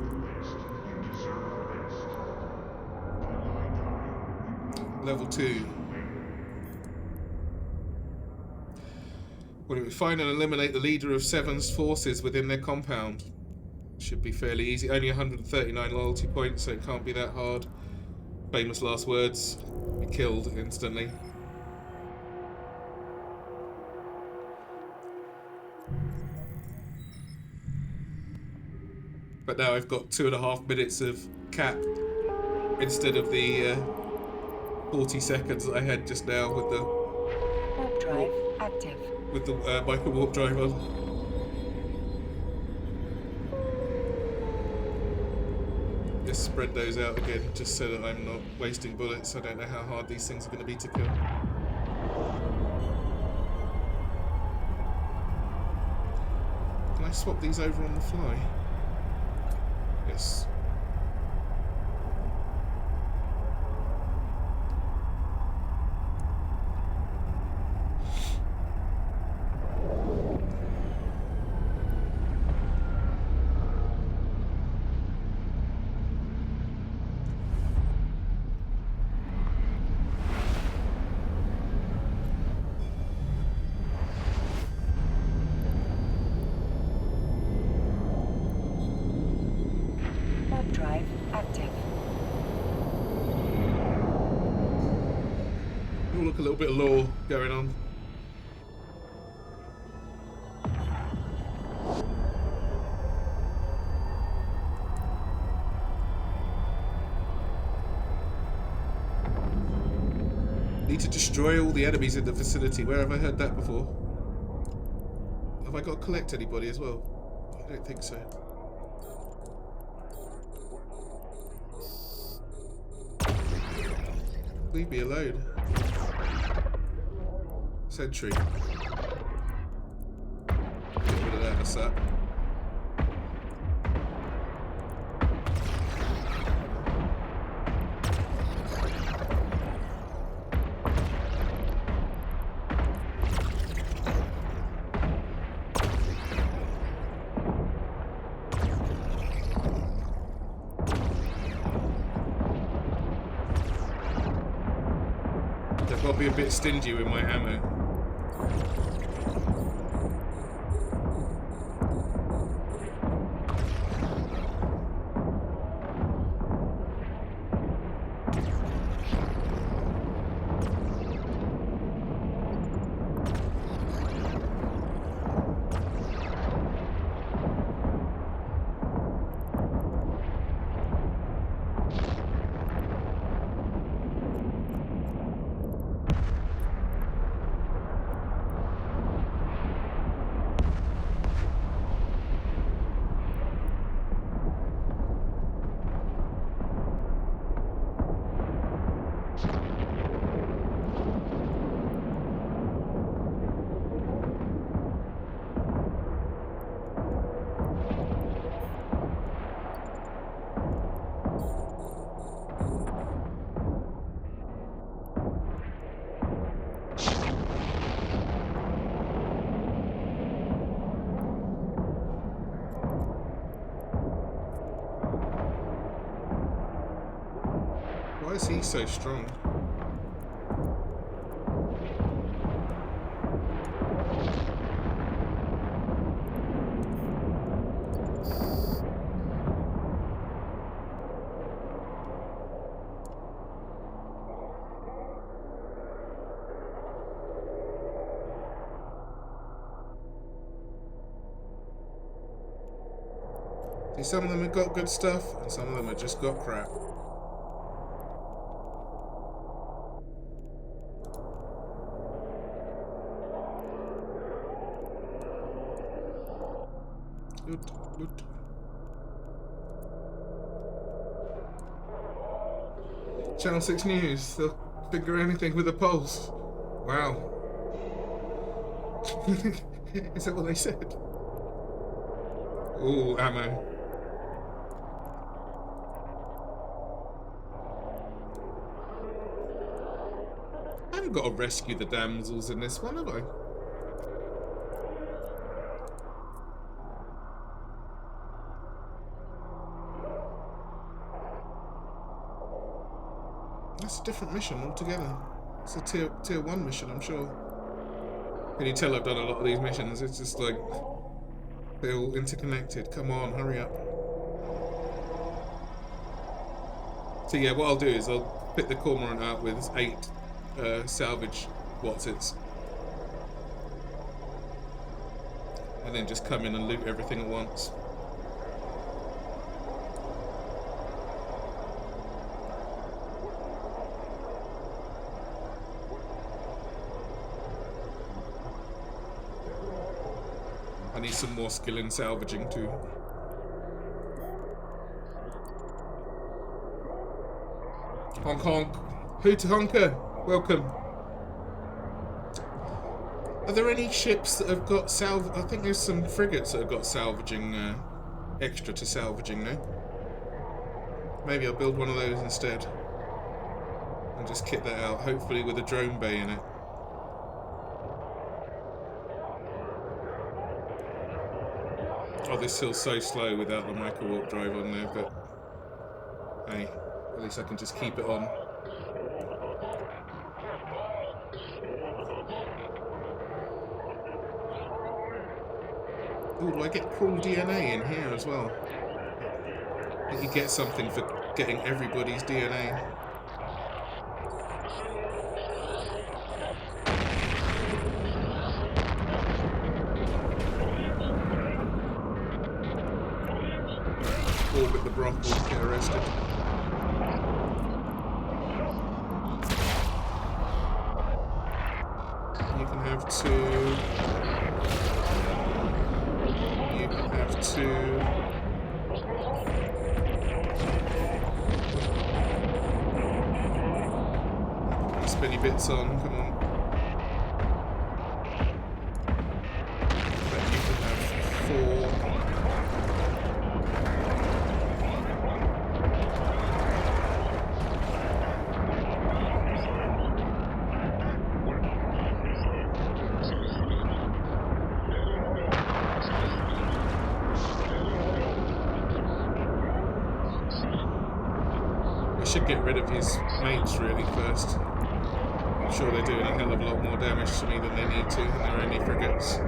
Speaker 1: Level 2. When we find and eliminate the leader of Seven's forces within their compound. Should be fairly easy. Only 139 loyalty points, so it can't be that hard. Famous last words. Be killed instantly. But now I've got 2.5 minutes of cap instead of the 40 seconds that I had just now with the
Speaker 2: Warp drive active.
Speaker 1: with the micro warp drive on. Just spread those out again, just so that I'm not wasting bullets. I don't know how hard these things are going to be to kill. Can I swap these over on the fly? Yes.
Speaker 2: Warp drive active.
Speaker 1: Oh, look, a little bit of lore going on. Need to destroy all the enemies in the vicinity. Where have I heard that before? Have I got to collect anybody as well? I don't think so. Leave me alone. Sentry. Get rid of that, what's that? I've got to be a bit stingy with my ammo. Why is he so strong? See, some of them have got good stuff, and some of them have just got crap. Loot, loot. Channel 6 News, they'll figure anything with a pulse. Wow. Is that what they said? Ooh, ammo. I haven't got to rescue the damsels in this one, have I? That's a different mission altogether. It's a tier 1 mission, I'm sure. Can you tell I've done a lot of these missions? It's just like they're all interconnected. Come on, hurry up. So yeah, what I'll do is I'll fit the cormorant out with 8 salvage whatsits, and then just come in and loot everything at once. I need some more skill in salvaging too. Honk honk. Hoot honker. Welcome. Are there any ships that have got I think there's some frigates that have got salvaging, extra to salvaging now. Maybe I'll build one of those instead. And just kit that out, hopefully with a drone bay in it. Oh, this feels so slow without the micro warp drive on there, but hey, at least I can just keep it on. Ooh, do I get cruel DNA in here as well? I think you get something for getting everybody's DNA. Orbit the brothel, get arrested. You can have 2. You can have 2. Put my spinny bits on, come on. But you can have 4. Should get rid of his mates really first. I'm sure they're doing a hell of a lot more damage to me than they need to, and they're only frigates.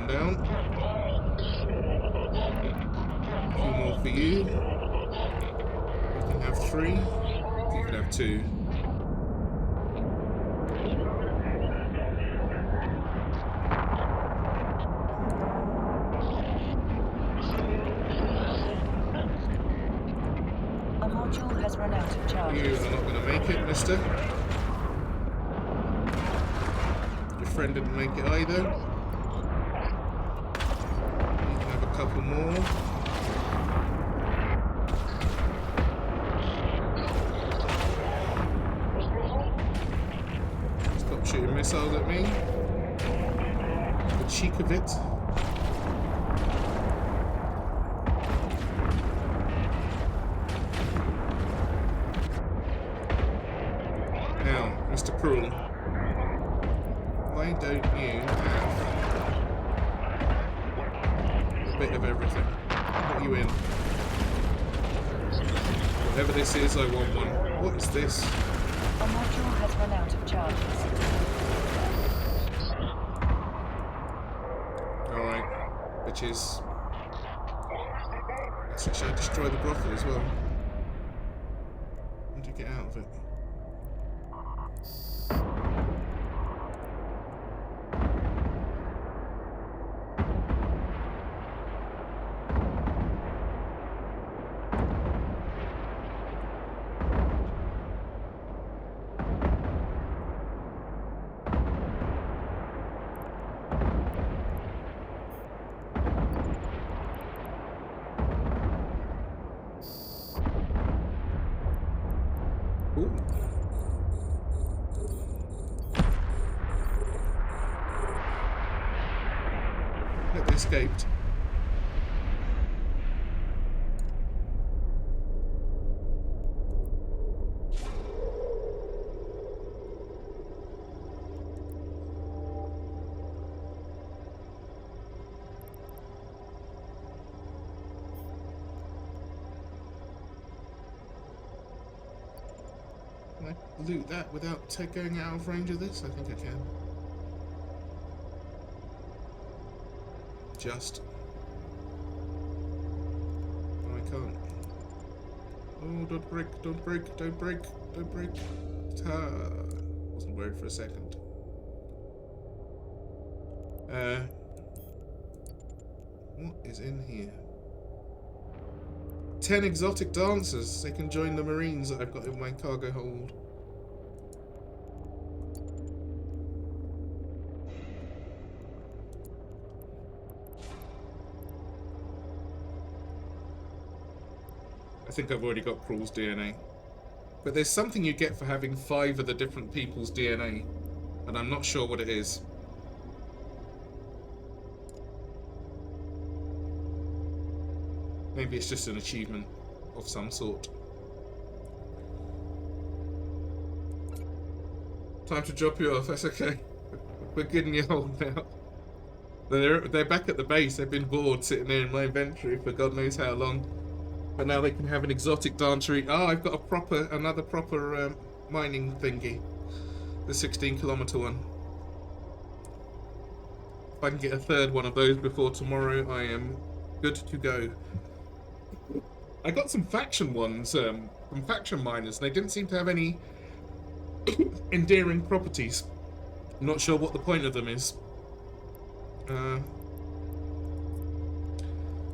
Speaker 1: Down. 2 more for you. You can have 3. You can have 2.
Speaker 2: A module has run out of charges.
Speaker 1: You are not going to make it, mister. Your friend didn't make it either. Couple more. Stop shooting missiles at me. The cheek of it. Now, Mr. Cruel, why don't you have bit of everything? What are you in? Whatever this is, I want one. What is this?
Speaker 2: A module has run out of charges.
Speaker 1: Alright, bitches. Should I destroy the brothel as well? How do you get out of it? Ooh. Look, they escaped. loot that without going out of range of this? I think I can. Just. No, I can't. Oh, don't break, don't break, don't break, don't break. Ah, wasn't worried for a second. What is in here? 10 exotic dancers. They can join the Marines that I've got in my cargo hold. I think I've already got Crawl's DNA. But there's something you get for having 5 of the different people's DNA, and I'm not sure what it is. Maybe it's just an achievement of some sort. Time to drop you off, that's okay. We're good in your hold now. They're back at the base. They've been bored sitting there in my inventory for God knows how long. But now they can have an exotic dancer. Oh, I've got another proper mining thingy. The 16-kilometer one. If I can get a third one of those before tomorrow, I am good to go. I got some faction ones from faction miners, and they didn't seem to have any endearing properties. I'm not sure what the point of them is.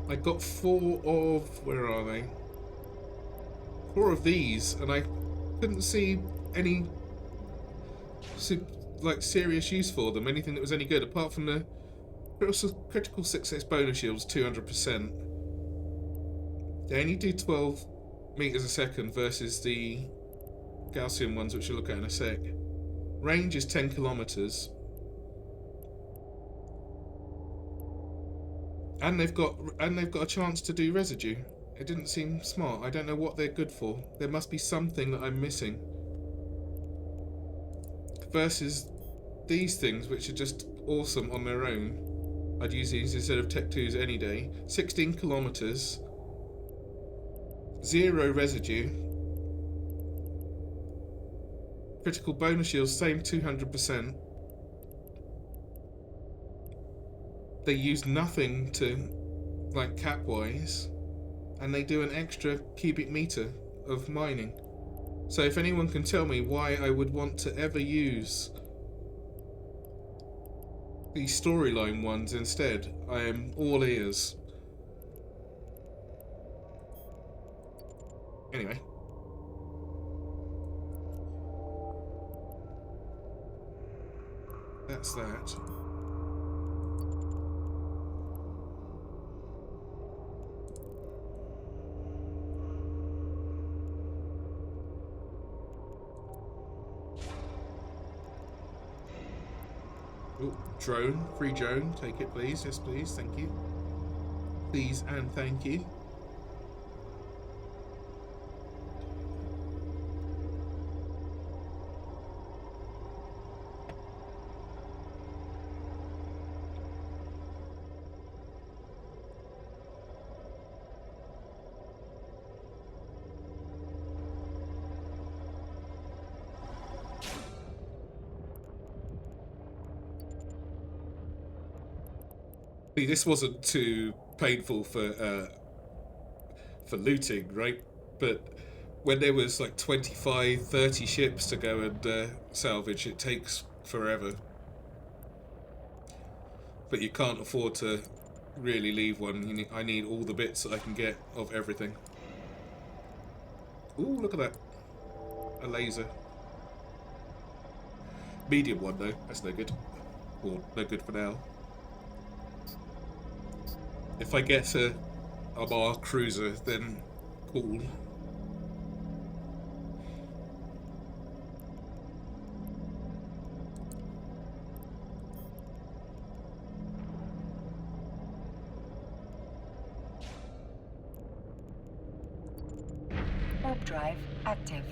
Speaker 1: I got 4 of... where are they? 4 of these, and I couldn't see any like serious use for them, anything that was any good, apart from the critical success bonus shields, 200%. They only do 12 meters a second versus the Gaussian ones, which we'll look at in a sec. Range is 10 kilometers. And they've got a chance to do residue. It didn't seem smart. I don't know what they're good for. There must be something that I'm missing. Versus these things, which are just awesome on their own. I'd use these instead of Tech 2s any day. 16 kilometers. 0 residue. Critical bonus shields, same 200%. They use nothing to, like, cap-wise, and they do an extra cubic meter of mining. So if anyone can tell me why I would want to ever use these storyline ones instead, I am all ears. Anyway. That's that. Oh, drone. Free drone. Take it, please. Yes, please. Thank you. Please and thank you. This wasn't too painful for looting, right? But when there was like 25, 30 ships to go and salvage, it takes forever. But you can't afford to really leave one. I need all the bits that I can get of everything. Ooh, look at that. A laser. Medium one though, that's no good. Or no good for now. If I get a Mar cruiser, then cool.
Speaker 2: Warp drive active.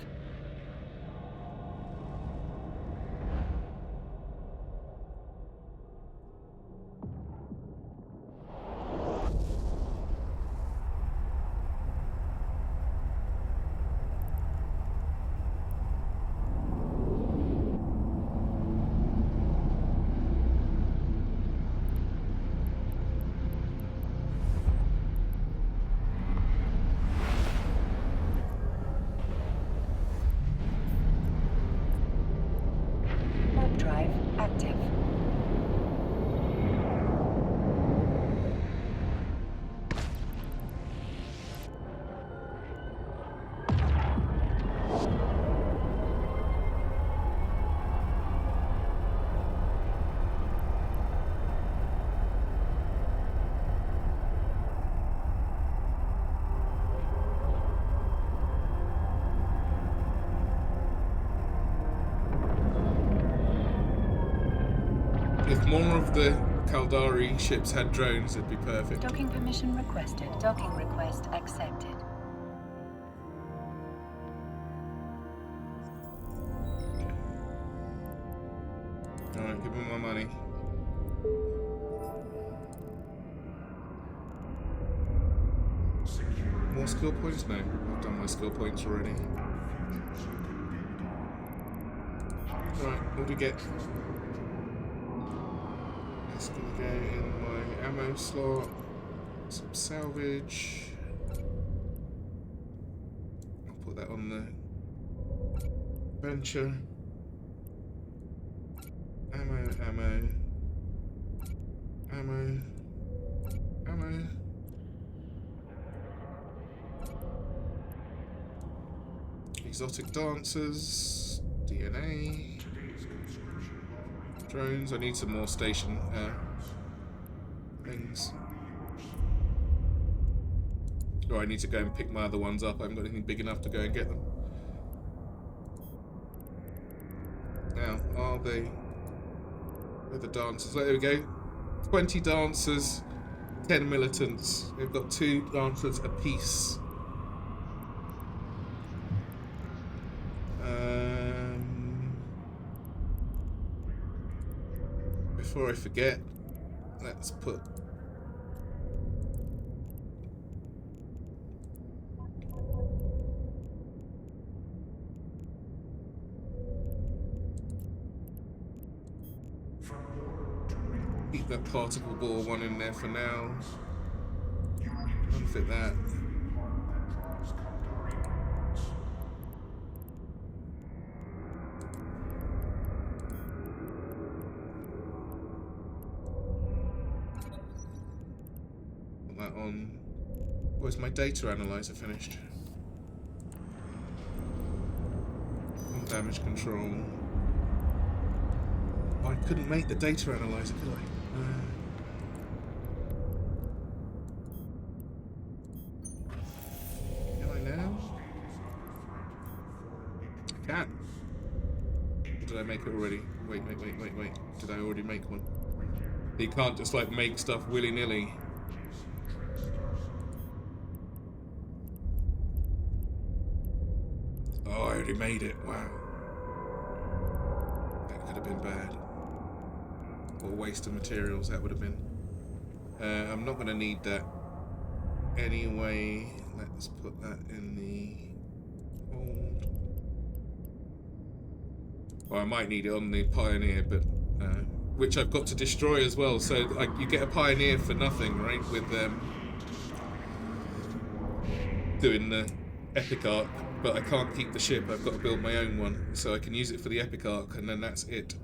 Speaker 2: active.
Speaker 1: If more of the Caldari ships had drones, it'd be perfect.
Speaker 2: Docking permission requested. Docking request accepted.
Speaker 1: Alright, give me my money. More skill points? No, I've done my skill points already. Right, what do we get? It's gonna go in my ammo slot. Some salvage. I'll put that on the venture. Ammo, ammo. Ammo. Ammo. Exotic dancers. DNA. Drones. I need some more station things. Oh, I need to go and pick my other ones up. I haven't got anything big enough to go and get them. Now, are they? Where are the dancers? There we go. 20 dancers, 10 militants. They've got 2 dancers apiece. Before I forget, let's put keep that particle ball one in there for now. Unfit that. Put that on. Oh, is my data analyzer finished? Damage control. Oh, I couldn't make the data analyzer, could I? Can I now? I can. Or did I make it already? Wait. Did I already make one? You can't just like make stuff willy-nilly. Oh, I already made it. Wow. That could have been bad. What a waste of materials that would have been. I'm not going to need that anyway. Let's put that in the hold. Well, I might need it on the Pioneer, but which I've got to destroy as well. So you get a Pioneer for nothing, right? With doing the Epic Arc, but I can't keep the ship. I've got to build my own one, so I can use it for the Epic Arc, and then that's it.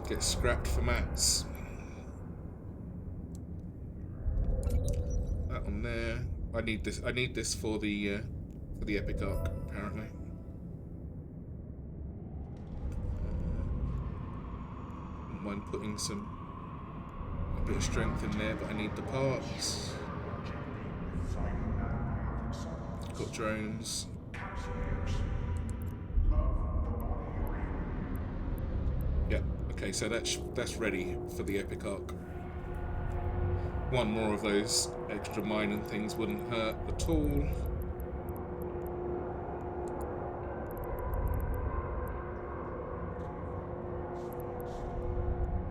Speaker 1: Get scrapped for mats. That on there. I need this. I need this for the Epic Arc, apparently. Wouldn't mind putting a bit of strength in there, but I need the parts. Got drones. Yeah. Okay, so that's ready for the Epic Arc. One more of those extra mining things wouldn't hurt at all.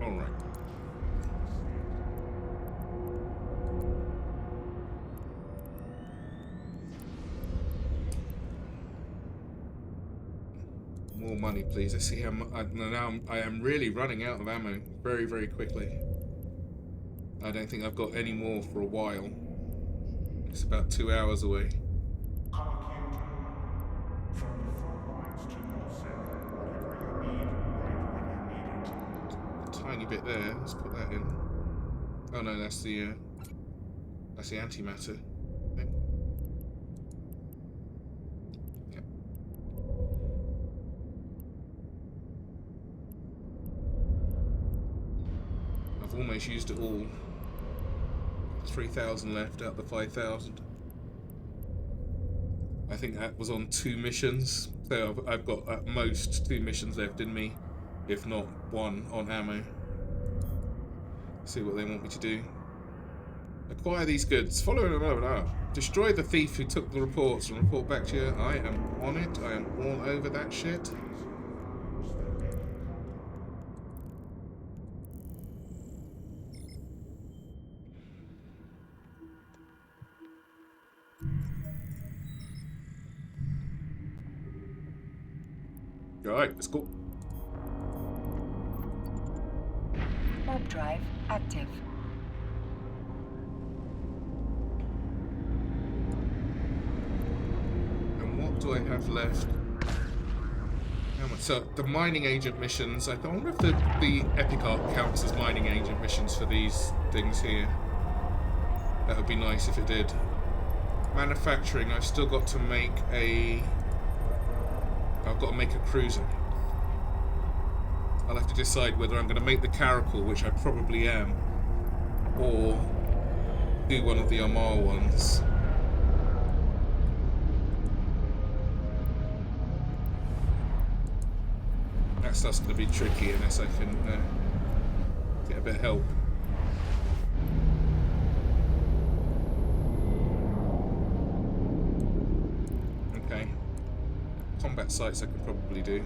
Speaker 1: Alright. More money, please. I see how I am really running out of ammo very, very quickly. I don't think I've got any more for a while. It's about 2 hours away.
Speaker 3: From the front lines to
Speaker 1: tiny bit there. Let's put that in. Oh no, that's the antimatter thing. Yep. I've almost used it all. 3,000 left out of the 5,000. I think that was on 2 missions. So I've got at most 2 missions left in me, if not 1 on ammo. See what they want me to do. Acquire these goods. Follow them over. Destroy the thief who took the reports and report back to you. I am on it. I am all over that shit. Alright, let's go.
Speaker 2: Warp drive active.
Speaker 1: And what do I have left? How much? So, the mining agent missions. I wonder if the Epic Arc counts as mining agent missions for these things here. That would be nice if it did. Manufacturing, I've still got to make a... I've got to make a cruiser. I'll have to decide whether I'm going to make the Caracal, which I probably am, or do one of the Armar ones. That stuff's going to be tricky unless I can get a bit of help. Okay. Combat sites I could probably do.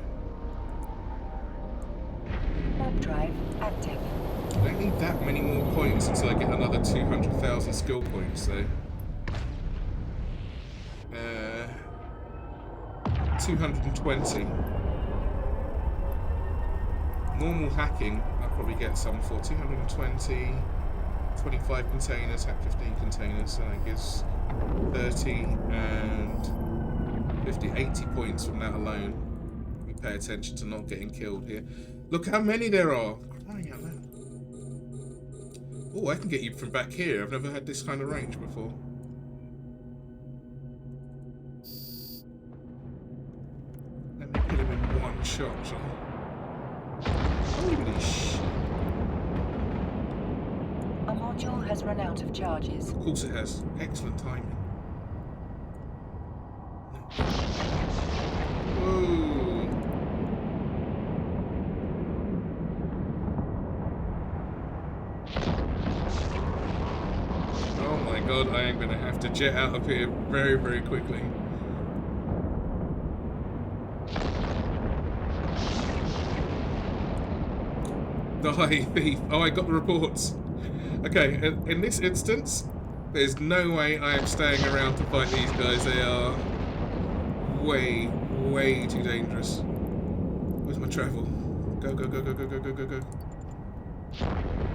Speaker 2: Warp drive active.
Speaker 1: I don't need that many more points until I get another 200,000 skill points, though. 220. Normal hacking, I'll probably get some for 220, 25 containers, hack 15 containers, so that gives 30 and 50, 80 points from that alone. We pay attention to not getting killed here. Look how many there are! Crying out loud. Oh, I can get you from back here. I've never had this kind of range before. Let me kill him in one shot, shall I? Holy shit.
Speaker 2: A module has run out of charges.
Speaker 1: Of course it has. Excellent timing. Whoa. Oh my god, I am going to have to jet out of here very, very quickly. Die, thief. Oh, I got the reports. Okay, in this instance, there's no way I am staying around to fight these guys. They are way, way too dangerous. Where's my travel? Go, go, go, go, go, go, go, go, go.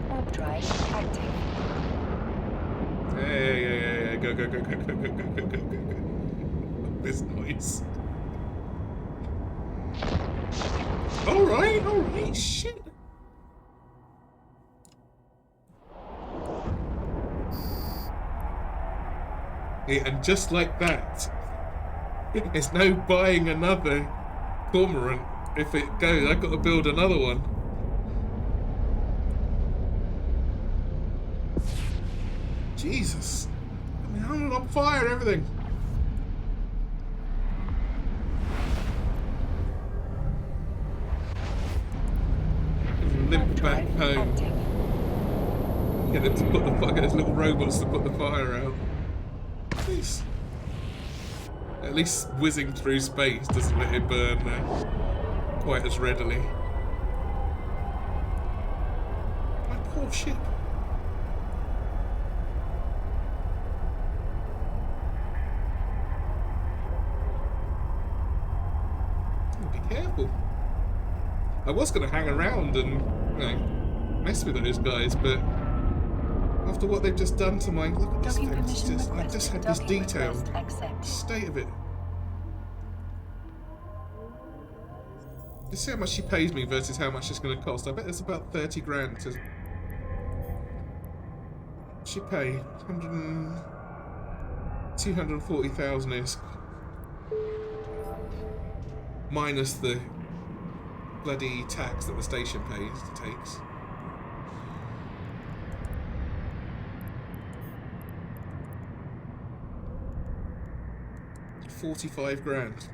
Speaker 2: Warp drive active.
Speaker 1: Hey, go, go, go, go, go, go, go, go, go, go, go. This noise. Alright, shit. Yeah, and just like that, it's no buying another cormorant. If it goes, I've got to build another one. Jesus. I mean, I'm on fire and everything. Limp back home. Get them to put the fire, get those little robots to put the fire out. Please. At least whizzing through space doesn't let it burn quite as readily. My poor ship. Be careful. I was going to hang around and, you know, mess with those guys, but after what they've just done to mine, look at this thing. It's just, I just had this detailed state of it. Let's see how much she pays me versus how much it's going to cost. I bet it's about 30 grand to... She pay 240,000 is minus the bloody tax that the station takes. 45 grand.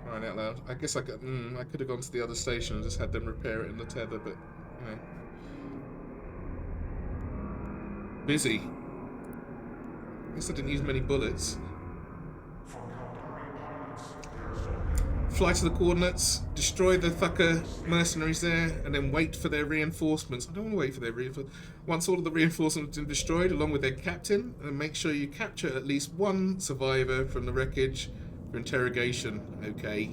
Speaker 1: Crying out loud. I guess I could have gone to the other station and just had them repair it in the tether, but you know. Busy. I guess I didn't use many bullets. Fly to the coordinates, destroy the fucker mercenaries there, and then wait for their reinforcements. I don't want to wait for their reinforcements. Once all of the reinforcements have been destroyed, along with their captain, and make sure you capture at least one survivor from the wreckage for interrogation. Okay.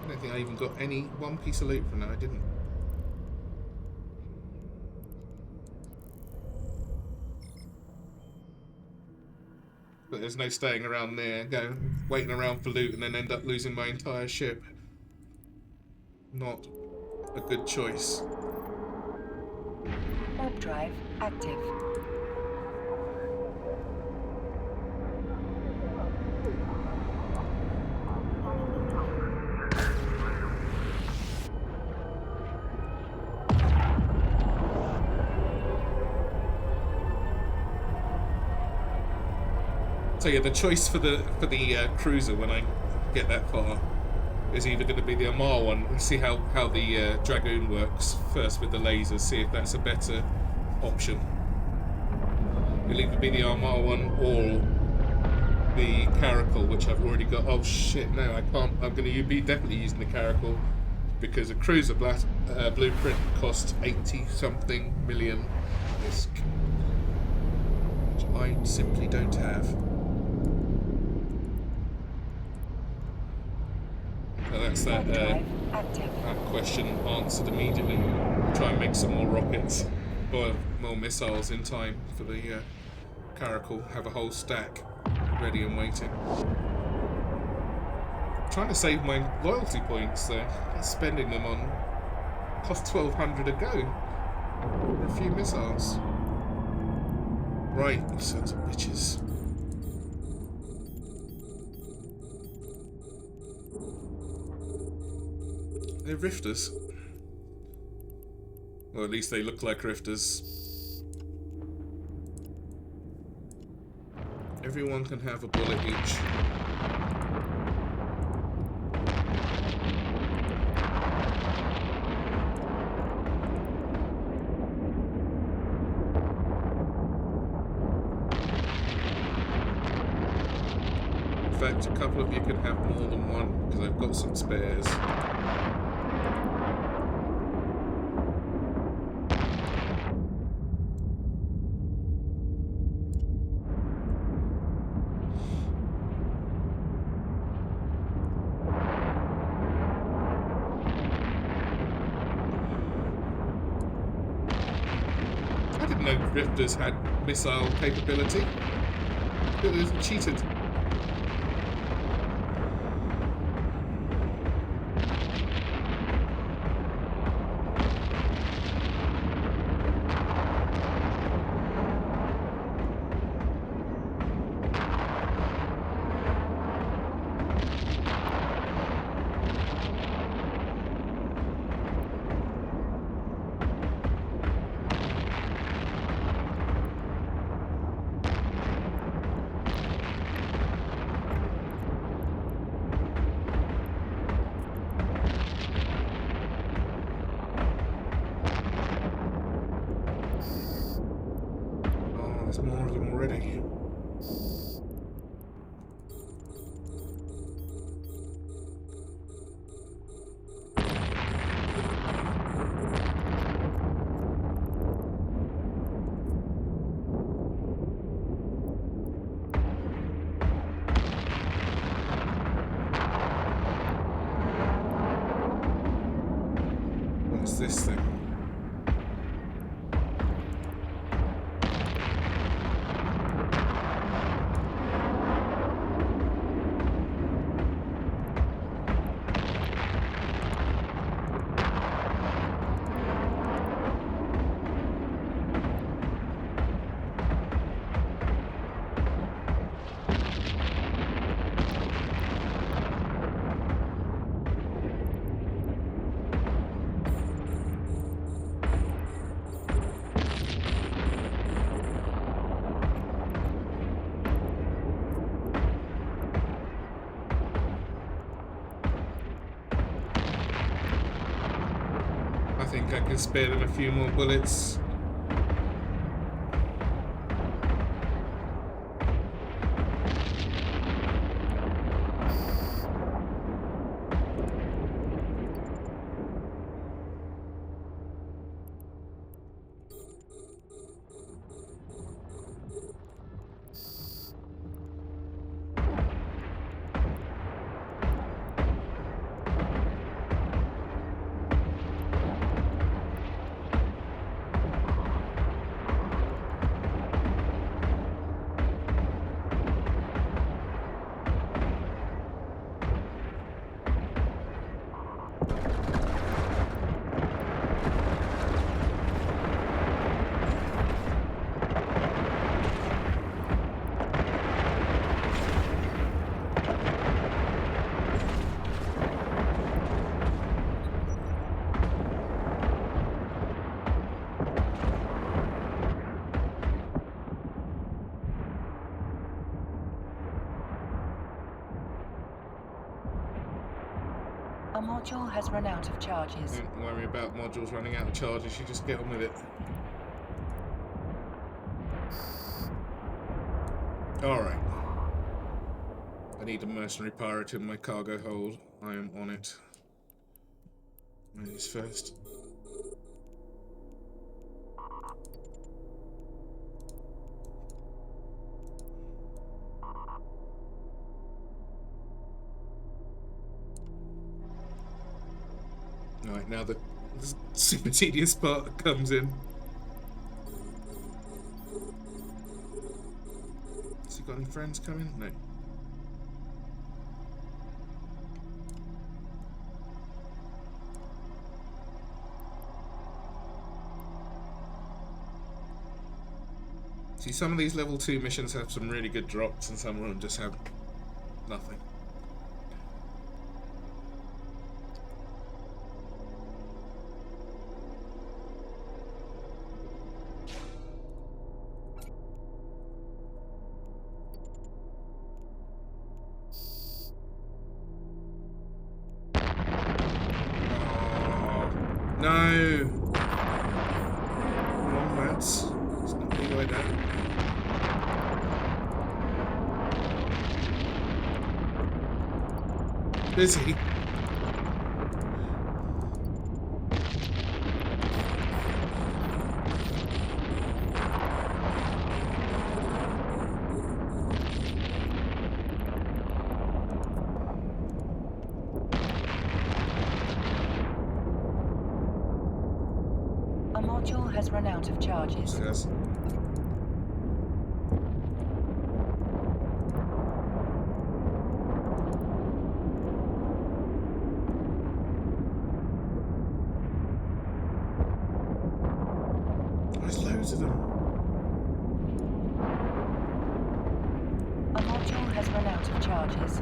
Speaker 1: I don't think I even got one piece of loot from that. I didn't. But there's no staying around there, waiting around for loot and then end up losing my entire ship. Not a good choice.
Speaker 2: Warp drive active.
Speaker 1: So yeah, the choice for the cruiser when I get that far is either going to be the Amar one. Let's see how the Dragoon works first with the lasers. See if that's a better option. It'll either be the Amar one or the Caracal, which I've already got. Oh shit! No, I can't. I'm going to be definitely using the Caracal because a cruiser blueprint costs 80-something million. Which I simply don't have. That's that question answered immediately. Try and make some more rockets or more missiles in time for the Caracal. Have a whole stack ready and waiting. I'm trying to save my loyalty points though. Spending them on cost 1,200 a go for a few missiles. Right, you sons of bitches. They're rifters. Or at least they look like rifters. Everyone can have a bullet each. In fact, a couple of you can have more than one, because I've got some spares. Rifters had missile capability. It was cheated. There's more of them already. What's this thing? can spare them a few more bullets.
Speaker 2: A module has run out of charges.
Speaker 1: Don't worry about modules running out of charges, you just get on with it. Alright. I need a mercenary pirate in my cargo hold. I am on it. Ladies first. Alright, now the super tedious part comes in. Has he got any friends coming? No. See, some of these level 2 missions have some really good drops and some of them just have nothing. No! Wombats. It's not big like that. Busy.
Speaker 2: A module has run out of charges.
Speaker 1: Yes. There's loads of them.
Speaker 2: A module has run out of charges.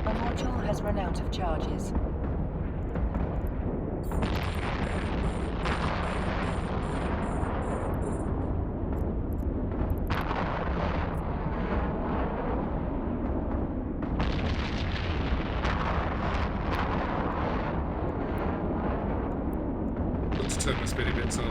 Speaker 2: A module has run out of charges.
Speaker 1: Let's turn my spinny bits on.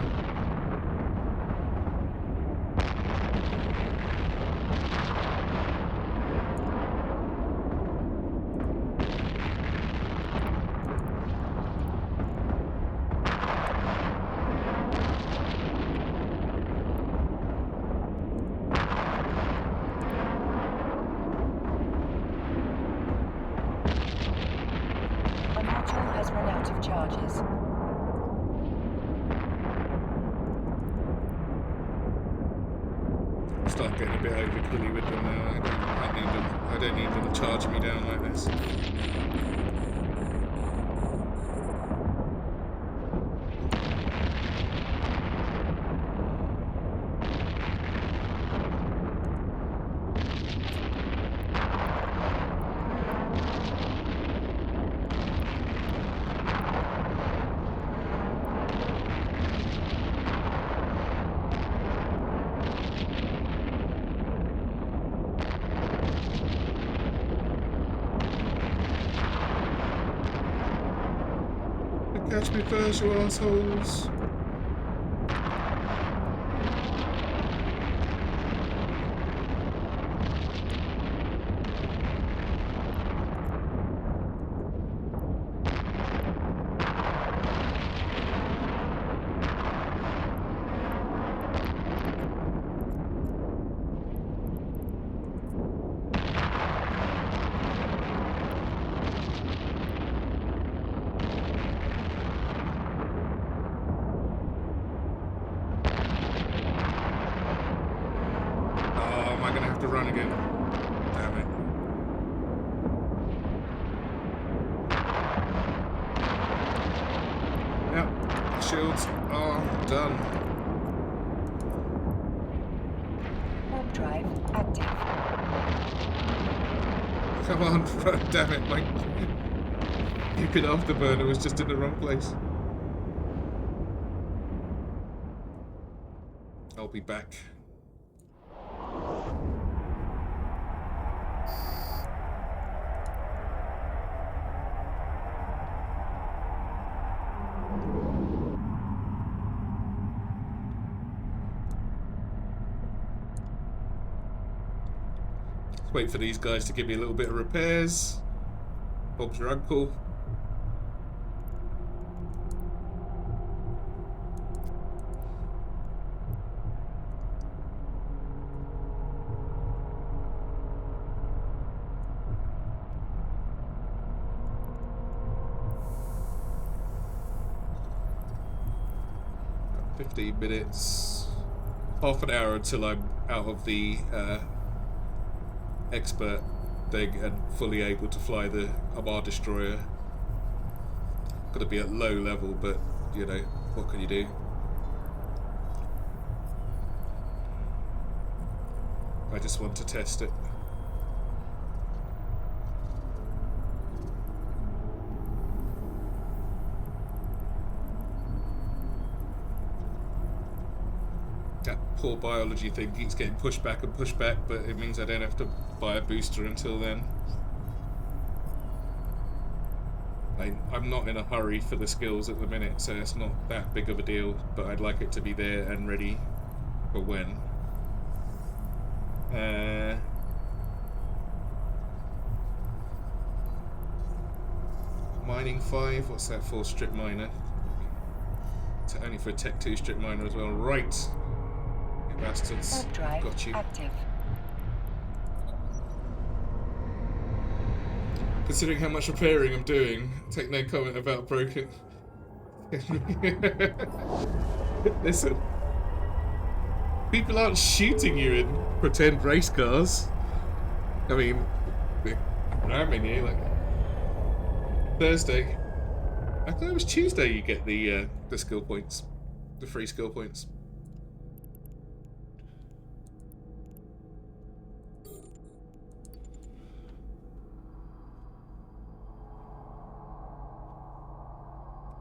Speaker 2: A module has run out of charges.
Speaker 1: Start getting a bit overkilly with them now. I don't need them charging me down like this. Catch me first, you assholes. To run again. Damn it. Yep, shields are done.
Speaker 2: Warp drive active.
Speaker 1: Come on, run, damn it, my stupid afterburner was just in the wrong place. I'll be back. Wait for these guys to give me a little bit of repairs. Bob's your uncle. About 15 minutes. Half an hour until I'm out of the expert thing and fully able to fly the Armor Destroyer. Gotta be at low level, but you know, what can you do? I just want to test it. That poor biology thing keeps getting pushed back, but it means I don't have to buy a booster until then. I'm not in a hurry for the skills at the minute, so it's not that big of a deal, but I'd like it to be there and ready for when. Mining 5, what's that for? Strip miner. It's only for a Tech 2 strip miner as well. Right. You bastards.
Speaker 2: Warp drive
Speaker 1: Got you.
Speaker 2: active.
Speaker 1: Considering how much repairing I'm doing, take no comment about broken. Listen. People aren't shooting you in pretend race cars. I mean, they're ramming you like Thursday. I thought it was Tuesday you get the skill points, the free skill points.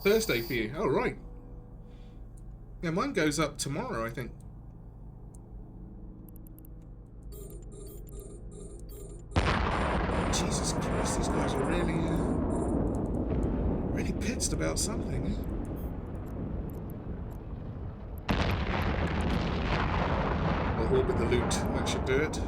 Speaker 1: Thursday for you. Oh right. Yeah, mine goes up tomorrow, I think. Jesus Christ, these guys are really, really pissed about something. I'll orbit the loot. That should do it.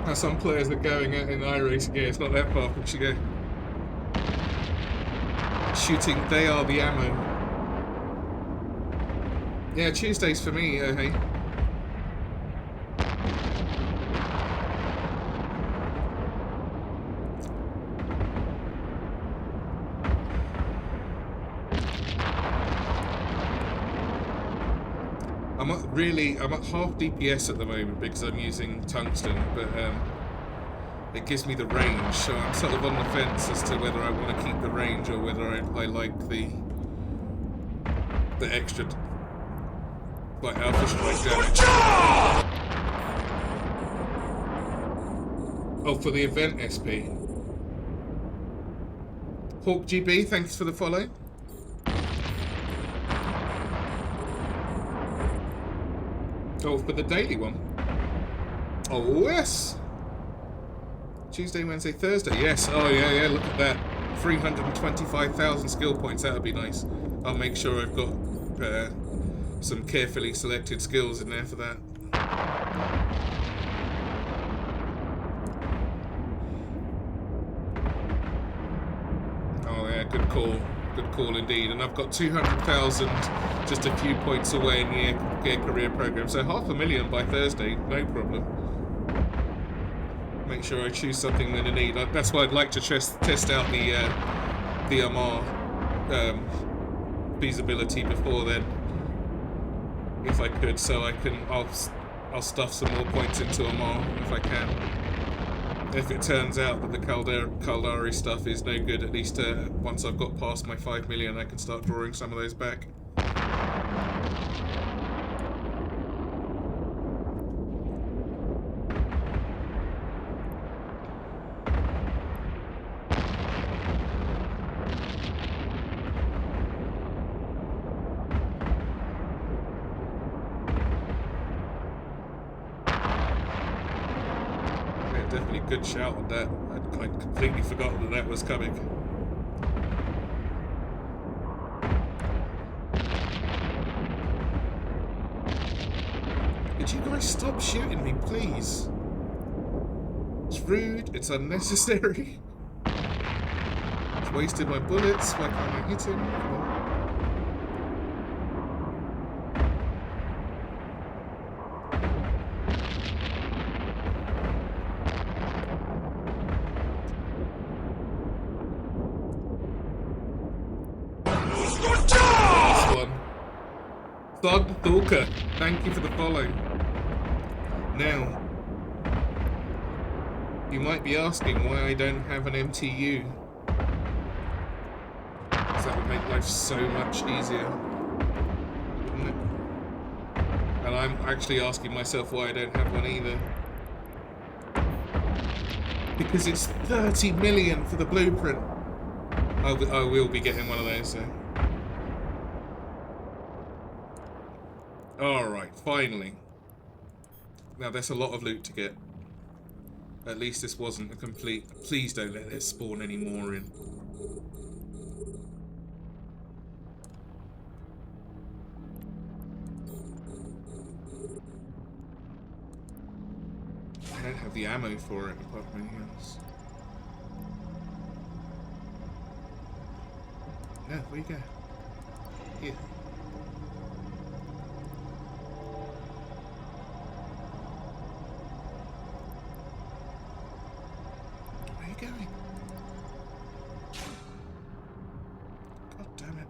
Speaker 1: Now some players are going out in iRacing. Yeah, it's not that far from Chicago. Shooting, they are the ammo. Yeah, Tuesdays for me, hey. I'm at half DPS at the moment because I'm using tungsten, but it gives me the range, so I'm sort of on the fence as to whether I want to keep the range or whether I like the extra, like alpha strike damage. Oh, for the event SP. Hawk GB, thanks for the follow. Oh, for the daily one. Oh, yes! Tuesday, Wednesday, Thursday, yes. Oh, yeah, yeah, look at that. 325,000 skill points, that would be nice. I'll make sure I've got some carefully selected skills in there for that. Oh, yeah, good call. Good call indeed. And I've got 200,000 just a few points away in the Gear Career Program. So 500,000 by Thursday, no problem. Make sure I choose something that I need. That's why I'd like to test out the Amar feasibility before then, if I could. So I'll stuff some more points into Amar if I can. If it turns out that the Caldari stuff is no good, at least once I've got past my 5 million, I can start drawing some of those back. Definitely good shout on that. I completely forgot that that was coming. Could you guys stop shooting me, please? It's rude, it's unnecessary. It's wasted my bullets. Why can't I hit him? Come on. Thug Thulka, thank you for the follow. Now, you might be asking why I don't have an MTU. Because that would make life so much easier, wouldn't it? And I'm actually asking myself why I don't have one either. Because it's 30 million for the blueprint. I will be getting one of those, so. Alright, finally. Now, there's a lot of loot to get. At least this wasn't a complete... Please don't let it spawn any more in. I don't have the ammo for it, apart from anything else. No, where you go? Here. Going? God damn it.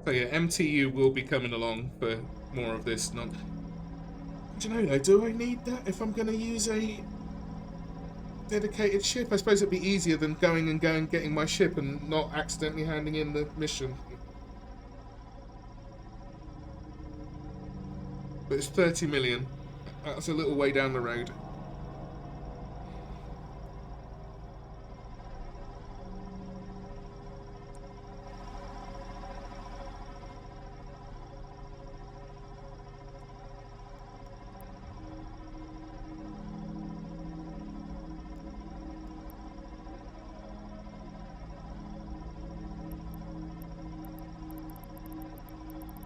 Speaker 1: So yeah, MTU will be coming along for more of this. Not. Do you know though, do I need that if I'm going to use a dedicated ship? I suppose it'd be easier than going getting my ship and not accidentally handing in the mission. But it's 30 million. That's a little way down the road.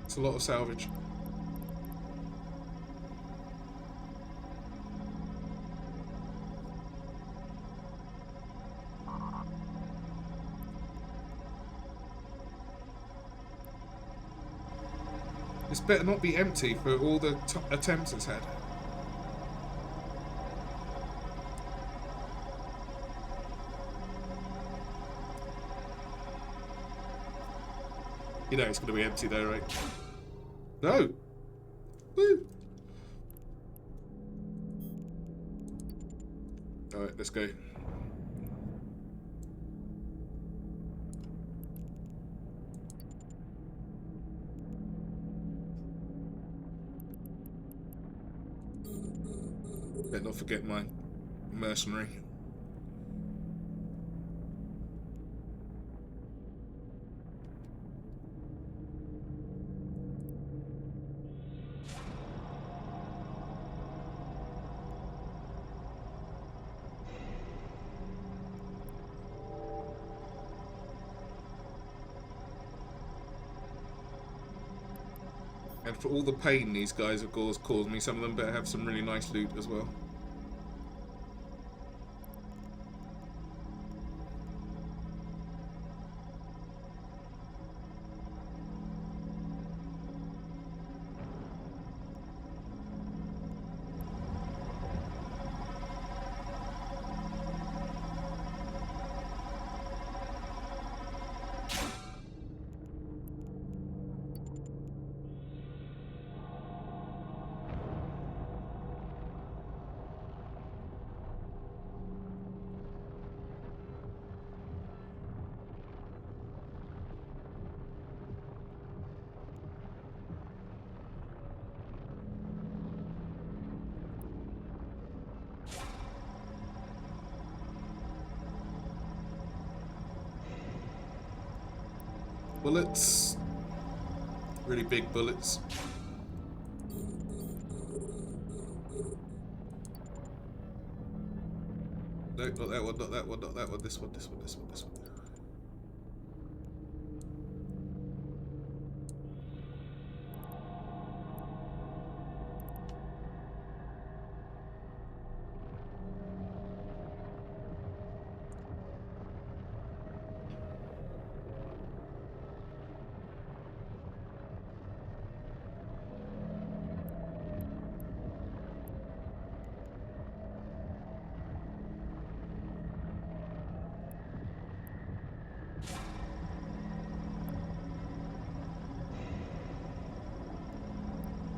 Speaker 1: It's a lot of salvage. This better not be empty for all the attempts it's had. You know it's going to be empty though, right? No! Woo! Alright, let's go. Better not forget my mercenary. And for all the pain these guys have caused me, some of them better have some really nice loot as well. Bullets. Really big bullets. No, not that one, not that one, not that one. This one, this one, this one, this one.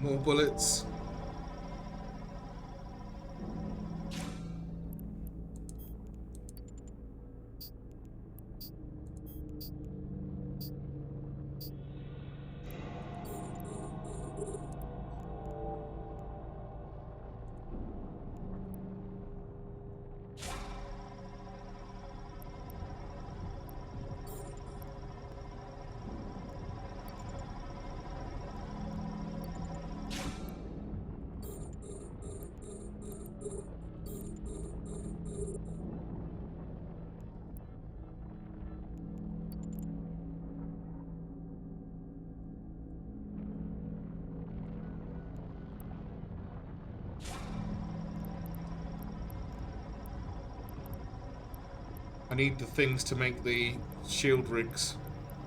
Speaker 1: More bullets. I need the things to make the shield rigs.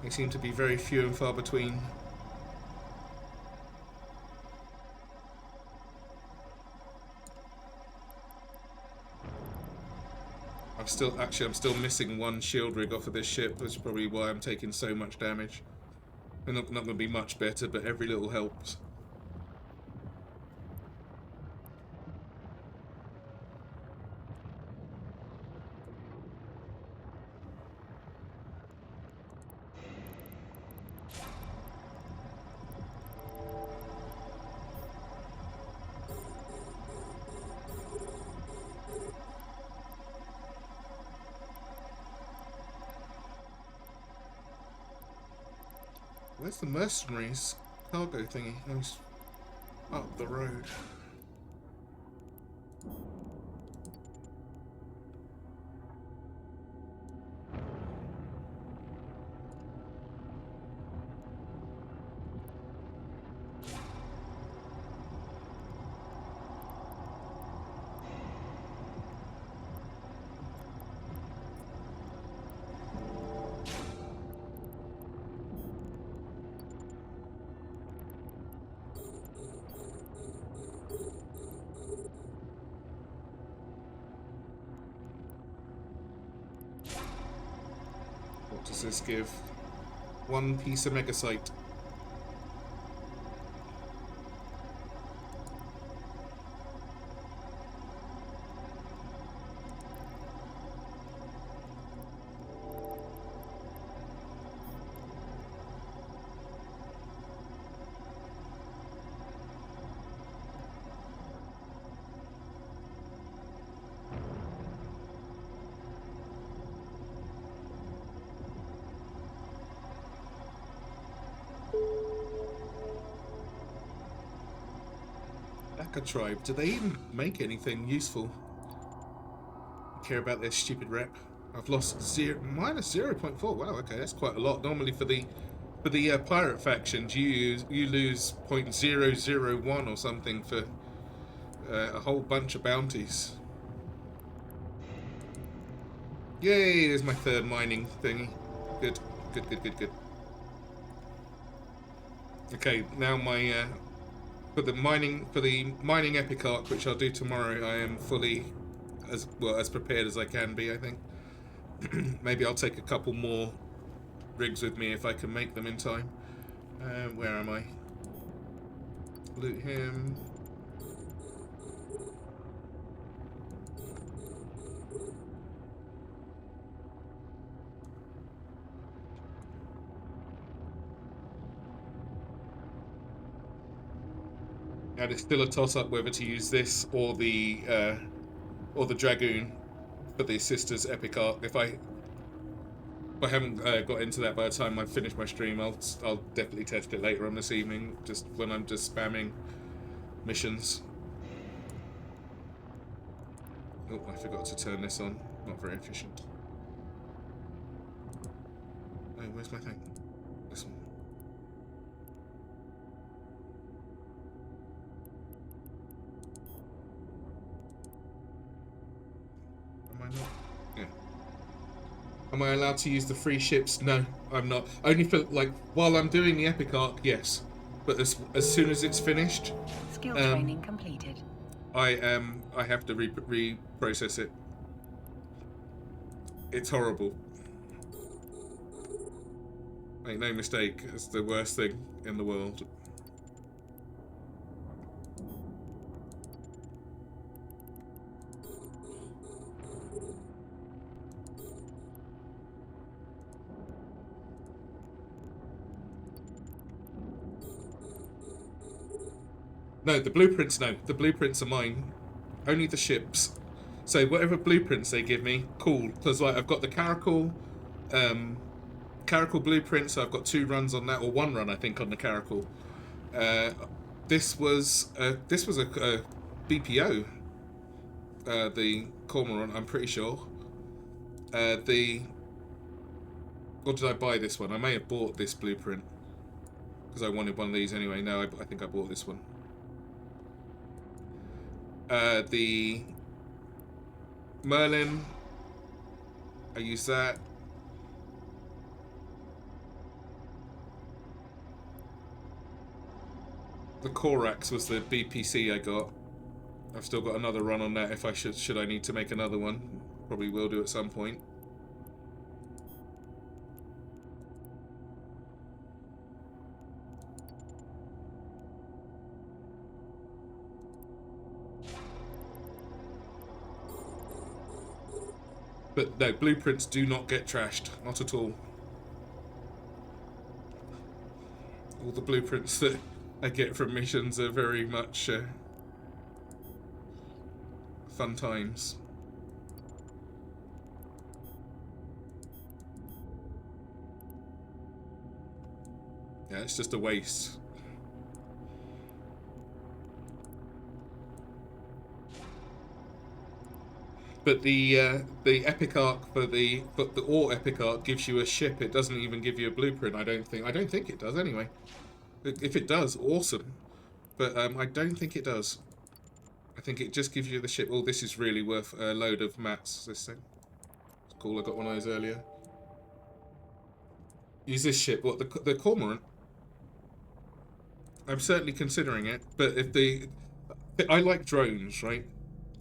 Speaker 1: They seem to be very few and far between. I'm still missing one shield rig off of this ship, which is probably why I'm taking so much damage. They're not going to be much better, but every little helps. Where's the mercenaries cargo thingy? Oh, it's up the road. What does this give? One piece of megasite. Tribe. Do they even make anything useful? I care about their stupid rep. I've lost minus 0.4. Wow, okay, that's quite a lot. Normally for the For the pirate factions, you lose 0.001 or something for a whole bunch of bounties. Yay! There's my third mining thingy. Good, good, good, good, good. Okay, now my for the mining epic arc, which I'll do tomorrow, I am fully as prepared as I can be. I think maybe I'll take a couple more rigs with me if I can make them in time. Where am I? Loot him. And it's still a toss-up whether to use this or the Dragoon for the Sisters epic arc. If I haven't got into that by the time I finish my stream, I'll definitely test it later on this evening, just when I'm just spamming missions. Oh, I forgot to turn this on. Not very efficient. Oh, where's my thing? This one. Am I not? Yeah. Am I allowed to use the free ships? No, I'm not. Only for, like, while I'm doing the epic arc, yes. But as soon as it's finished...
Speaker 2: Skill training completed.
Speaker 1: I have to reprocess it. It's horrible. Make no mistake, it's the worst thing in the world. No, the blueprints, no. The blueprints are mine. Only the ships. So whatever blueprints they give me, cool. Because like, I've got the Caracal blueprint, so I've got 2 runs on that, or 1 run I think on the Caracal. This was a BPO. The Cormorant, I'm pretty sure. Or did I buy this one? I may have bought this blueprint because I wanted one of these anyway. No, I think I bought this one. The Merlin, I use that. The Corax was the BPC I got. I've still got another run on that if I should I need to make another one. Probably will do at some point. But no, blueprints do not get trashed. Not at all. All the blueprints that I get from missions are very much fun times. Yeah, it's just a waste. But the epic arc for the ore epic arc gives you a ship. It doesn't even give you a blueprint. I don't think it does anyway. If it does, awesome. But I don't think it does. I think it just gives you the ship. Oh, this is really worth a load of mats. This thing. It's cool. I got one of those earlier. Use this ship. What, the Cormorant? I'm certainly considering it. But if I like drones, right?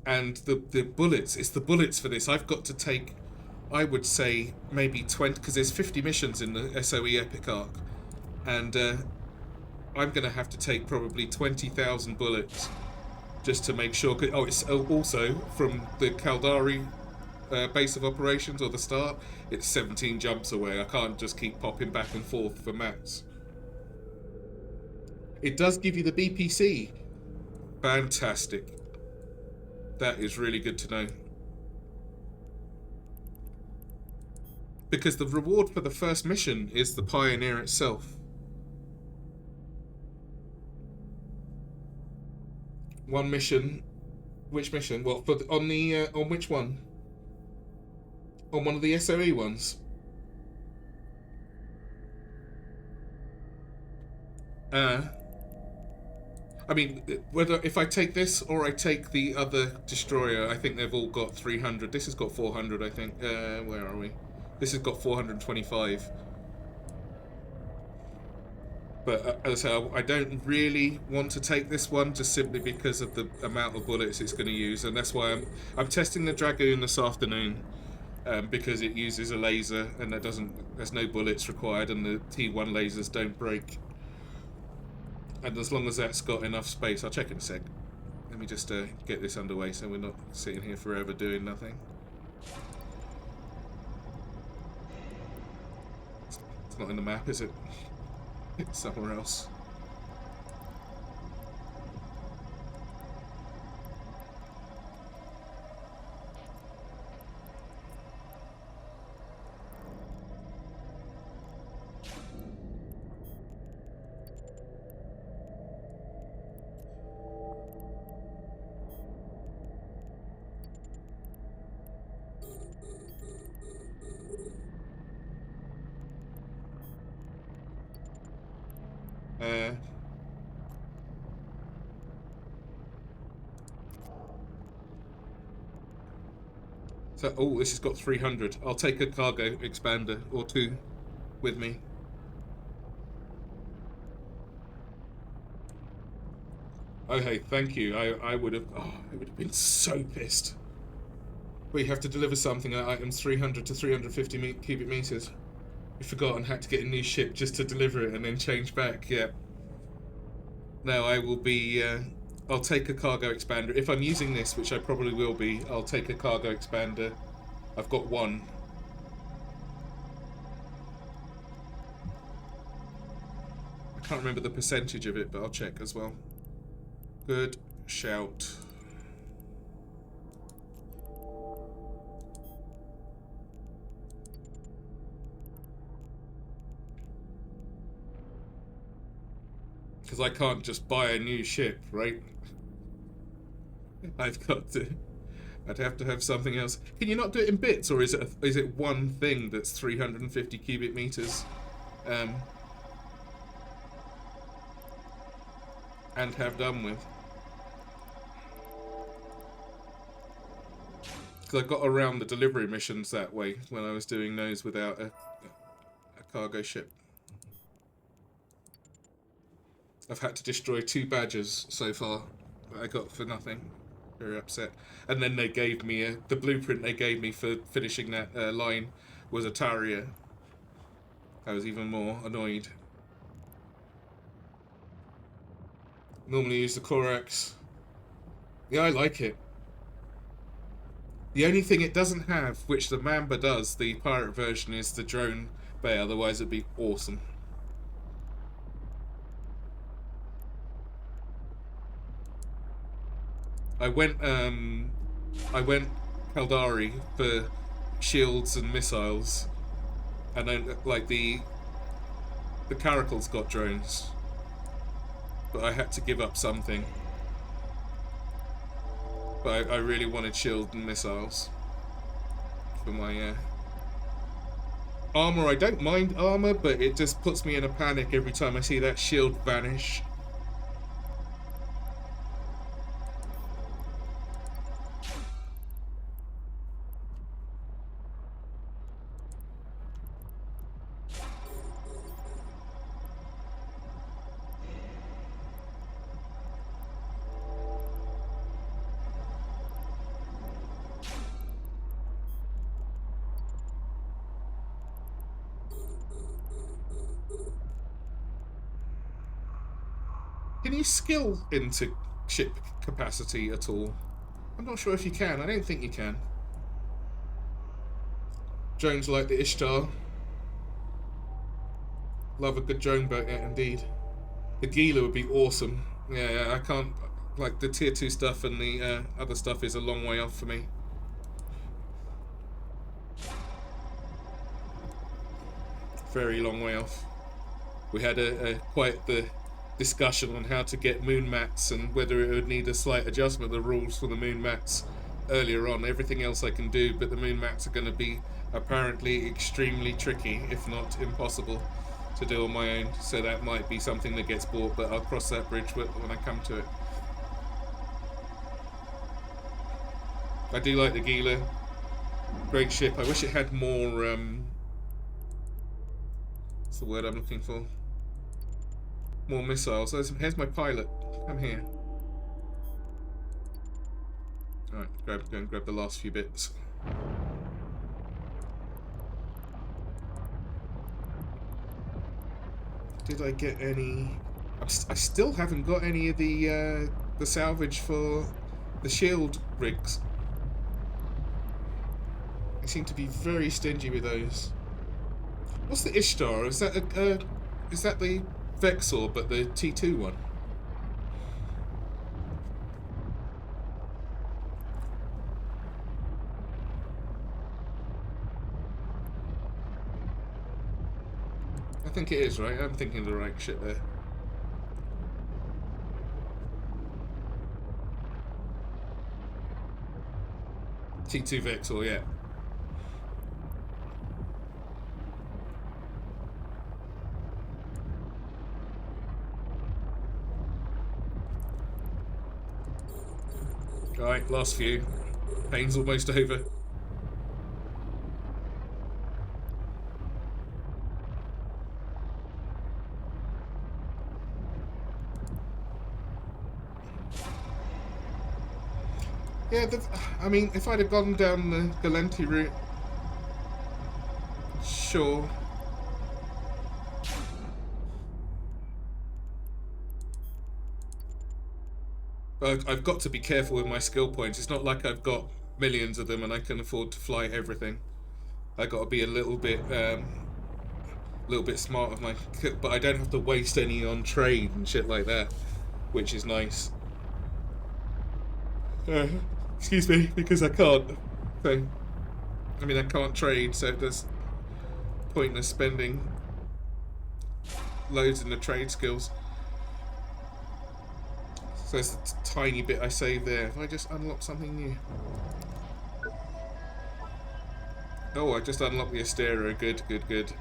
Speaker 1: And the bullets, it's the bullets for this. I've got to take, I would say, maybe 20, because there's 50 missions in the SOE Epic Arc. And I'm going to have to take probably 20,000 bullets just to make sure. Oh, it's also from the Caldari base of operations, or the start, it's 17 jumps away. I can't just keep popping back and forth for mats. It does give you the BPC. Fantastic. That is really good to know. Because the reward for the first mission is the Pioneer itself. One mission. Which mission? Well, on which one? On one of the SOE ones. I mean, whether if I take this or I take the other destroyer, I think they've all got 300. This has got 400, I think. Where are we? This has got 425. But as I say, I don't really want to take this one just simply because of the amount of bullets it's going to use, and that's why I'm testing the Dragoon this afternoon, because it uses a laser and there's no bullets required, and the T1 lasers don't break. And as long as that's got enough space, I'll check in a sec. Let me just get this underway so we're not sitting here forever doing nothing. It's not in the map, is it? It's somewhere else. So, oh, this has got 300. I'll take a cargo expander or two with me. Oh, hey, thank you. I would have been so pissed. We have to deliver something at items 300 to 350 cubic meters. We forgot and had to get a new ship just to deliver it and then change back. Yeah. No, I will be. I'll take a cargo expander. If I'm using this, which I probably will be, I'll take a cargo expander. I've got one. I can't remember the percentage of it, but I'll check as well. Good shout. Because I can't just buy a new ship, right? I'd have to have something else. Can you not do it in bits, or is it one thing that's 350 cubic meters, and have done with? Because I got around the delivery missions that way when I was doing those without a cargo ship. I've had to destroy 2 badgers so far that I got for nothing. Very upset. And then they gave me the blueprint they gave me for finishing that line was a Taria. I was even more annoyed. Normally use the Corax. Yeah, I like it. The only thing it doesn't have, which the Mamba does, the pirate version, is the drone bay. Otherwise it'd be awesome. I went Kaldari for shields and missiles, and then like the Caracal's got drones, but I had to give up something. But I really wanted shield and missiles for my armor. I don't mind armor, but it just puts me in a panic every time I see that shield vanish. Can you skill into ship capacity at all? I'm not sure if you can. I don't think you can. Drones like the Ishtar. Love a good drone boat, yeah, indeed. The Gila would be awesome. Yeah, I can't... Like, the tier 2 stuff and the other stuff is a long way off for me. Very long way off. We had quite the discussion on how to get moon mats and whether it would need a slight adjustment of the rules for the moon mats earlier on. Everything else I can do, but the moon mats are going to be apparently extremely tricky, if not impossible. to do on my own, so that might be something that gets bought, but I'll cross that bridge when I come to it. I do like the Gila. Great ship. I wish it had more, what's the word I'm looking for? More missiles. Here's my pilot. Come here. Alright, go and grab the last few bits. Did I get any... I still haven't got any of the salvage for the shield rigs. I seem to be very stingy with those. What's the Ishtar? Is that the Vexor, but the T2 one? I think it is, right? I'm thinking of the right shit there. T2 Vexor, yeah. Alright, last few. Pain's almost over. Yeah, I mean, if I'd have gone down the Galenti route, sure. But I've got to be careful with my skill points. It's not like I've got millions of them and I can afford to fly everything. I got to be a little bit smart with my, but I don't have to waste any on trade and shit like that, which is nice. Excuse me, because I can't. So, I mean, I can't trade, so there's pointless spending loads in the trade skills. So there's a tiny bit I saved there. If I just unlock something new. Oh, I just unlocked the Astero. Good, good, good.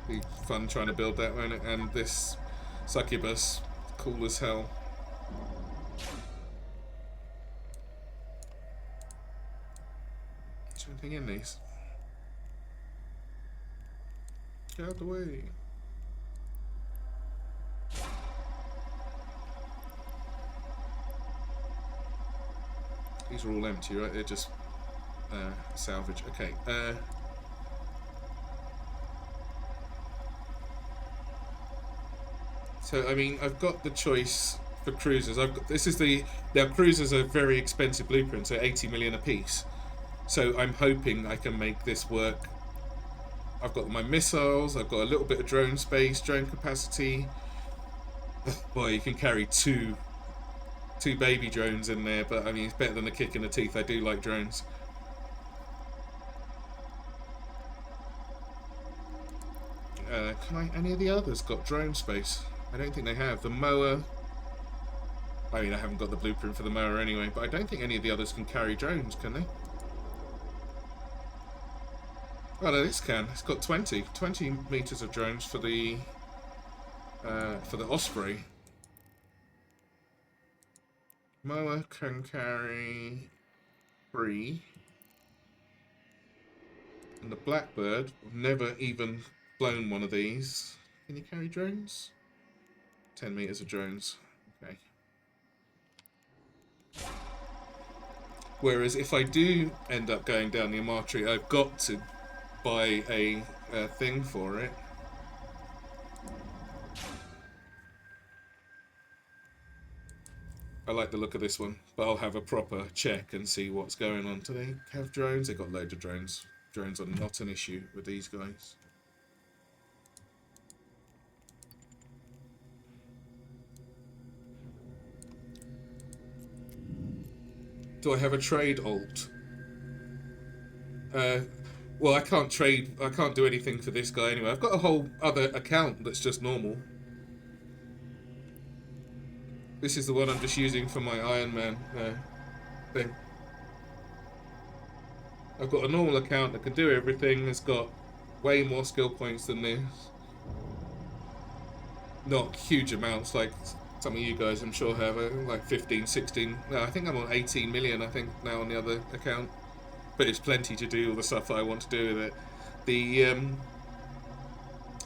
Speaker 1: Be fun trying to build that one. And this succubus, cool as hell. Is there anything in these? Get out of the way. These are all empty, right? They're just salvage. Okay. So I mean, I've got the choice for cruisers. Now cruisers are very expensive blueprints. They're 80 million a piece. So I'm hoping I can make this work. I've got my missiles. I've got a little bit of drone space, drone capacity. Boy, you can carry two baby drones in there, but I mean, it's better than a kick in the teeth. I do like drones. Any of the others got drone space? I don't think they have. The mower, I mean, I haven't got the blueprint for the mower anyway, but I don't think any of the others can carry drones, can they? Oh no, this can. It's got 20 meters of drones for the Osprey. Mower can carry 3. And the Blackbird, I've never even flown one of these. Can you carry drones? 10 meters of drones. Okay. Whereas if I do end up going down the Amatri, I've got to buy a thing for it. I like the look of this one, but I'll have a proper check and see what's going on. Do they have drones? They got loads of drones. Drones are not an issue with these guys. Do I have a trade alt? Well, I can't trade. I can't do anything for this guy anyway. I've got a whole other account that's just normal. This is the one I'm just using for my Iron Man thing. I've got a normal account that can do everything. It's got way more skill points than this. not huge amounts like some of you guys I'm sure have, like 15, 16, no, I think I'm on 18 million I think now on the other account, but it's plenty to do all the stuff that I want to do with it.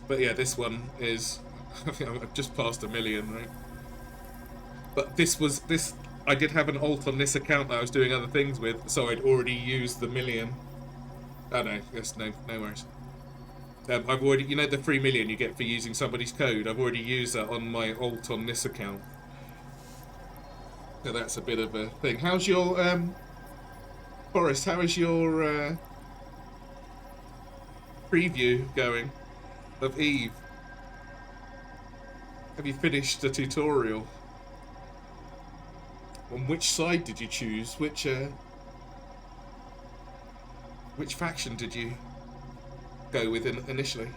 Speaker 1: But yeah, this one is I've just passed a million, right? But this I did have an alt on this account that I was doing other things with, so I'd already used the million. Oh no, yes, no worries. I've already, you know, the 3 million you get for using somebody's code. I've already used that on my alt on this account. So that's a bit of a thing. How's your Forrest? How is your preview going of EvE? Have you finished the tutorial? On which side did you choose? Which faction did you go with initially?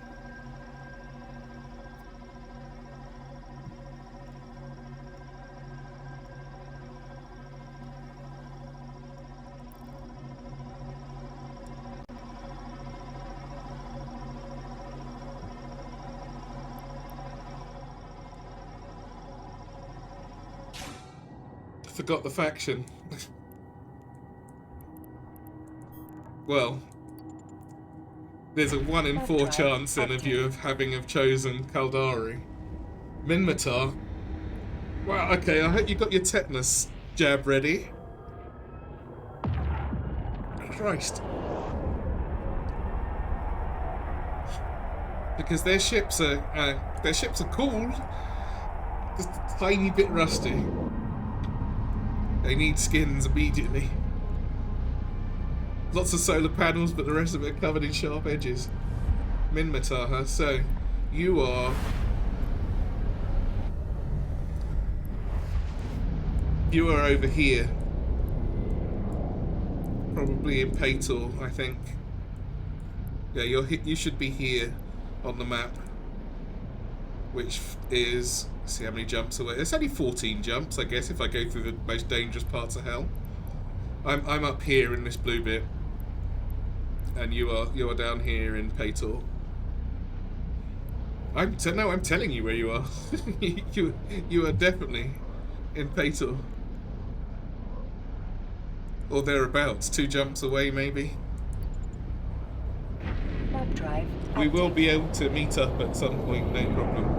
Speaker 1: Forgot the faction. Well, there's a 1 in 4 chance then of you having chosen Kaldari. Minmatar. Wow, okay, I hope you got your tetanus jab ready. Christ. Because their ships are cool. Just a tiny bit rusty. They need skins immediately. Lots of solar panels, but the rest of it are covered in sharp edges. Minmatar, huh? So, you are... You are over here. Probably in Pator, I think. Yeah, you should be here on the map. Which is... Let's see how many jumps away. It's only 14 jumps, I guess, if I go through the most dangerous parts of hell. I'm up here in this blue bit. And you are down here in Pator. I'm telling you where you are. you are definitely in Pator. Or thereabouts, 2 jumps away maybe.
Speaker 2: Warp drive.
Speaker 1: We will be able to meet up at some point, no problem.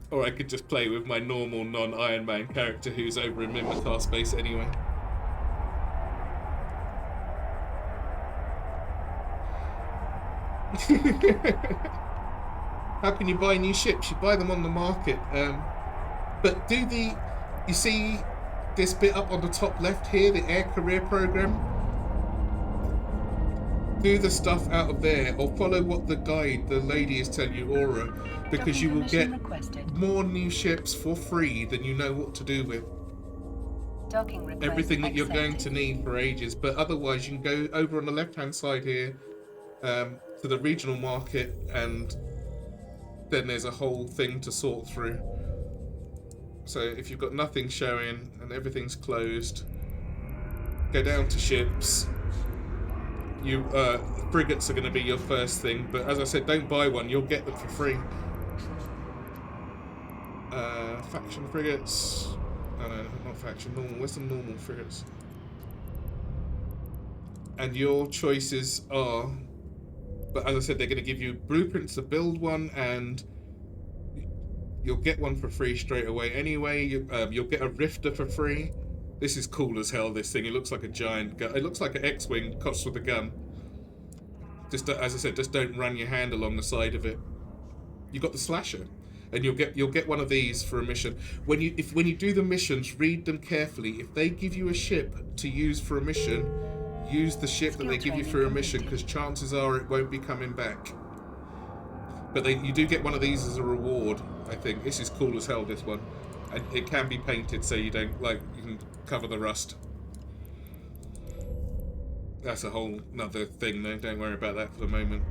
Speaker 1: Or I could just play with my normal non-Iron Man character who's over in Minmatar space anyway. How can you buy new ships? You buy them on the market. But you see this bit up on the top left here, the air career program? Do the stuff out of there, or follow what the lady is telling you, Aura, because you will get more new ships for free than you know what to do with. Everything that you're going to need for ages, but otherwise you can go over on the left-hand side here to the regional market, and then there's a whole thing to sort through. So if you've got nothing showing and everything's closed, go down to ships. Frigates are going to be your first thing, but as I said, don't buy one, you'll get them for free. Faction frigates. Oh no, not faction, normal. Where's the normal frigates? And your choices are, but as I said, they're going to give you blueprints to build one, and you'll get one for free straight away anyway. You'll get a rifter for free. This is cool as hell, this thing. It looks like a giant gun. It looks like an X-Wing cost with a gun. Just, as I said, just don't run your hand along the side of it. You got the slasher. And you'll get one of these for a mission. When you do the missions, read them carefully. If they give you a ship to use for a mission, use the ship that they give you for a mission, because chances are it won't be coming back. But you do get one of these as a reward, I think. This is cool as hell, this one. And it can be painted so you don't, you can cover the rust. That's a whole nother thing though, don't worry about that for the moment.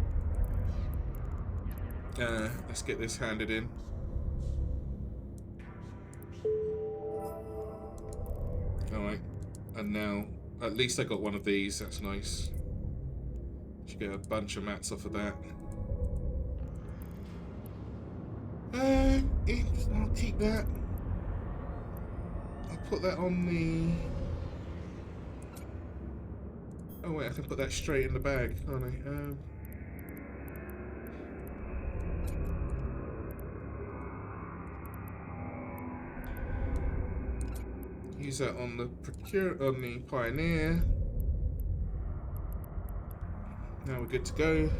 Speaker 1: Let's get this handed in. Alright, and now, at least I got one of these, that's nice. Should get a bunch of mats off of that. I'll keep that. I'll put that on the... Oh wait, I can put that straight in the bag, can't I? Use that on the Pioneer. Now we're good to go.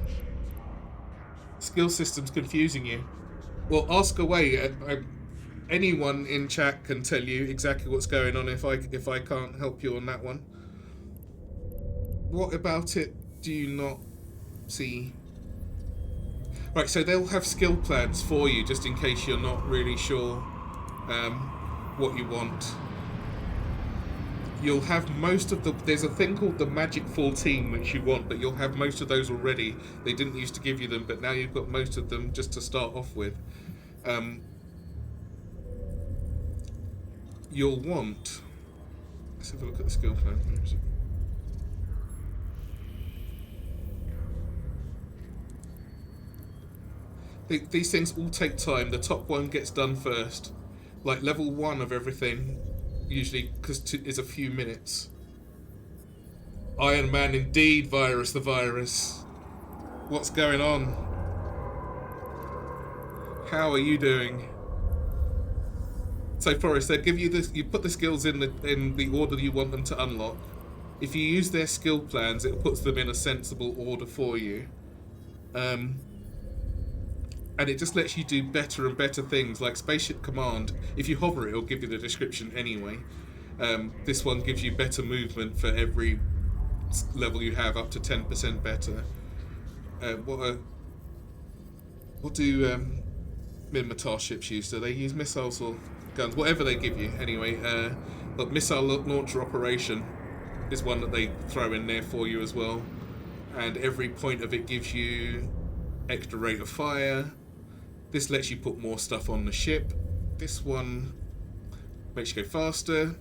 Speaker 1: Skill system's confusing you. Well, ask away. Anyone in chat can tell you exactly what's going on if I can't help you on that one. What about it do you not see? Right, so they'll have skill plans for you just in case you're not really sure what you want. You'll have most of the... There's a thing called the Magic 14 which you want, but you'll have most of those already. They didn't used to give you them, but now you've got most of them just to start off with. You'll want... Let's have a look at the skill plan. Where is it? These things all take time. The top one gets done first. Like level 1 of everything, usually, because is a few minutes. Iron Man indeed, Virus the Virus. What's going on? How are you doing? So Forrest, they give you this. You put the skills in the order you want them to unlock. If you use their skill plans, it puts them in a sensible order for you. And it just lets you do better and better things, like Spaceship Command. If you hover, it'll give you the description anyway. This one gives you better movement for every level you have, up to 10% better. What do Minmatar ships use? Do they use missiles or guns? Whatever they give you, anyway. But Missile Launcher Operation is one that they throw in there for you as well. And every point of it gives you extra rate of fire. This lets you put more stuff on the ship. This one makes you go faster.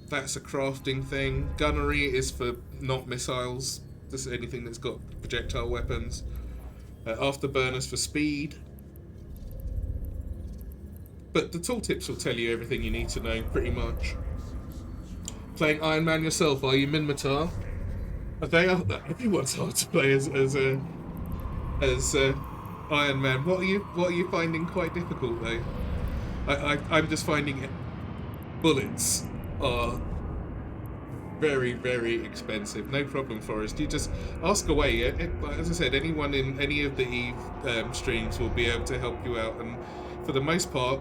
Speaker 1: That's a crafting thing. Gunnery is for not missiles. This is anything that's got projectile weapons. Afterburners for speed. But the tooltips will tell you everything you need to know, pretty much. Playing Iron Man yourself, are you, Minmatar? They are. Everyone's hard to play as Iron Man. What are you finding quite difficult though? I'm just finding bullets are very, very expensive. No problem, Forrest. You just ask away. As I said, anyone in any of the EVE streams will be able to help you out, and for the most part,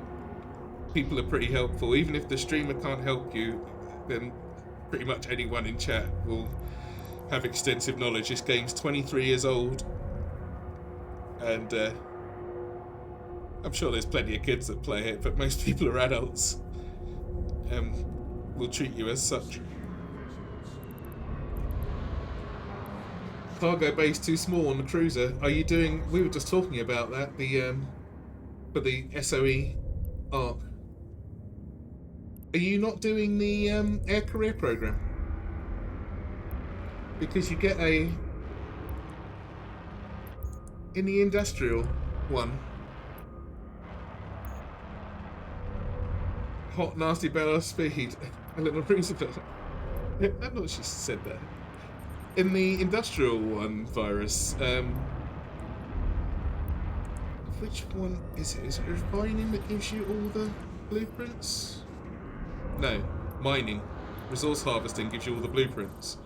Speaker 1: people are pretty helpful. Even if the streamer can't help you, then pretty much anyone in chat will have extensive knowledge. This game's 23 years old, and I'm sure there's plenty of kids that play it, but most people are adults and will treat you as such. Cargo base too small on the cruiser. Are you doing... We were just talking about that, the for the SOE arc. Are you not doing the air career program? Because you get a... In the industrial one. Hot, nasty, bell of speed. A little principle. I'm not she said that. In the industrial one, Virus, which one is it? Is it refining that gives you all the blueprints? No, mining. Resource harvesting gives you all the blueprints.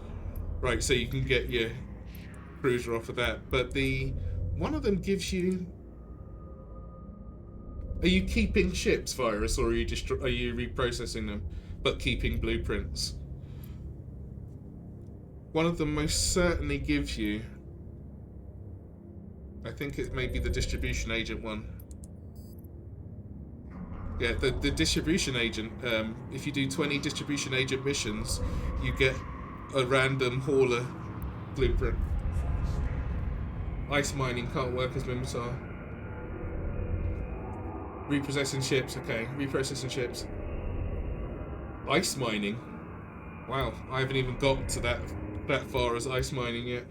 Speaker 1: Right, so you can get your cruiser off of that. But the one of them gives you... Are you keeping ships, Virus, or are you reprocessing them, but keeping blueprints? One of them most certainly gives you... I think it may be the distribution agent one. Yeah, the distribution agent, if you do 20 distribution agent missions, you get a random hauler blueprint. Ice mining can't work as Minmatar. Reprocessing ships, okay. Reprocessing ships. Ice mining? Wow, I haven't even got to that far as ice mining yet.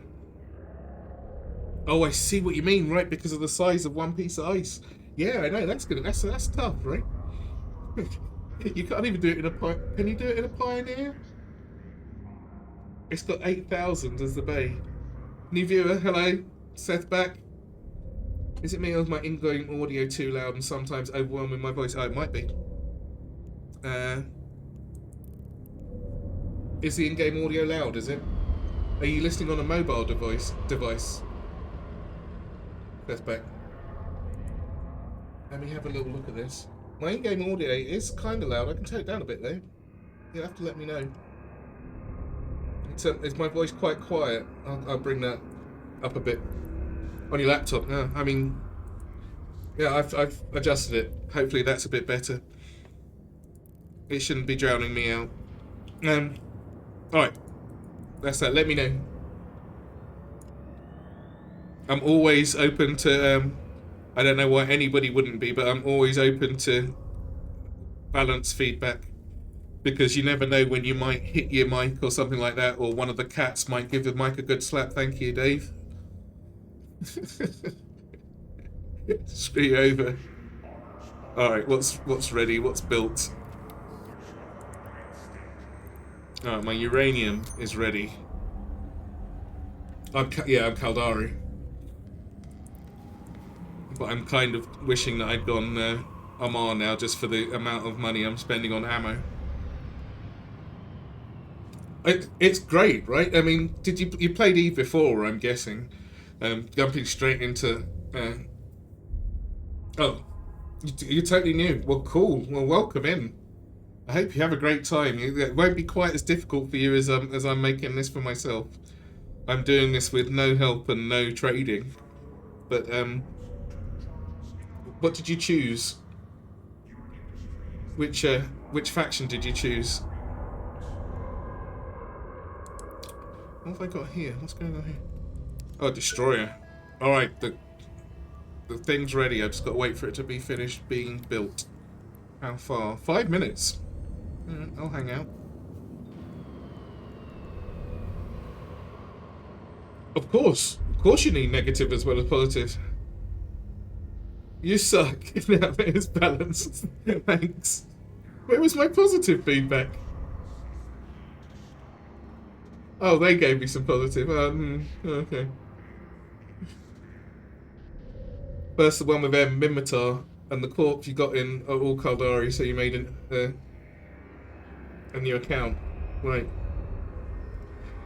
Speaker 1: Oh, I see what you mean, right? Because of the size of one piece of ice. Yeah, I know. That's good. That's tough, right? You can't even do it in a Can you do it in a Pioneer? It's got 8,000 as the bay. New viewer, hello. Seth back. Is it me or is my ingoing audio too loud and sometimes overwhelming my voice? Oh, it might be. Is the in-game audio loud, is it? Are you listening on a mobile device? That's back. Let me have a little look at this. My in-game audio is kind of loud. I can turn it down a bit though. You'll have to let me know. Is my voice quite quiet? I'll bring that up a bit. On your laptop? No, I mean... Yeah, I've adjusted it. Hopefully that's a bit better. It shouldn't be drowning me out. Alright. That's that. Let me know. I'm always open to... I don't know why anybody wouldn't be, but I'm always open to balanced feedback. Because you never know when you might hit your mic or something like that, or one of the cats might give the mic a good slap. Thank you, Dave. Screw you over. Alright, what's ready? What's built? Alright, my uranium is ready. I'm Kaldari. But I'm kind of wishing that I'd gone Amar now, just for the amount of money I'm spending on ammo. It's great, right? I mean, did you played EVE before? I'm guessing. Jumping straight into. Oh, you're totally new. Well, cool. Well, welcome in. I hope you have a great time. It won't be quite as difficult for you as I'm making this for myself. I'm doing this with no help and no trading. But what did you choose? Which faction did you choose? What have I got here? What's going on here? Oh, destroyer. All right, the thing's ready. I've just got to wait for it to be finished being built. How far? 5 minutes. I'll hang out. Of course you need negative as well as positive. You suck. Now it's balanced. Thanks. Where was my positive feedback? Oh, they gave me some positive. Okay. First, the one with Mimitar and the corp you got in are all Kaldari, so you made a new account. Right.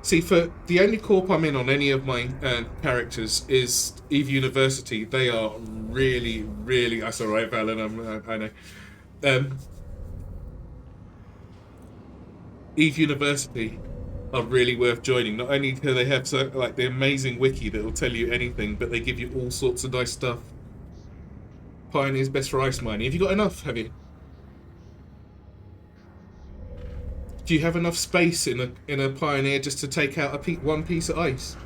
Speaker 1: See, for the only corp I'm in on any of my characters is EVE University. They are really, really... That's alright, Valen, I know. EVE University are really worth joining. Not only do they have like the amazing wiki that will tell you anything, but they give you all sorts of nice stuff. Pioneer's best for ice mining. Have you got enough? Have you? Do you have enough space in a Pioneer just to take out one piece of ice?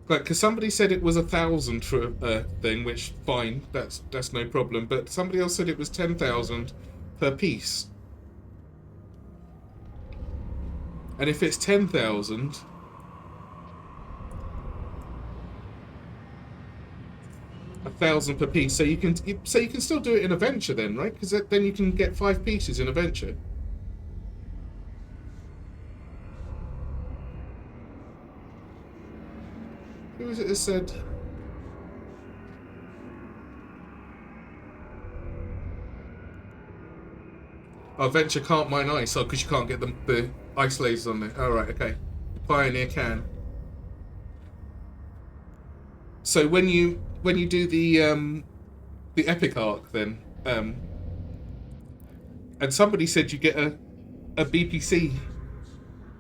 Speaker 1: Like, because somebody said it was 1,000 for a thing, which fine, that's no problem. But somebody else said it was 10,000 per piece. And if it's 10,000, $1,000 per piece, so you can still do it in a venture then, right? Because then you can get 5 pieces in a venture. Who was it that said? Oh, venture can't mine ice, oh, because you can't get the ice lasers on there. Oh, right, okay. Pioneer can. So when you do the epic arc, then, and somebody said you get a BPC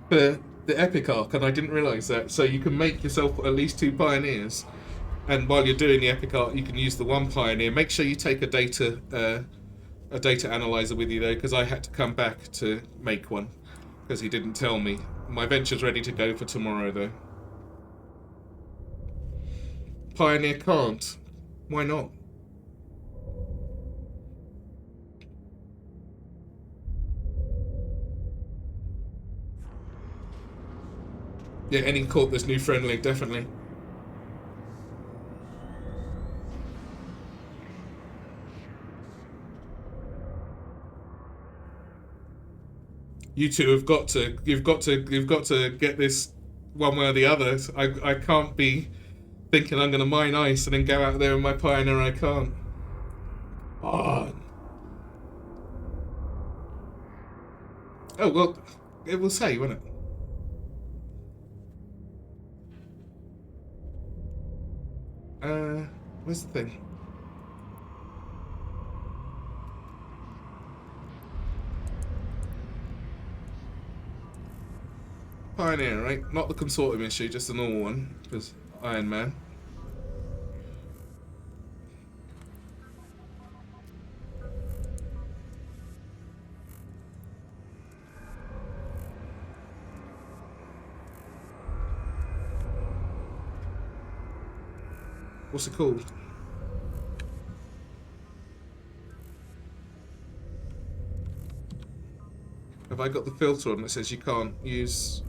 Speaker 1: for the epic arc, and I didn't realise that. So you can make yourself at least 2 pioneers, and while you're doing the epic arc, you can use the 1 pioneer. Make sure you take a data analyzer with you though, because I had to come back to make one because he didn't tell me. My venture's ready to go for tomorrow though. Pioneer can't. Why not? Yeah, any court that's new friendly, definitely. You two have got to. You've got to get this one way or the other. I can't be thinking I'm going to mine ice and then go out there with my pioneer. I can't. On. Oh well, it will say, won't it? Where's the thing? Pioneer, right? Not the consortium issue, just the normal one. Because Iron Man. What's it called? Have I got the filter on that says you can't use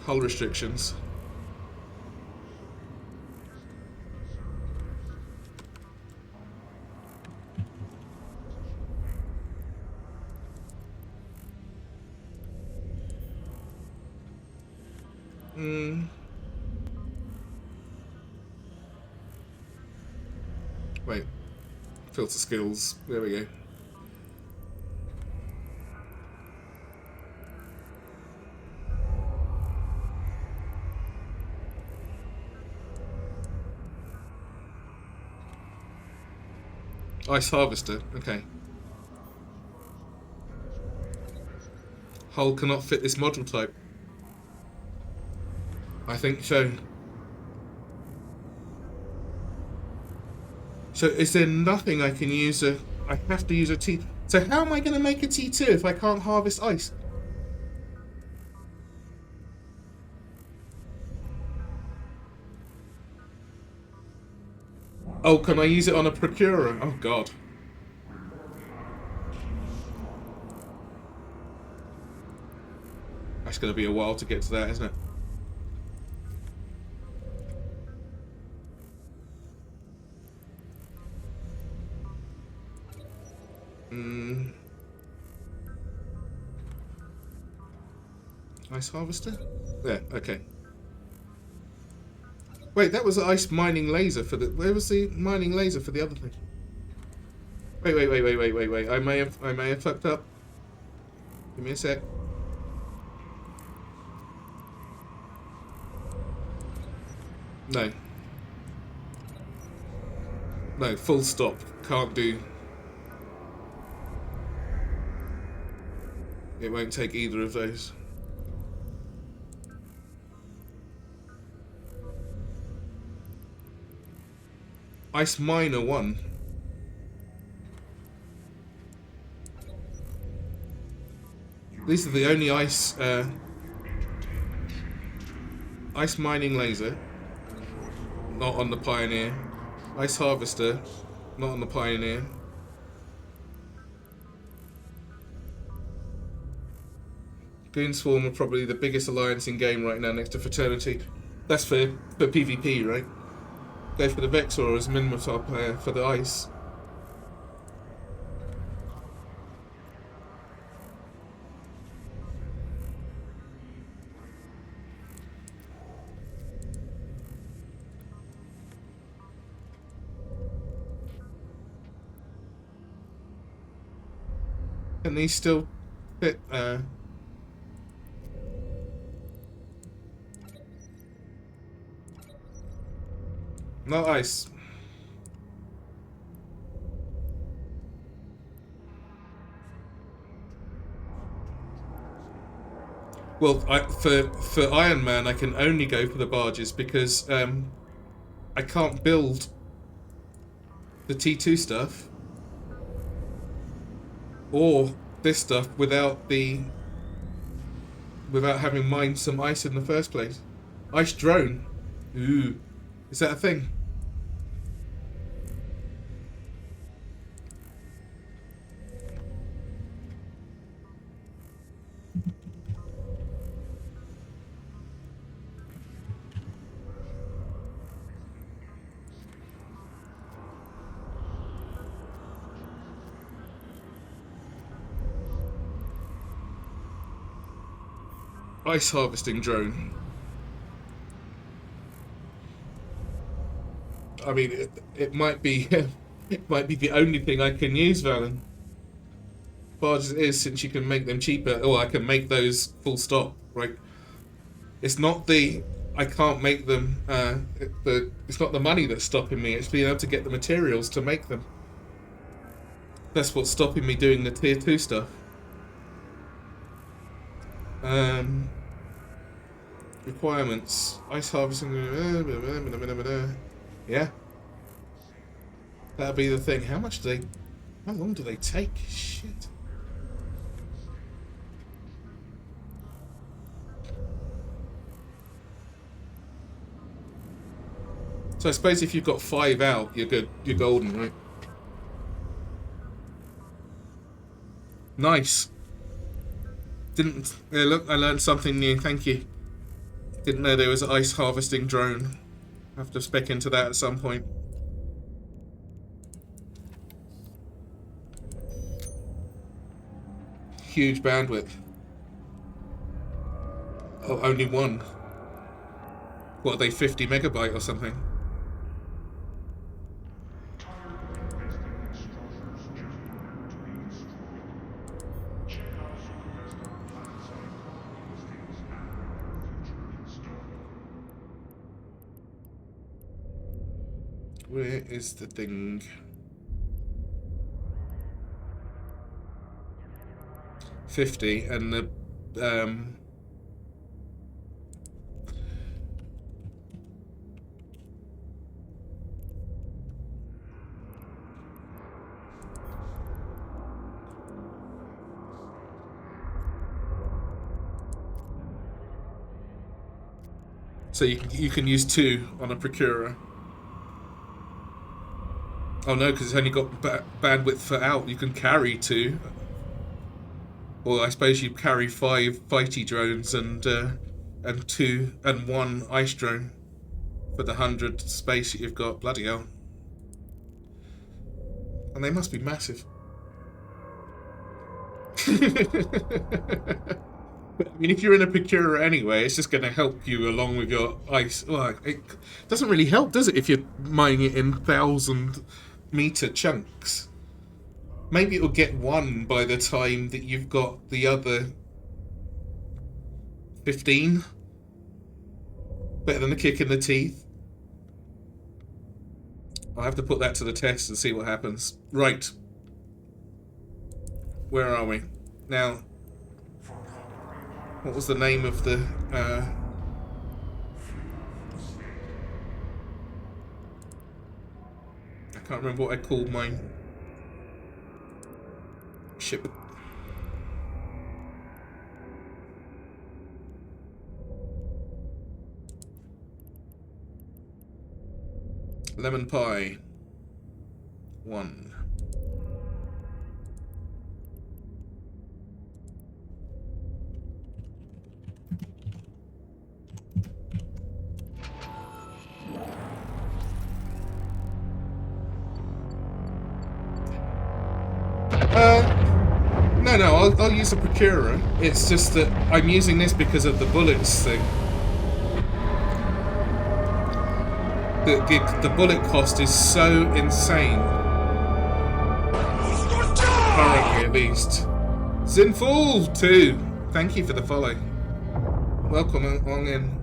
Speaker 1: hull restrictions? Wait. Filter skills. There we go. Ice harvester. Okay. Hull cannot fit this module type. I think so. So is there nothing I can use I have to use a T... So how am I going to make a T2 if I can't harvest ice? Oh, can I use it on a procurer? Oh, God. That's going to be a while to get to that, isn't it? Ice harvester? There, okay. Wait, that was the ice mining laser for the... Where was the mining laser for the other thing? Wait. I may have fucked up. Give me a sec. No. No, full stop. Can't do... It won't take either of those. Ice Miner 1. These are the only ice mining laser. Not on the Pioneer. Ice Harvester. Not on the Pioneer. Goon Swarm are probably the biggest alliance in game right now next to Fraternity. That's for PvP, right? Go for the Vexor as Minotaur player for the ice. Can these still fit? No ice. Well, for Iron Man, I can only go for the barges because I can't build the T2 stuff or this stuff without having mined some ice in the first place. Ice drone. Ooh, is that a thing? Ice harvesting drone. I mean, it might be it might be the only thing I can use, Valen. Hard as it is, since you can make them cheaper. Oh, I can make those full stop, right? It's not the I can't make them. It's not the money that's stopping me. It's being able to get the materials to make them. That's what's stopping me doing the tier 2 stuff. Requirements: ice harvesting. Yeah, that'll be the thing. How long do they take? Shit. So I suppose if you've got 5 out, you're good. You're golden, right? Nice. Didn't... Yeah, look, I learned something new. Thank you. Didn't know there was an ice harvesting drone. I have to spec into that at some point. Huge bandwidth. Oh, only one. What are they, 50 megabyte or something? Where is the thing? 50 and the so you can use 2 on a procurer. Oh no, because it's only got bandwidth for out. You can carry 2. Or I suppose you carry 5 fighty drones and 2 and 1 ice drone for the 100 space that you've got. Bloody hell! And they must be massive. I mean, if you're in a procurer anyway, it's just going to help you along with your ice. Well, it doesn't really help, does it, if you're mining it in 1,000-meter chunks? Maybe it'll get 1 by the time that you've got the other 15. Better than a kick in the teeth. I'll have to put that to the test and see what happens. Right. Where are we? Now, what was the name of the... I can't remember what I called mine. Ship. Lemon pie. 1. No, I'll use a procurer. It's just that I'm using this because of the bullets thing. The bullet cost is so insane. Currently, at least. Zinful 2, thank you for the follow. Welcome on in.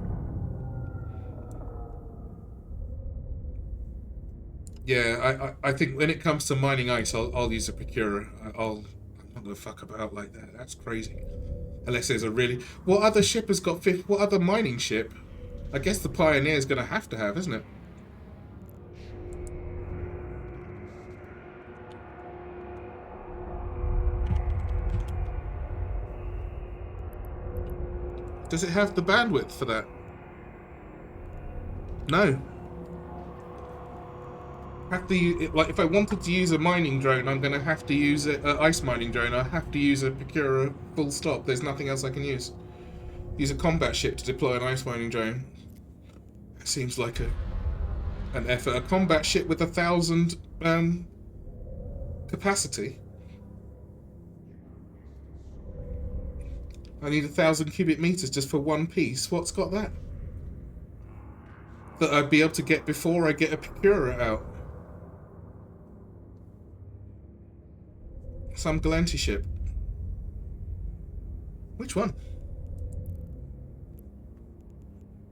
Speaker 1: Yeah, I think when it comes to mining ice, I'll use a procurer. I'm not gonna fuck about like that. That's crazy. Unless there's a really... What other ship has got... What other mining ship? I guess the Pioneer's gonna have to have, isn't it? Does it have the bandwidth for that? No. Have to like if I wanted to use a mining drone, I'm gonna have to use an ice mining drone. I have to use a procurer. Full stop. There's nothing else I can use. Use a combat ship to deploy an ice mining drone. It seems like an effort. A combat ship with 1,000 capacity. I need 1,000 cubic meters just for one piece. What's got that? That I'd be able to get before I get a procurer out. Some Galanti ship. Which one?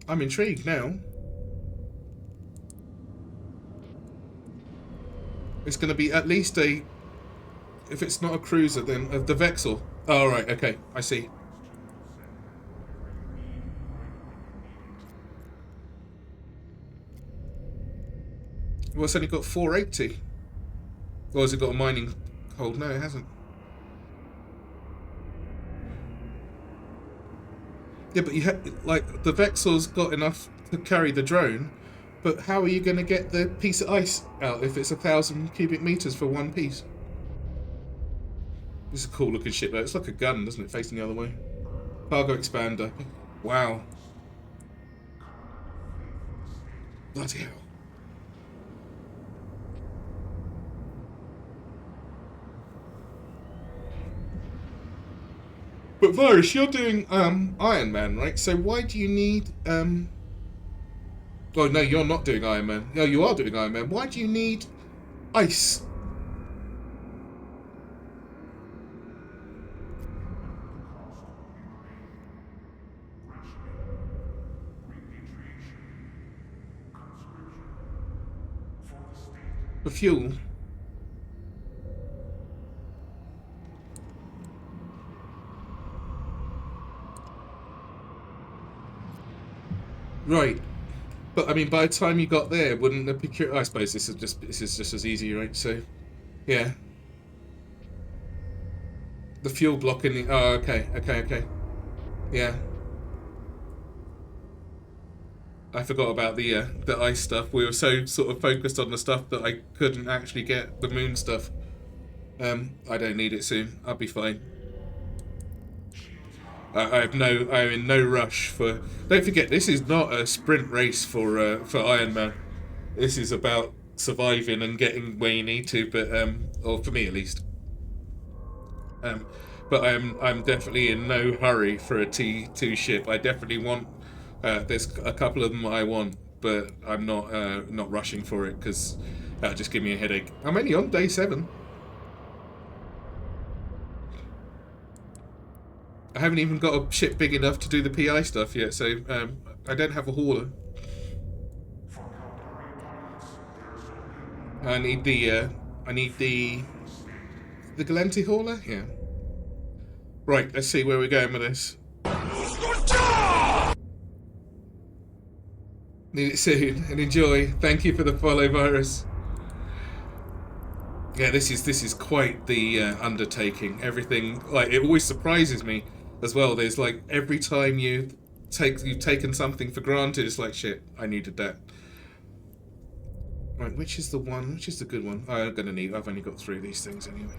Speaker 1: I'm intrigued now. It's going to be at least a... If it's not a cruiser, then the Vexel. Oh, right, okay, I see. Well, it's only got 480. Or has it got a mining hold? No, it hasn't. Yeah, but you have, like, the Vexel's got enough to carry the drone, but how are you going to get the piece of ice out if it's 1,000 cubic meters for one piece? This is a cool looking ship though. It's like a gun, doesn't it, facing the other way? Cargo expander. Wow. Bloody hell. But Virus, you're doing Iron Man, right? So why do you need Oh no, you're not doing Iron Man. No, you are doing Iron Man. Why do you need ice? For fuel. Right. But I mean, by the time you got there, wouldn't the procure? I suppose this is just as easy, right? So, yeah. The fuel block in the. Oh, okay. Yeah. I forgot about the ice stuff. We were so sort of focused on the stuff that I couldn't actually get the moon stuff. I don't need it soon. I'll be fine. I'm in no rush for. Don't forget, this is not a sprint race for Iron Man. This is about surviving and getting where you need to. But or for me at least. But I'm definitely in no hurry for a T2 ship. I definitely want. There's a couple of them I want, but I'm not rushing for it because that'll just give me a headache. I'm only on day 7. I haven't even got a ship big enough to do the PI stuff yet, so I don't have a hauler. I need the Galanti hauler? Yeah. Right, let's see where we're going with this. Need it soon and enjoy. Thank you for the follow, Virus. Yeah, this is quite the undertaking. Everything, like, it always surprises me as well. There's like every time you've taken something for granted, it's like shit. I needed that. Right, which is the one? Which is the good one? Oh, I'm gonna need. I've only got 3 of these things anyway.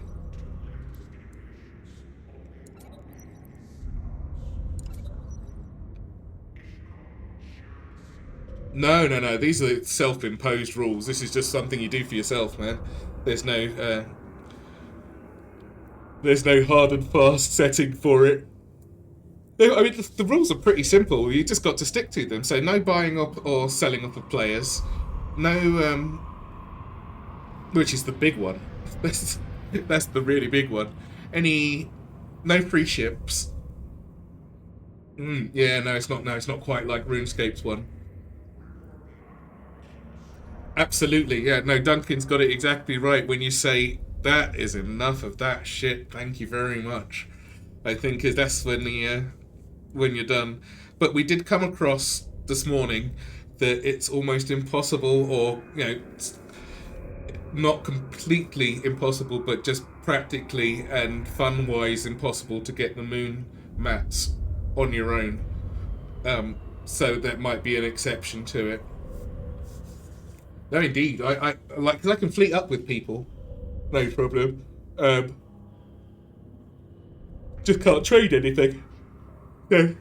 Speaker 1: No. These are self-imposed rules. This is just something you do for yourself, man. There's no hard and fast setting for it. I mean, the rules are pretty simple. You just got to stick to them. So no buying up or selling up of players. No, which is the big one. That's the really big one. No free ships. Yeah, no, it's not. No, it's not quite like RuneScape's one. Absolutely, yeah. No, Duncan's got it exactly right when you say that is enough of that shit. Thank you very much. I think that's when you're done. But we did come across this morning that it's almost impossible, or not completely impossible, but just practically and fun-wise impossible to get the moon mats on your own. So that might be an exception to it. No, indeed. I like, because I can fleet up with people, no problem. Just can't trade anything. No.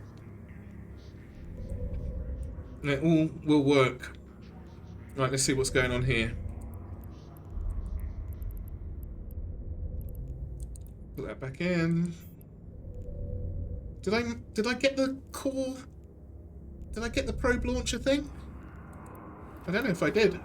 Speaker 1: It all will work. Right, let's see what's going on here. Put that back in. Did I get the core? Did I get the probe launcher thing? I don't know if I did.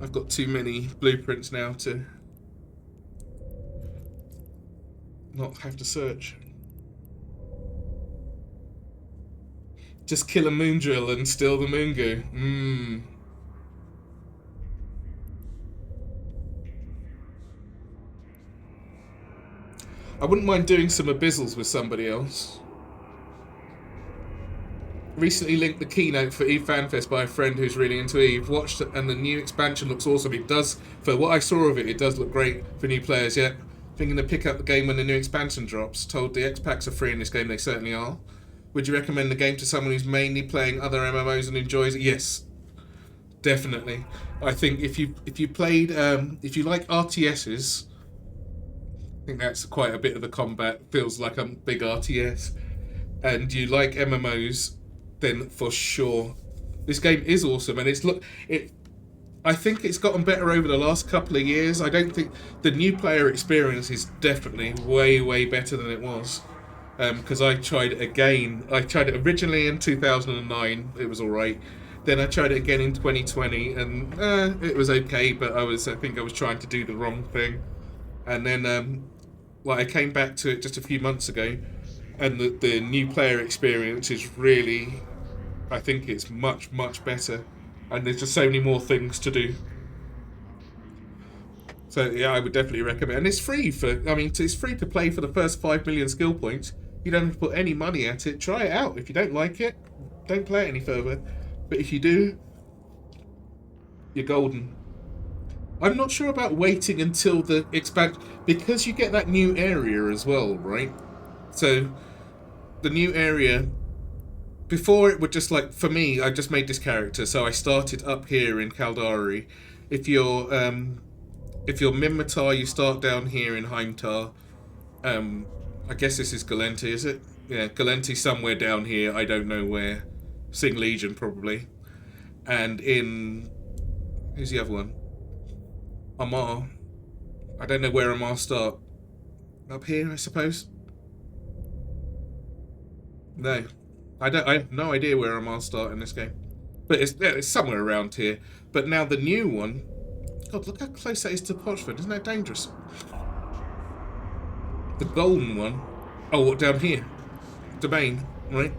Speaker 1: I've got too many blueprints now to not have to search. Just kill a moon drill and steal the moon goo. I wouldn't mind doing some abyssals with somebody else. Recently linked the keynote for EVE FanFest by a friend who's really into EVE. Watched it, and the new expansion looks awesome. It does, for what I saw of it, it does look great for new players. Yet, thinking to pick up the game when the new expansion drops. Told the X-Packs are free in this game, they certainly are. Would you recommend the game to someone who's mainly playing other MMOs and enjoys it? Yes, definitely. I think if you played, if you like RTSs, I think that's quite a bit of the combat. Feels like a big RTS. And you like MMOs, then for sure this game is awesome. And I think it's gotten better over the last couple of years. I don't think the new player experience is definitely way better than it was, because I tried it again. I tried it originally in 2009. It was alright. Then I tried it again in 2020 and it was okay, but I think I was trying to do the wrong thing. And then I came back to it just a few months ago, and the new player experience is really, I think it's much better, and there's just so many more things to do. So yeah, I would definitely recommend. And it's free it's free to play for the first 5 million skill points. You don't have to put any money at it. Try it out. If you don't like it, don't play it any further. But if you do, you're golden. I'm not sure about waiting until the expansion, because you get that new area as well, right? So the new area, before it would just, like, for me, I just made this character, so I started up here in Kaldari. If you're Minmatar, you start down here in Heimtar. I guess this is Galenti, is it? Yeah, Galenti somewhere down here, I don't know where. Sing Legion, probably. And in... who's the other one? Amar. I don't know where Amar start. Up here, I suppose? No. I have no idea where Amar start in this game. But it's somewhere around here. But now the new one... God, look how close that is to Potchford. Isn't that dangerous? The golden one... oh, what, down here? Domain, right?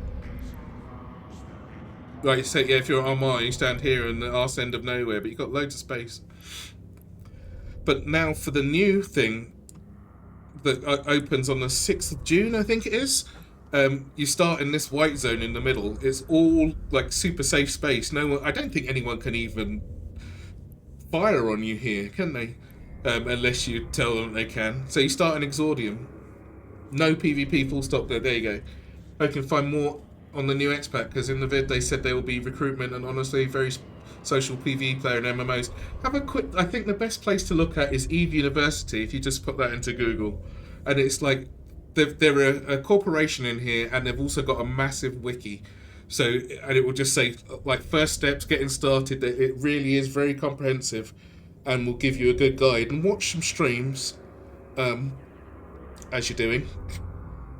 Speaker 1: Right, so yeah, if you're at Amar, you stand here in the arse end of nowhere, but you've got loads of space. But now for the new thing that opens on the 6th of June, I think it is. You start in this white zone in the middle. It's all like super safe space. No one, I don't think anyone can even fire on you here, can they? Unless you tell them they can. So you start in Exordium. No PvP, full stop there. There you go. I can find more on the new X-Pack, because in the vid they said there will be recruitment and honestly very social PvE player in MMOs. Have a quick... I think the best place to look at is EVE University, if you just put that into Google. And it's like... they're a corporation in here, and they've also got a massive wiki. So, and it will just say, like, first steps, getting started. It really is very comprehensive and will give you a good guide. And watch some streams, as you're doing,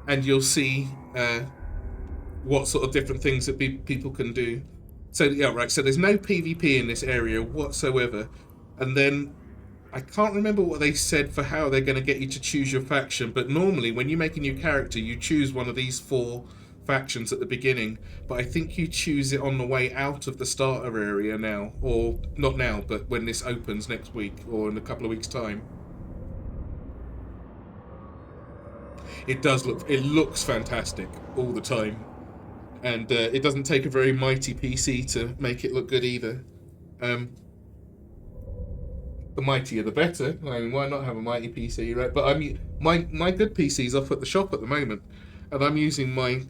Speaker 1: and you'll see what sort of different things that people can do. So, yeah, right, so there's no PvP in this area whatsoever. And then, I can't remember what they said for how they're going to get you to choose your faction, but normally when you make a new character, you choose one of these 4 factions at the beginning, but I think you choose it on the way out of the starter area now, or not now, but when this opens next week, or in a couple of weeks' time. It looks fantastic all the time, and it doesn't take a very mighty PC to make it look good either. The mightier the better. I mean, why not have a mighty PC, right? But my good PC's off at the shop at the moment, and I'm using my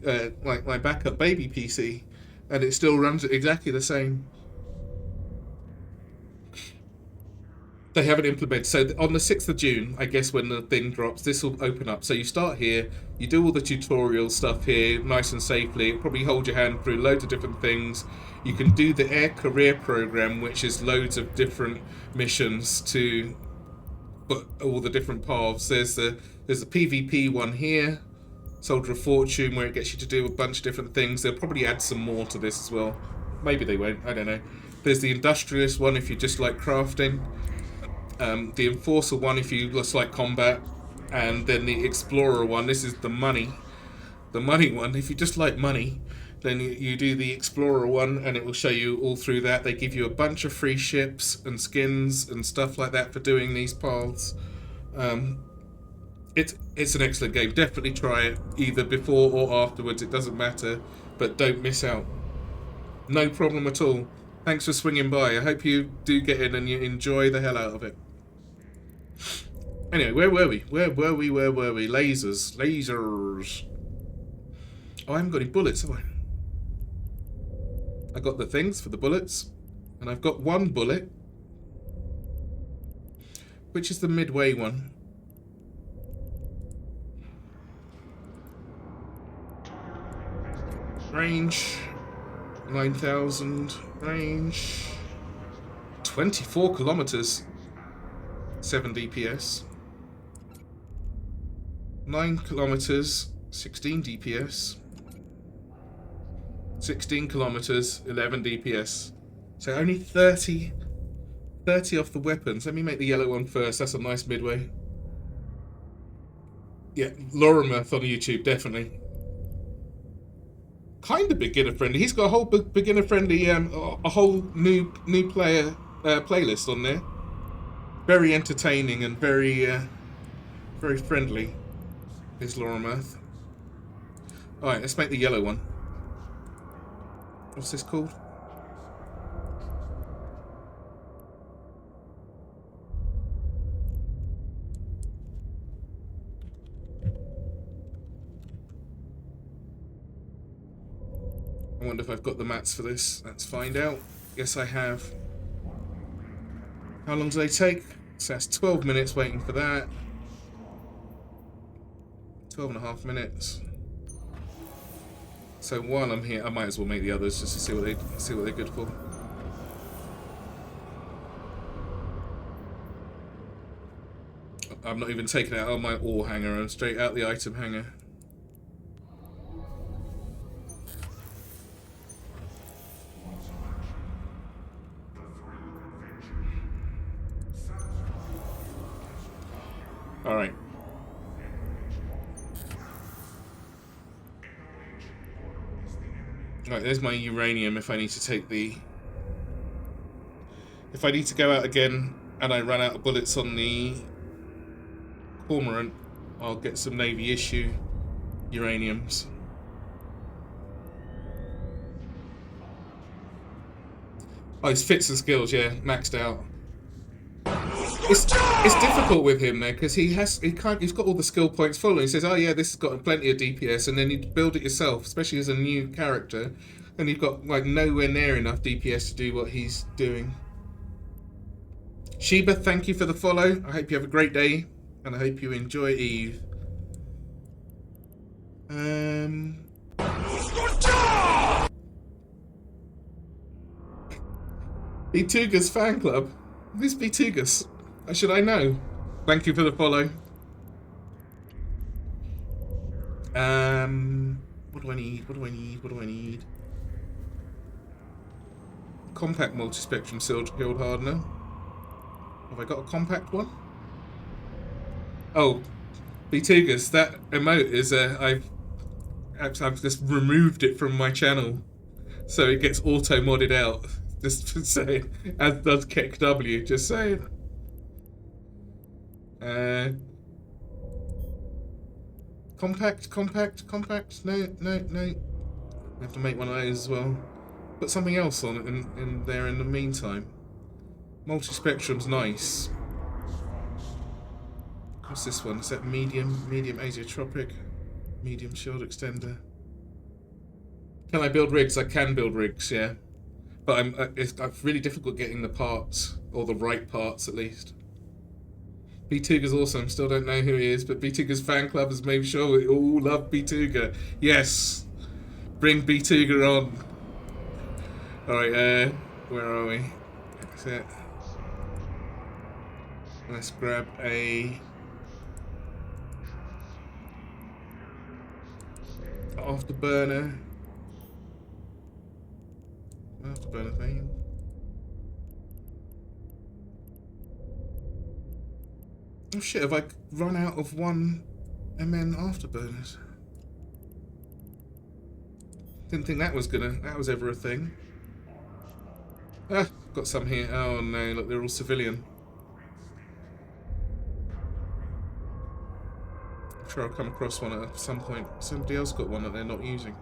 Speaker 1: my backup baby PC, and it still runs exactly the same. They haven't implemented. So on the 6th of June, I guess when the thing drops, this will open up. So you start here, you do all the tutorial stuff here, nice and safely. It'll probably hold your hand through loads of different things. You can do the Air Career program, which is loads of different missions to all the different paths. There's the PvP one here, Soldier of Fortune, where it gets you to do a bunch of different things. They'll probably add some more to this as well. Maybe they won't, I don't know. There's the Industrialist one if you just like crafting. The Enforcer one if you just like combat. And then the Explorer one, this is the money one. If you just like money, then you do the Explorer one and it will show you all through that. They give you a bunch of free ships and skins and stuff like that for doing these paths. It's an excellent game. Definitely try it either before or afterwards. It doesn't matter, but don't miss out. No problem at all. Thanks for swinging by. I hope you do get in and you enjoy the hell out of it. Anyway, where were we? Where were we? Lasers. Oh, I haven't got any bullets, have I? I got the things for the bullets. And I've got one bullet. Which is the midway one. Range. 9,000. Range. 24 kilometers. 7 DPS. 9 kilometers. 16 DPS. 16 kilometers, 11 DPS. So only 30 off the weapons. Let me make the yellow one first. That's a nice midway. Yeah, Lorimer on YouTube, definitely. Kind of beginner friendly. He's got a whole beginner friendly, a whole new player playlist on there. Very entertaining and very friendly. Is Lorimer. All right, let's make the yellow one. What's this called? I wonder if I've got the mats for this. Let's find out. Yes, I have. How long do they take? So that's 12 minutes waiting for that. 12.5 minutes. So while I'm here, I might as well make the others just to see what they're good for. I'm not even taking it out of my ore hanger. I'm straight out the item hanger. All right. Right, there's my uranium if I need to take the... If I need to go out again and I run out of bullets on the Cormorant, I'll get some Navy issue uraniums. Oh, his fits and skills, yeah, maxed out. It's difficult with him there because he's got all the skill points full and he says, oh yeah, this has got plenty of DPS, and then you build it yourself, especially as a new character, and you've got like nowhere near enough DPS to do what he's doing. Sheba, thank you for the follow. I hope you have a great day and I hope you enjoy EVE. Bituga's fan club. Who's Bituga's? Should I know? Thank you for the follow. What do I need? Compact multi-spectrum shield hardener. Have I got a compact one? Oh, Bitugas, that emote is I've just removed it from my channel, so it gets auto modded out. Just saying, as does KekW. Just saying. Compact. No. I have to make one of those as well. Put something else on it in there in the meantime. Multi-spectrum's nice. What's this one? Is that medium azeotropic? Medium shield extender. Can I build rigs? I can build rigs, yeah. But it's really difficult getting the parts, or the right parts at least. B-Tuga's awesome. Still don't know who he is, but B-Tuga's fan club has made sure we all love B-Tuga. Yes! Bring B-Tuga on. Alright, where are we? That's it. Let's grab a... Afterburner. Afterburner thing. Oh shit, have I run out of 1 MN afterburners? Didn't think that was ever a thing. Ah, got some here. Oh no, look, they're all civilian. I'm sure I'll come across one at some point. Somebody else got one that they're not using.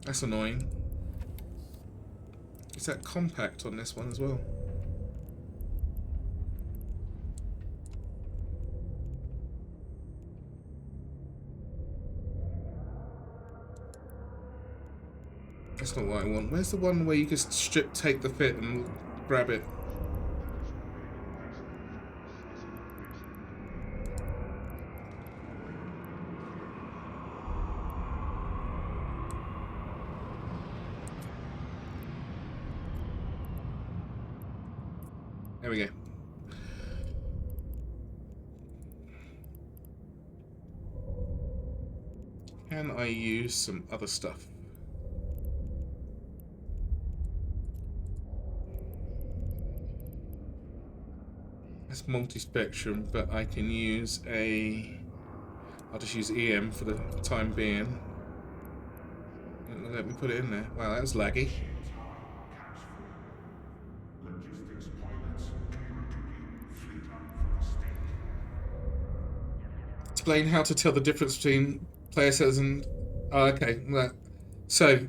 Speaker 1: That's annoying. Is that compact on this one as well? That's not what I want. Where's the one where you just take the fit and grab it? There we go. Can I use some other stuff? That's multi-spectrum, but I can use a... I'll just use EM for the time being. Let me put it in there. Wow, that was laggy. Explain how to tell the difference between player settings and... Oh, okay. So,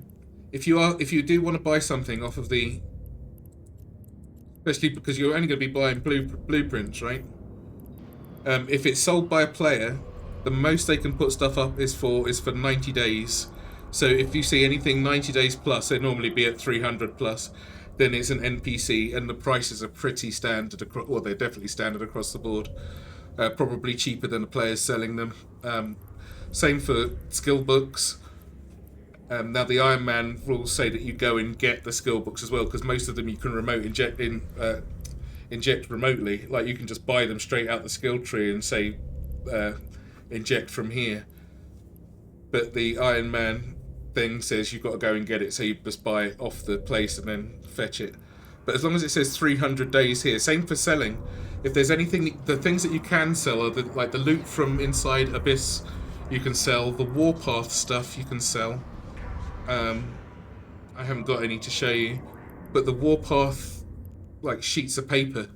Speaker 1: if you do want to buy something off of the... Especially because you're only going to be buying blueprints, right? If it's sold by a player, the most they can put stuff up is for 90 days. So if you see anything 90 days plus, they normally be at 300 plus. Then it's an NPC, and the prices are pretty standard across. Well, they're definitely standard across the board. Probably cheaper than the players selling them. Same for skill books. Now the Iron Man rules say that you go and get the skill books as well, because most of them you can remote inject remotely. Like you can just buy them straight out the skill tree and say inject from here. But the Iron Man thing says you've got to go and get it, so you just buy it off the place and then fetch it. But as long as it says 300 days here, same for selling. If there's anything, the things that you can sell are like the loot from inside Abyss, you can sell. The Warpath stuff you can sell. I haven't got any to show you, but the Warpath, like sheets of paper,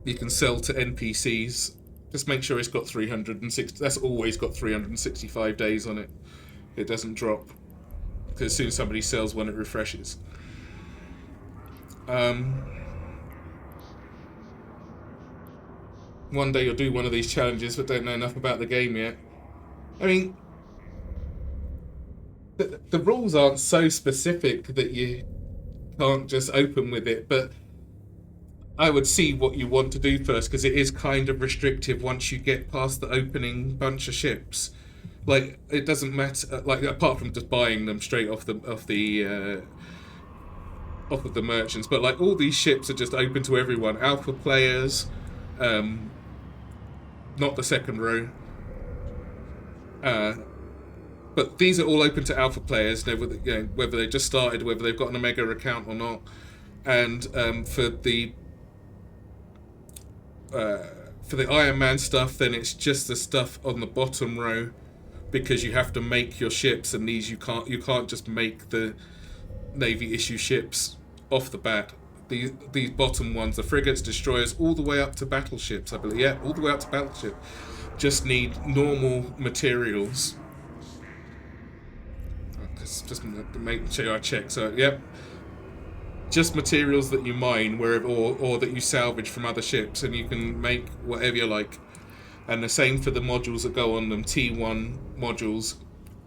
Speaker 1: you can sell to NPCs. Just make sure it's got 360. That's always got 365 days on it. It doesn't drop, because as soon as somebody sells one, it refreshes. One day you'll do one of these challenges, but don't know enough about the game yet. I mean, the rules aren't so specific that you can't just open with it, but I would see what you want to do first, because it is kind of restrictive once you get past the opening bunch of ships. Like, it doesn't matter, like, apart from just buying them straight off the merchants, but like all these ships are just open to everyone. Alpha players, not the second row. But these are all open to alpha players, whether they just started, whether they've got an Omega account or not. And for the Iron Man stuff, then it's just the stuff on the bottom row, because you have to make your ships, and these you can't just make the Navy issue ships off the bat. These bottom ones, the frigates, destroyers, all the way up to battleships, I believe. Yeah, all the way up to battleship. Just need normal materials. Just make sure I check. So, yep. Just materials that you mine wherever, or that you salvage from other ships, and you can make whatever you like. And the same for the modules that go on them. T1 modules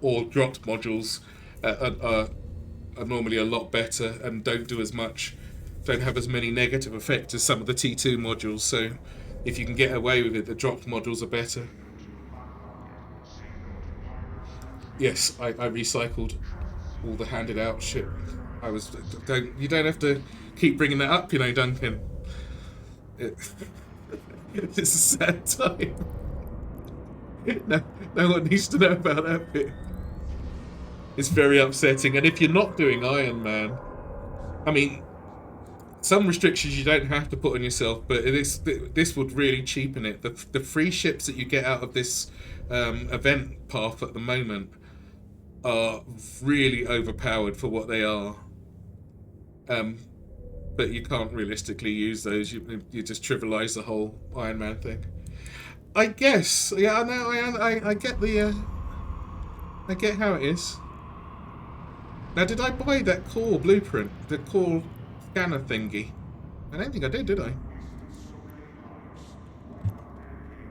Speaker 1: or dropped modules are normally a lot better and don't do as much, don't have as many negative effects as some of the T2 modules. So if you can get away with it, the dropped modules are better. Yes, I recycled all the handed out shit. You don't have to keep bringing that up, you know, Duncan. It's a sad time. No one needs to know about that bit. It's very upsetting. And if you're not doing Iron Man, I mean, some restrictions you don't have to put on yourself, but this would really cheapen it. The free ships that you get out of this event path at the moment are really overpowered for what they are. But you can't realistically use those. You just trivialize the whole Iron Man thing. I guess. Yeah, I know. I get the. I get how it is. Now, did I buy that core blueprint, the core scanner thingy? I don't think I did I?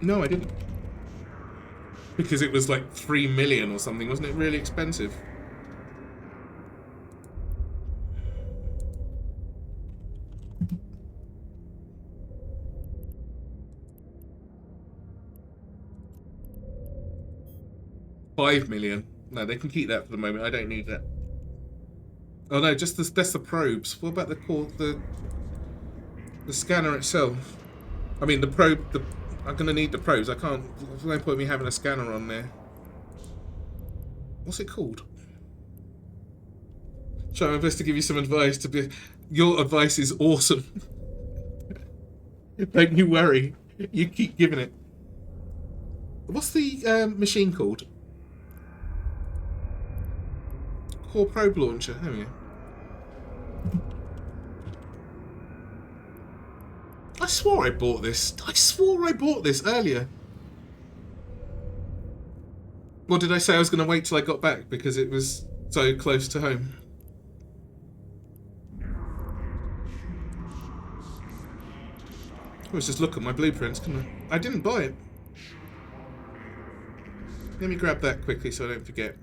Speaker 1: No, I didn't. Because it was like 3 million or something, wasn't it? Really expensive. $5 million. No, they can keep that for the moment. I don't need that. Oh no, just that's the probes. What about the core, the scanner itself? I mean, the probe. I'm gonna need the probes. I can't. There's no point in me having a scanner on there. What's it called? Try my best to give you some advice. Your advice is awesome. Don't you worry. You keep giving it. What's the machine called? Core probe launcher. There we go. I swore I bought this. I swore I bought this earlier. Or did I say I was going to wait till I got back because it was so close to home? Let's just look at my blueprints, couldn't I? I didn't buy it. Let me grab that quickly so I don't forget.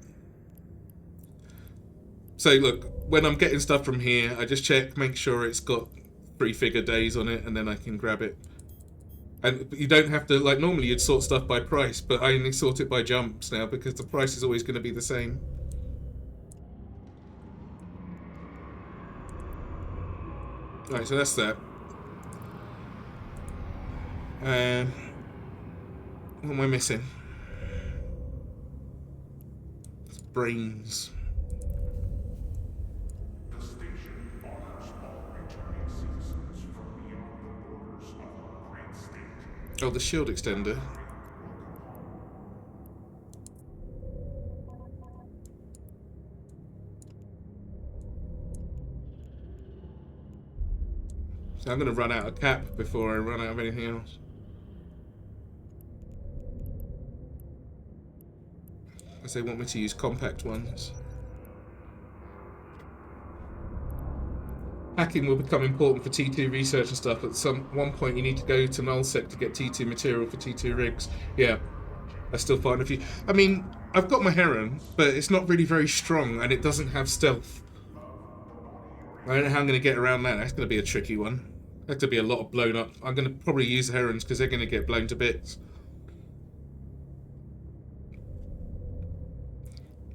Speaker 1: So look, when I'm getting stuff from here, I just check, make sure it's got 3-figure days on it, and then I can grab it. And you don't have to, like, normally you'd sort stuff by price, but I only sort it by jumps now because the price is always going to be the same. Right, so that's that. And what am I missing? It's brains. Oh, the shield extender. So I'm going to run out of cap before I run out of anything else. Because they want me to use compact ones. Hacking will become important for T2 research and stuff. At one point, you need to go to nullsec to get T2 material for T2 rigs. Yeah, I still find a few. I mean, I've got my Heron, but it's not really very strong, and it doesn't have stealth. I don't know how I'm going to get around that. That's going to be a tricky one. That's going to be a lot of blown up. I'm going to probably use the Herons because they're going to get blown to bits.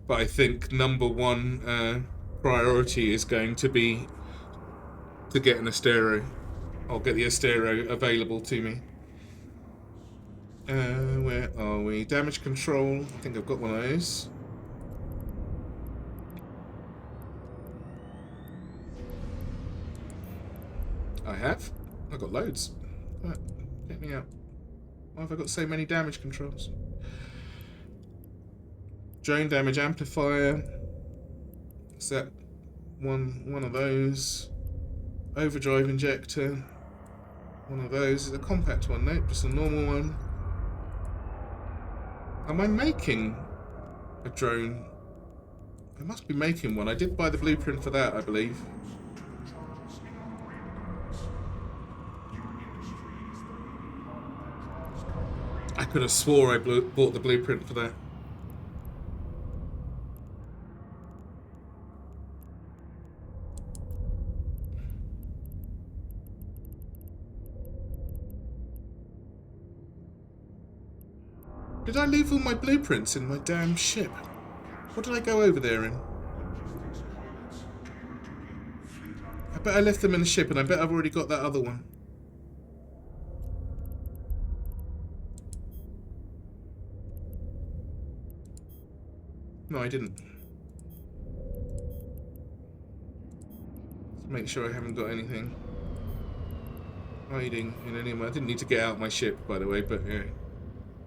Speaker 1: But I think number one priority is going to be to get an Astero. I'll get the Astero available to me. Where are we? Damage control. I think I've got one of those. I have. I've got loads. Right, get me out. Why have I got so many damage controls? Drone damage amplifier. What's that? One of those. Overdrive injector. One of those. Is a compact one, nope, just a normal one. Am I making a drone? I must be making one. I did buy the blueprint for that, I believe. I could have swore I bought the blueprint for that. Did I leave all my blueprints in my damn ship? What did I go over there in? I bet I left them in the ship, and I bet I've already got that other one. No, I didn't. Let's make sure I haven't got anything hiding in any of my... I didn't need to get out my ship, by the way, but yeah,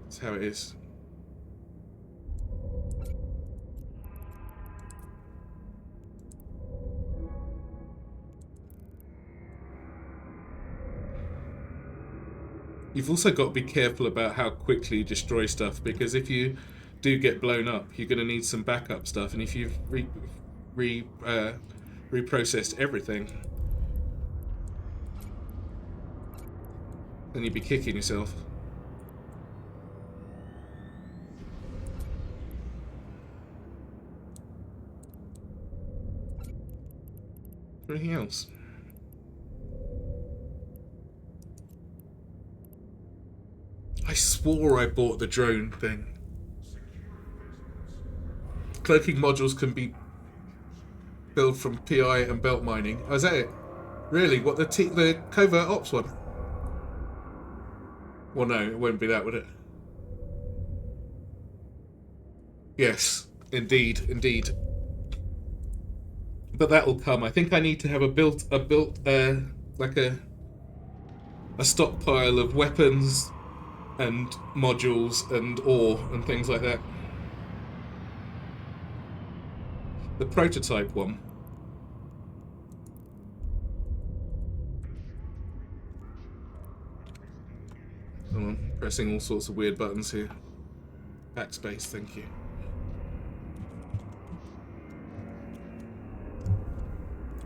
Speaker 1: that's how it is. You've also got to be careful about how quickly you destroy stuff, because if you do get blown up, you're going to need some backup stuff, and if you've reprocessed everything, then you'd be kicking yourself. Anything else? I swore I bought the drone thing. Cloaking modules can be built from PI and belt mining. Oh, is that it? Really? What, the covert ops one? Well, no, it won't be that, would it? Yes, indeed, indeed. But that'll come. I think I need to have like a stockpile of weapons and modules and ore and things like that. The prototype one. Hold on, pressing all sorts of weird buttons here. Backspace, thank you.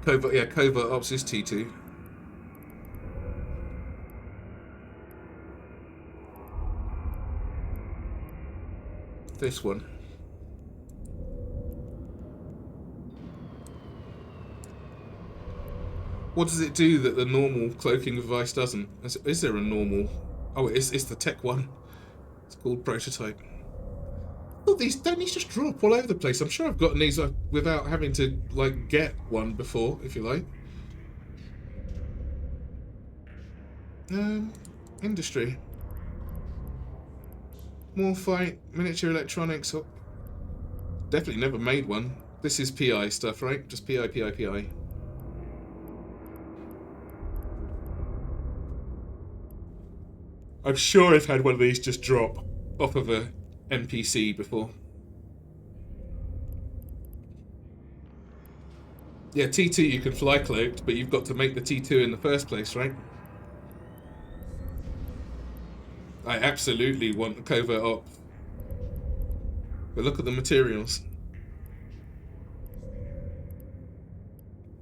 Speaker 1: Covert Ops is T2. This one. What does it do that the normal cloaking device doesn't? Is there a normal? Oh, it's the tech one. It's called prototype. Oh, don't these just drop all over the place? I'm sure I've gotten these without having to like get one before, if you like. Industry. More fight, miniature electronics. Oh, definitely never made one. This is PI stuff, right? Just PI, PI, PI. I'm sure I've had one of these just drop off of a NPC before. Yeah, T2 you can fly cloaked, but you've got to make the T2 in the first place, right? I absolutely want a covert op. But look at the materials.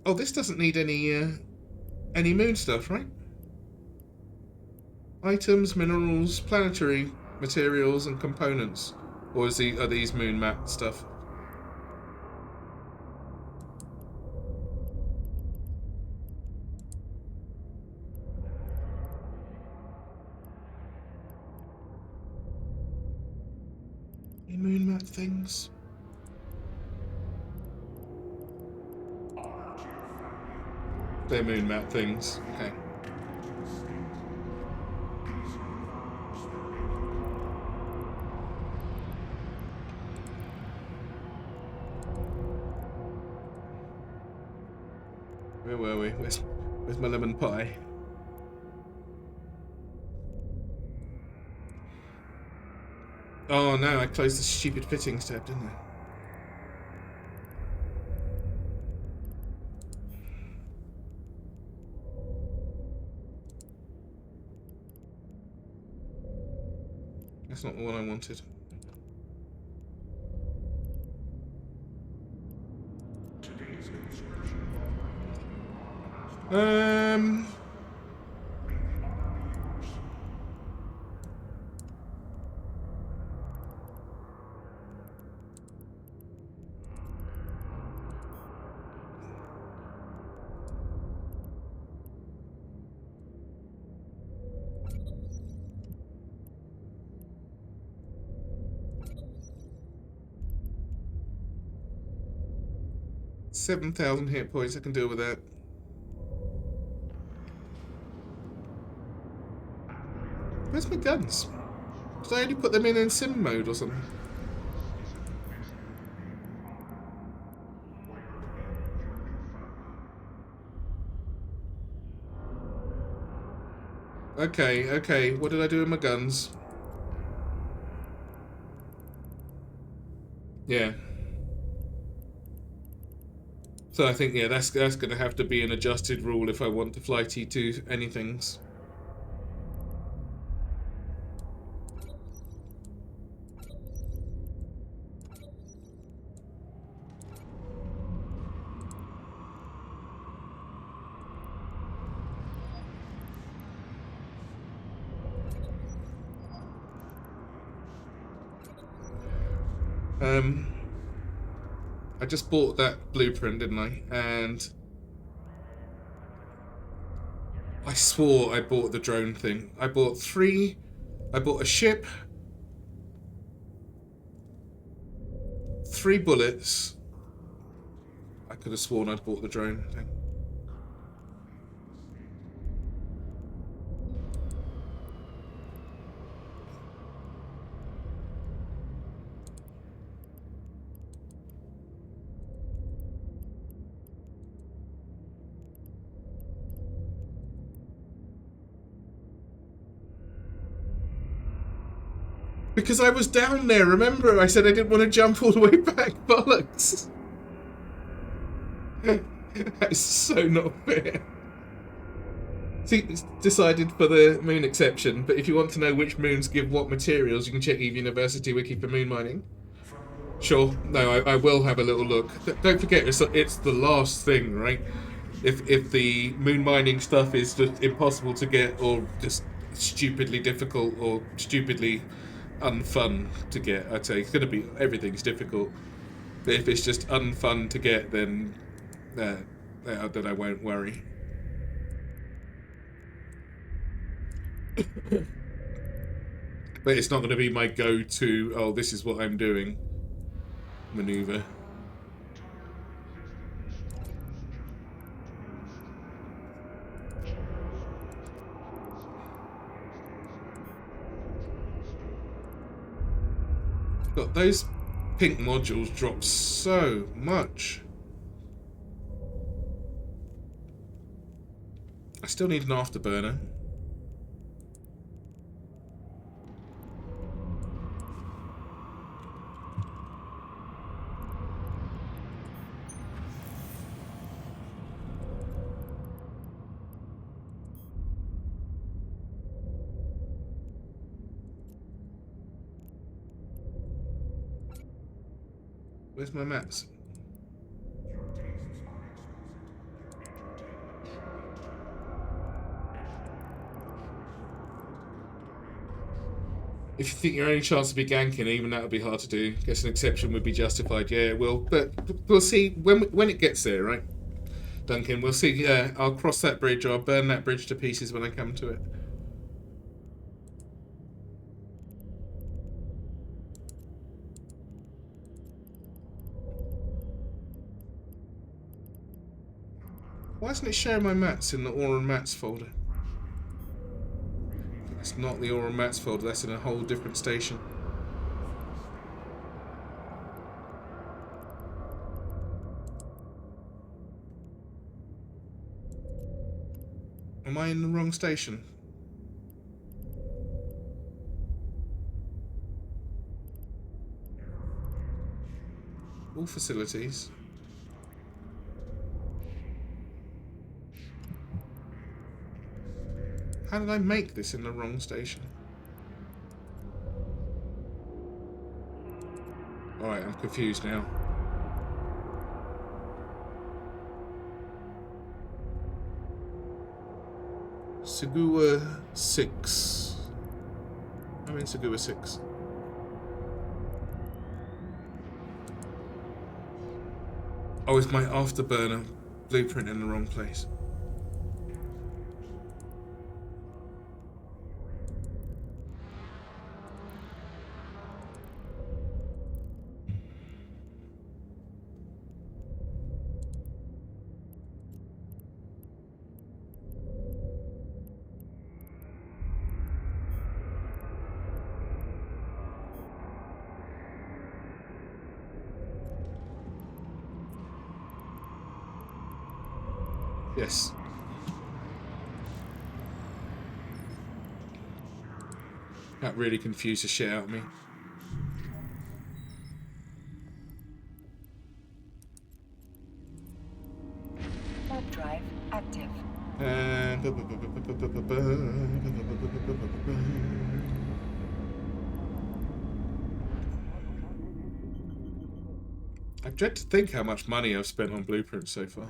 Speaker 1: Oh, this doesn't need any moon stuff, right? Items, minerals, planetary materials, and components. Or are these moon map stuff? Any moon map things? They're moon map things. Okay. Where were we? Where's my lemon pie? Oh no, I closed the stupid fittings tab, didn't I? That's not the one I wanted. 7,000 hit points, I can deal with that. Where's my guns? Did I only put them in sim mode or something? Okay, okay, what did I do with my guns? Yeah. So I think, yeah, that's going to have to be an adjusted rule if I want to fly T2 anythings. I just bought that blueprint, didn't I? And I swore I bought the drone thing. I bought a ship, 3 bullets. I could have sworn I'd bought the drone thing. Because I was down there, remember? I said I didn't want to jump all the way back. Bollocks! That's so not fair. See, it's decided for the moon exception, but if you want to know which moons give what materials, you can check EVE University Wiki for moon mining. Sure, no, I will have a little look. Don't forget, it's the last thing, right? If the moon mining stuff is just impossible to get, or just stupidly difficult, or stupidly unfun to get, I'd say it's going to be, everything's difficult. But if it's just unfun to get, then I won't worry. But it's not going to be my go-to, oh, this is what I'm doing maneuver. God, those pink modules drop so much. I still need an afterburner. Where's my maps? If you think your only chance to be ganking, even that would be hard to do. Guess an exception would be justified. Yeah, it will. But we'll see when it gets there, right? Duncan, we'll see. I'll cross that bridge, or I'll burn that bridge to pieces when I come to it. Why isn't it showing my mats in the Ore and Mats folder? It's not the Ore and Mats folder, that's in a whole different station. Am I in the wrong station? All facilities. How did I make this in the wrong station? Alright, I'm confused now. Segua 6. I'm in Segua 6. Oh, is my afterburner blueprint in the wrong place? Yes. That really confused the shit out of me.
Speaker 2: Warp drive active.
Speaker 1: I dread to think how much money I've spent on blueprints so far.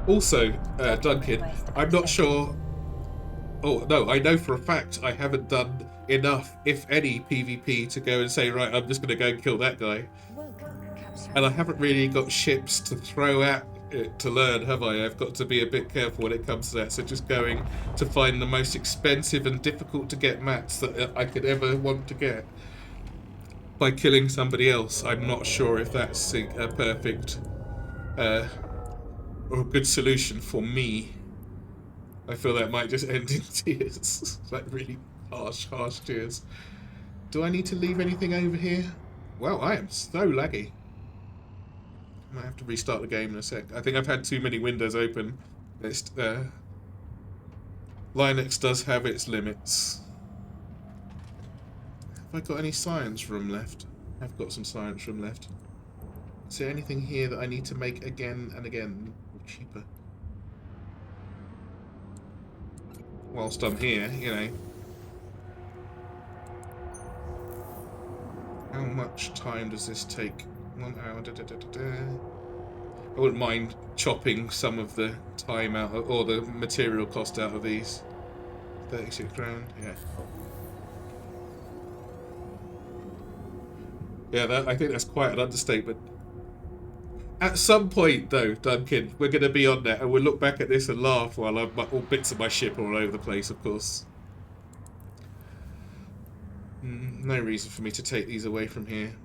Speaker 1: Also, Duncan, I'm not sure. Oh, no, I know for a fact I haven't done enough, if any, PvP to go and say, right, I'm just going to go and kill that guy. And I haven't really got ships to throw at it to learn, have I? I've got to be a bit careful when it comes to that. So just going to find the most expensive and difficult to get mats that I could ever want to get by killing somebody else. I'm not sure if that's a perfect or a good solution for me. I feel that might just end in tears. Like really harsh tears. Do I need to leave anything over here? Wow, I am so laggy. I might have to restart the game in a sec. I think I've had too many windows open. Linux does have its limits. Have I got any science room left? I've got some science room left. Is there anything here that I need to make again and again? Or cheaper? Whilst I'm here, you know. How much time does this take? 1 hour. I wouldn't mind chopping some of the time out, or the material cost out of these. 36 grand, yeah. Yeah, I think that's quite an understatement. At some point, though, Duncan, we're going to be on that, and we'll look back at this and laugh while all bits of my ship are all over the place, of course. No reason for me to take these away from here.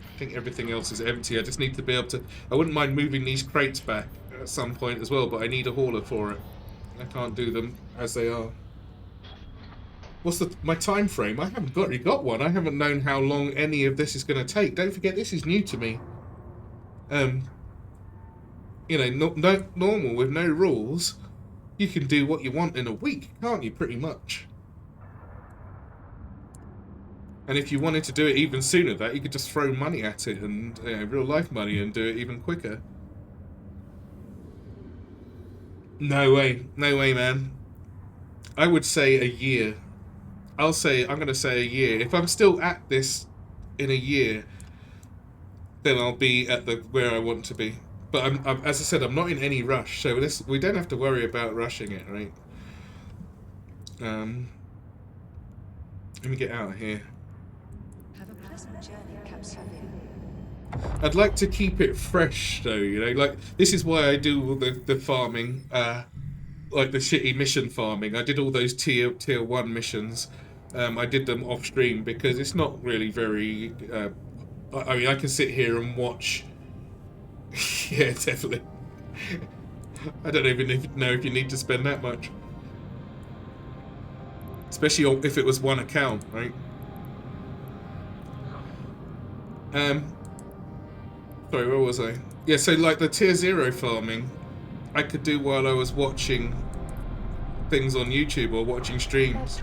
Speaker 1: I think everything else is empty. I just need to be able to... I wouldn't mind moving these crates back at some point as well, but I need a hauler for it. I can't do them as they are. What's my time frame? I haven't really got one. I haven't known how long any of this is going to take. Don't forget, this is new to me. You know, normal with no rules. You can do what you want in a week, can't you? Pretty much. And if you wanted to do it even sooner than that, you could just throw money at it and real life money and do it even quicker. No way, man. I would say a year. I'm going to say a year. If I'm still at this in a year, then I'll be at where I want to be. But as I said, I'm not in any rush, so we don't have to worry about rushing it, right? Let me get out of here.
Speaker 2: Have a pleasant journey, Capsule.
Speaker 1: I'd like to keep it fresh, though. You know, like this is why I do all the farming, like the shitty mission farming. I did all those tier 1 missions. I did them off stream because it's not really very. I mean, I can sit here and watch. Yeah, definitely. I don't even know if you need to spend that much, especially if it was one account, right? Sorry, where was I? Yeah, so like the tier 0 farming, I could do while I was watching things on YouTube or watching streams.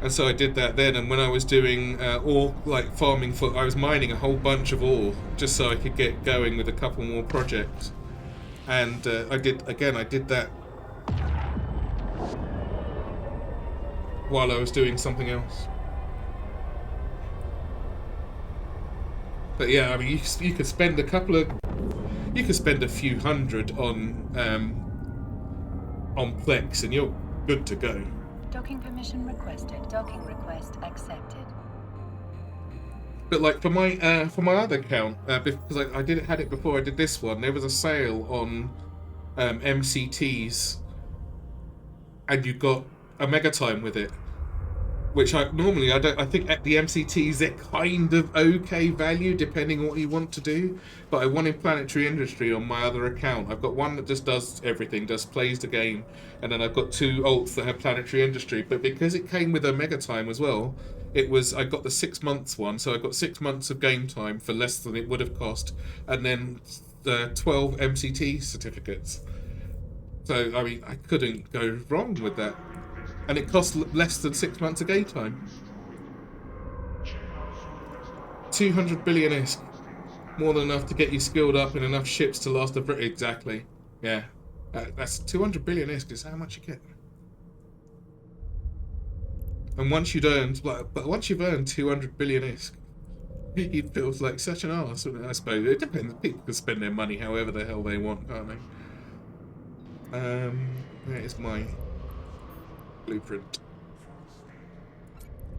Speaker 1: And so I did that then, and when I was doing ore, like farming I was mining a whole bunch of ore just so I could get going with a couple more projects. And I did that while I was doing something else. But yeah, I mean, you could spend a few hundred on Plex, and you're good to go.
Speaker 2: Docking permission requested. Docking request accepted.
Speaker 1: But like for my other account, because I had it before I did this one, there was a sale on MCTs, and you got a mega time with it. which I don't. I think at the MCTs they're kind of okay value depending on what you want to do. But I wanted Planetary Industry on my other account. I've got one that just does everything, just plays the game, and then I've got two alts that have Planetary Industry. But because it came with Omega Time as well, I got the 6 months one, so I got 6 months of game time for less than it would have cost, and then the 12 MCT certificates. So I mean, I couldn't go wrong with that. And it costs less than 6 months of game time. 200 billion ISK. More than enough to get you skilled up in enough ships to last a very... Exactly. Yeah. That's 200 billion ISK is how much you get. And once you've earned 200 billion ISK, it feels like such an arse, I suppose. It depends. People can spend their money however the hell they want, can't they? There's my blueprint.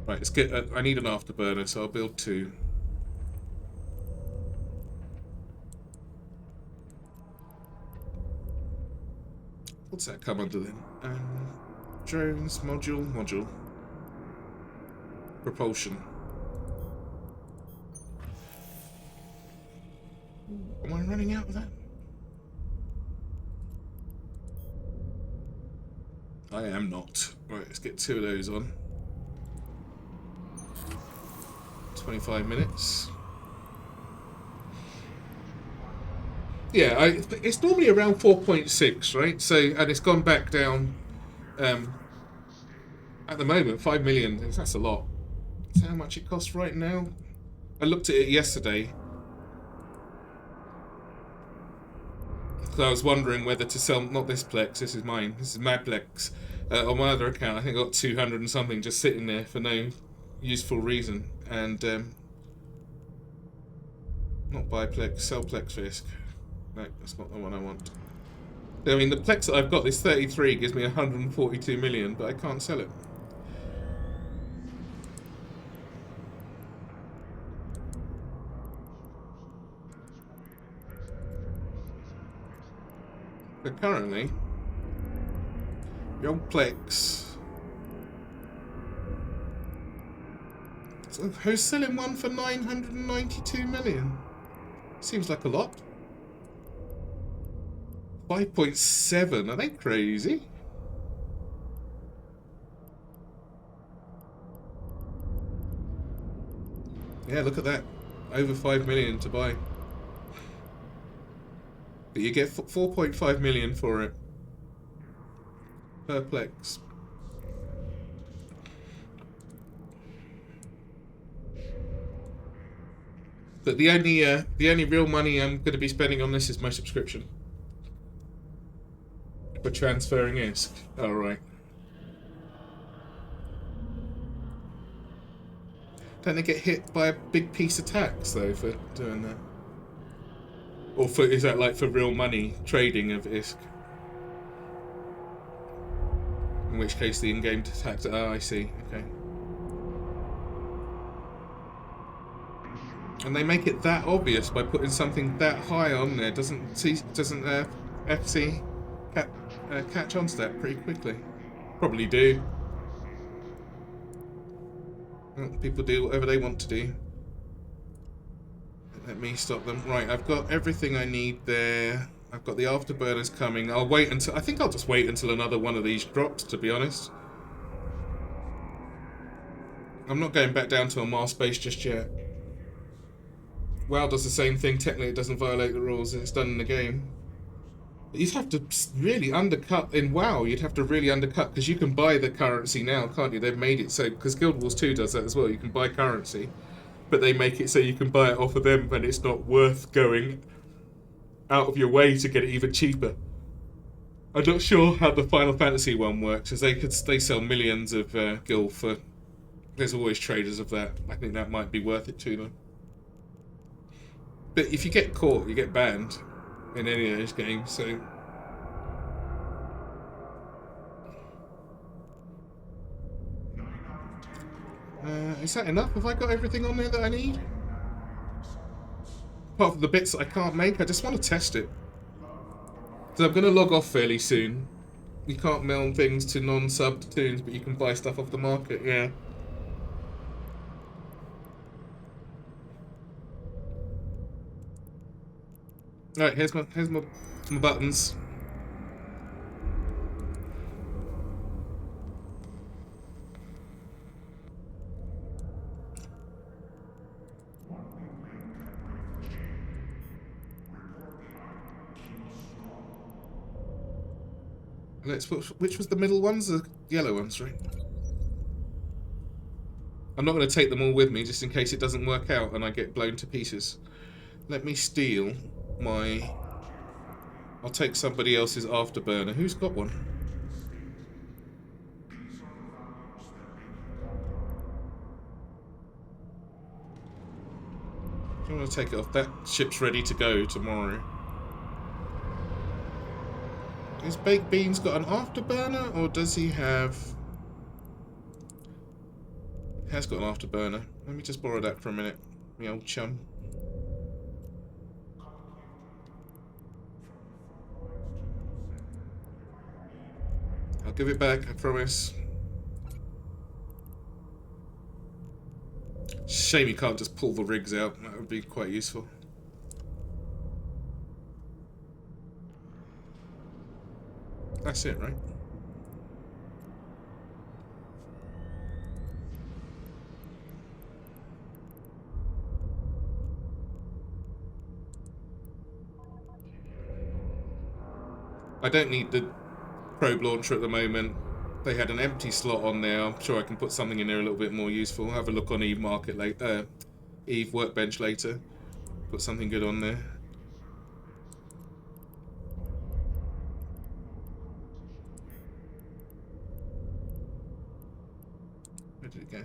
Speaker 1: Right, let's get. I need an afterburner, so I'll build 2. What's that come under then? Drones, module. Propulsion. Am I running out of that? I am not. Right, let's get 2 of those on. 25 minutes. Yeah, it's normally around 4.6, right? So, and it's gone back down. At the moment, 5 million. That's a lot. That's how much it costs right now. I looked at it yesterday. So I was wondering whether to sell, not this Plex, this is mine, this is Madplex. On my other account, I think I got 200 and something just sitting there for no useful reason. And, not buy Plex, sell Plex Fisk. No, that's not the one I want. I mean, the Plex that I've got, this 33, gives me 142 million, but I can't sell it. But currently, the old Plex. So who's selling one for 992 million? Seems like a lot. 5.7, are they crazy? Yeah, look at that. Over 5 million to buy. But you get 4.5 million for it. Per Plex. But the only real money I'm going to be spending on this is my subscription. For transferring ISK. Alright. Don't they get hit by a big piece of tax though for doing that? Or is that like for real money trading of ISK? In which case the in-game tax. Oh, I see. Okay. And they make it that obvious by putting something that high on there. Doesn't FC catch on to that pretty quickly? Probably do. Well, people do whatever they want to do. Let me stop them. Right, I've got everything I need there. I've got the afterburners coming. I'll wait until... I think I'll just wait until another one of these drops, to be honest. I'm not going back down to a Mars base just yet. WoW does the same thing. Technically, it doesn't violate the rules. It's done in the game. But you'd have to really undercut in WoW. You'd have to really undercut because you can buy the currency now, can't you? They've made it so because Guild Wars 2 does that as well. You can buy currency, but they make it so you can buy it off of them, and it's not worth going out of your way to get it even cheaper. I'm not sure how the Final Fantasy one works, as they sell millions of Guild for. There's always traders of that. I think that might be worth it to them. But if you get caught, you get banned in any of those games, so... is that enough? Have I got everything on there that I need? Apart from the bits that I can't make, I just want to test it. So I'm going to log off fairly soon. You can't mail things to non-subbed tunes, but you can buy stuff off the market, yeah. Right, here's my buttons. Let's put, which was the middle ones? The yellow ones, right? I'm not going to take them all with me just in case it doesn't work out and I get blown to pieces. Let me steal my... I'll take somebody else's afterburner. Who's got one? I'm going to take it off. That ship's ready to go tomorrow. Has Baked Beans got an afterburner, or does he have... He has got an afterburner. Let me just borrow that for a minute, my old chum. I'll give it back, I promise. Shame you can't just pull the rigs out. That would be quite useful. That's it, right? I don't need the probe launcher at the moment. They had an empty slot on there. I'm sure I can put something in there a little bit more useful. Have a look on EvE Market later, EvE Workbench later. Put something good on there. Where did it go?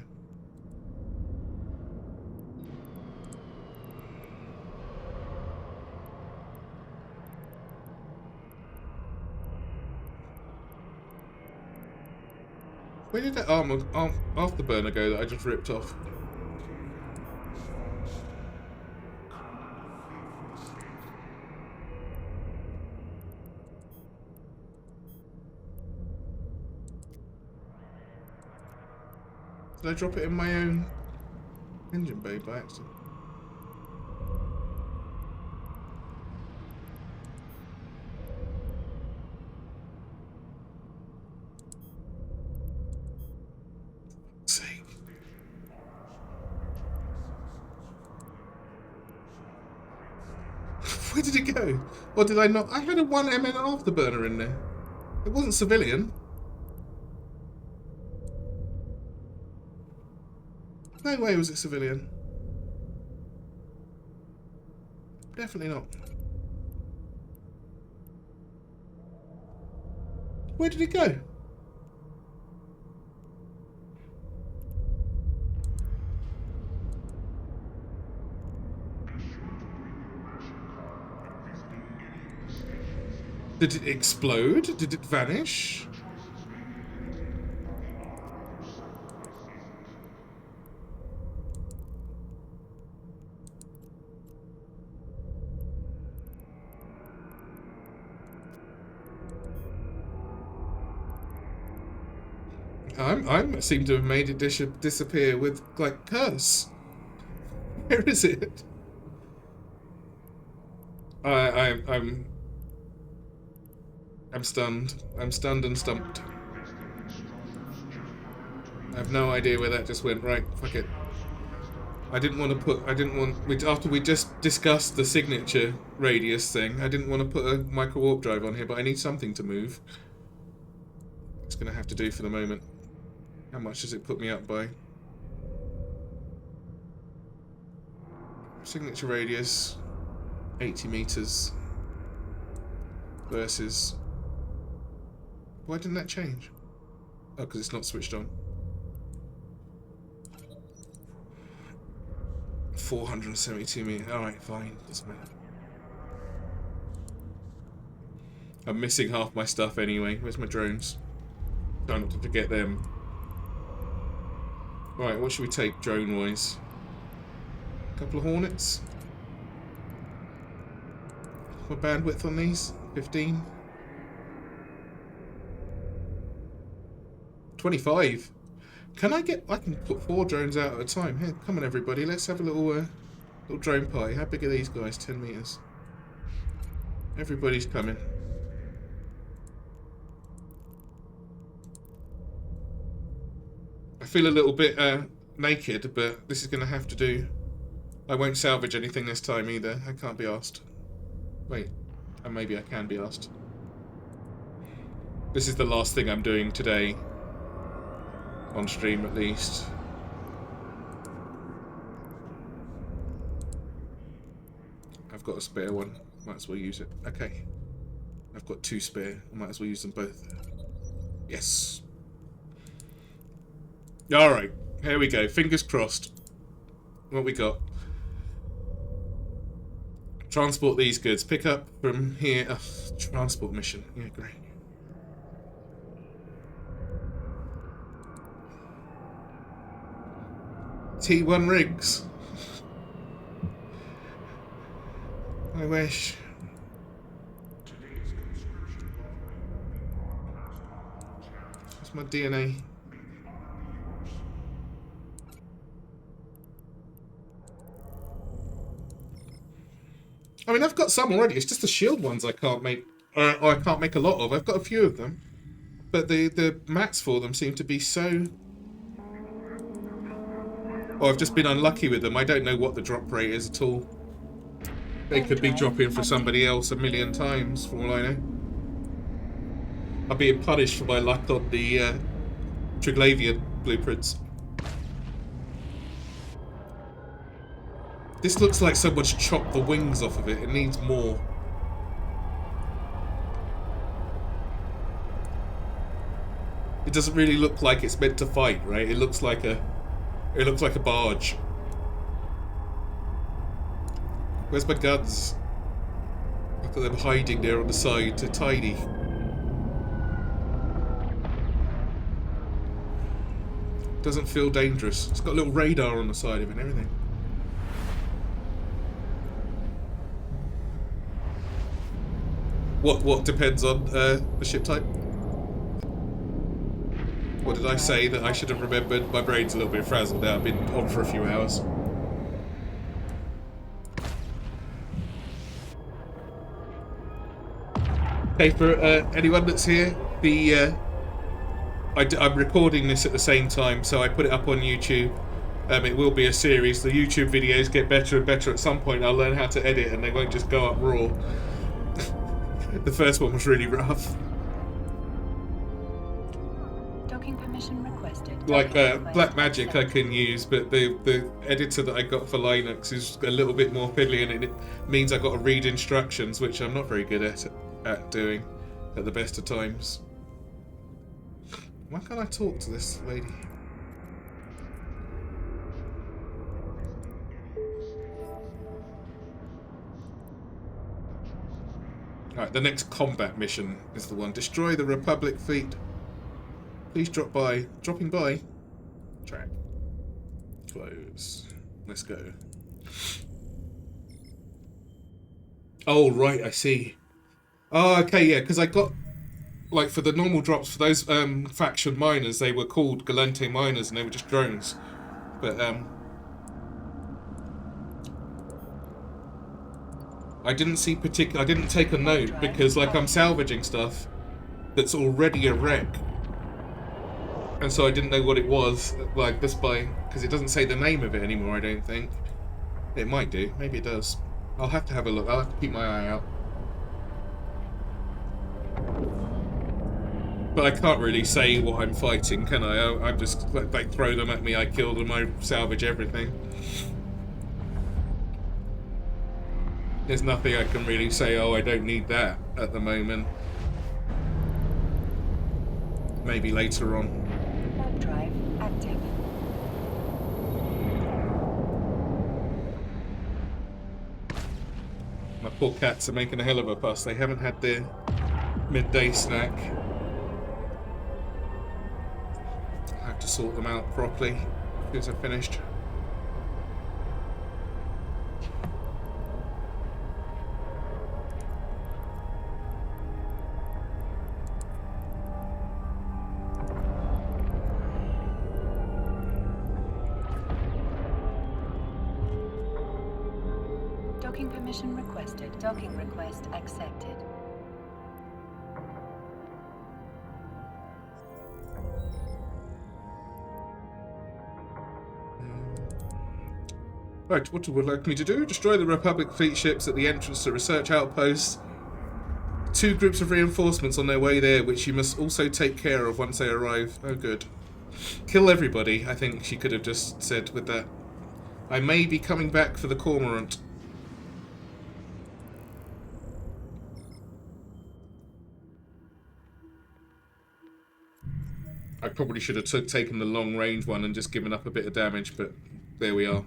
Speaker 1: Where did that afterburner go that I just ripped off? Did I drop it in my own engine bay by accident? Where did it go? Or did I not? I had a 1MN afterburner in there. It wasn't civilian. No way was it civilian. Definitely not. Where did it go? Did it explode? Did it vanish? I seem to have made it disappear with, like, curse. Where is it? I'm stunned. I'm stunned and stumped. I have no idea where that just went. Right, fuck it. After we just discussed the signature radius thing, I didn't want to put a micro warp drive on here, but I need something to move. It's gonna have to do for the moment. How much does it put me up by? Signature radius, 80 meters versus... Why didn't that change? Oh, because it's not switched on. 472 meters. Alright, fine. Doesn't matter. I'm missing half my stuff anyway. Where's my drones? Trying not to forget them. Right, what should we take drone-wise? A couple of Hornets? What bandwidth on these? 15? 25? Can I get... I can put 4 drones out at a time. Here, come on everybody, let's have a little drone party. How big are these guys? 10 meters. Everybody's coming. I feel a little bit naked, but this is going to have to do. I won't salvage anything this time either. I can't be asked. Wait, maybe I can be asked. This is the last thing I'm doing today. On stream, at least. I've got a spare one. Might as well use it. Okay. I've got 2 spare. I might as well use them both. Yes. Alright. Here we go. Fingers crossed. What we got? Transport these goods. Pick up from here. Transport mission. Yeah, great. T1 rigs. I wish. What's my DNA? I mean, I've got some already. It's just the shield ones I can't make, or I can't make a lot of. I've got a few of them, but the mats for them seem to be so. Or I've just been unlucky with them. I don't know what the drop rate is at all. They could be dropping for somebody else 1,000,000 times, for all I know. I'm being punished for my luck on the Triglavian blueprints. This looks like someone's chopped the wings off of it. It needs more. It doesn't really look like it's meant to fight, right? It looks like a barge. Where's my guns? Look at them hiding there on the side. They're tiny. Doesn't feel dangerous. It's got a little radar on the side of it and everything. What depends on the ship type? What did I say that I should have remembered? My brain's a little bit frazzled now. I've been on for a few hours. Okay, for anyone that's here, I'm recording this at the same time, so I put it up on YouTube. It will be a series. The YouTube videos get better and better. At some point, I'll learn how to edit, and they won't just go up raw. The first one was really rough.
Speaker 2: Docking permission requested.
Speaker 1: Like Black Magic I can use, but the editor that I got for Linux is a little bit more fiddly, and it means I've got to read instructions, which I'm not very good at doing at the best of times. Why can't I talk to this lady? Alright, the next combat mission is the one. Destroy the Republic fleet. Please drop by. Dropping by. Track. Close. Let's go. Oh, right, I see. Oh, okay, yeah, because I got... Like, for the normal drops, for those faction miners, they were called Galente miners, and they were just drones. But, I didn't see I didn't take a note, because, like, I'm salvaging stuff that's already a wreck. And so I didn't know what it was, like, just by... Because it doesn't say the name of it anymore, I don't think. It might do. Maybe it does. I'll have to have a look. I'll have to keep my eye out. But I can't really say what I'm fighting, can I? I just, like, throw them at me, I kill them, I salvage everything. There's nothing I can really say, oh, I don't need that at the moment. Maybe later on.
Speaker 2: Warp drive active.
Speaker 1: My poor cats are making a hell of a fuss. They haven't had their midday snack. I have to sort them out properly as soon as I've finished.
Speaker 2: Docking permission requested. Docking request accepted.
Speaker 1: Right, what would you like me to do? Destroy the Republic fleet ships at the entrance to research outposts. 2 groups of reinforcements on their way there, which you must also take care of once they arrive. Oh, good. Kill everybody, I think she could have just said with that. I may be coming back for the cormorant. I probably should have taken the long range one and just given up a bit of damage, but there we are.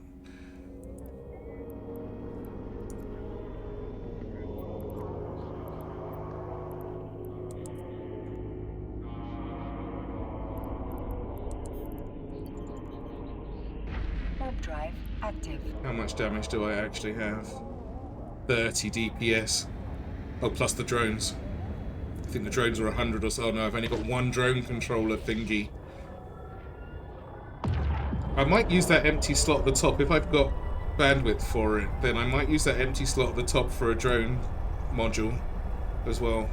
Speaker 2: Warp drive active.
Speaker 1: How much damage do I actually have? 30 DPS. Oh, plus the drones. I think the drones are 100 or so. Oh no, I've only got 1 drone controller thingy. I might use that empty slot at the top. If I've got bandwidth for it, then I might use that empty slot at the top for a drone module as well.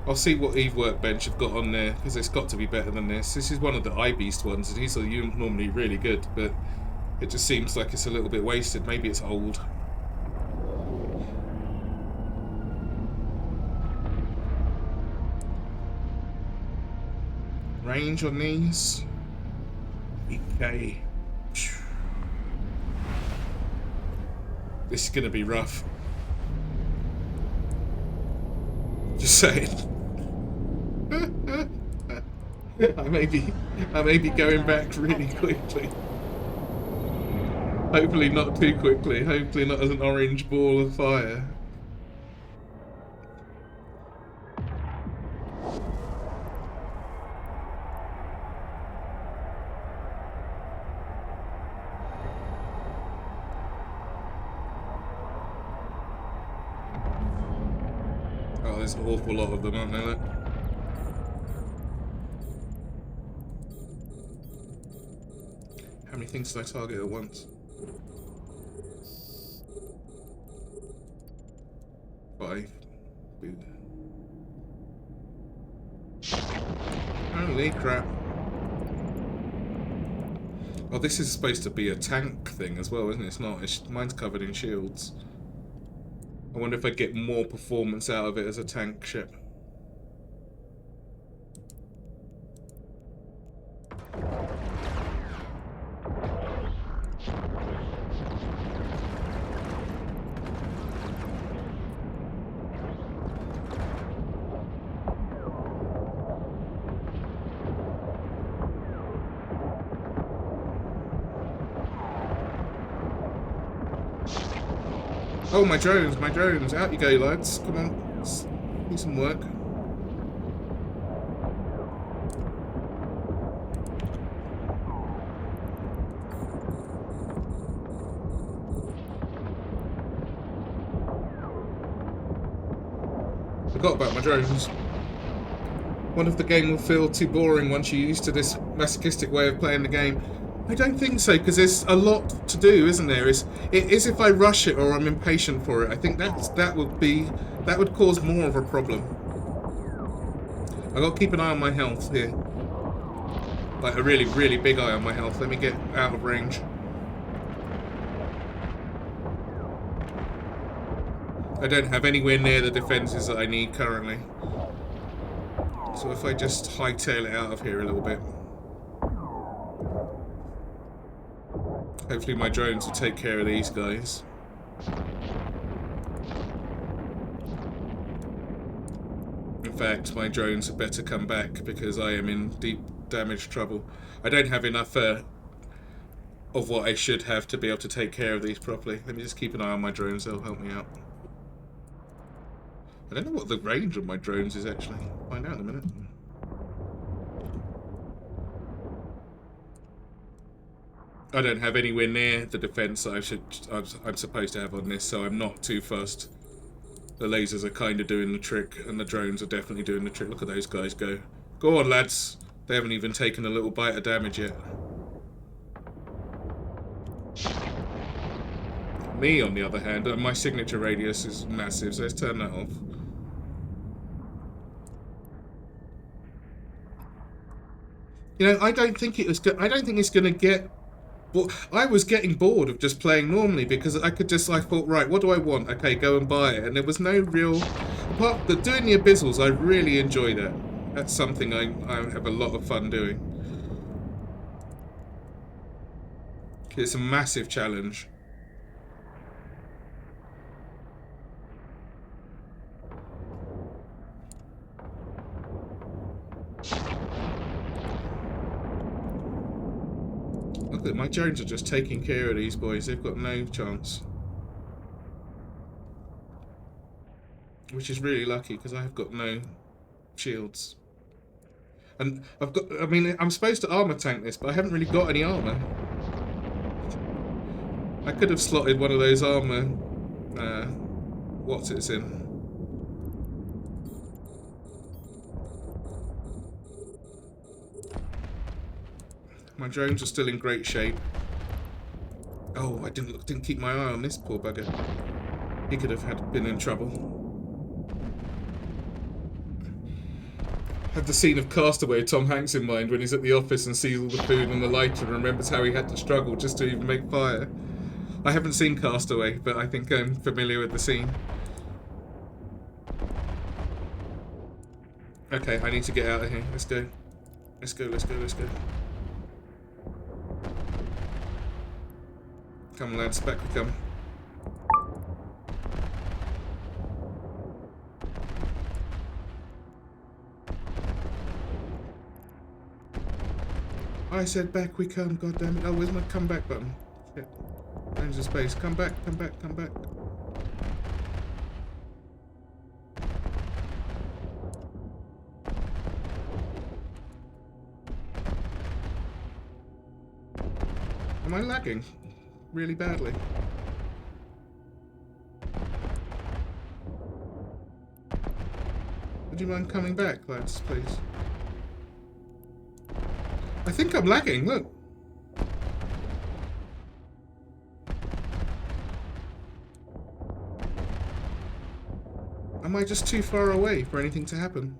Speaker 1: I'll see what EvE Workbench have got on there, because it's got to be better than this. This is one of the iBeast ones, and these are normally really good, but it just seems like it's a little bit wasted. Maybe it's old. Range on these. Okay. This is gonna be rough. Just saying. I may be going back really quickly. Hopefully not too quickly. Hopefully not as an orange ball of fire. Oh, there's an awful lot of them, aren't there? How many things did I target at once? 5. Good. Holy crap. Oh, this is supposed to be a tank thing as well, isn't it? It's not. Mine's covered in shields. I wonder if I get more performance out of it as a tank ship. Oh, my drones, out you go, lads. Come on, let's do some work. Forgot about my drones. What if the game will feel too boring once you're used to this masochistic way of playing the game? I don't think so, because there's a lot to do, isn't there? It is if I rush it or I'm impatient for it. I think that would cause more of a problem. I got to keep an eye on my health here, like a really, really big eye on my health. Let me get out of range. I don't have anywhere near the defenses that I need currently. So if I just hightail it out of here a little bit. Hopefully my drones will take care of these guys. In fact, my drones had better come back because I am in deep damage trouble. I don't have enough of what I should have to be able to take care of these properly. Let me just keep an eye on my drones, they'll help me out. I don't know what the range of my drones is actually. I'll find out in a minute. I don't have anywhere near the defense that I'm supposed to have on this, so I'm not too fussed. The lasers are kind of doing the trick, and the drones are definitely doing the trick. Look at those guys go. Go on, lads. They haven't even taken a little bite of damage yet. Me, on the other hand, my signature radius is massive, so let's turn that off. You know, I don't think it's going to get Well, I was getting bored of just playing normally because I thought, right, what do I want? Okay, go and buy it. And there was no real... Apart from doing the Abyssals, I really enjoyed it. That's something I have a lot of fun doing. It's a massive challenge. Look, my drones are just taking care of these boys. They've got no chance. Which is really lucky, because I have got no shields. And I mean, I'm supposed to armor tank this, but I haven't really got any armor. I could have slotted one of those armor, what's it's in. My drones are still in great shape. Oh, I didn't keep my eye on this poor bugger. He could have been in trouble. Had the scene of Castaway with Tom Hanks in mind when he's at the office and sees all the food and the lighter and remembers how he had to struggle just to even make fire. I haven't seen Castaway, but I think I'm familiar with the scene. Okay, I need to get out of here. Let's go. Let's go, let's go, let's go. Come on, lads, back we come. I said back we come, goddammit. Oh, where's my come back button? Shit. Change the space. Come back, come back, come back. Am I lagging? Really badly? Would you mind coming back, lads, please? I think I'm lagging, look. Am I just too far away for anything to happen?